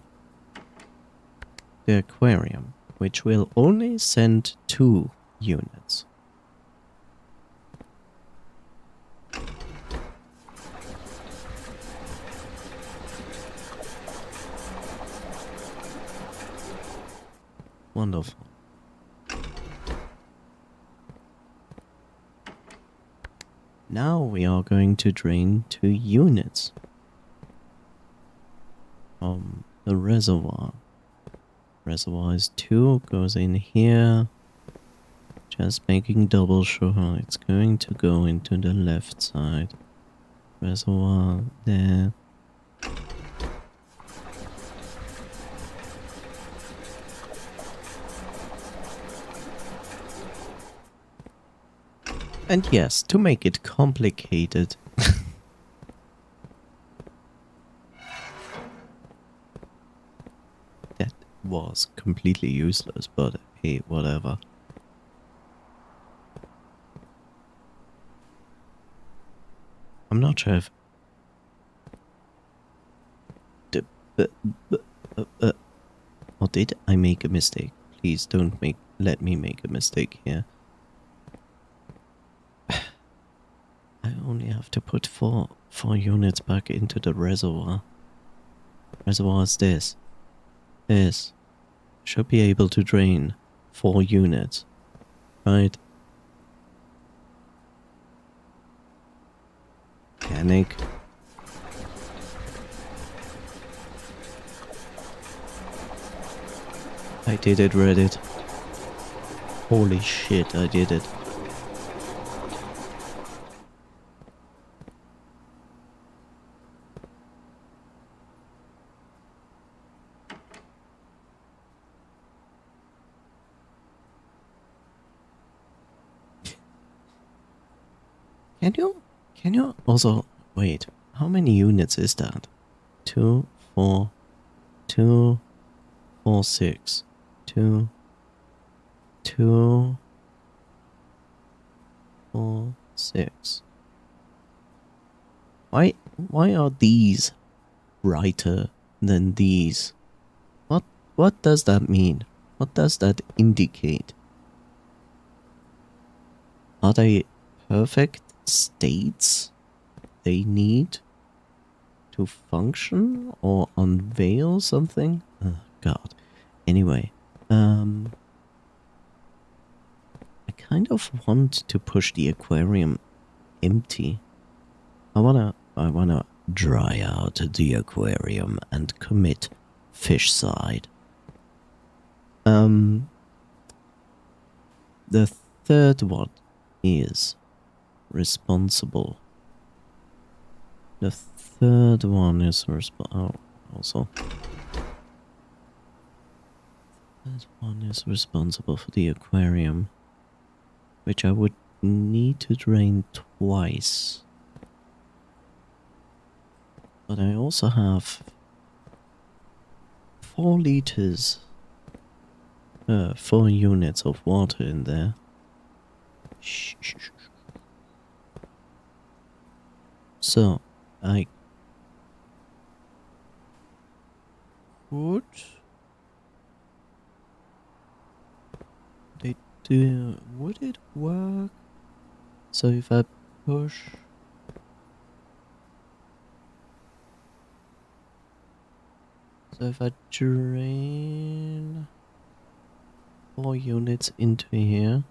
A: the aquarium, which will only send 2 units. Wonderful. Now we are going to drain 2 units from the reservoir. Reservoir is 2, goes in here. Just making double sure it's going to go into the left side. Reservoir there. And yes, to make it complicated, that was completely useless, but hey, whatever. I'm not sure if... Or did I make a mistake? Please don't let me make a mistake here. I only have to put four units back into the reservoir. Reservoir is this. This should be able to drain 4 units, right? Panic. I did it, Reddit. Holy shit, I did it. Can you also wait? How many units is that? 2, 4, 2, 4, 6, 2, 2, 4, 6. Why are these brighter than these? What does that mean? What does that indicate? Are they perfect states they need to function or unveil something? Oh, God. Anyway, I kind of want to push the aquarium empty. I wanna dry out the aquarium and commit fish side. The third one is responsible. The third one is also. Third one is responsible for the aquarium, which I would need to drain twice. But I also have 4 liters, 4 units of water in there. Shh. So, I could... Would it work? So if I push... So if I drain 4 units into here,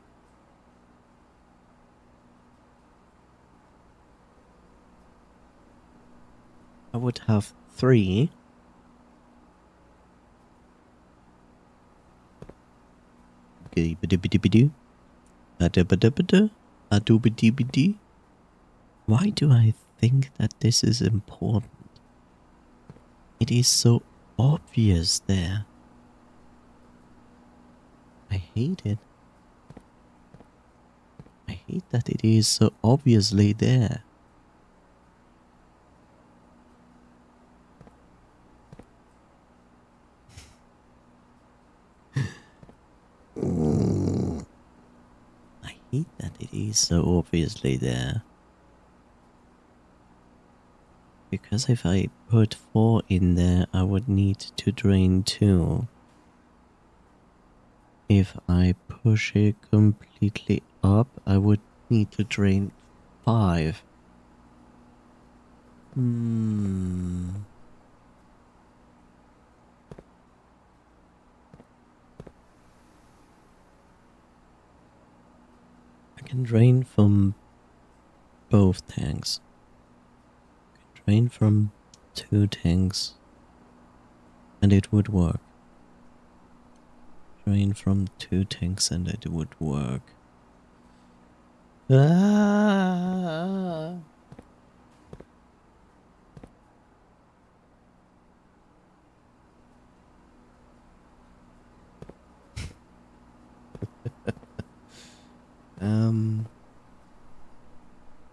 A: I would have 3. Why do I think that this is important? It is so obvious there. I hate it. I hate that it is so obviously there. I hate that it is so obviously there. Because if I put 4 in there, I would need to drain 2. if I push it completely up, I would need to drain 5. I can drain from both tanks. I can drain from 2 tanks, and it would work. Drain from 2 tanks and it would work. Ah!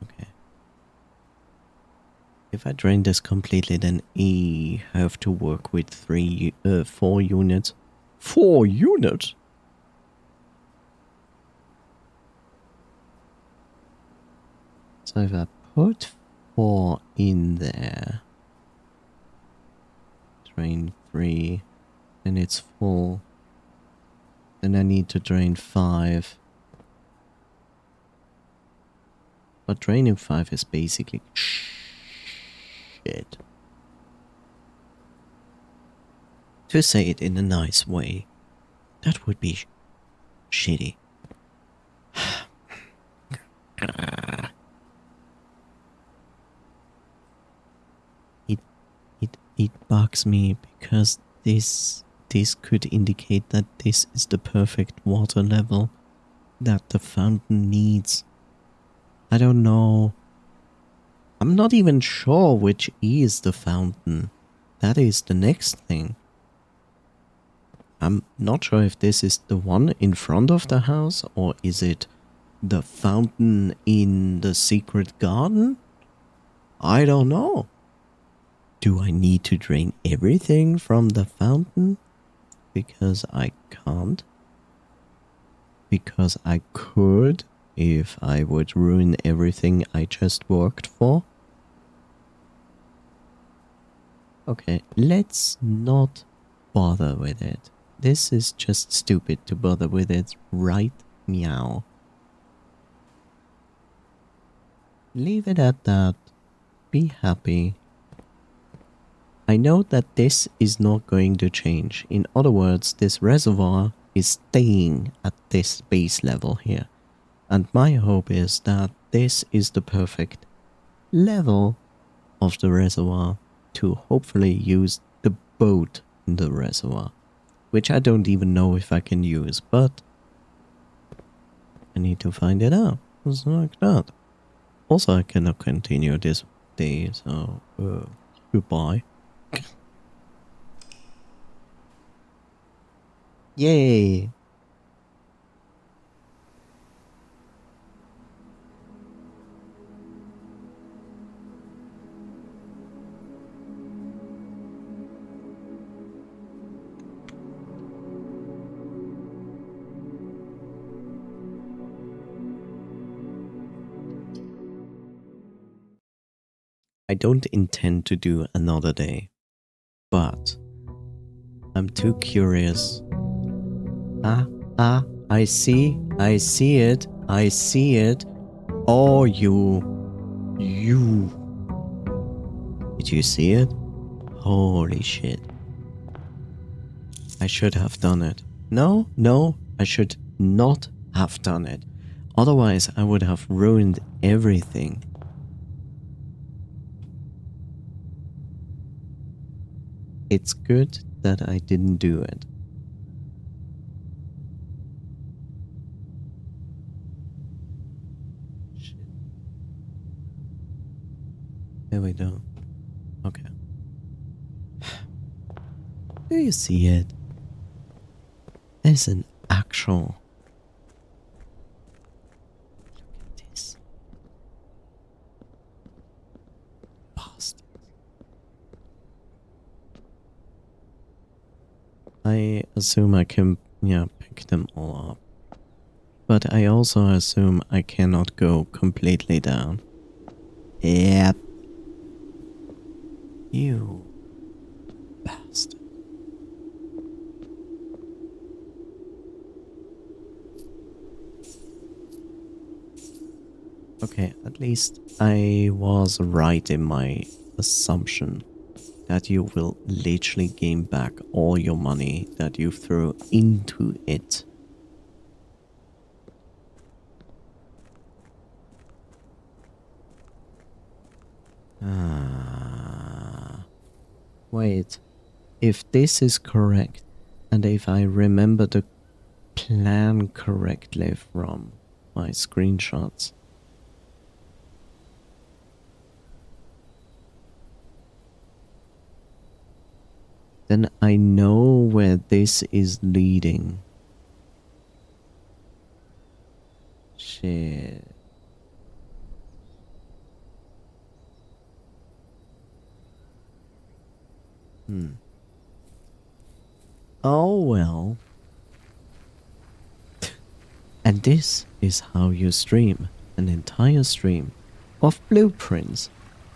A: Okay. If I drain this completely, then E have to work with 4 units. 4 units? So if I put 4 in there, drain 3, and it's full, then I need to drain 5. But draining 5 is basically shit. To say it in a nice way, that would be shitty. It bugs me because this could indicate that this is the perfect water level that the fountain needs. I don't know. I'm not even sure which is the fountain. That is the next thing. I'm not sure if this is the one in front of the house or is it the fountain in the secret garden? I don't know. Do I need to drain everything from the fountain? Because I can't. Because I could if I would ruin everything I just worked for. Okay, let's not bother with it. This is just stupid to bother with it right meow. Leave it at that. Be happy. I know that this is not going to change. In other words, this reservoir is staying at this base level here. And my hope is that this is the perfect level of the reservoir to hopefully use the boat in the reservoir. Which I don't even know if I can use, but I need to find it out. It's like that. Also, I cannot continue this day, so goodbye. Yay! I don't intend to do another day, but I'm too curious. I see it, I see it. Oh, you. Did you see it? Holy shit. I should have done it. No, I should not have done it. Otherwise, I would have ruined everything. It's good that I didn't do it. Shit. There we go. Okay. Do you see it? There's an actual... Look at this. Bastards. I assume I can, pick them all up. But I also assume I cannot go completely down. Yep. You bastard. least I was right in my assumption that you will literally gain back all your money that you threw into it. Wait. If this is correct, and if I remember the plan correctly from my screenshots, then I know where this is leading. Shit. Oh well. And this is how you stream an entire stream of blueprints.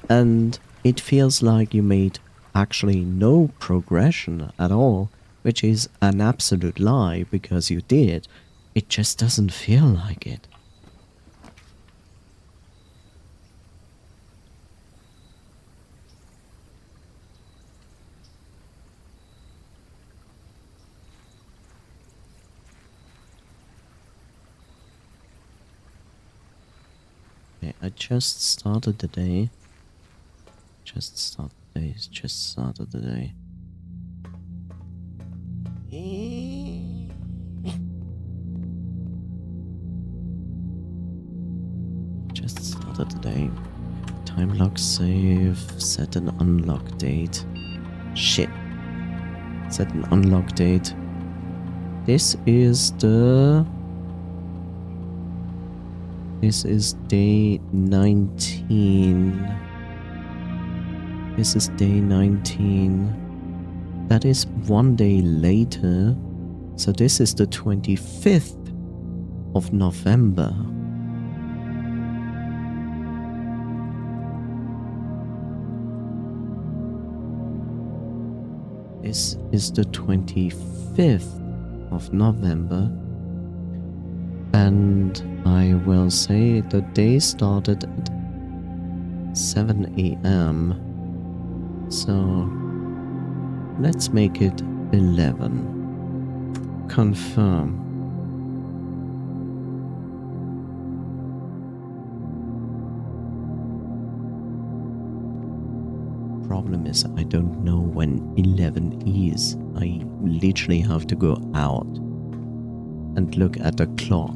A: And it feels like you made actually no progression at all, which is an absolute lie because you did. It just doesn't feel like it. Okay, I just started the day. Just started the day. Just started the day. Time lock save. Set an unlock date. Shit. Set an unlock date. This is day 19. This is day 19. That is one day later. So this is the 25th of November. This is the 25th of November. And I will say the day started at 7 a.m. So let's make it 11. Confirm. Problem is, I don't know when 11 is. I literally have to go out and look at the clock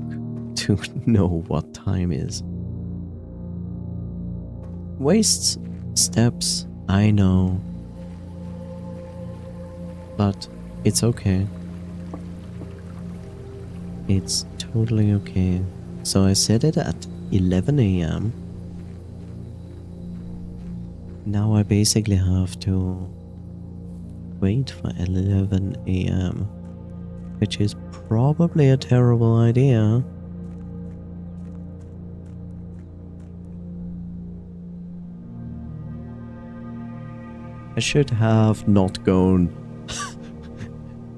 A: to know what time is. Wastes steps, I know. But it's okay. It's totally okay. So I set it at 11 a.m. Now I basically have to wait for 11 a.m. which is probably a terrible idea. I should have not gone.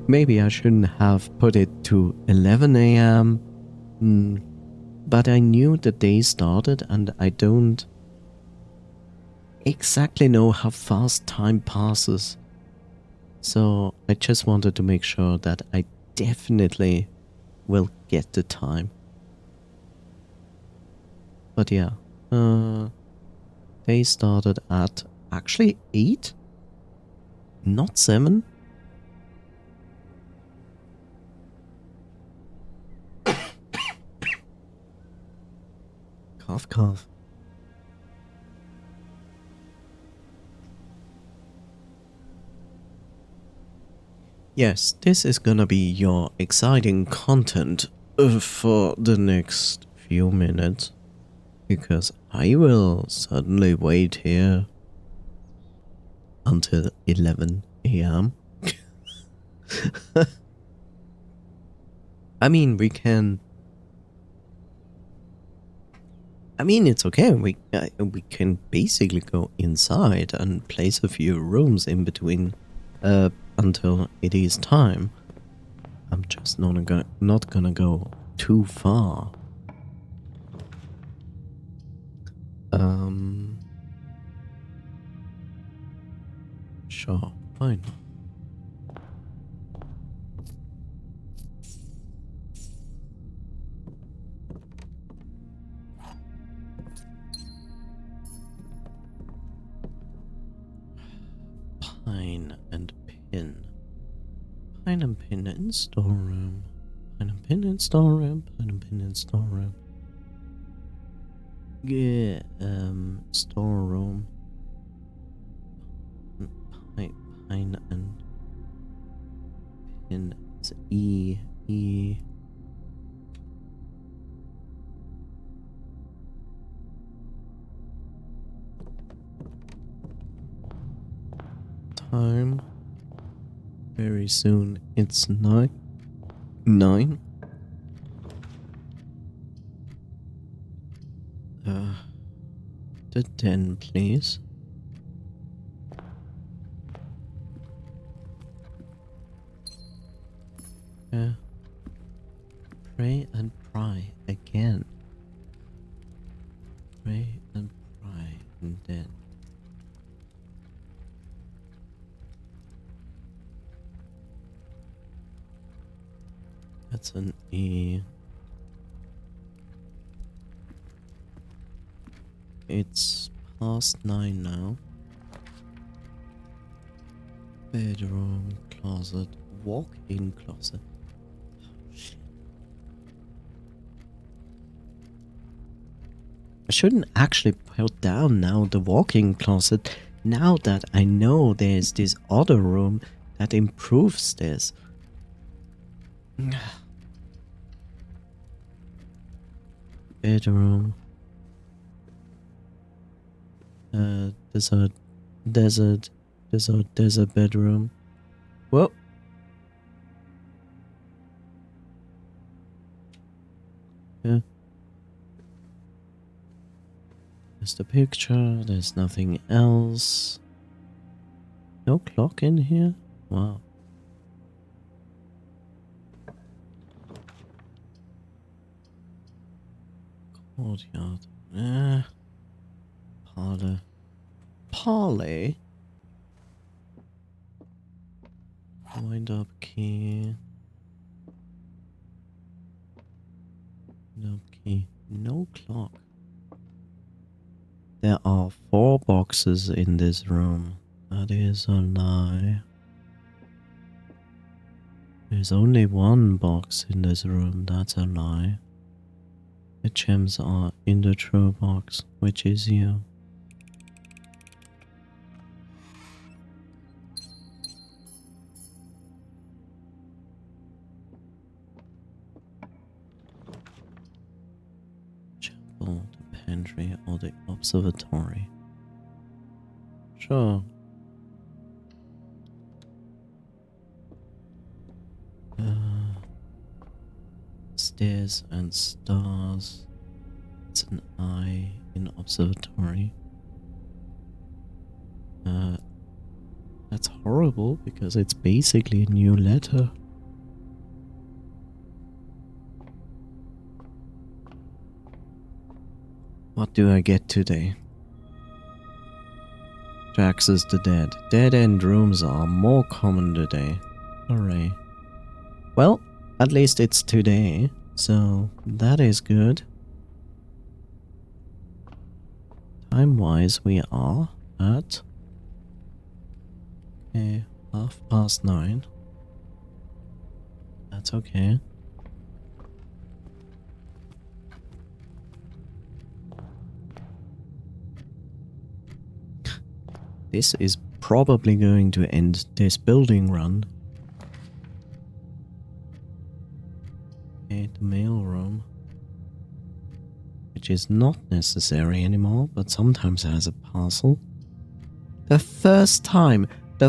A: Maybe I shouldn't have put it to 11 a.m. But I knew the day started and I don't exactly know how fast time passes. So I just wanted to make sure that I definitely will get the time. But yeah, they started at actually 8, not 7. Cough, cough. Yes, this is gonna be your exciting content for the next few minutes, because I will certainly wait here until 11 a.m. I mean, we can... I mean, it's okay. We can basically go inside and place a few rooms in between until it is time. I'm just not gonna go too far. Um, sure, why not? Pine and pin. Pine and pin in storeroom. Pine and pin in storeroom. Pine and pin in storeroom. Yeah, storeroom. Pine and pin. It's E. Time. Very soon. It's 9. The 10, please. Pray and pry again. Pray and pry and then. That's an E. It's past 9 now. Bedroom, closet, walk-in closet. Oh, shit. I shouldn't actually put down now the walk-in closet now that I know there's this other room that improves this. Bedroom. Desert bedroom. Whoa. Yeah. There's the picture, there's nothing else. No clock in here? Wow. Courtyard. Parlor. Parley? Wind up key. Wind up key. No clock. There are 4 boxes in this room. That is a lie. There's only 1 box in this room. That's a lie. The gems are in the true box, which is you. Chapel, the pantry, or the observatory. Sure. Stairs and stars. It's an I in observatory. That's horrible because it's basically a new letter. What do I get today? To access the dead. Dead-end rooms are more common today. Hooray. Well, at least it's today, so that is good. Time-wise, we are at 9:30. That's okay. This is probably going to end this building run. Okay, the mail room. Which is not necessary anymore, but sometimes has a parcel. The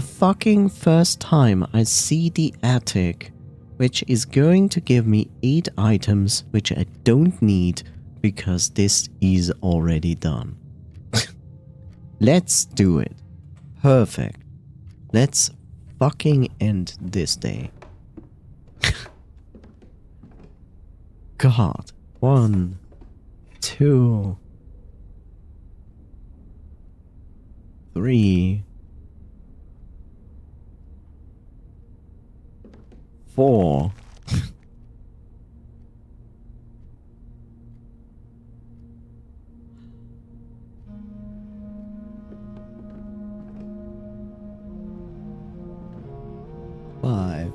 A: fucking first time I see the attic, which is going to give me 8 items, which I don't need because this is already done. Let's do it. Perfect. Let's fucking end this day. God. 1, 2, 3, 4. Five.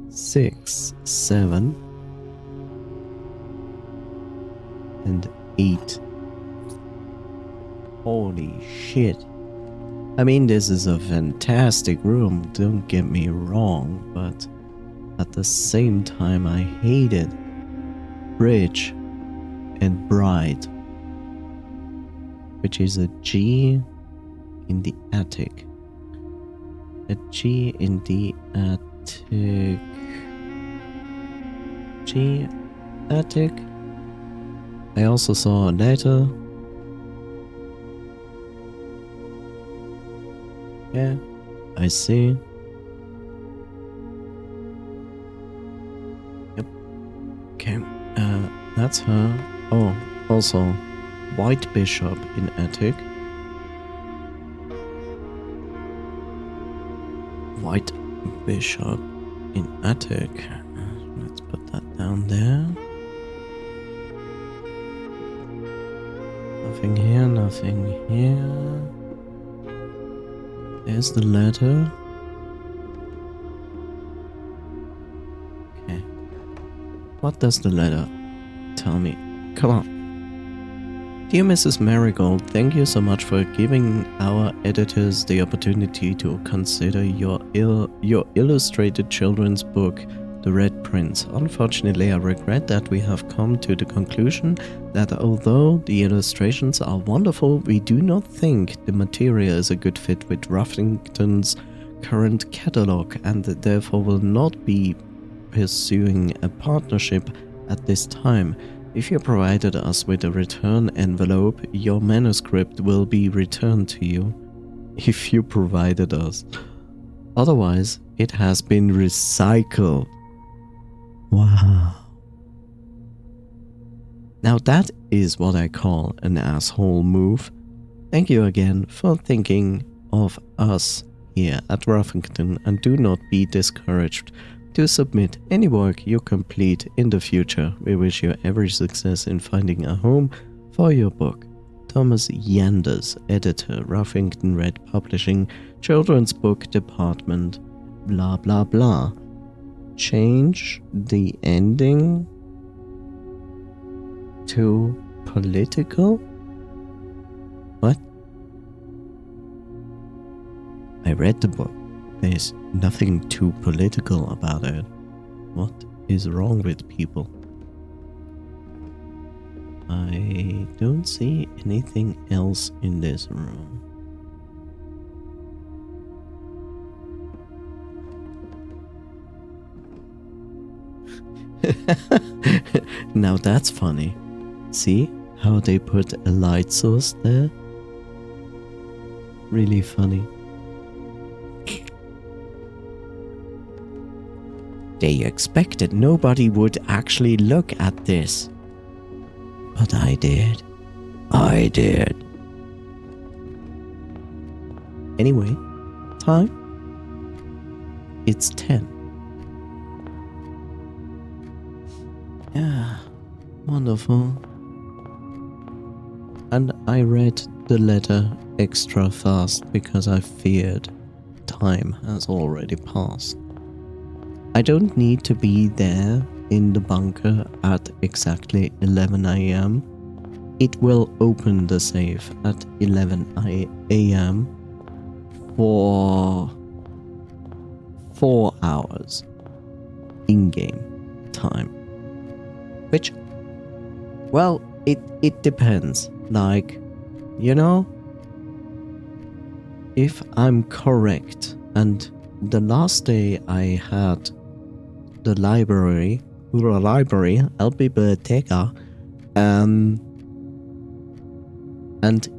A: 6, 7, and 8. Holy shit. I mean, this is a fantastic room, don't get me wrong, but at the same time I hate it. Bridge and Bride, which is a G in the attic. A G in the attic. G attic. I also saw a letter. Yeah, I see. Yep. Okay, that's her. Oh, also, White Bishop in attic. White Bishop in attic. Let's put that down there. Nothing here, nothing here. There's the letter. Okay. What does the letter tell me? Come on. Dear Mrs. Marigold, thank you so much for giving our editors the opportunity to consider your illustrated children's book, The Red Prince. Unfortunately, I regret that we have come to the conclusion that although the illustrations are wonderful, we do not think the material is a good fit with Ruffington's current catalog and therefore will not be pursuing a partnership at this time. If you provided us with a return envelope, your manuscript will be returned to you. If you provided us. Otherwise, it has been recycled. Wow. Now that is what I call an asshole move. Thank you again for thinking of us here at Ruffington, and do not be discouraged to submit any work you complete in the future. We wish you every success in finding a home for your book. Thomas Yanders, editor, Ruffington Red Publishing, Children's Book Department, blah blah blah. Change the ending to political? What? I read the book. There's nothing too political about it. What is wrong with people? I don't see anything else in this room. Now that's funny. See how they put a light source there? Really funny. They expected nobody would actually look at this. But I did. I did. Anyway, time. It's 10. Yeah, wonderful. And I read the letter extra fast because I feared time has already passed. I don't need to be there in the bunker at exactly 11 AM. It will open the safe at 11 AM for 4 hours in-game time. Which, well, it depends. Like, you know, if I'm correct, and the last day I had the library, El Biblioteca, and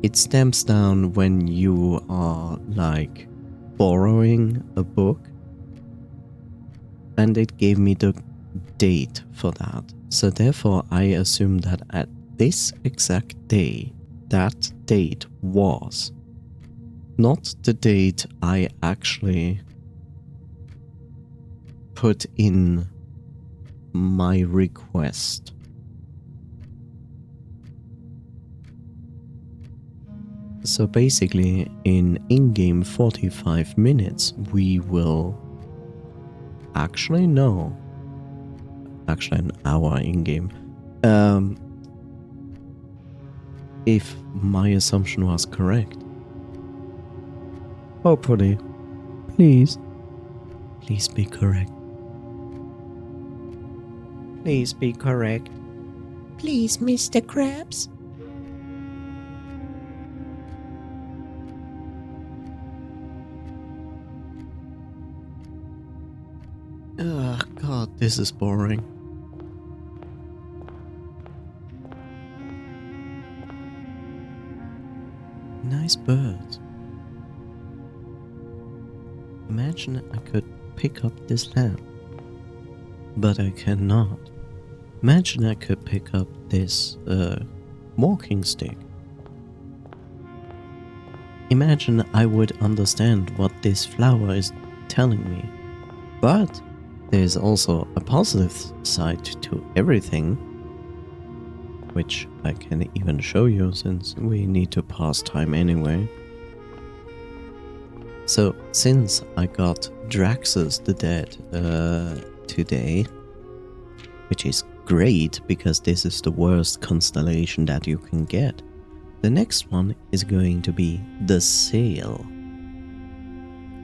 A: it stamps down when you are like borrowing a book, and it gave me the date for that. So therefore I assume that this exact day, that date was not the date I actually put in my request. So basically, in-game 45 minutes, we will actually know. Actually, an hour in-game. If my assumption was correct. Hopefully. Please. Please be correct. Please be correct.
B: Please, Mr. Krabs.
A: Ugh, God, this is boring. Nice birds. Imagine I could pick up this lamp. But I cannot. Imagine I could pick up this walking stick. Imagine I would understand what this flower is telling me. But there's also a positive side to everything, which I can even show you since we need to pass time anyway. So, since I got Draxus the Dead today, which is great because this is the worst constellation that you can get, the next one is going to be the Sale.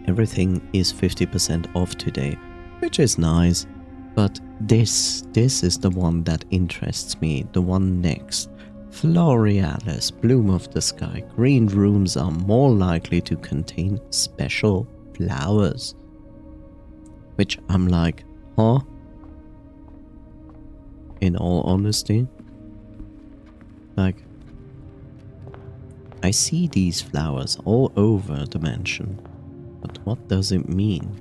A: Everything is 50% off today, which is nice, but this is the one that interests me, the one next. Florealis, Bloom of the Sky. Green rooms are more likely to contain special flowers. Which I'm like, huh? In all honesty. Like, I see these flowers all over the mansion. But what does it mean?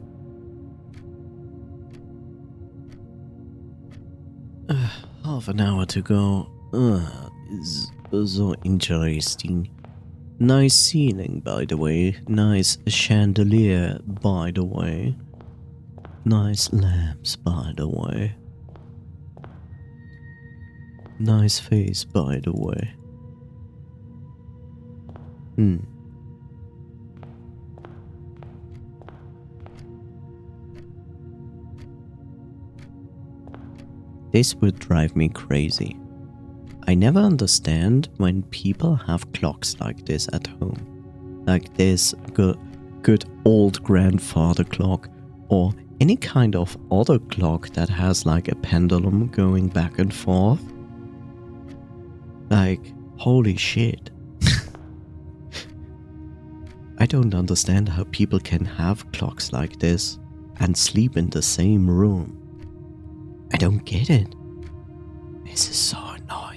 A: Half an hour to go. Is so interesting. Nice ceiling, by the way. Nice chandelier, by the way. Nice lamps, by the way. Nice face, by the way. This would drive me crazy. I never understand when people have clocks like this at home. Like this good old grandfather clock, or any kind of other clock that has like a pendulum going back and forth. Like, holy shit. I don't understand how people can have clocks like this and sleep in the same room. I don't get it. This is so annoying.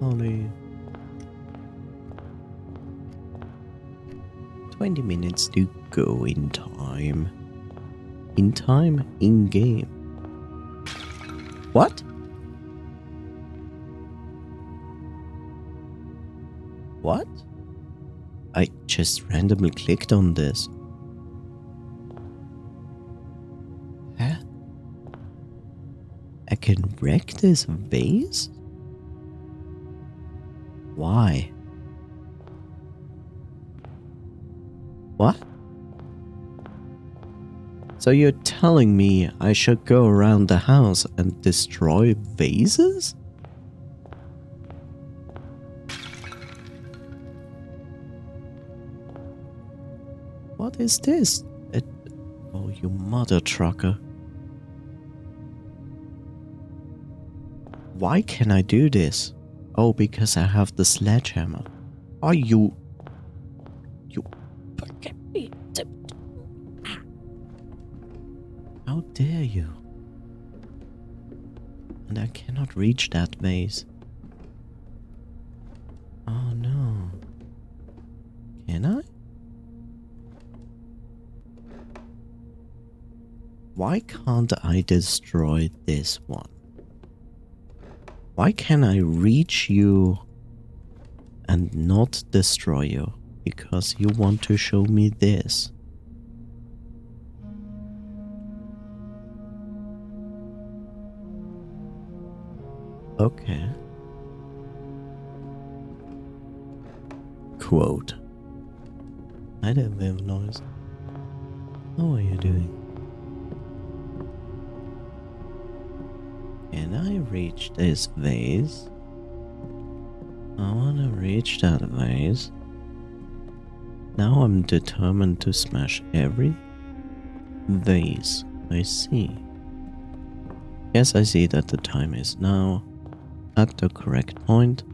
A: Only 20 minutes to go in time. In time, in game. What? What? I just randomly clicked on this. Huh? I can wreck this vase? Why? What? So you're telling me I should go around the house and destroy vases? What is this? Oh, you mother trucker. Why can I do this? Oh, because I have the sledgehammer. Are you... How dare you? And I cannot reach that vase. Why can't I destroy this one? Why can I reach you and not destroy you? Because you want to show me this. Okay. Quote. I don't have noise. How are you doing? Can I reach this vase? I wanna reach that vase. Now I'm determined to smash every vase I see. Yes, I see that the time is now at the correct point.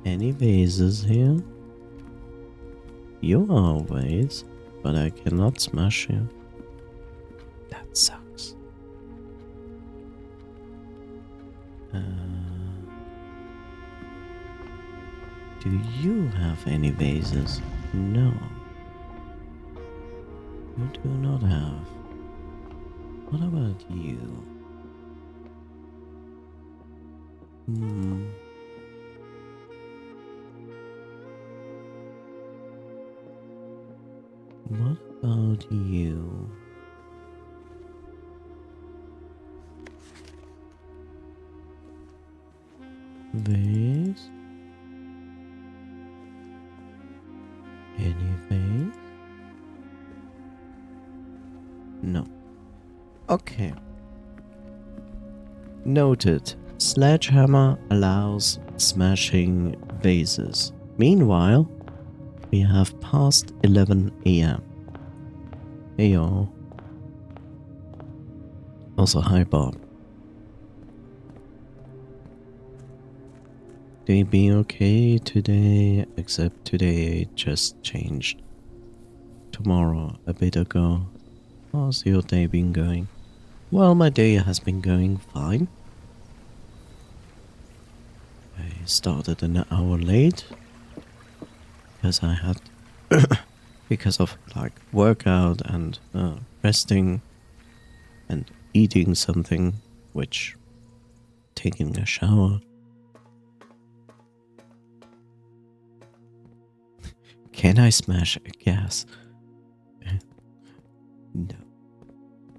A: Any vases here? You are a vase, but I cannot smash you. That sucks. Do you have any vases? No. You do not have. What about you? What about you? Vase? Any vase? No. Okay. Noted. Sledgehammer allows smashing vases. Meanwhile, we have passed 11 AM. Hey y'all. Also, hi Bob. They be okay today, except today just changed. Tomorrow, a bit ago. How's your day been going? Well, my day has been going fine. I started an hour late because I had because of like workout and resting and eating something, which taking a shower. Can I smash a gas? No.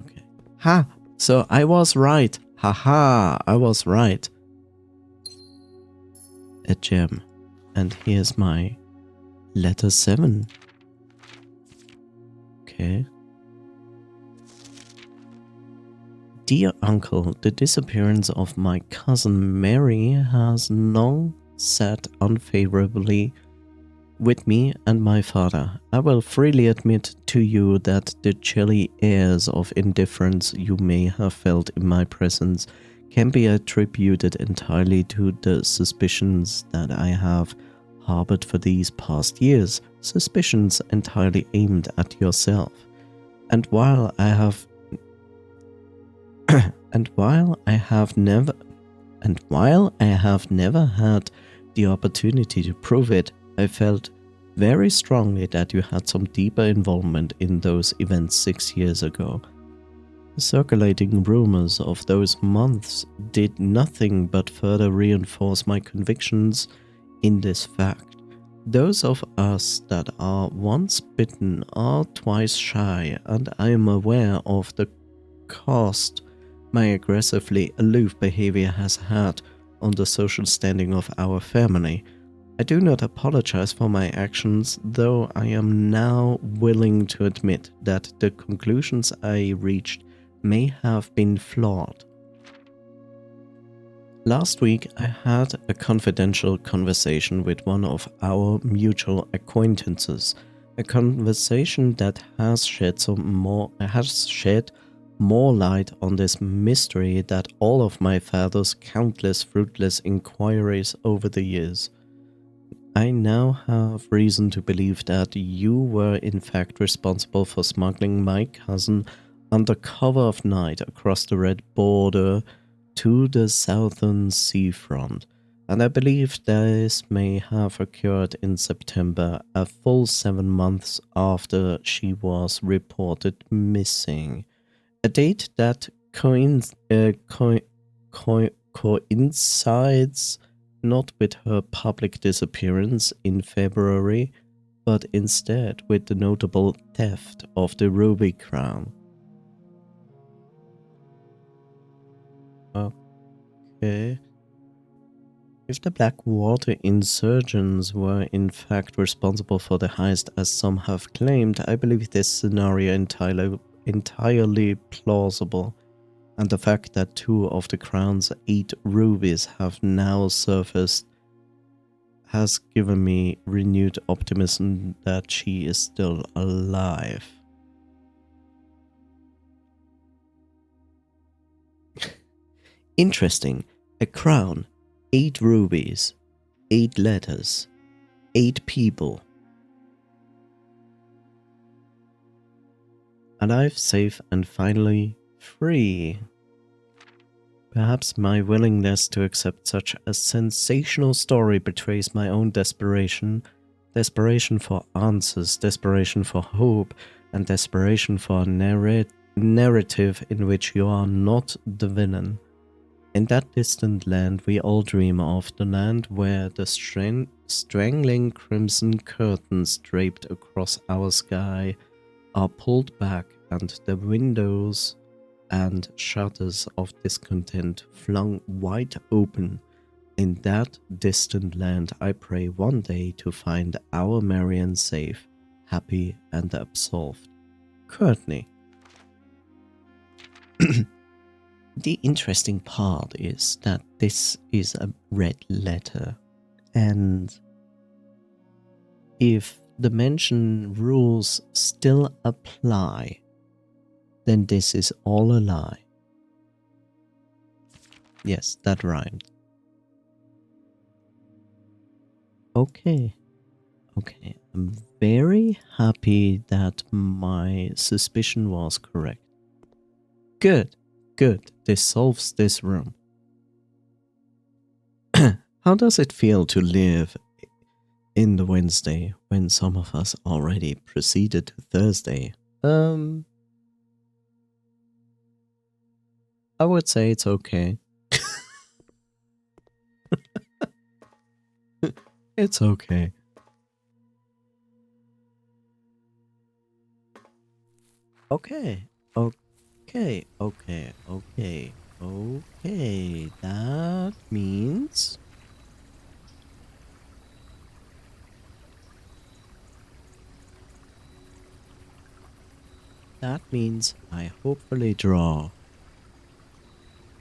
A: Okay. Ha! So I was right. Haha, I was right. A gem. And here's my letter 7. Okay. Dear uncle, the disappearance of my cousin Mary has long sat unfavorably with me and my father. I will freely admit to you that the chilly airs of indifference you may have felt in my presence can be attributed entirely to the suspicions that I have harbored for these past years, suspicions entirely aimed at yourself. And while I have while I have never had the opportunity to prove it, I felt very strongly that you had some deeper involvement in those events 6 years ago. The circulating rumors of those months did nothing but further reinforce my convictions in this fact. Those of us that are once bitten are twice shy, and I am aware of the cost my aggressively aloof behavior has had on the social standing of our family. I do not apologize for my actions, though I am now willing to admit that the conclusions I reached may have been flawed. Last week, I had a confidential conversation with one of our mutual acquaintances, a conversation that has shed more light on this mystery than all of my father's countless fruitless inquiries over the years. I now have reason to believe that you were in fact responsible for smuggling my cousin under cover of night across the red border to the southern seafront. And I believe this may have occurred in September, a full 7 months after she was reported missing. A date that coincides not with her public disappearance in February, but instead with the notable theft of the ruby crown. Okay. If the Blackwater insurgents were in fact responsible for the heist as some have claimed, I believe this scenario entirely plausible, and the fact that 2 of the crown's 8 rubies have now surfaced has given me renewed optimism that she is still alive. Interesting. A crown, 8 rubies, 8 letters, 8 people. Alive, safe, and finally free. Perhaps my willingness to accept such a sensational story betrays my own desperation. Desperation for answers, desperation for hope, and desperation for a narrative in which you are not the villain. In that distant land we all dream of, the land where the strangling crimson curtains draped across our sky are pulled back and the windows and shutters of discontent flung wide open. In that distant land I pray one day to find our Marian safe, happy and absolved. Courtney. The interesting part is that this is a red letter, and if the mentioned rules still apply, then this is all a lie. Yes, that rhymed. Okay. I'm very happy that my suspicion was correct. Good. This solves this room. How does it feel to live in the Wednesday when some of us already proceeded to Thursday? I would say it's okay. It's okay. Okay. That means I hopefully draw.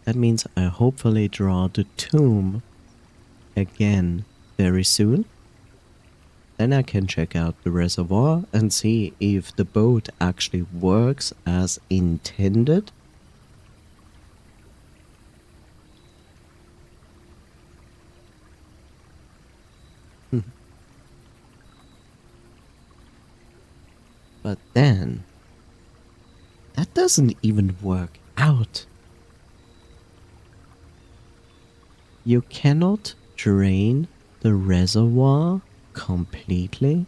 A: That means I hopefully draw the tomb again very soon. Then I can check out the reservoir and see if the boat actually works as intended. But then, that doesn't even work out. You cannot drain the reservoir completely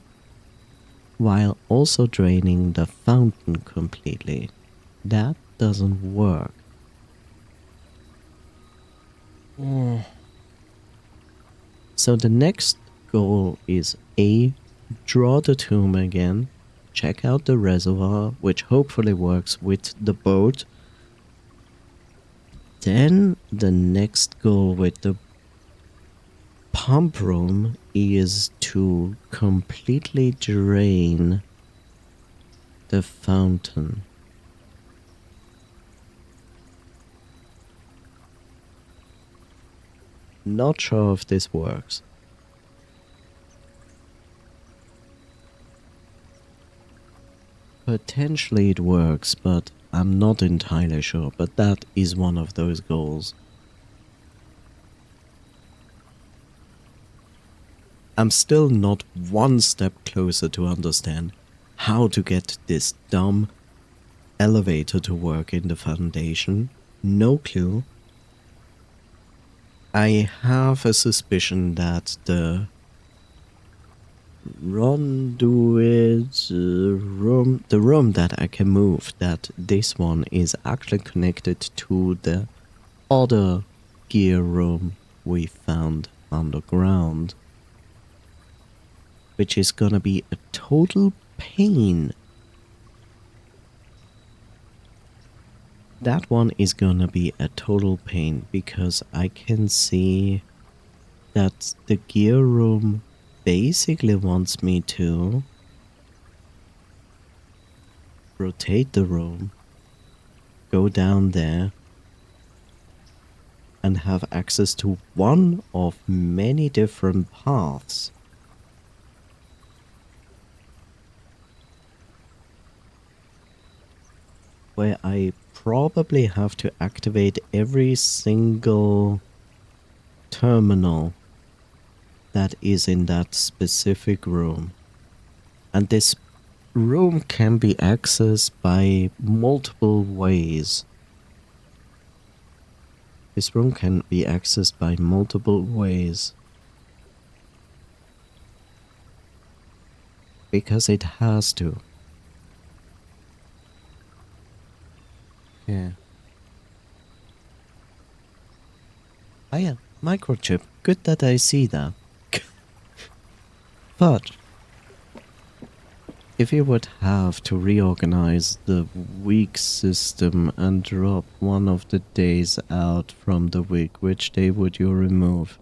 A: while also draining the fountain completely. That doesn't work. So the next goal is A, draw the tomb again, check out the reservoir, which hopefully works with the boat. Then the next goal with the pump room is to completely drain the fountain. Not sure if this works. Potentially it works, but I'm not entirely sure. But that is one of those goals. I'm still not one step closer to understand how to get this dumb elevator to work in the foundation. No clue. I have a suspicion that the the room that I can move, that this one is actually connected to the other gear room we found underground, which is gonna be a total pain. That one is gonna be a total pain because I can see that the gear room basically wants me to rotate the room, go down there, and have access to one of many different paths. Where I probably have to activate every single terminal that is in that specific room. And this room can be accessed by multiple ways. This room can be accessed by multiple ways. Because it has to. Yeah. Ah yeah, microchip. Good that I see that. But if you would have to reorganize the week system and drop one of the days out from the week, which day would you remove?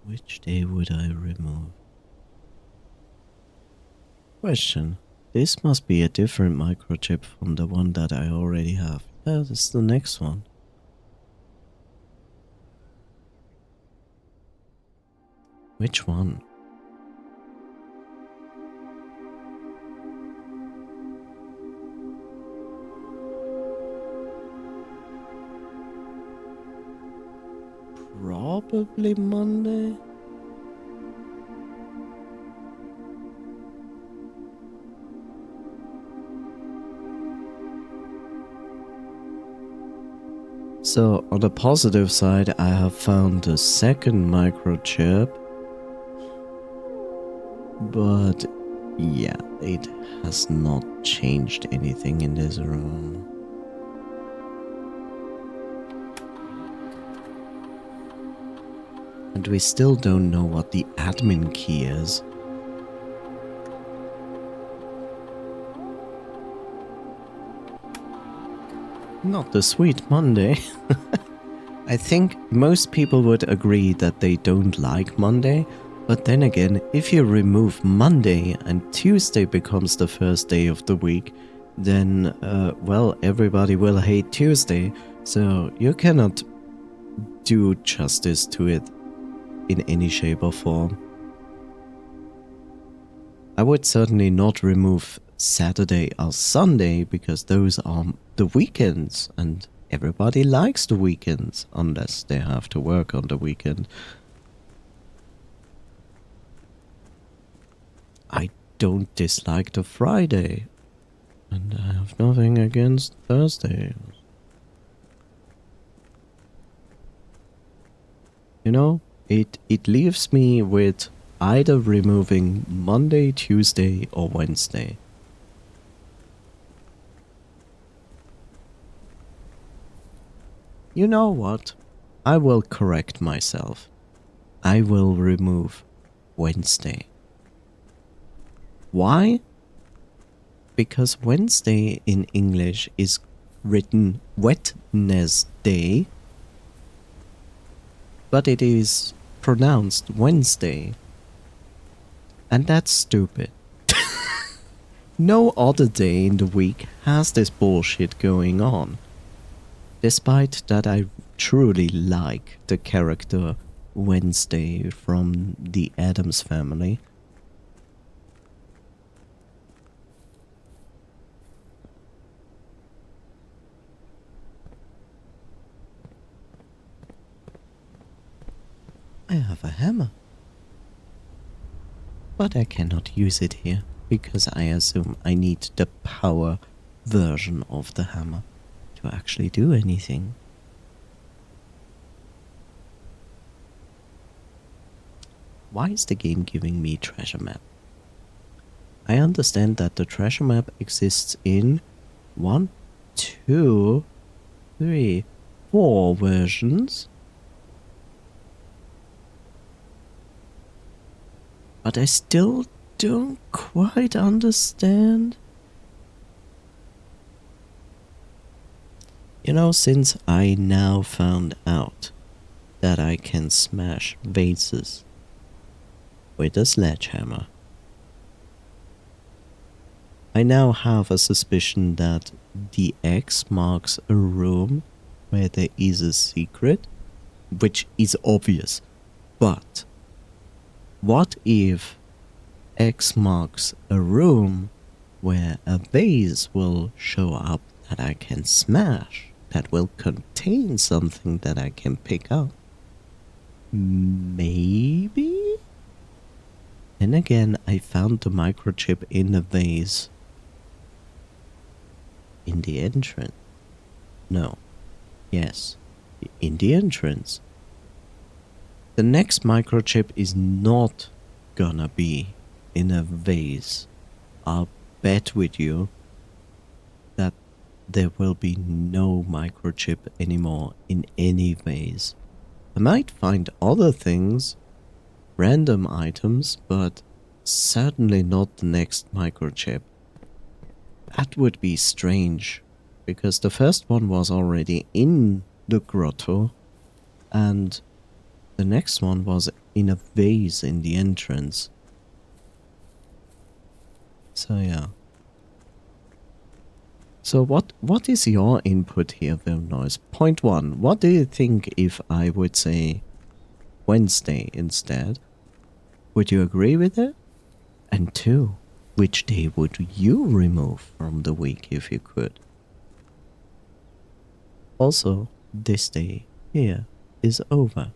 A: Which day would I remove? Question. This must be a different microchip from the one that I already have. Yeah, this is the next one. Which one? Probably Monday. So, on the positive side, I have found the second microchip. But, yeah, it has not changed anything in this room. And we still don't know what the admin key is. Not the sweet Monday. I think most people would agree that they don't like Monday, but then again, if you remove Monday and Tuesday becomes the first day of the week, then, well, everybody will hate Tuesday, so you cannot do justice to it in any shape or form. I would certainly not remove Saturday or Sunday because those are the weekends and everybody likes the weekends unless they have to work on the weekend. I don't dislike the Friday and I have nothing against Thursday. You know, it leaves me with either removing Monday, Tuesday, or Wednesday. You know what? I will correct myself. I will remove Wednesday. Why? Because Wednesday in English is written Wednesday, but it is pronounced Wednesday. And that's stupid. No other day in the week has this bullshit going on. Despite that I truly like the character Wednesday from the Addams Family. But I cannot use it here, because I assume I need the power version of the hammer to actually do anything. Why is the game giving me treasure map? I understand that the treasure map exists in 1, 2, 3, 4 versions. But I still don't quite understand. You know, since I now found out that I can smash vases with a sledgehammer, I now have a suspicion that the X marks a room where there is a secret, which is obvious. But what if X marks a room where a vase will show up that I can smash, that will contain something that I can pick up? Maybe? Then again, I found the microchip in the vase. In the entrance. No. Yes. In the entrance. The next microchip is not gonna be in a vase. I'll bet with you that there will be no microchip anymore in any vase. I might find other things, random items, but certainly not the next microchip. That would be strange, because the first one was already in the grotto, and the next one was in a vase in the entrance. So yeah. So what is your input here, Vilnoise? Point 1. What do you think if I would say Wednesday instead? Would you agree with it? And 2. Which day would you remove from the week if you could? Also, this day here is over.